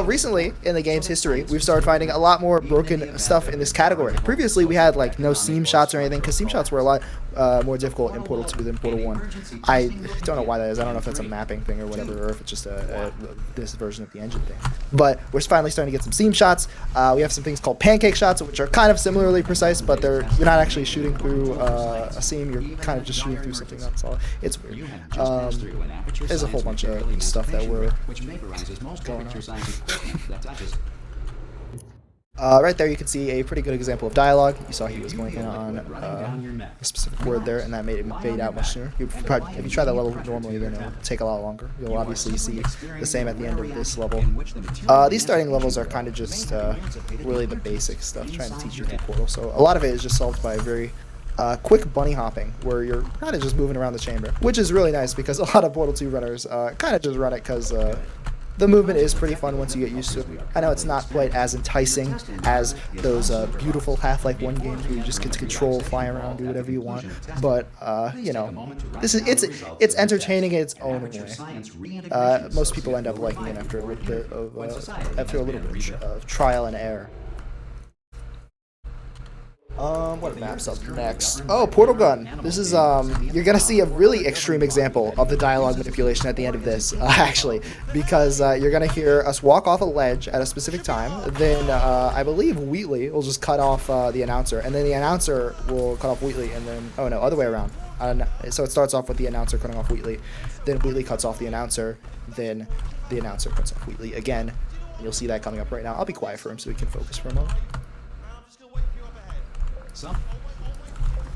Recently in the game's history, we've started finding a lot more broken stuff in this category. Previously, we had like no seam shots or anything, because seam shots were a lot more difficult in Portal 2 than Portal 1. I don't know why that is. I don't know if that's a mapping thing or whatever, or if it's just this version of the engine thing. But we're finally starting to get some seam shots. We have some things called pancake shots, which are kind of similarly precise, but you're not actually shooting through a seam. You're kind of just shooting through something that's all. It's weird. There's a whole bunch of stuff that we're going on. Right there you can see a pretty good example of dialogue. You saw he was going in on a specific word there, and that made him fade out much sooner. If you try that level normally, then it'll take a lot longer. You'll obviously see the same at the end of this level. These starting levels are kind of just really the basic stuff, trying to teach you through Portal. So a lot of it is just solved by very quick bunny hopping, where you're kind of just moving around the chamber, which is really nice because a lot of Portal 2 runners kind of just run it because the movement is pretty fun once you get used to it. I know it's not quite as enticing as those beautiful Half-Life 1 games where you just get to control, fly around, do whatever you want. But you know, it's entertaining in its own way. Most people end up liking it after a little bit of trial and error. What maps up next? Oh, Portal Gun. This is, you're gonna see a really extreme example of the dialogue manipulation at the end of this, actually, because you're gonna hear us walk off a ledge at a specific time, then I believe Wheatley will just cut off the announcer, and then the announcer will cut off Wheatley, and then, oh no, other way around. So it starts off with the announcer cutting off Wheatley, then Wheatley cuts off the announcer, then the announcer cuts off Wheatley again. You'll see that coming up right now. I'll be quiet for him so he can focus for a moment.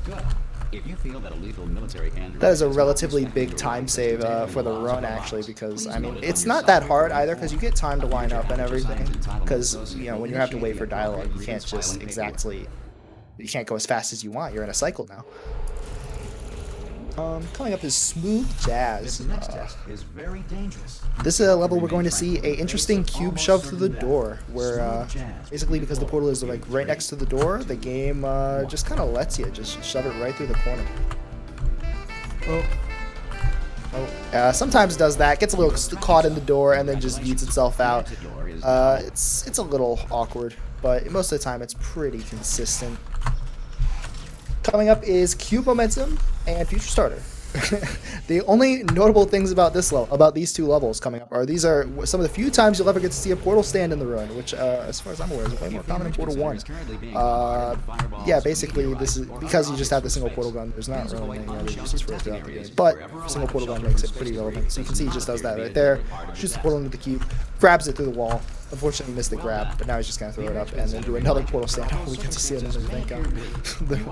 Good. If you feel that a lethal military that is a relatively big time save for the run, actually, because I mean it's not that hard either, because you get time to line up and everything. Because you know when you have to wait for dialogue, you can't just you can't go as fast as you want. You're in a cycle now. Coming up is Smooth Jazz. This next test is very dangerous. This is a level we're going to see a interesting cube shoved through the door, where basically because the portal is like right next to the door, the game just kind of lets you just shove it right through the corner. Sometimes it does that, gets a little caught in the door, and then just yeets itself out. It's a little awkward, but most of the time it's pretty consistent. Coming up is Cube Momentum and Future Starter. The only notable things about these two levels coming up are these are some of the few times you'll ever get to see a portal stand in the run, which, as far as I'm aware, is way more common in Portal 1. Yeah, basically, this is because you just have the single portal gun. There's not really many other uses for it throughout the game, but single portal gun makes it pretty relevant. So you can see he just does that right there, shoots the portal into the cube, grabs it through the wall. Unfortunately, missed the grab, but now he's just going to throw it up and then do another portal stand. We get to see another thing.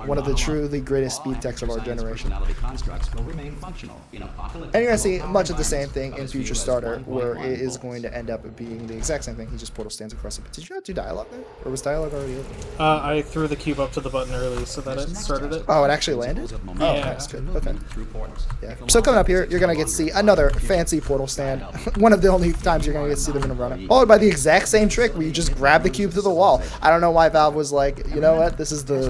One of the truly greatest speed techs of our generation. And you're going to see much of the same thing in Future Starter, where it is going to end up being the exact same thing. He just portal stands across it. Did you not do dialogue there? Or was dialogue already open? I threw the cube up to the button early so that it started it. Oh, it actually landed? Oh, that's good. Okay. Yeah. So coming up here, you're going to get to see another fancy portal stand. One of the only times you're going to get to see them in a run. Followed by the exact same trick where you just grab the cube through the wall. I don't know why Valve was like, you know what, this is the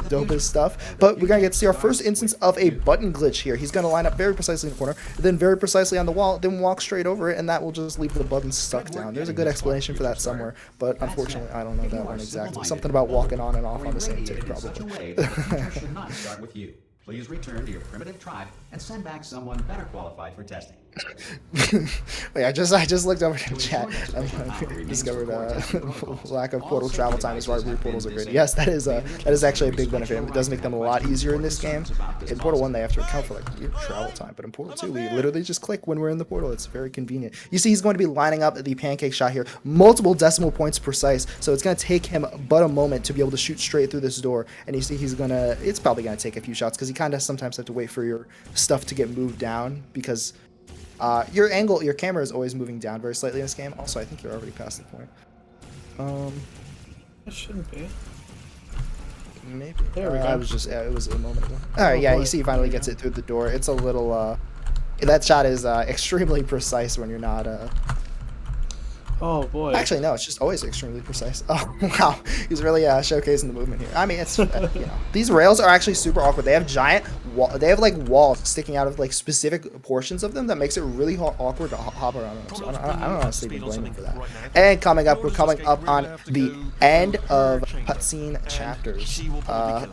dopest stuff. But we're gonna get to see our first instance of a button glitch here. He's gonna line up very precisely in the corner, then very precisely on the wall, then walk straight over it, and that will just leave the button stuck down. There's a good explanation for that somewhere, but unfortunately I don't know that one exactly. Something about walking on and off on the same tick, probably. Should not start with you. Please return to your primitive tribe and send back someone better qualified for testing. Wait, I just looked over to the chat and discovered lack of portal travel time is why REUPLOADED are great. Yes, that is actually a big benefit. It does make them a lot easier in this game. In Portal 1, they have to account for like weird travel time, but in Portal 2, we literally just click when we're in the portal. It's very convenient. You see, he's going to be lining up the pancake shot here, multiple decimal points precise, so it's going to take him but a moment to be able to shoot straight through this door. And you see, it's probably going to take a few shots because he kind of sometimes have to wait for your stuff to get moved down because your camera is always moving down very slightly in this game. Also, I think you're already past the point. It shouldn't be. Maybe. There we go. It was a moment ago. Alright, yeah, you see he finally gets it through the door. It's a little, that shot is extremely precise when you're not, Oh boy. Actually, no, it's just always extremely precise. Oh, wow. He's really showcasing the movement here. I mean, it's, you know, these rails are actually super awkward. They have they have like walls sticking out of like specific portions of them that makes it really awkward to hop around them. So I don't honestly blame them for that. And coming up, we're coming up on the end of cutscene chapters.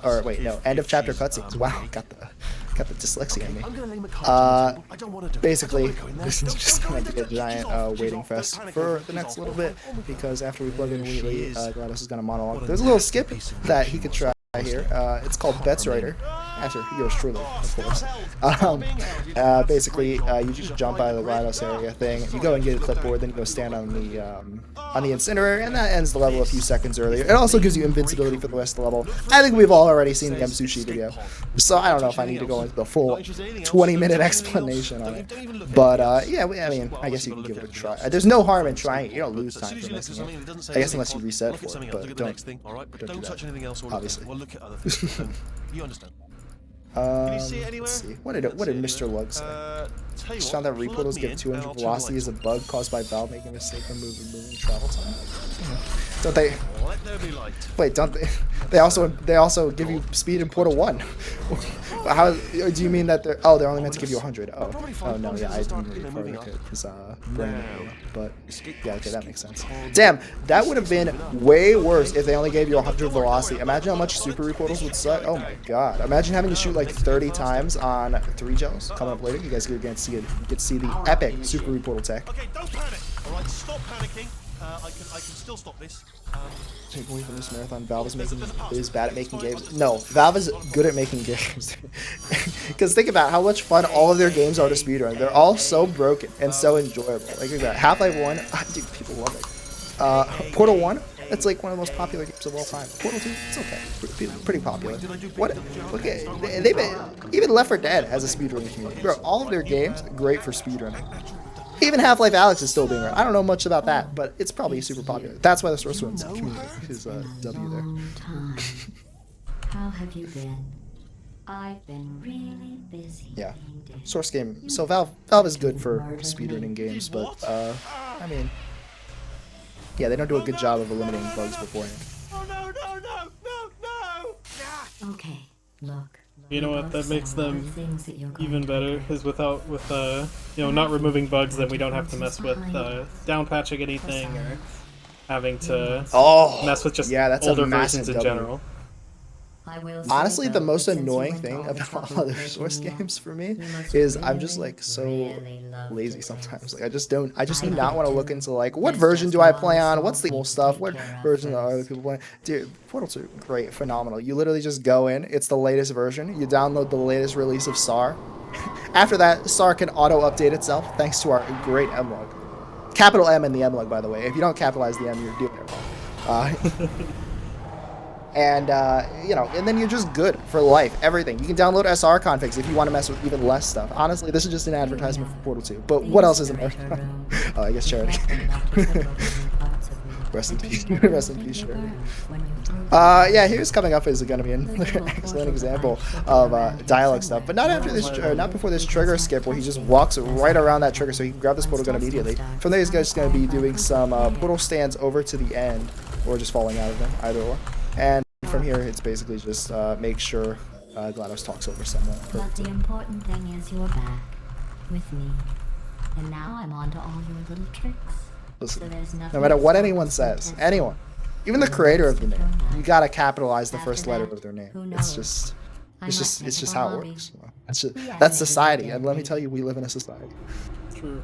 Or wait, no, end of chapter cutscenes. Wow, got the dyslexia in me. Basically, this is just going to be a giant waiting fest for the next little bit, because after we plug in Wheatley, GLaDOS is going to monologue. There's a little skip that he could try here. It's called Bet's Writer. After yours truly, of course. Basically, you just jump out of the GLaDOS area thing. You go and get a clipboard, then you go stand on the incinerator, and that ends the level a few seconds earlier. It also gives you invincibility for the rest of the level. I think we've all already seen the M-Sushi video, so I don't know if I need to go into the full 20-minute explanation on it. But yeah, I mean, I guess you can give it a try. There's no harm in trying it. You don't lose time for missing it. I guess unless you reset for it, but don't do that, obviously. You understand. Let's see. What did Mr. Lug say? Just found that reportals give 200 velocity as a bug caused by Valve making a mistake when moving travel time. Don't they? Wait, don't they? They also give you speed in Portal 1. How do you mean that they're? Oh, they're only meant to give you 100. Oh no, yeah, I didn't read part of it because but yeah, okay, that makes sense. Damn, that would have been way worse if they only gave you 100 velocity. Imagine how much super reportals would suck. Oh my god, imagine having to shoot like 30 times on 3 gels. Coming up later, you guys get to see it. You get to see the epic super reportal tech. Okay, don't panic. All right, stop panicking. I can still stop this. Take away from this marathon. Valve is bad at making games. No, Valve is good at making games. Because think about how much fun all of their games are to speedrun. They're all so broken and so enjoyable. Like Half-Life 1, dude, people love it. Portal 1, it's like one of the most popular games of all time. Portal 2, it's okay, pretty popular. Look at they've been, even Left 4 Dead has a speedrunning community. Bro, all of their games great for speedrunning. Even Half-Life Alyx is still being run. I don't know much about that, but it's probably super popular. That's why the SourceRuns community is W there. How have you been? I've been really busy. Yeah, Source game. So Valve is good for speedrunning games, but I mean, yeah, they don't do a good job of eliminating bugs beforehand. Okay, look. You know what? That makes them even better. Is with not removing bugs, then we don't have to mess with down patching anything or having to mess with just older versions in general. Honestly, the most annoying thing about other Source games for me is I'm just like so lazy sometimes. Like I just do not want to look into like what version do I play on, what's the old stuff, what version are other people playing. Dude, Portal 2, great, phenomenal. You literally just go in, it's the latest version, you download the latest release of SAR. After that, SAR can auto-update itself thanks to our great mlog. Capital M in the mlog, by the way. If you don't capitalize the M, you're doing it wrong. And, and then you're just good for life, everything. You can download SR configs if you want to mess with even less stuff. Honestly, this is just an advertisement for Portal 2. But what else is in there? Oh, I guess Charity. Rest in peace. Rest in peace, Charity. Yeah, here's coming up is going to be another excellent example of dialogue stuff. But not after this, not before this trigger skip where he just walks right around that trigger so he can grab this portal gun immediately. From there, he's just going to be doing some portal stands over to the end or just falling out of them, either or. And from here, it's basically just make sure GLaDOS talks over someone. But the important thing is you're back with me. And now I'm on to all your little tricks. Listen, no matter what anyone says, anyone, even the creator of the name, you gotta capitalize the first letter of their name. It's just how it works. That's society, and let me tell you, we live in a society. True.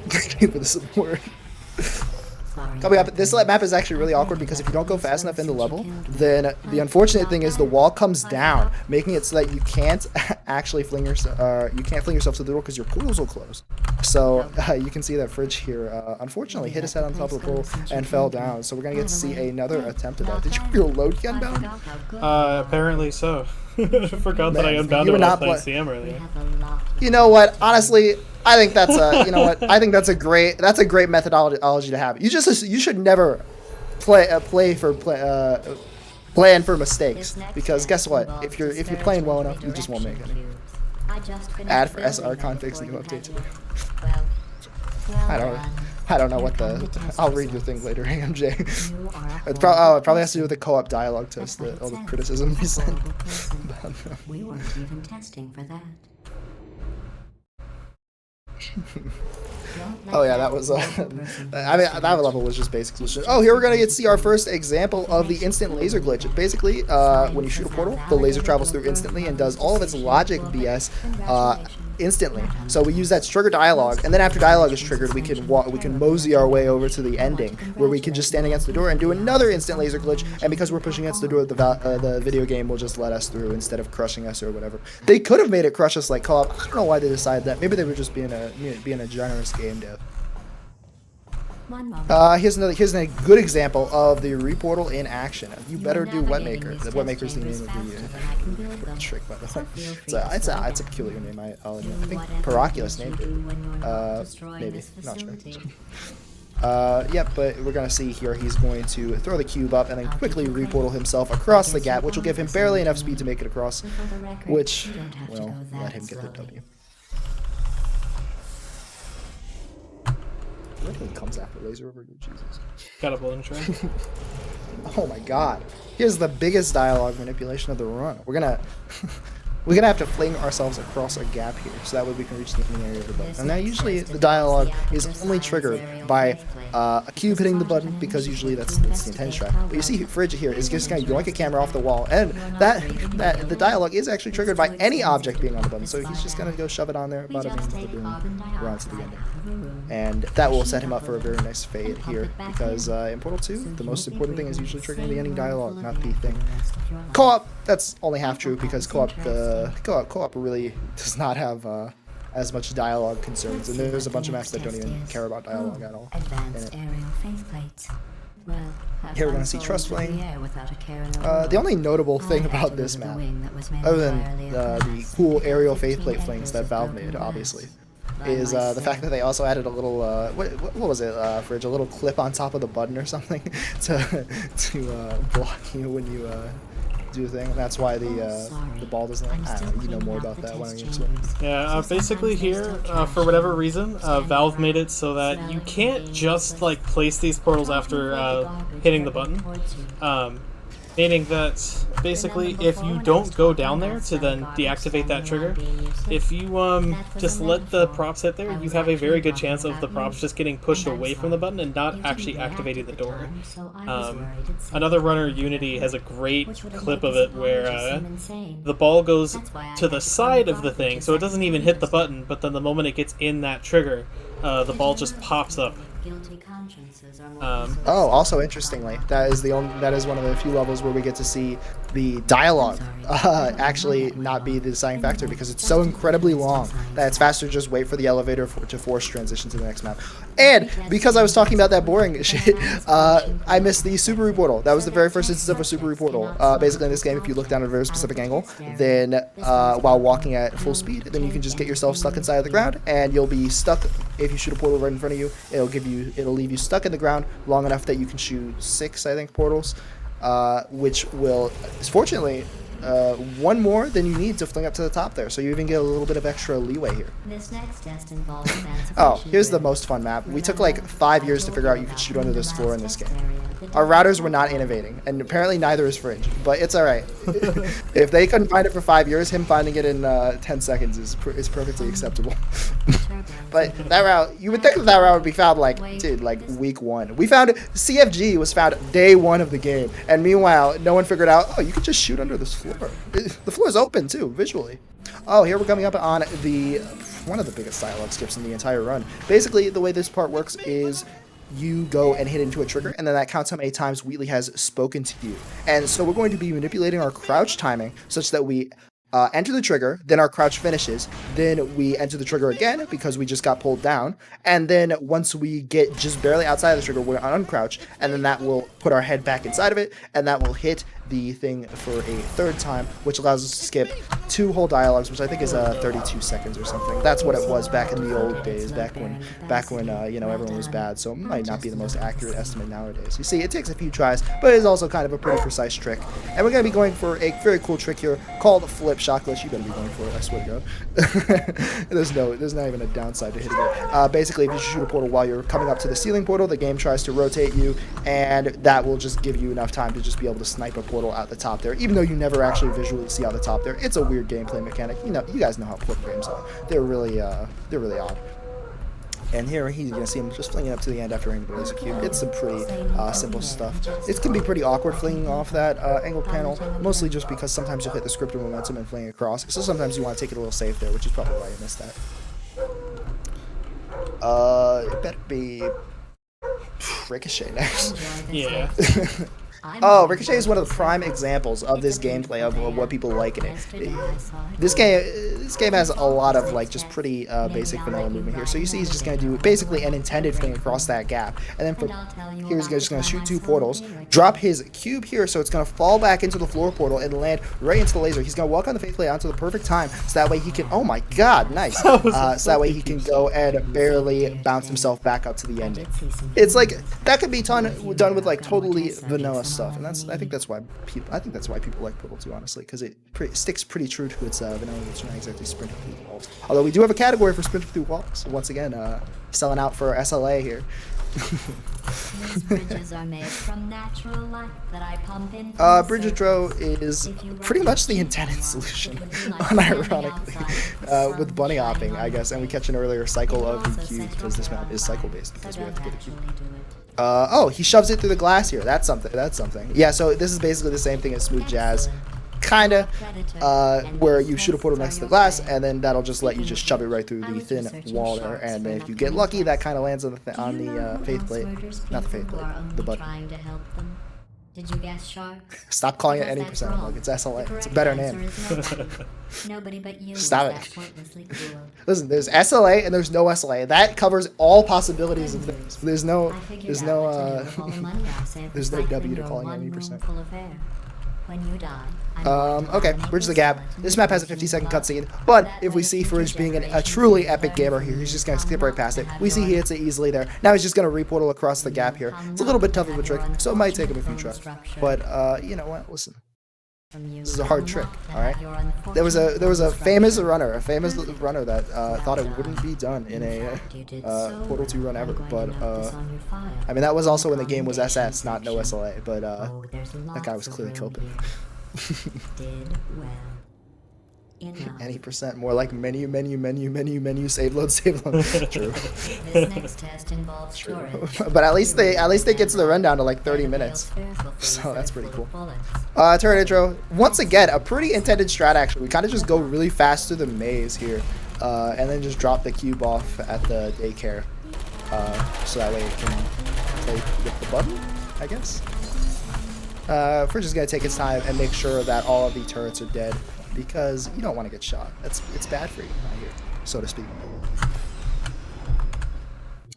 Thank you for the support. Coming up, this map is actually really awkward because if you don't go fast enough in the level, then the unfortunate thing is the wall comes down, making it so that you can't actually fling yourself to the door because your portals will close. So you can see that Fridge here, unfortunately, hit his head on top of the portal and fell down. So we're gonna get to see another attempt at that. Did you have your load gun down? Apparently so. I forgot that I unbounded when I was playing CM earlier. You know what? Honestly, I think that's I think that's a great methodology to have. You should never plan for mistakes because guess what? If you're playing well enough, you just won't make any. Add for SR configs new update today. I don't know what the. I'll read your thing later, AMJ. It probably has to do with the co-op dialogue test, all the criticism we sent. We weren't even testing for that. Oh yeah, that was I mean that level was just basic solution. Oh, here we're gonna get to see our first example of the instant laser glitch. Basically, when you shoot a portal, the laser travels through instantly and does all of its logic BS instantly. So we use that to trigger dialogue, and then after dialogue is triggered, we can mosey our way over to the ending where we can just stand against the door and do another instant laser glitch. And because we're pushing against the door, the video game will just let us through instead of crushing us or whatever. They could have made it crush us like co-op. I don't know why they decided that. Maybe they were just being a generous game dev. Here's a good example of the reportal in action. You better do Wetmaker. The Wetmaker is the name of the trick, by the way. It's a peculiar name. I'll admit. I think Paraculus named it. Maybe, not sure. Yep, but we're going to see here he's going to throw the cube up and then quickly reportal himself across the gap, which will give him barely enough speed to make it across, which will let him get the W. Everything comes after laser over you, Jesus. Got a balloon train. Oh my god. Here's the biggest dialogue manipulation of the run. We're gonna have to fling ourselves across a gap here, so that way we can reach the ending area of the button. And now usually the dialogue is only triggered by a cube hitting the button, because usually that's the intended strat. But you see Frigid here is just gonna yoink a camera off the wall, and that the dialogue is actually triggered by any object being on the button. So he's just gonna go shove it on there, bada bing, bada boom, run to the ending. And that will set him up for a very nice fade here, because in Portal 2, the most important thing is usually triggering the ending dialogue, not the thing. Co-op, that's only half true, because co-op really does not have as much dialogue concerns, and there's a bunch of maps that don't even care about dialogue at all. Here we're going to see Trust Flame. The only notable thing about this map, other than the cool aerial faceplate flings that Valve made, obviously, is the fact that they also added a little, what was it, Fridge, a little clip on top of the button or something to block you when you do a thing. And that's why the ball doesn't, I don't know, you know more about that. Why don't you explain? Yeah, basically here, for whatever reason, Valve made it so that you can't just like place these portals after hitting the button. Meaning that basically if you don't go down there to then deactivate that trigger, if you just let the props hit there, you have a very good chance of the props just getting pushed away from the button and not actually activating the door. Another runner, Unity, has a great clip of it where the ball goes to the side of the thing, so it doesn't even hit the button, but then the moment it gets in that trigger, the ball just pops up. Also interestingly, that is one of the few levels where we get to see the dialogue actually not be the deciding factor, because it's so incredibly long that it's faster to just wait for the elevator to force transition to the next map. And because I was talking about that boring shit, I missed the Super Reportal. That was the very first instance of a Super Reportal. Basically in this game, if you look down at a very specific angle, then while walking at full speed, then you can just get yourself stuck inside of the ground, and you'll be stuck. If you shoot a portal right in front of you, it'll leave you stuck in the ground long enough that you can shoot 6, I think, portals, which will, fortunately, one more than you need to fling up to the top there, so you even get a little bit of extra leeway here. This next test involves Oh, here's the most fun map. We took like 5 years to figure out you could shoot under this floor in this game. Our routers were not innovating, and apparently neither is Fringe, but it's alright. If they couldn't find it for 5 years, him finding it in 10 seconds is perfectly acceptable. But that route, you would think that route would be found like week 1. We found CFG was found day 1 of the game, and meanwhile, no one figured out, oh, you could just shoot under this floor. The floor is open too, visually. Oh, here we're coming up on one of the biggest dialogue skips in the entire run. Basically, the way this part works is you go and hit into a trigger, and then that counts how many times Wheatley has spoken to you. And so we're going to be manipulating our crouch timing such that we enter the trigger, then our crouch finishes, then we enter the trigger again because we just got pulled down, and then once we get just barely outside of the trigger, we're uncrouch, and then that will put our head back inside of it, and that will hit the thing for a 3rd time, which allows us to skip 2 whole dialogues, which I think is 32 seconds or something. That's what it was back in the old days, back when you know, everyone was bad. So it might not be the most accurate estimate nowadays. You see, it takes a few tries, but it's also kind of a pretty precise trick. And we're gonna be going for a very cool trick here called flip shotglitch. You better be going for it, I swear to God. There's not even a downside to hitting it. Basically, if you shoot a portal while you're coming up to the ceiling portal, the game tries to rotate you, and that will just give you enough time to just be able to snipe a portal out the top there, even though you never actually visually see out the top there. It's a weird gameplay mechanic. You know, you guys know how portal games are. They're really odd. And here he's gonna see him just flinging up to the end after aiming the laser cube. It's some pretty simple stuff. It can be pretty awkward flinging off that angled panel, mostly just because sometimes you'll hit the scripted momentum and fling across. So sometimes you want to take it a little safe there, which is probably why you missed that. It better be Ricochet next. Yeah. Oh, Ricochet is one of the prime examples of this gameplay of what people like in it. This game has a lot of like just pretty basic vanilla movement here. So you see he's just going to do basically an intended thing across that gap. And then from here he's just going to shoot 2 portals, drop his cube here so it's going to fall back into the floor portal and land right into the laser. He's going to walk on the faith plate onto the perfect time so that way he can, oh my god, nice. So that way he can go and barely bounce himself back up to the ending. It's like, that could be done with like totally vanilla stuff, and I think that's why people like Portal 2, honestly, because it sticks pretty true to its vanilla. It's not exactly sprinting through the walls. Although we do have a category for sprinting through walls. Once again, selling out for SLA here. These bridges are made from natural light that I pump in. Bridge Dro is pretty much the intended solution, unironically, with bunny hopping, I guess, and we catch an earlier cycle of the cube because this map is cycle based because we have to get a cube. Oh, he shoves it through the glass here. That's something. Yeah, so this is basically the same thing as Smooth Jazz, kinda, where you shoot a portal next to the glass, and then that'll just let you just shove it right through the thin wall there. And then if you get lucky, that kind of lands on the faith plate, not the faith plate, the button. Did you guess sharks? Stop calling it any percent. Like it's SLA. It's a better name. Nobody but you. Stop it. Listen, there's SLA and there's no SLA. That covers all possibilities of things. There's no W to calling it any percent. When you die, okay, Bridge the Gap. This map has a 50-second cutscene, but if we see Fridge being a truly epic gamer here, he's just going to skip right past it. We see he hits it easily there. Now he's just going to reportal across the gap here. It's a little bit tough of a trick, so it might take him a few tries. But, you know what? Listen. This is a hard trick, alright? There was a famous runner that thought it wouldn't be done in a Portal 2 run ever, but I mean that was also when the game was SS, not no SLA, but that guy was clearly coping. Any percent more like menu, save load. True. This next test involves storage. But at least they get to the rundown to like 30 minutes. So that's pretty cool. Turret intro. Once again, a pretty intended strat actually. We kind of just go really fast through the maze here. And then just drop the cube off at the daycare. So that way it can play with the button, I guess. We're just gonna take its time and make sure that all of the turrets are dead. Because you don't want to get shot. It's bad for you, I hear, so to speak.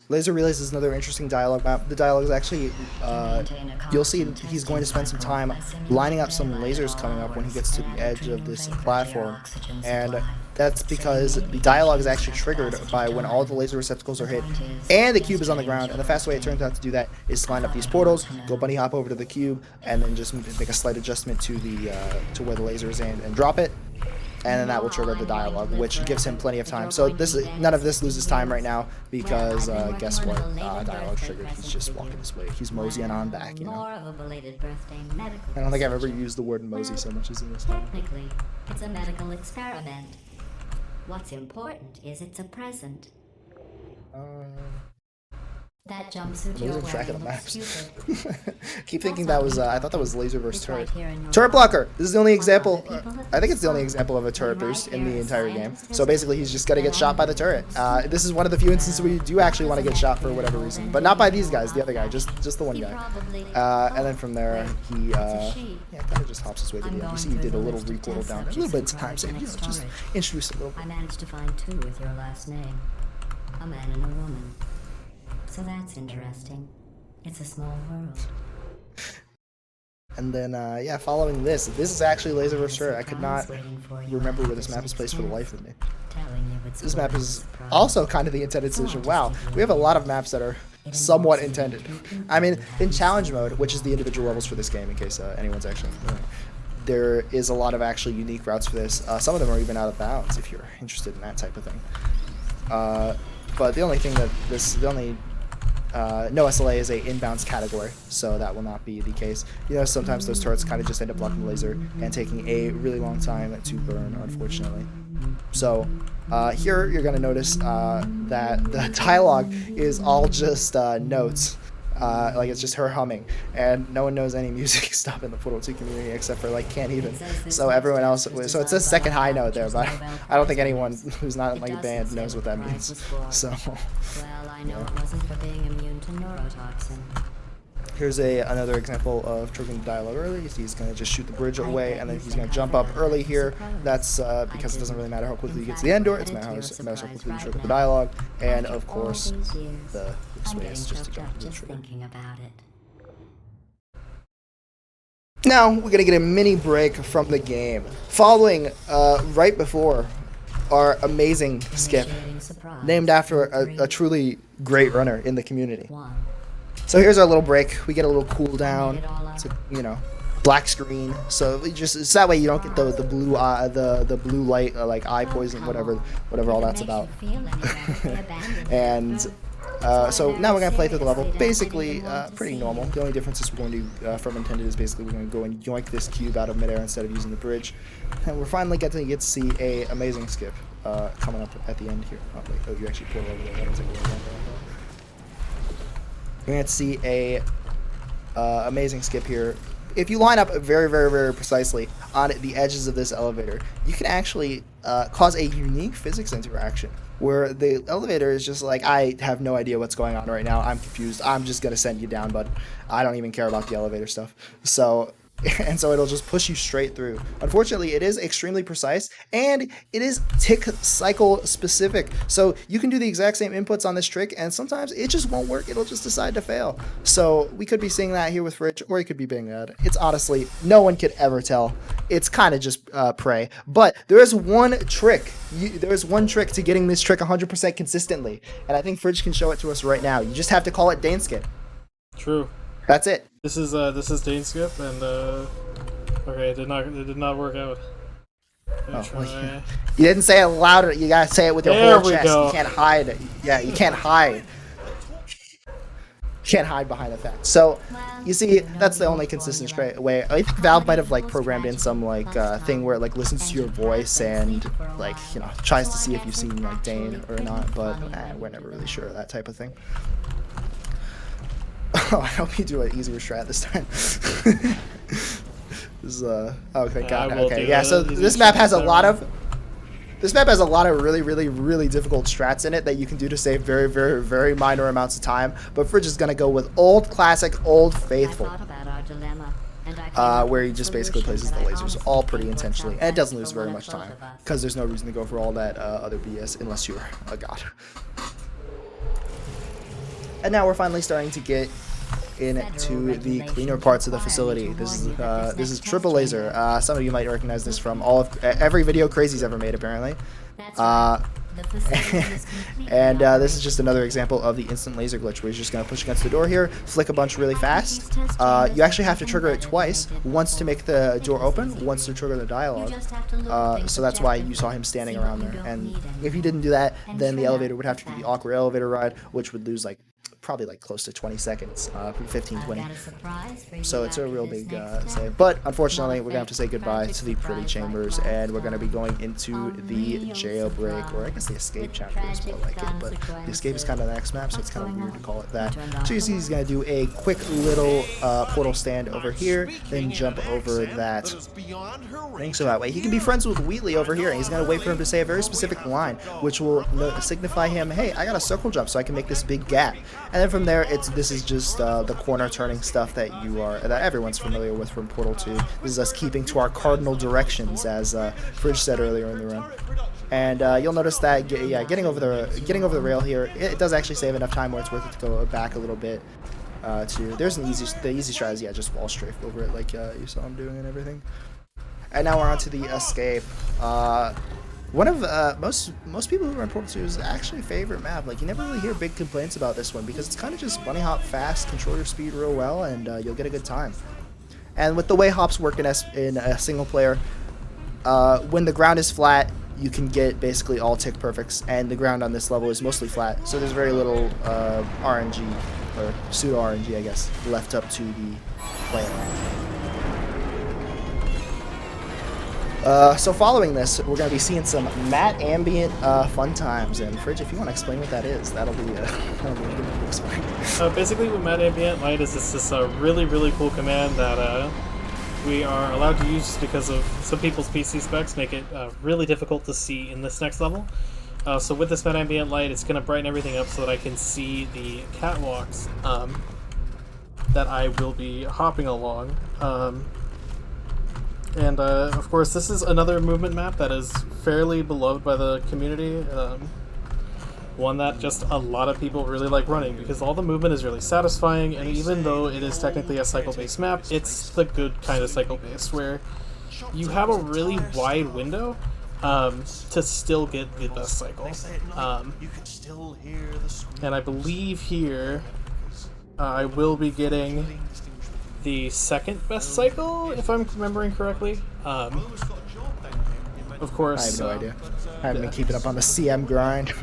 Laser Relays is another interesting dialogue map. The dialogue is actually, you'll see he's going to spend some time lining up some lasers coming up when he gets to the edge of this platform. And that's because the dialogue is actually triggered by when all the laser receptacles are hit and the cube is on the ground. And the fast way it turns out to do that is to line up these portals, go bunny hop over to the cube, and then just make a slight adjustment to the to where the laser is aimed and drop it. And then that will trigger the dialogue, which gives him plenty of time. So none of this loses time right now because guess what? Dialogue's triggered. He's just walking this way. He's moseying on back. You know. I don't think I've ever used the word mosey so much as in this time. Technically, it's a medical experiment. What's important is it's a present. That jumpsuit you're wearing looks stupid. Keep thinking that was, I thought that was laser versus turret. Turret blocker! This is the only example, I think it's the only example of a turret burst in the entire game. So basically he's just gonna get shot by the turret. This is one of the few instances where you do actually want to get shot for whatever reason. But not by these guys, the other guy, just the one guy. And then from there, he kind of just hops his way to the end. You see he did a little recoil down, a little bit of time save, just introduce a little bit. I managed to find 2 with your last name. A man and a woman. So that's interesting. It's a small world. And then, yeah, following this is actually Laser vs. Turret. I could not remember where this map is placed for the life of me. This map is also kind of the intended solution. Wow, we have a lot of maps that are somewhat intended. I mean, in challenge mode, which is the individual levels for this game, in case anyone's actually familiar, there is a lot of actually unique routes for this. Some of them are even out of bounds if you're interested in that type of thing. But the only thing that no SLA is a inbounds category, so that will not be the case. You know, sometimes those turrets kind of just end up blocking the laser and taking a really long time to burn, unfortunately. So here you're going to notice that the dialogue is all just notes. Like it's just her humming, and no one knows any music stuff in the Portal 2 community except for like Can't Even. So everyone else, so it says second high note there, but I don't think anyone who's not in like a band knows what that means. So well, I know it wasn't for being immune to neurotoxin. Here's another example of triggering the dialogue early. He's going to just shoot the bridge away, and then he's going to jump up early here. That's because it doesn't really matter how quickly you get to the end door. It's matters how quickly you trigger the dialogue. And of course, the way is just to jump into the trigger. Now we're going to get a mini break from the game. Following right before our amazing skip, named after a truly great runner in the community. So here's our little break. We get a little cooldown. It's a, black screen. So it's that way you don't get the blue eye, the blue light, like eye poison, whatever all that's about. And so now we're gonna play through the level. Basically, pretty normal. The only difference is we're going to from intended is basically we're going to go and yoink this cube out of midair instead of using the bridge. And we're finally getting to see a amazing skip coming up at the end here. Oh wait, oh you actually pulled over there. That was a little longer. We're going to see a amazing skip here. If you line up very, very, very precisely on the edges of this elevator, you can actually cause a unique physics interaction where the elevator is just like, I have no idea what's going on right now. I'm confused. I'm just going to send you down, but I don't even care about the elevator stuff. So it'll just push you straight through. Unfortunately, it is extremely precise, and it is tick cycle specific. So you can do the exact same inputs on this trick, and sometimes it just won't work. It'll just decide to fail. So we could be seeing that here with Rich, or it could be being bad. It's honestly, no one could ever tell. It's kind of just prey. But there is one trick. There is one trick to getting this trick 100% consistently, and I think Fridge can show it to us right now. You just have to call it Dane Skip. True. That's it. This is Dane Skip, and okay, it did not work out. Well, you didn't say it louder. You gotta say it with your whole chest. You can't hide it. Yeah, you can't hide. You can't hide behind the fact. So, you see, that's the only consistent straight way. I think Valve might have programmed in some thing where it listens to your voice and tries to see if you've seen Dane or not. But we're never really sure of that type of thing. Oh, I hope you do an easier strat this time. This is, oh, thank God. Okay, yeah. So this map has a lot of really, really, really difficult strats in it that you can do to save very, very, very minor amounts of time. But Fridge is gonna go with old classic, old faithful, where he just basically places the lasers all pretty intentionally, and it doesn't lose very much time because there's no reason to go for all that other BS unless you're a god. And now we're finally starting to get into the cleaner parts of the facility. This is triple laser. Some of you might recognize this from every video Crazy's ever made, apparently. And this is just another example of the instant laser glitch, where you're just going to push against the door here, flick a bunch really fast. You actually have to trigger it twice, once to make the door open, once to trigger the dialogue. So that's why you saw him standing around there. And if you didn't do that, then the elevator would have to do the awkward elevator ride, which would lose probably close to 20 seconds, 15, 20. So it's a real big save. But unfortunately, we're going to have to say goodbye to the pretty chambers, and we're going to be going into the jailbreak, or I guess the escape chapter is more like it, but the escape is kind of the next map, so it's kind of weird to call it that. So you see he's going to do a quick little portal stand over here, then jump over that thing, so that way he can be friends with Wheatley over here, and he's going to wait for him to say a very specific line, which will signify him, hey, I got a circle jump so I can make this big gap. And then from there, this is just the corner turning stuff that everyone's familiar with from Portal 2. This is us keeping to our cardinal directions, as Fridge said earlier in the run. And you'll notice that getting over the rail here, it does actually save enough time where it's worth it to go back a little bit. There's the easy strategy, just wall strafe over it like you saw him doing and everything. And now we're on to the escape. One of most people who run Portal 2 is actually a favorite map. You never really hear big complaints about this one because it's kind of just bunny hop fast, control your speed real well, and you'll get a good time. And with the way hops work in a single player, when the ground is flat, you can get basically all tick perfects, and the ground on this level is mostly flat, so there's very little RNG, or pseudo RNG, I guess, left up to the player. So following this, we're going to be seeing some matte ambient fun times. And Fridge, if you want to explain what that is, that'll be good to explain. Basically, what matte ambient light is, it's this really, really cool command that we are allowed to use just because of some people's PC specs make it really difficult to see in this next level. So with this matte ambient light, it's going to brighten everything up so that I can see the catwalks that I will be hopping along. And of course, this is another movement map that is fairly beloved by the community. One that just a lot of people really like running because all the movement is really satisfying, and even though it is technically a cycle-based map, it's the good kind of cycle-based where you have a really wide window to still get the best cycle. And I believe here I will be getting the second best cycle, if I'm remembering correctly. Of course. I have no idea. I haven't been keeping up on the CM grind.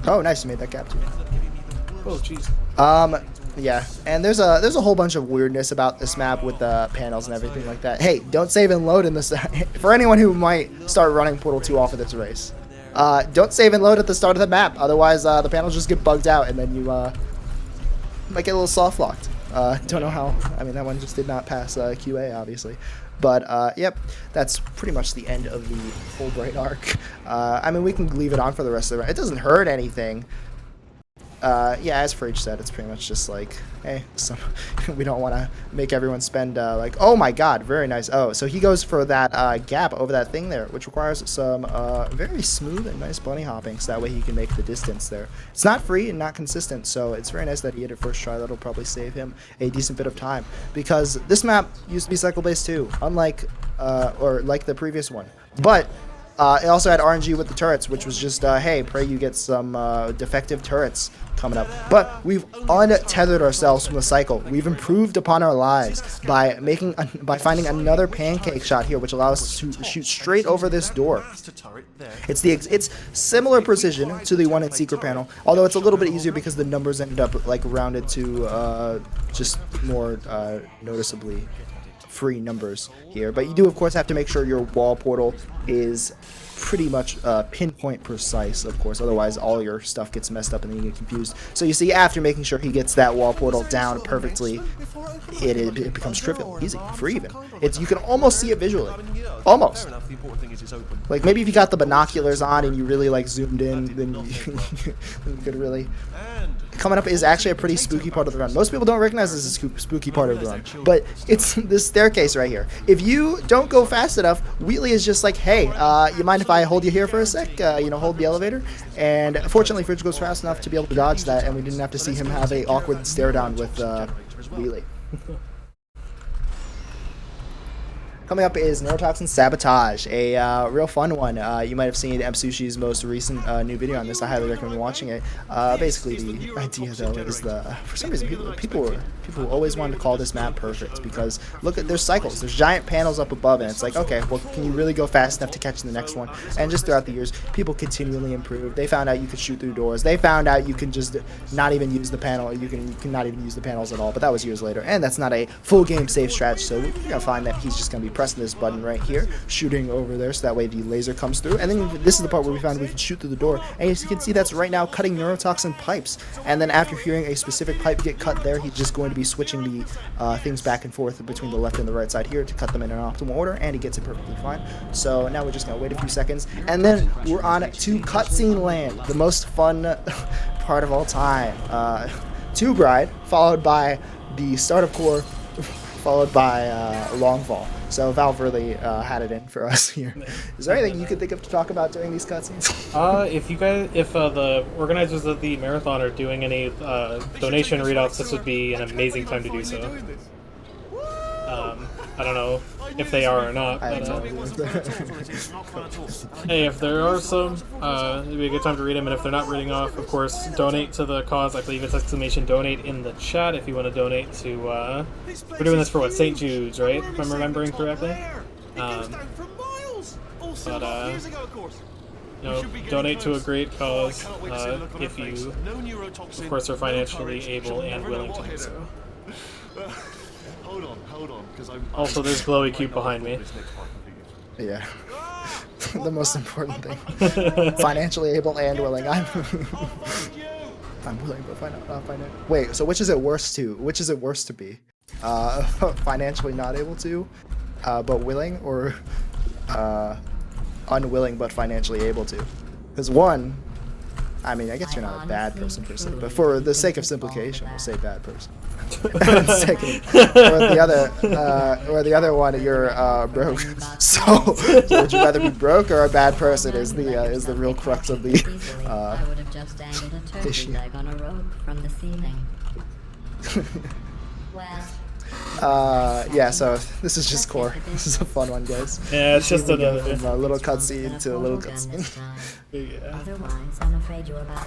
Oh, nice, you made that gap too. Oh, jeez. Yeah, and there's a whole bunch of weirdness about this map with the panels and everything like that. Hey, don't save and load in this. For anyone who might start running Portal 2 off of this race, don't save and load at the start of the map. Otherwise, the panels just get bugged out, and then you might get a little soft locked. Don't know how. I mean, that one just did not pass QA, obviously. But, yep, that's pretty much the end of the Fulbright arc. I mean, we can leave it on for the rest of the run. It doesn't hurt anything. Yeah, as Frage said, it's pretty much just like, hey, so we don't want to make everyone spend, like, oh my god, very nice. Oh, so he goes for that gap over that thing there, which requires some very smooth and nice bunny hopping, so that way he can make the distance there. It's not free and not consistent, so it's very nice that he hit it first try. That'll probably save him a decent bit of time, because this map used to be cycle-based too, unlike, or like the previous one. But it also had RNG with the turrets, which was just, hey, pray you get some defective turrets coming up. But we've untethered ourselves from the cycle. We've improved upon our lives by finding another pancake shot here, which allows us to shoot straight over this door. It's similar precision to the one in Secret Panel, although it's a little bit easier because the numbers ended up like rounded to just more noticeably free numbers here. But you do of course have to make sure your wall portal is pretty much pinpoint precise, of course, otherwise all your stuff gets messed up and then you get confused. So you see, after making sure he gets that wall portal down perfectly, it becomes trivial, easy, free even. You can almost see it visually, almost. Like maybe if you got the binoculars on and you really like zoomed in, then you could really. Coming up is actually a pretty spooky part of the run. Most people don't recognize this as a spooky part of the run, but it's this staircase right here. If you don't go fast enough, Wheatley is just like, hey, you mind if I hold you here for a sec? Hold the elevator. And fortunately, Fridge goes fast enough to be able to dodge that, and we didn't have to see him have a awkward stare down with Wheatley. Coming up is Neurotoxin Sabotage, a real fun one. You might have seen MSushi's most recent new video on this. I highly recommend watching it. Basically, the idea though is for some reason people always wanted to call this map perfect because look at there's cycles, there's giant panels up above, and it's like, okay, well, can you really go fast enough to catch the next one? And just throughout the years, people continually improved. They found out you could shoot through doors. They found out you can just not even use the panel. You can not even use the panels at all. But that was years later, and that's not a full game safe stratch. So you're gonna find that he's just gonna be pressing this button right here, shooting over there, so that way the laser comes through. And then this is the part where we found we can shoot through the door, and as you can see, that's right now cutting neurotoxin pipes. And then after hearing a specific pipe get cut there, he's just going to be switching the things back and forth between the left and the right side here to cut them in an optimal order, and he gets it perfectly fine. So now we're just gonna wait a few seconds, and then we're on to cutscene land, the most fun part of all time. Tube ride, followed by the startup core, followed by long fall. So Valve really had it in for us here. Is there anything you could think of to talk about during these cutscenes? If the organizers of the marathon are doing any donation readouts, this would be an amazing time to do so. I don't know if they are or not. But, hey, if there are some, it'd be a good time to read them. And if they're not reading off, of course, donate to the cause. I believe it's exclamation donate in the chat if you want to donate to. We're doing this for what, St. Jude's, right? If I'm remembering correctly. Donate to a great cause if you, of course, are financially able and willing to do so. Hold on, because also, there's Glowy Cube behind me. Yeah. The most important thing. Financially able and willing. I'm willing, but not financial. Wait, so which is it worse to? Which is it worse to be? Financially not able to, but willing, or unwilling but financially able to? Because one, I mean, I guess you're not a bad person per se, but for the sake of simplification, we'll say bad person. Second, or the other one, you're broke. So would you rather be broke or a bad person? Is the real crux of the issue. Yeah, so this is just core. This is a fun one, guys. Yeah, it's just another from a little cutscene to a little cutscene. Yeah.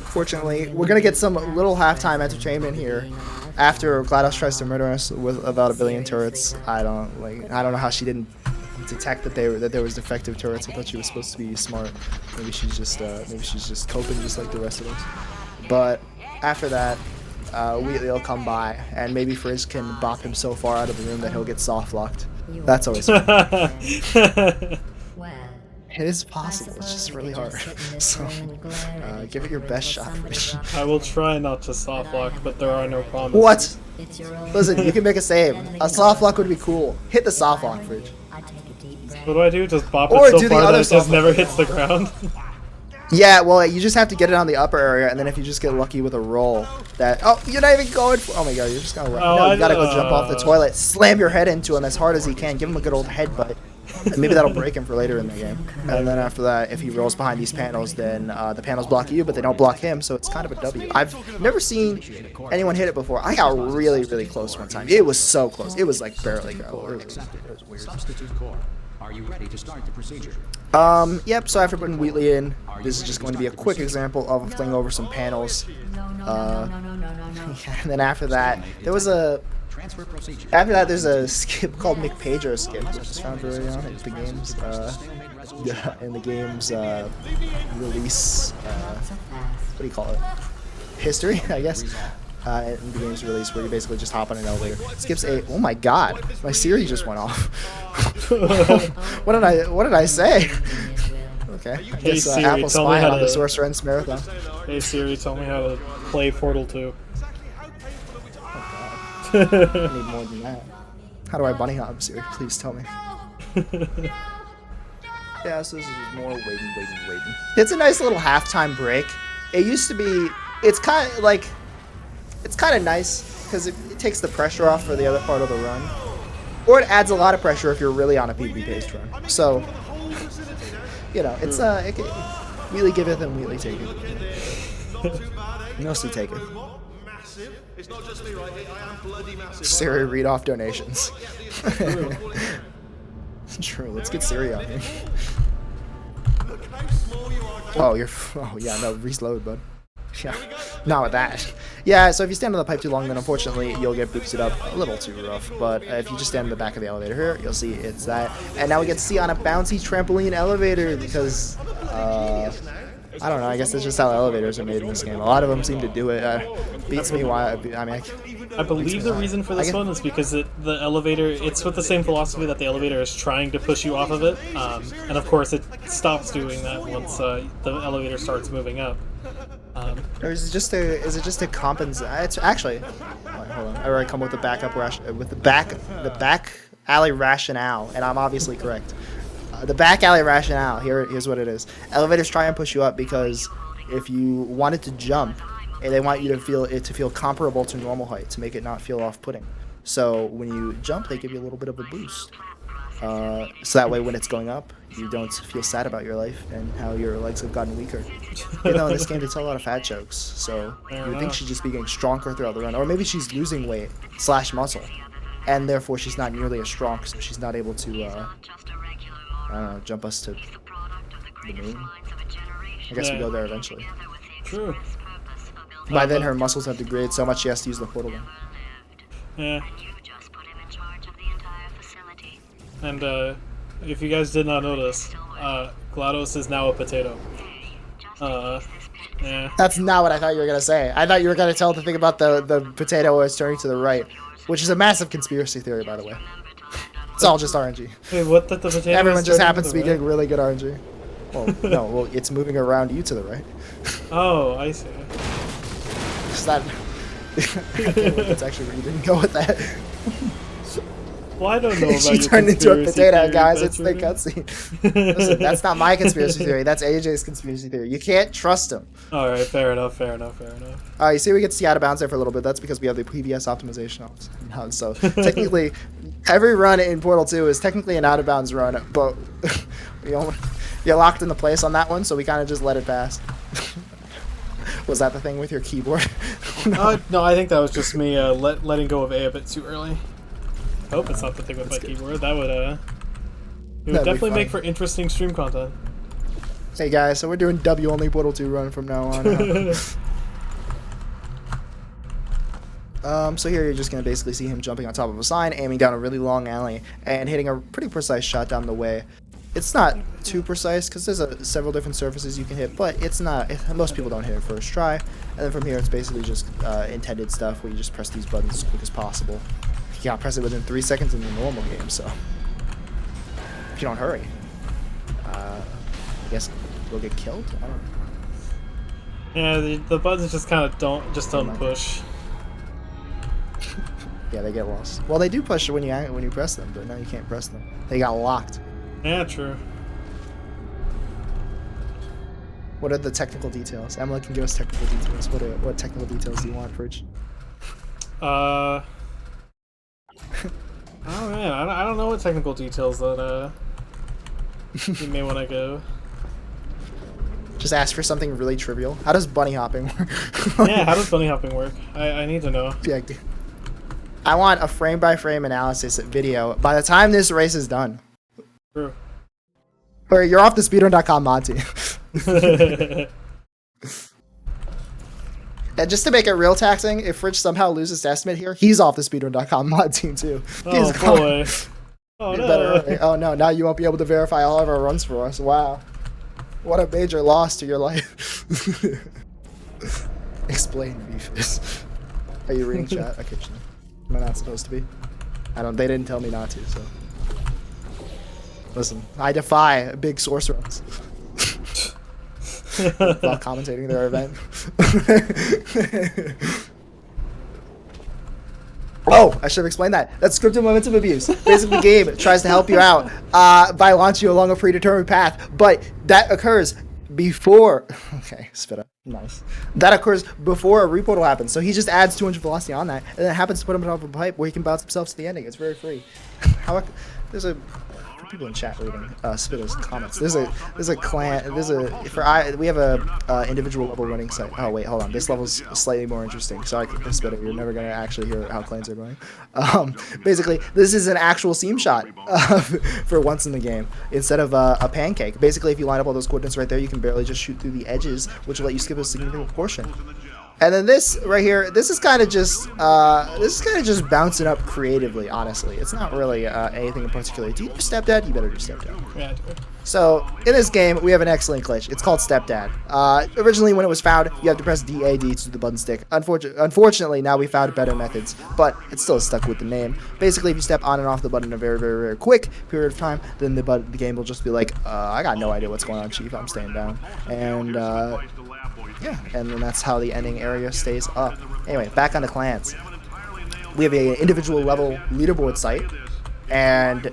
Fortunately, we're gonna get some little halftime entertainment here. After GLaDOS tries to murder us with about 1 billion turrets, I don't know how she didn't detect that there was defective turrets. I thought she was supposed to be smart. Maybe she's just coping just like the rest of us. But after that, Wheatley will come by, and maybe Frizz can bop him so far out of the room that he'll get soft locked. That's always fun. It is possible, it's just really hard. So, give it your best shot, Frizz. I will try not to soft lock, but there are no promises. What? Listen, you can make a save. A soft lock would be cool. Hit the soft lock, Frizz. What do I do? Just bop Or it so do the far that other it just soft never lock. hits the ground? Yeah, well, you just have to get it on the upper area, and then if you just get lucky with a roll, that you're not even going for. Oh my god, you're just gonna. No, you gotta go jump off the toilet, slam your head into him as hard as you can, give him a good old headbutt, and maybe that'll break him for later in the game. And then after that, if he rolls behind these panels, then the panels block you, but they don't block him, so it's kind of a W. I've never seen anyone hit it before. I got really, really close one time. It was so close. It was like barely go. It was weird. Substitute core. Are you ready to start the procedure? Yep, so after putting Wheatley in, this is just going to be a quick example of fling over some panels. And then after that, there's a skip called McPager skip, which is found early on in the game's, release, what do you call it? History, I guess. In the game's release, where you basically just hop on an elevator. Skips a. Oh my god, my Siri just went off. What did I say? Okay, I Hey guess Siri, Apple tell me spying how on the to. SourceRuns Marathon. Hey Siri, tell me how to play Portal 2. I need more than that. How do I bunny hop, Siri? Please tell me. Yeah, so this is just more waiting. It's a nice little halftime break. It used to be. It's kind of nice because it takes the pressure off for the other part of the run, or it adds a lot of pressure if you're really on a PvP-based run. So, it's it can, Wheatley giveth and Wheatley taketh. Mostly taketh. Siri, read off donations. True. Let's get Siri on here. Oh yeah, no, reload, bud. Yeah, not with that. Yeah, so if you stand on the pipe too long, then unfortunately you'll get boosted up a little too rough. But if you just stand in the back of the elevator here, you'll see it's that. And now we get to see on a bouncy trampoline elevator because, I don't know, I guess that's just how elevators are made in this game. A lot of them seem to do it. Beats me why, I mean, I believe the reason for this one is because the elevator, it's with the same philosophy that the elevator is trying to push you off of it. And of course it stops doing that once the elevator starts moving up. Or is it just to compensate? It's actually, hold on. I already come with the the back alley rationale, and I'm obviously correct. The back alley rationale. Here's what it is. Elevators try and push you up because if you wanted to jump, they want you to feel comparable to normal height to make it not feel off-putting. So when you jump, they give you a little bit of a boost. So that way, when it's going up, you don't feel sad about your life and how your legs have gotten weaker. In this game, they tell a lot of fat jokes, so you would think she'd just be getting stronger throughout the run, or maybe she's losing weight / muscle, and therefore she's not nearly as strong, so she's not able to, I don't know, jump us to the moon. I guess we go there eventually. True. By then, her muscles have degraded so much she has to use the portal gun. Yeah. And if you guys did not notice, GLaDOS is now a potato. Yeah. That's not what I thought you were gonna say. I thought you were gonna tell the thing about the potato is turning to the right, which is a massive conspiracy theory, by the way. It's all just RNG. Wait, what? That the potato? Everyone just happens to be right? getting really good RNG. Well, no, well, it's moving around you to the right. Oh, I see. Is that? I can't believe that's actually where you didn't go with that. Well, I don't know about She your turned into a conspiracy potato, theory, guys. It's the veteran. cutscene. Listen, that's not my conspiracy theory. That's AJ's conspiracy theory. You can't trust him. All right, fair enough. You see, we get to see out of bounds there for a little bit. That's because we have the PBS optimization on. So technically, every run in Portal 2 is technically an out of bounds run, but you're locked into place on that one, so we kind of just let it pass. Was that the thing with your keyboard? No, I think that was just me letting go of A bit too early. I hope it's not the thing with my keyboard. That would it would definitely make for interesting stream content. Hey guys, so we're doing W only Portal 2 run from now on. So here you're just going to basically see him jumping on top of a sign, aiming down a really long alley, and hitting a pretty precise shot down the way. It's not too precise because there's several different surfaces you can hit, but it's not. Most people don't hit it first try. And then from here, it's basically just intended stuff where you just press these buttons as quick as possible. You gotta press it within 3 seconds in the normal game, so if you don't hurry, I guess you'll get killed. I don't know. Yeah, the buttons just kind of don't push. Yeah, they get lost. Well, they do push when you press them, but now you can't press them. They got locked. Yeah, true. What are the technical details? Emily can give us technical details. What technical details do you want, Fridge? Oh man, I don't know what technical details that you may want to go. Just ask for something really trivial. How does bunny hopping work? Yeah, how does bunny hopping work? I need to know. Yeah, I want a frame-by-frame analysis video by the time this race is done. True. Or you're off the speedrun.com mod team. And just to make it real taxing, if Rich somehow loses to estimate here, he's off the speedrun.com mod team too. Oh boy. Oh no. Oh no, now you won't be able to verify all of our runs for us. Wow. What a major loss to your life. Explain, Beefus. Are you reading chat? Okay, am I not supposed to be? They didn't tell me not to, so. Listen, I defy big source runs. While commentating their event. Oh, I should have explained that. That's scripted momentum abuse. Basically, the game tries to help you out by launching you along a predetermined path, but that occurs before. Okay, spit up. Nice. That occurs before a reportal happens, so he just adds 200 velocity on that, and then it happens to put him on top of a pipe where he can bounce himself to the ending. It's very free. There's a people in chat reading Spitta's comments. We have a individual level running site. Oh wait, hold on. This level's slightly more interesting. Sorry, Spitta, you're never gonna actually hear how clans are going. Basically, this is an actual seam shot for once in the game instead of a pancake. Basically, if you line up all those coordinates right there, you can barely just shoot through the edges, which will let you skip a significant portion. And then this right here, this is kind of just bouncing up creatively. Honestly, it's not really anything in particular. Do you do Stepdad? You better do Stepdad. Yeah, I do. So in this game, we have an excellent glitch. It's called Stepdad. Originally, when it was found, you have to press DAD to do the button stick. Unfortunately, now we found better methods, but it's still stuck with the name. Basically, if you step on and off the button in a very, very, very quick period of time, then the game will just be like, I got no idea what's going on, Chief. I'm staying down. And yeah, and then that's how the ending area stays up. Anyway, back on the clans. We have an individual level leaderboard site, and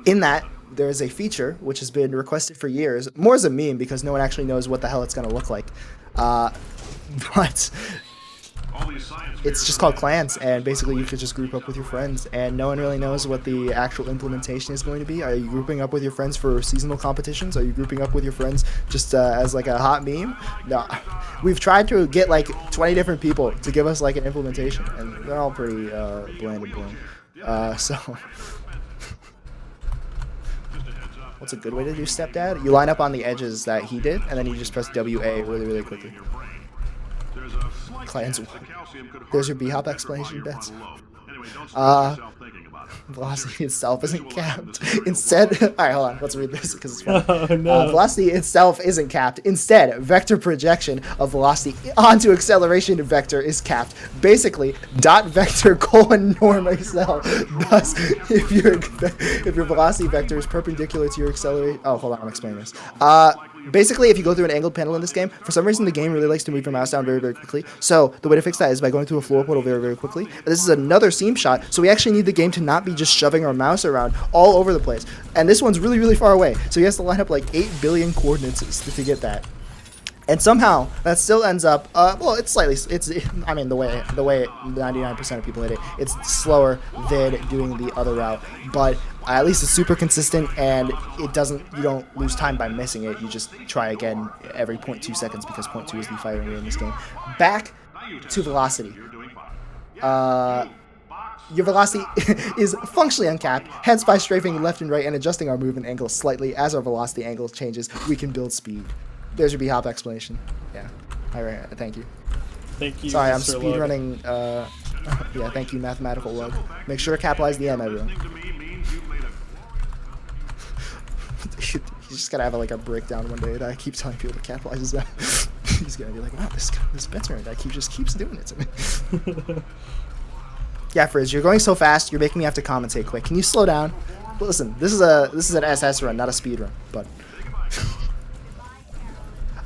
in that, there is a feature which has been requested for years, more as a meme because no one actually knows what the hell it's going to look like. But it's just called clans, and basically you could just group up with your friends, and no one really knows what the actual implementation is going to be. Are you grouping up with your friends for seasonal competitions? Are you grouping up with your friends just as like a hot meme? No. We've tried to get like 20 different people to give us like an implementation, and they're all pretty bland and boom. So what's a good way to do Stepdad? You line up on the edges that he did, and then you just press WA really, really quickly. Clans. There's your B-hop explanation, Bets. Velocity itself isn't capped. Instead, alright, hold on, let's read this because it's fun. Oh, no. Velocity itself isn't capped. Instead, vector projection of velocity onto acceleration vector is capped. Basically, dot vector colon norm accel. Thus, if your velocity vector is perpendicular to your acceleration, oh, hold on, I'm explaining this. Basically, if you go through an angled panel in this game, for some reason the game really likes to move your mouse down very, very quickly. So the way to fix that is by going through a floor portal very, very quickly. And this is another seam shot, so we actually need the game to not be just shoving our mouse around all over the place. And this one's really, really far away, so he has to line up like 8 billion coordinates to get that. And somehow that still ends up. Well, it's slightly. I mean, the way 99% of people hit it, it's slower than doing the other route. But at least it's super consistent, and it doesn't. You don't lose time by missing it. You just try again every 0.2 seconds because 0.2 is the firing rate in this game. Back to velocity. Your velocity is functionally uncapped, hence by strafing left and right and adjusting our movement angle slightly as our velocity angle changes, we can build speed. There's your B-hop explanation. Yeah. Alright, thank you. Thank you. Sorry, I'm Mr. speed Lug. running. Yeah, thank you, mathematical lug. Make sure to capitalize the M, everyone. You just gotta have like a breakdown one day that I keep telling people to capitalize his M. He's gonna be like, wow, this Spencer guy just keeps doing it to me. Yeah, Frizz, you're going so fast, you're making me have to commentate quick. Can you slow down? Well, listen, this is an SS run, not a speed run, but.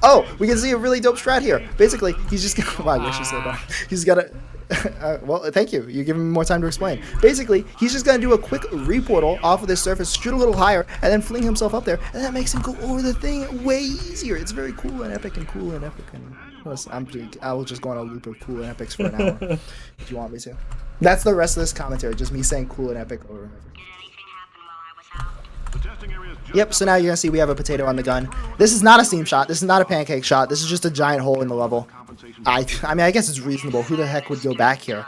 Oh, we can see a really dope strat here. Basically, he's just gonna. Wow, you actually slowed down. He's gotta. Well, thank you. You're giving me more time to explain. Basically, he's just gonna do a quick reportal off of this surface, shoot a little higher, and then fling himself up there, and that makes him go over the thing way easier. It's very cool and epic and cool and epic. And I will just go on a loop of cool and epics for an hour if you want me to. That's the rest of this commentary, just me saying cool and epic over and over. Yep, so now you're gonna see we have a potato on the gun. This is not a seam shot, this is not a pancake shot, this is just a giant hole in the level. I mean, I guess it's reasonable. Who the heck would go back here?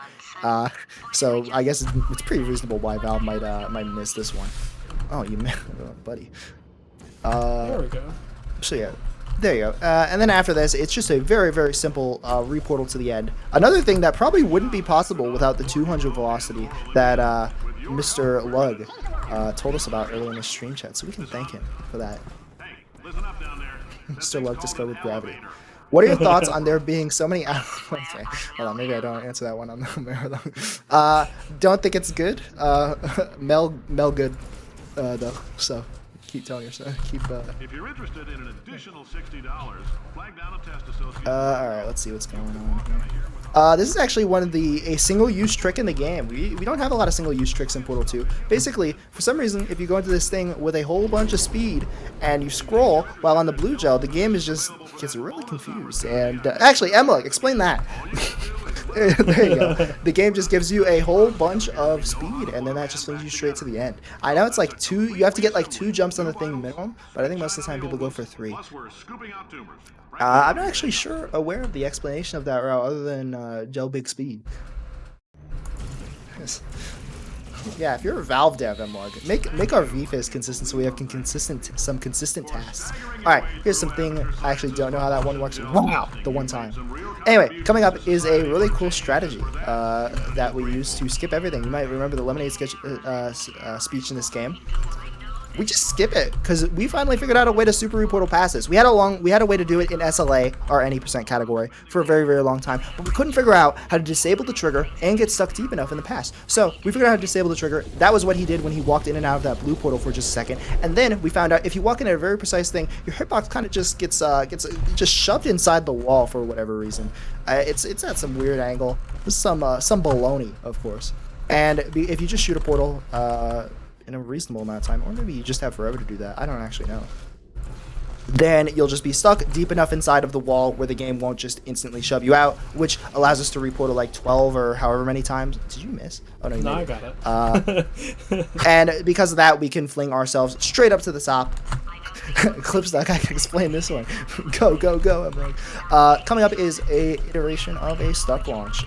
So I guess it's pretty reasonable why Valve might miss this one. Oh, you missed, buddy. There we go. So yeah, there you go. And then after this, it's just a very, very simple reportal to the end. Another thing that probably wouldn't be possible without the 200 velocity that Mr. Lug told us about earlier in the stream chat, so we can thank him for that. Mr. Lug discovered gravity. What are your thoughts on there being so many? Okay, hold on, maybe I don't answer that one on the marathon. Don't think it's good. Mel good though. So keep telling yourself. Keep. If you're interested in an additional $60, flag down a test association. All right, let's see what's going on here. This is actually one of a single-use trick in the game. We don't have a lot of single-use tricks in Portal 2. Basically, for some reason, if you go into this thing with a whole bunch of speed and you scroll while on the blue gel, the game gets really confused. And actually, Emma, explain that. There you go. The game just gives you a whole bunch of speed, and then that just brings you straight to the end. I know it's like you have to get like 2 jumps on the thing minimum, but I think most of the time people go for 3. I'm not actually aware of the explanation of that route other than gel big speed. Yeah, if you're a Valve dev, MLog, make our VFIS consistent so we have some consistent tasks. Alright, here's something I actually don't know how that one works. Wow, the one time. Anyway, coming up is a really cool strategy that we use to skip everything. You might remember the Lemonade sketch, speech in this game. We just skip it because we finally figured out a way to super reportal passes. We had a way to do it in SLA, our any percent category, for a very, very long time, but we couldn't figure out how to disable the trigger and get stuck deep enough in the pass. So we figured out how to disable the trigger. That was what he did when he walked in and out of that blue portal for just a second. And then we found out if you walk in at a very precise thing, your hitbox kind of just gets just shoved inside the wall for whatever reason. It's at some weird angle. This is some baloney, of course. And if you just shoot a portal in a reasonable amount of time, or maybe you just have forever to do that, I don't actually know, then you'll just be stuck deep enough inside of the wall where the game won't just instantly shove you out, which allows us to reportal like 12 or however many times. Did you miss? Oh no, you no, made I got it. And because of that, we can fling ourselves straight up to the top. Clipstuck, I can explain this one. Go, go, go, everyone. Coming up is a iteration of a stuck launch.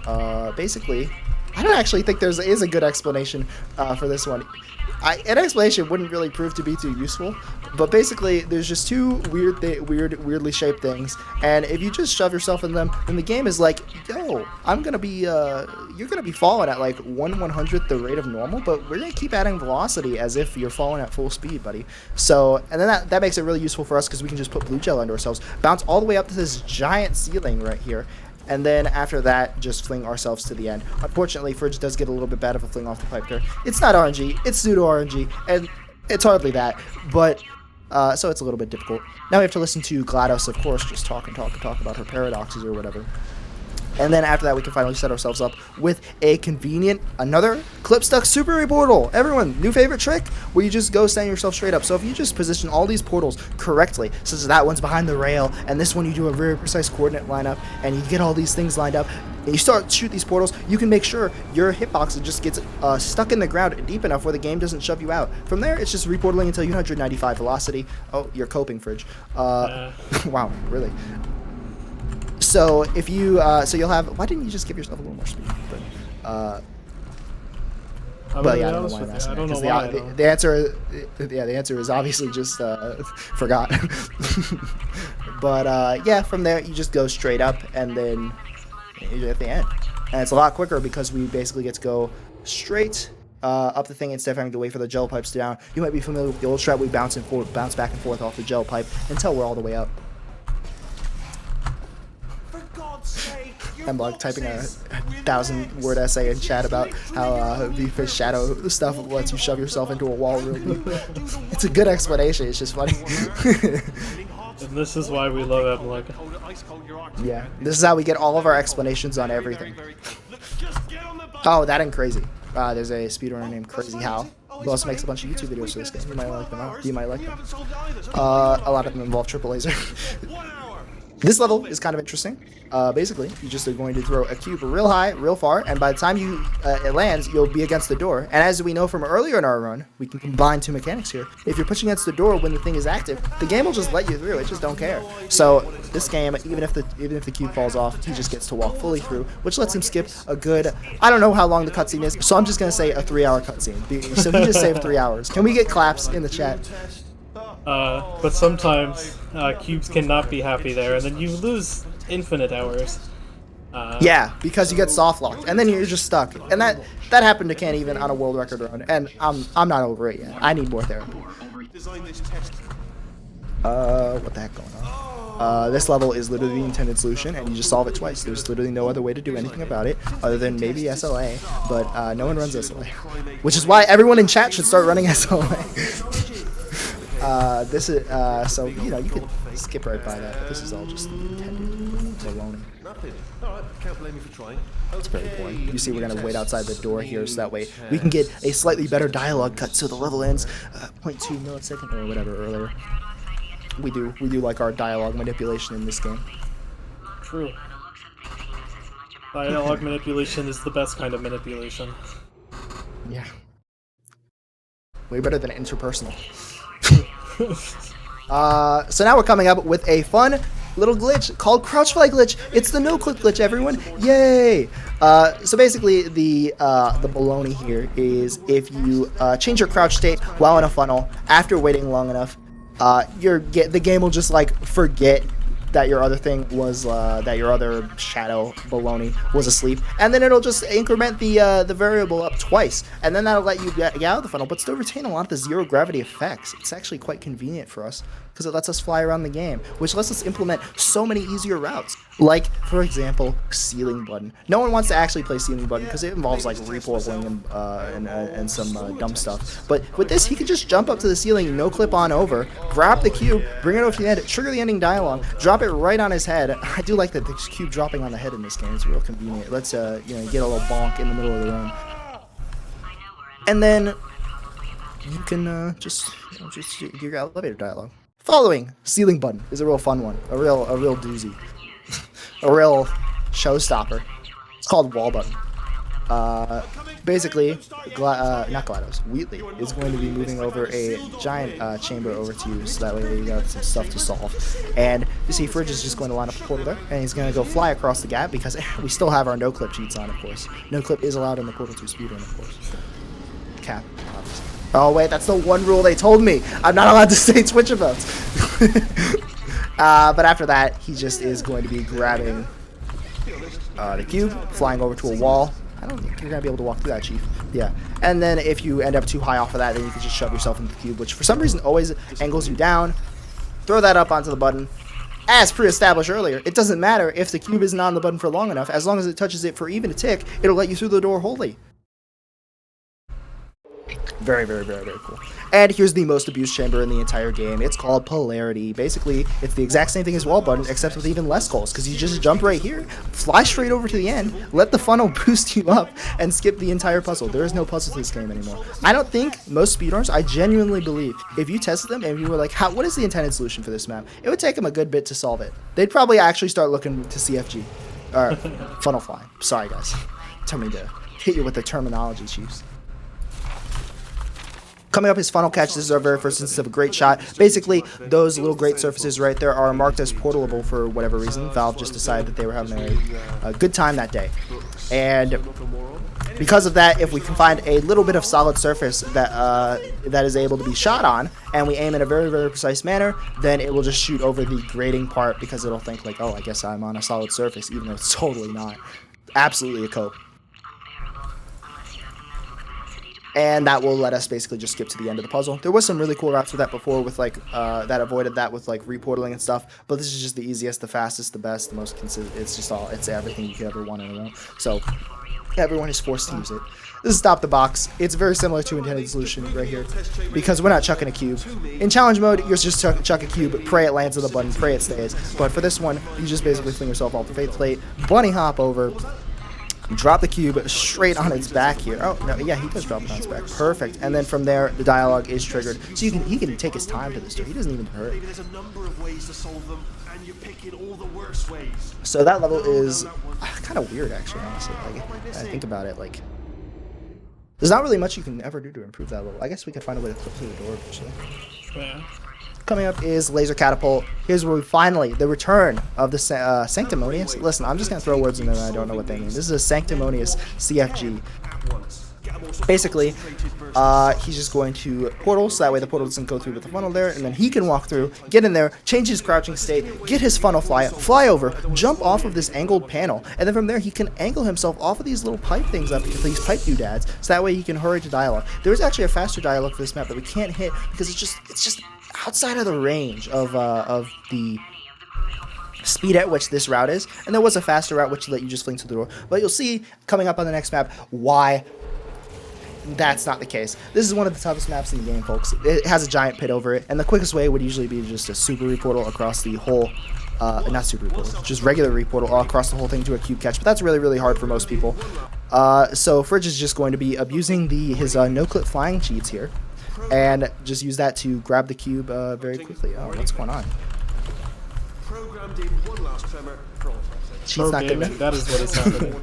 Basically, I don't actually think there is a good explanation for this one. An explanation wouldn't really prove to be too useful, but basically there's just 2 weirdly shaped things, and if you just shove yourself in them, then the game is like, yo, I'm gonna be you're gonna be falling at like 1/100th the rate of normal, but we're gonna keep adding velocity as if you're falling at full speed, buddy. So, and then that makes it really useful for us because we can just put blue gel under ourselves, bounce all the way up to this giant ceiling right here, and then after that, just fling ourselves to the end. Unfortunately, Fridge does get a little bit bad of a fling off the pipe there. It's not RNG, it's pseudo RNG, and it's hardly that, but so it's a little bit difficult. Now we have to listen to GLaDOS, of course, just talk about her paradoxes or whatever. And then after that, we can finally set ourselves up with a convenient, another clip-stuck super portal. Everyone, new favorite trick? Where you just go stand yourself straight up. So if you just position all these portals correctly, such as that one's behind the rail, and this one you do a very precise coordinate lineup, and you get all these things lined up, and you start to shoot these portals, you can make sure your hitbox just gets stuck in the ground deep enough where the game doesn't shove you out. From there, it's just reportaling until you're 195 velocity. Oh, you're coping, Fridge. Wow, really? So if you, so you'll have. Why didn't you just give yourself a little more speed? But yeah, I don't know why I'm asking that, 'cause the answer, yeah, the answer is obviously just forgot. But yeah, from there you just go straight up, and then you're at the end, and it's a lot quicker because we basically get to go straight up the thing instead of having to wait for the gel pipes down. You might be familiar with the old strat. We bounce back and forth off the gel pipe until we're all the way up. I'm like typing a 1,000-word essay in chat about how V-Fish Shadow stuff lets you shove yourself into a wall real deep. It's a good explanation, it's just funny. And this is why we love Emlug. Yeah, this is how we get all of our explanations on everything. Oh, that and Crazy. There's a speedrunner named Crazy Hal, who also makes a bunch of YouTube videos for this game. You might like them out. You might like them. A lot of them involve triple laser. This level is kind of interesting. Basically, you just are going to throw a cube real high, real far, and by the time it lands, you'll be against the door. And as we know from earlier in our run, we can combine two mechanics here. If you're pushing against the door when the thing is active, the game will just let you through. It just don't care. So this game, even if the cube falls off, he just gets to walk fully through, which lets him skip a good. I don't know how long the cutscene is, so I'm just gonna say a 3-hour cutscene. So he just saved 3 hours. Can we get claps in the chat? But sometimes cubes cannot be happy there, and then you lose infinite hours. Yeah, because you get soft locked, and then you're just stuck. And that happened to Ken even on a world record run, and I'm not over it yet. I need more therapy. What the heck going on? This level is literally the intended solution, and you just solve it twice. There's literally no other way to do anything about it, other than maybe SLA, but no one runs SLA. Which is why everyone in chat should start running SLA. This is, so, you know, you could skip right by that, but this is all just intended baloney. It's very boring. You see, we're going to wait outside the door here, so that way we can get a slightly better dialogue cut, so the level ends 0.2 millisecond or whatever earlier. We do like our dialogue manipulation in this game. True. Dialogue manipulation is the best kind of manipulation. Yeah. Way better than interpersonal. So now we're coming up with a fun little glitch called Crouch Fly Glitch. It's the no-clip glitch, everyone. Yay! So basically, the baloney here is if you change your crouch state while in a funnel after waiting long enough, the game will just like forget that your other thing was that your other shadow baloney was asleep, and then it'll just increment the variable up twice, and then that'll let you get out of the funnel, but still retain a lot of the zero gravity effects. It's actually quite convenient for us because it lets us fly around the game, which lets us implement so many easier routes. Like, for example, ceiling button. No one wants to actually play ceiling button because it involves like repolling and some dumb stuff. But with this, he can just jump up to the ceiling, no clip on over, grab the cube, bring it over to the end, trigger the ending dialogue, drop it right on his head. I do like that the cube dropping on the head in this game. It's real convenient. Let's you know, get a little bonk in the middle of the run, and then you can just do your elevator dialogue. Following ceiling button is a real fun one, a real doozy, a real showstopper. It's called wall button. Basically, not GLaDOS, Wheatley is going to be moving over a giant chamber over to you, so that way you got some stuff to solve. And you see, Fridge is just going to line up a portal there, and he's going to go fly across the gap because we still have our no-clip cheats on, of course. No-clip is allowed in the Portal 2 speedrun, of course. Cap, obviously. Oh wait, that's the one rule they told me. I'm not allowed to say Twitch events. But after that, he just is going to be grabbing the cube, flying over to a wall. I don't think you're going to be able to walk through that, Chief. Yeah. And then if you end up too high off of that, then you can just shove yourself into the cube, which for some reason always angles you down. Throw that up onto the button. As pre-established earlier, it doesn't matter if the cube isn't on the button for long enough. As long as it touches it for even a tick, it'll let you through the door wholly. Very, very, very, very cool. And here's the most abused chamber in the entire game. It's called Polarity. Basically, it's the exact same thing as wall button, except with even less goals, because you just jump right here, fly straight over to the end, let the funnel boost you up, and skip the entire puzzle. There is no puzzle to this game anymore. I don't think most speedrunners, I genuinely believe, if you tested them and you were like, what is the intended solution for this map? It would take them a good bit to solve it. They'd probably actually start looking to CFG. Or funnel fly. Sorry, guys. Tell me to hit you with the terminology, chiefs. Coming up is funnel catch. This is our very first instance of a great shot. Basically, those little great surfaces right there are marked as portalable for whatever reason. Valve just decided that they were having a good time that day. And because of that, if we can find a little bit of solid surface that is able to be shot on, and we aim in a very, very precise manner, then it will just shoot over the grading part because it'll think like, oh, I guess I'm on a solid surface, even though it's totally not. Absolutely a cope. And that will let us basically just skip to the end of the puzzle. There was some really cool routes for that before with like that avoided that with like reportaling and stuff, but this is just the easiest, the fastest, the best, the most consistent. It's just it's everything you could ever want in a row. So everyone is forced to use it. This is Stop the Box. It's very similar to Intended Solution right here, because we're not chucking a cube. In challenge mode, you're just chuck a cube, pray it lands on the button, pray it stays. But for this one, you just basically fling yourself off the faith plate, bunny hop over, drop the cube straight on its back here. Oh, no, yeah, he does drop it on its back. Perfect. And then from there, the dialogue is triggered. So he can take his time to this too. He doesn't even hurry. There's a number of ways to solve them, and you're picking all the worst ways. So that level is kind of weird, actually, honestly. Like, I think about it, like, there's not really much you can ever do to improve that level. I guess we could find a way to clip through the door eventually. Yeah. Coming up is Laser Catapult. Here's where we finally, the return of the Sanctimonious. Listen, I'm just going to throw words in there and I don't know what they mean. This is a Sanctimonious CFG. Basically, he's just going to portal, so that way the portal doesn't go through with the funnel there, and then he can walk through, get in there, change his crouching state, get his funnel fly over, jump off of this angled panel, and then from there he can angle himself off of these little pipe things up, these pipe doodads, so that way he can hurry to dialogue. There is actually a faster dialogue for this map that we can't hit because it's just outside of the range of the speed at which this route is, and there was a faster route which let you just fling through the door. But you'll see coming up on the next map why that's not the case. This is one of the toughest maps in the game, folks. It has a giant pit over it, and the quickest way would usually be just a super reportal across the whole, not super reportal, just regular reportal all across the whole thing to a cube catch, but that's really, really hard for most people. So Fridge is just going to be abusing his no-clip flying cheats here, and just use that to grab the cube very quickly. Oh, what's going on? Programmed in one last tremor. She's not good. That is what is happening.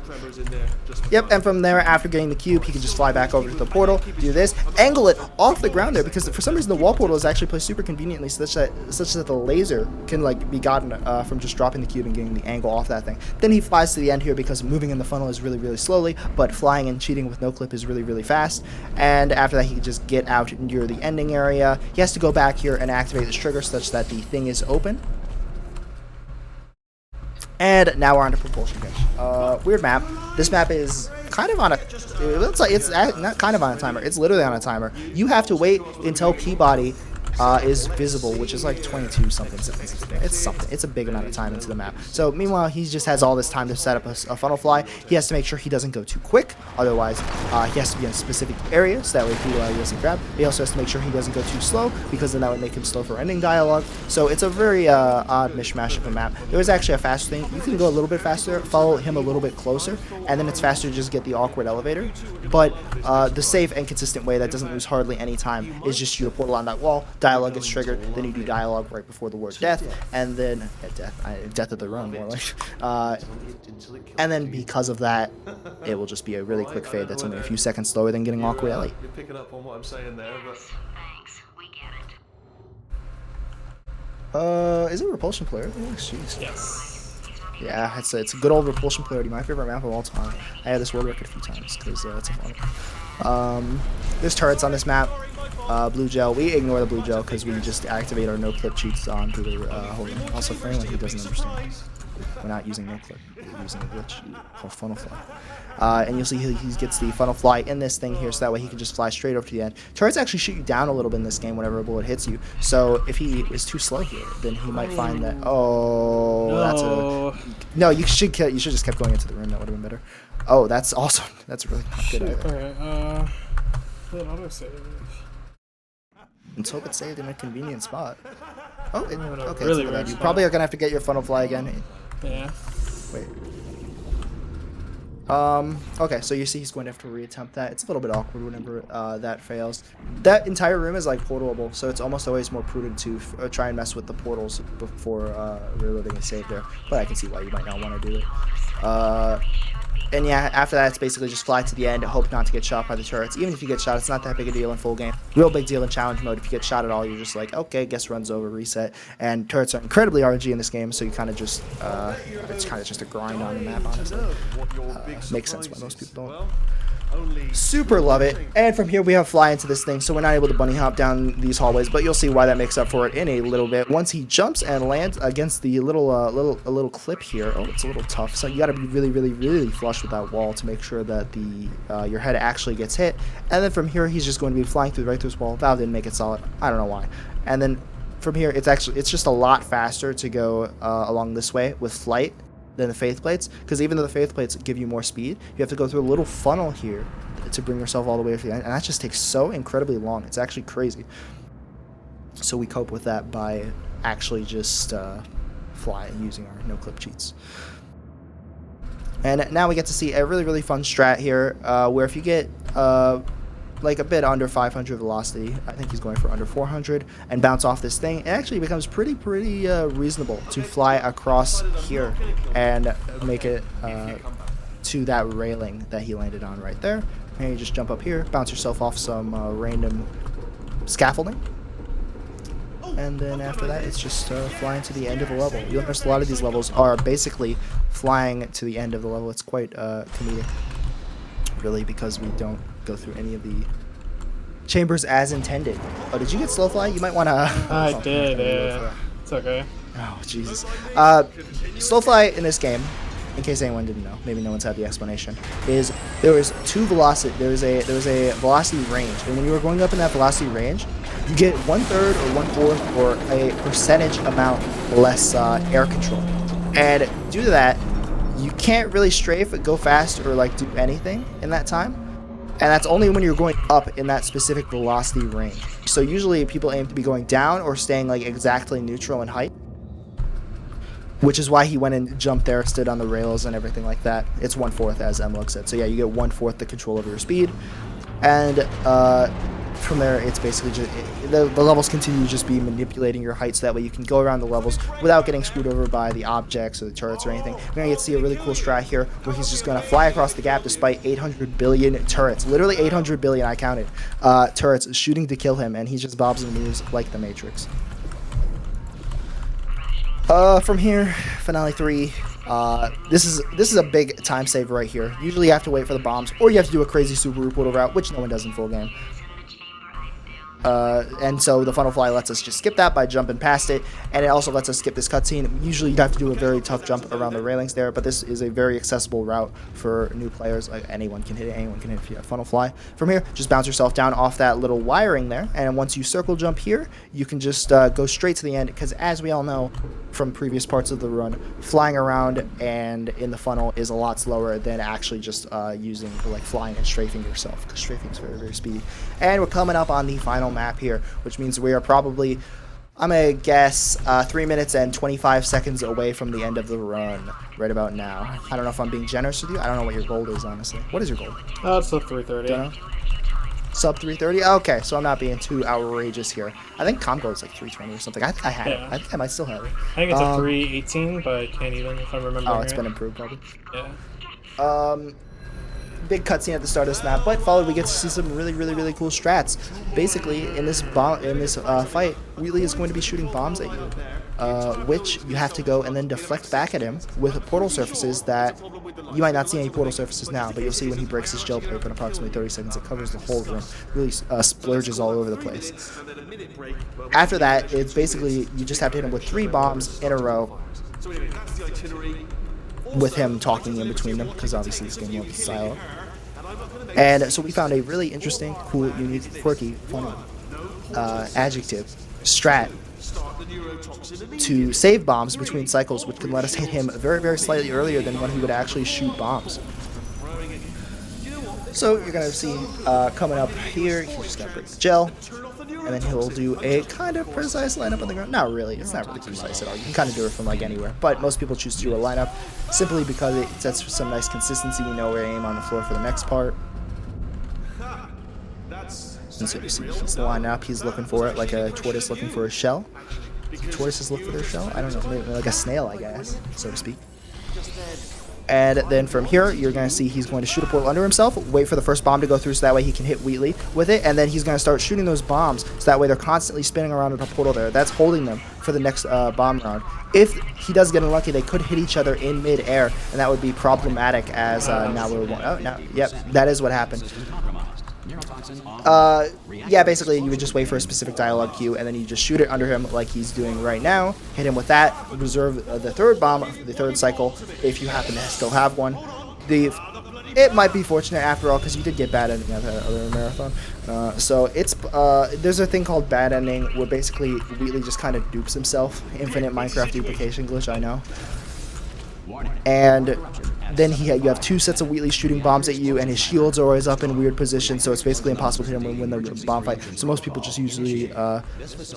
Yep, and from there, after getting the cube, he can just fly back over to the portal, do this, angle it off the ground there, because for some reason the wall portal is actually placed super conveniently such that the laser can like be gotten from just dropping the cube and getting the angle off that thing. Then he flies to the end here because moving in the funnel is really, really slowly, but flying and cheating with no clip is really, really fast. And after that, he can just get out near the ending area. He has to go back here and activate this trigger such that the thing is open. And now we're on to Propulsion Catch. Weird map. This map is kind of on it's not kind of on a timer. It's literally on a timer. You have to wait until Peabody is visible, which is like 22 something. It's something. It's a big amount of time into the map. So meanwhile, he just has all this time to set up a funnel fly. He has to make sure he doesn't go too quick. Otherwise, he has to be in a specific area so that way he doesn't grab. He also has to make sure he doesn't go too slow because then that would make him slow for ending dialogue. So it's a very odd mishmash of a map. There is actually a fast thing. You can go a little bit faster, follow him a little bit closer, and then it's faster to just get the awkward elevator. But the safe and consistent way that doesn't lose hardly any time is just shoot a portal on that wall. Dialogue gets triggered, then you do dialogue right before the word death, and then death of the run, more like. And then because of that, it will just be a really quick fade that's only a few seconds slower than getting awkward Ellie. You're picking up on what I'm saying there, but is it Repulsion Polarity? Jeez. Yes. Yeah, it's a good old Repulsion Polarity, my favorite map of all time. I had this world record a few times because it's a fun one. There's turrets on this map. Blue gel. We ignore the blue gel because we just activate our no clip cheats on through the whole thing. Also, for anyone who doesn't understand, we're not using no clip. We're using a glitch called funnel fly. And you'll see he gets the funnel fly in this thing here, so that way he can just fly straight over to the end. Turrets actually shoot you down a little bit in this game whenever a bullet hits you. So if he is too slow here, then he might find that. Oh, no. That's a no. You should just kept going into the room. That would have been better. Oh, that's awesome. That's really not good either. Alright, Hopefully an autosave. Let's hope it saved in a convenient spot. Oh, okay. Really Really weird you spot. probably are gonna have to get your funnel fly again. Yeah. Wait. Okay, so you see he's going to have to reattempt that. It's a little bit awkward whenever that fails. That entire room is like portalable, so it's almost always more prudent to try and mess with the portals before reloading a save there. But I can see why you might not want to do it. And yeah, after that, it's basically just fly to the end, hope not to get shot by the turrets. Even if you get shot, it's not that big a deal in full game. Real big deal in challenge mode. If you get shot at all, you're just like, okay, guess run's over, reset. And turrets are incredibly RNG in this game, so you kind of just, it's kind of just a grind on the map, honestly. Makes sense why most people don't. Super love it. And from here we have fly into this thing, so we're not able to bunny hop down these hallways, but you'll see why that makes up for it in a little bit. Once he jumps and lands against the little clip here, oh, it's a little tough. So you got to be really flush with that wall to make sure that the your head actually gets hit. And then from here he's just going to be flying right through this wall. Valve didn't make it solid. I don't know why. And then from here it's just a lot faster to go along this way with flight than the faith plates, because even though the faith plates give you more speed, you have to go through a little funnel here to bring yourself all the way to the end, and that just takes so incredibly long. It's actually crazy. So we cope with that by actually just flying using our no clip cheats. And now we get to see a really fun strat here, where if you get like a bit under 500 velocity, I think he's going for under 400, and bounce off this thing, it actually becomes pretty reasonable to fly across here and make it to that railing that he landed on right there. And you just jump up here, bounce yourself off some random scaffolding, and then after that it's just flying to the end of the level. You'll notice a lot of these levels are basically flying to the end of the level. It's quite comedic, really, because we don't go through any of the chambers as intended. Oh, did you get slow fly? You might want to... I did, yeah. It's okay. Oh, Jesus. Slow fly in this game, in case anyone didn't know, maybe no one's had the explanation, is there was two velocity, there was a velocity range, and when you were going up in that velocity range, you get 1/3 or 1/4 or a percentage amount less air control. And due to that, you can't really strafe, go fast, or like do anything in that time. And that's only when you're going up in that specific velocity range. So usually people aim to be going down or staying like exactly neutral in height, which is why he went and jumped there, stood on the rails and everything like that. It's 1/4 as Mlug said. So yeah, you get 1/4 the control over your speed. And from there, it's basically just the levels continue to just be manipulating your height, so that way you can go around the levels without getting screwed over by the objects or the turrets or anything. We're gonna get to see a really cool strat here where he's just gonna fly across the gap despite 800 billion turrets, literally 800 billion, I counted, turrets shooting to kill him, and he just bobs and moves like the Matrix. From here, Finale 3. This is a big time save right here. Usually you have to wait for the bombs, or you have to do a crazy super REUPLOADED route, which no one does in full game. And so the funnel fly lets us just skip that by jumping past it, and it also lets us skip this cutscene. Usually you'd have to do a very tough jump around the railings there, but this is a very accessible route for new players. Like anyone can hit it, anyone can hit it if you have funnel fly. From here, just bounce yourself down off that little wiring there, and once you circle jump here, you can just go straight to the end, because as we all know from previous parts of the run, flying around and in the funnel is a lot slower than actually just using like flying and strafing yourself, because strafing is very speedy. And we're coming up on the final map here, which means we are probably, I'm gonna guess, 3 minutes and 25 seconds away from the end of the run right about now. I don't know if I'm being generous with you. I don't know what your goal is, honestly. What is your goal? It's sub 330. Sub 330? Okay, so I'm not being too outrageous here. I think comp goal is like 320 or something. I had it. I think I might still have it. I think it's a 318, but I can't even, if I remember. Oh, it's been improved probably. Yeah. Big cutscene at the start of this map, but followed we get to see some really cool strats. Basically, in this fight, Wheatley is going to be shooting bombs at you, which you have to go and then deflect back at him with portal surfaces that you might not see any portal surfaces now, but you'll see when he breaks his gel plate in approximately 30 seconds. It covers the whole room, really splurges all over the place. After that, it's basically you just have to hit him with 3 bombs in a row, with him talking in between them, because obviously this game won't be silo. And so we found a really interesting, cool, unique, quirky, funny adjective, strat, to save bombs between cycles, which can let us hit him very slightly earlier than when he would actually shoot bombs. So you're gonna see coming up here, he's just gonna break the gel, and then he'll do a kind of precise lineup on the ground. Not really, it's not really precise at all. You can kind of do it from like anywhere, but most people choose to do a lineup simply because it sets some nice consistency. You know where to aim on the floor for the next part. And so you see he's lined up, he's looking for it like a tortoise looking for a shell. Tortoises look for their shell? I don't know, maybe like a snail, I guess, so to speak. And then from here, you're going to see he's going to shoot a portal under himself, wait for the first bomb to go through so that way he can hit Wheatley with it, and then he's going to start shooting those bombs so that way they're constantly spinning around in a portal there. That's holding them for the next bomb round. If he does get unlucky, they could hit each other in mid-air, and that would be problematic as now we're one. Oh, no, yep, that is what happened. Yeah, basically you would just wait for a specific dialogue cue and then you just shoot it under him like he's doing right now, hit him with that, reserve the third bomb for the third cycle if you happen to still have one. It might be fortunate after all because you did get bad ending at that other marathon. So it's there's a thing called bad ending where basically Wheatley just kind of dupes himself. Infinite Minecraft duplication glitch, I know. And then you have two sets of Wheatley shooting bombs at you, and his shields are always up in weird positions, so it's basically impossible to hit him when the bomb fight. So most people just usually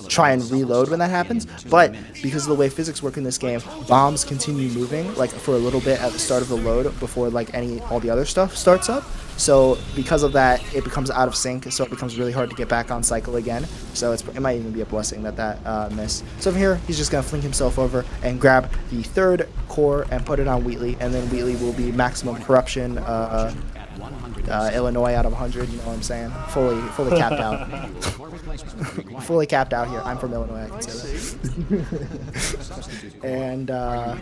try and reload when that happens. But because of the way physics work in this game, bombs continue moving like for a little bit at the start of the load before like all the other stuff starts up. So because of that, it becomes out of sync, so it becomes really hard to get back on cycle again. So it might even be a blessing that missed. So from here, he's just going to fling himself over and grab the third core and put it on Wheatley, and then Wheatley will be maximum corruption, Illinois out of 100, you know what I'm saying? Fully capped out. Fully capped out here. I'm from Illinois, I can say that. And now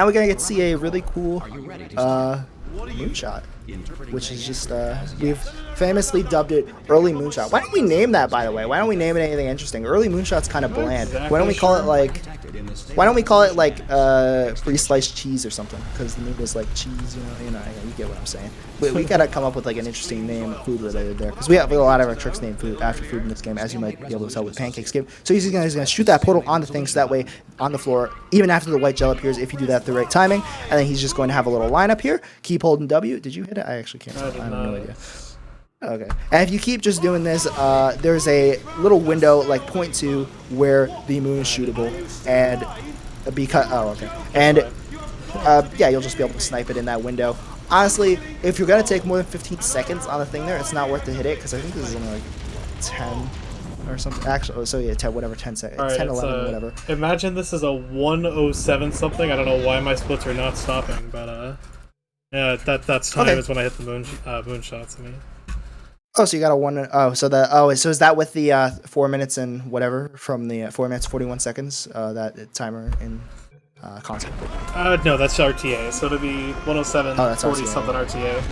we're going to get to see a really cool moonshot, which is just we've famously dubbed it early moonshot. Why don't we name that, by the way? Why don't we name it anything interesting? Early moonshot's kind of bland. Why don't we call it like free sliced cheese or something? Because the name is like cheese, you you get what I'm saying. We gotta come up with like an interesting name, food related there, because we have a lot of our tricks named after food in this game, as you might be able to tell with Pancakes game. So he's gonna shoot that portal on the thing, so that way on the floor, even after the white gel appears, if you do that at the right timing, and then he's just going to have a little lineup here. Keep holding W. Did you hit it? I actually can't tell. I have no idea. Okay. And if you keep just doing this, there's a little window like 0.2 where the moon is shootable, and yeah, you'll just be able to snipe it in that window. Honestly, if you're gonna take more than 15 seconds on the thing there, it's not worth to hit it because I think this is only like 10 or something. Actually, so yeah, 10 seconds, right, 10, 11, whatever. Imagine this is a 107 something. I don't know why my splits are not stopping, but yeah, that's time is when I hit the moon shots. I mean. Oh, so you got a one. Oh, so is that with the 4 minutes and whatever from the 4 minutes 41 seconds that timer in console? No, that's RTA. So it'll be 107 that's 40 RTA. something RTA.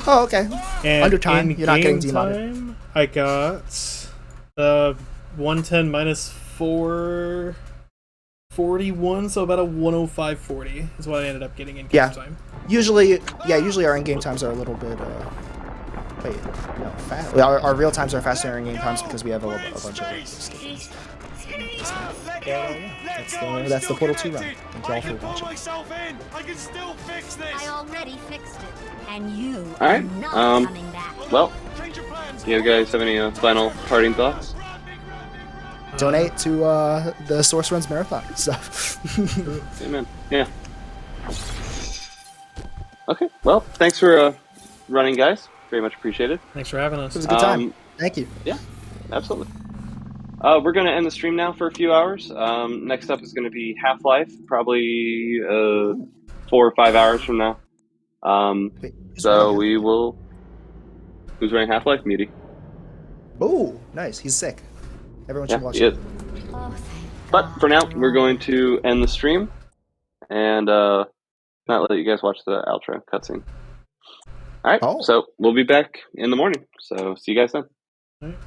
Oh, okay. And under time, you're not getting demodded. I got 110 minus 441, so about a 105.40 is what I ended up getting in game time. Usually our in-game times are a little bit. Wait, no, fast. Our real times are faster than our in-game times because we have a bunch of stuff. That's the Portal 2 run. Thank you all for watching. I already fixed it, and you All right. are not coming back. Well, do you guys have any final parting thoughts? Donate to the SourceRuns Marathon stuff. Amen. Yeah. Okay. Well, thanks for running, guys. Very much appreciated. Thanks for having us. It was a good time. Thank you. Yeah, absolutely. We're going to end the stream now for a few hours. Next up is going to be Half-Life, probably 4 or 5 hours from now. So we will... Who's running Half-Life? Muty. Oh, nice. He's sick. Everyone should watch it. But for now, we're going to end the stream and not let you guys watch the outro cutscene. All right, so we'll be back in the morning. So see you guys then. All right.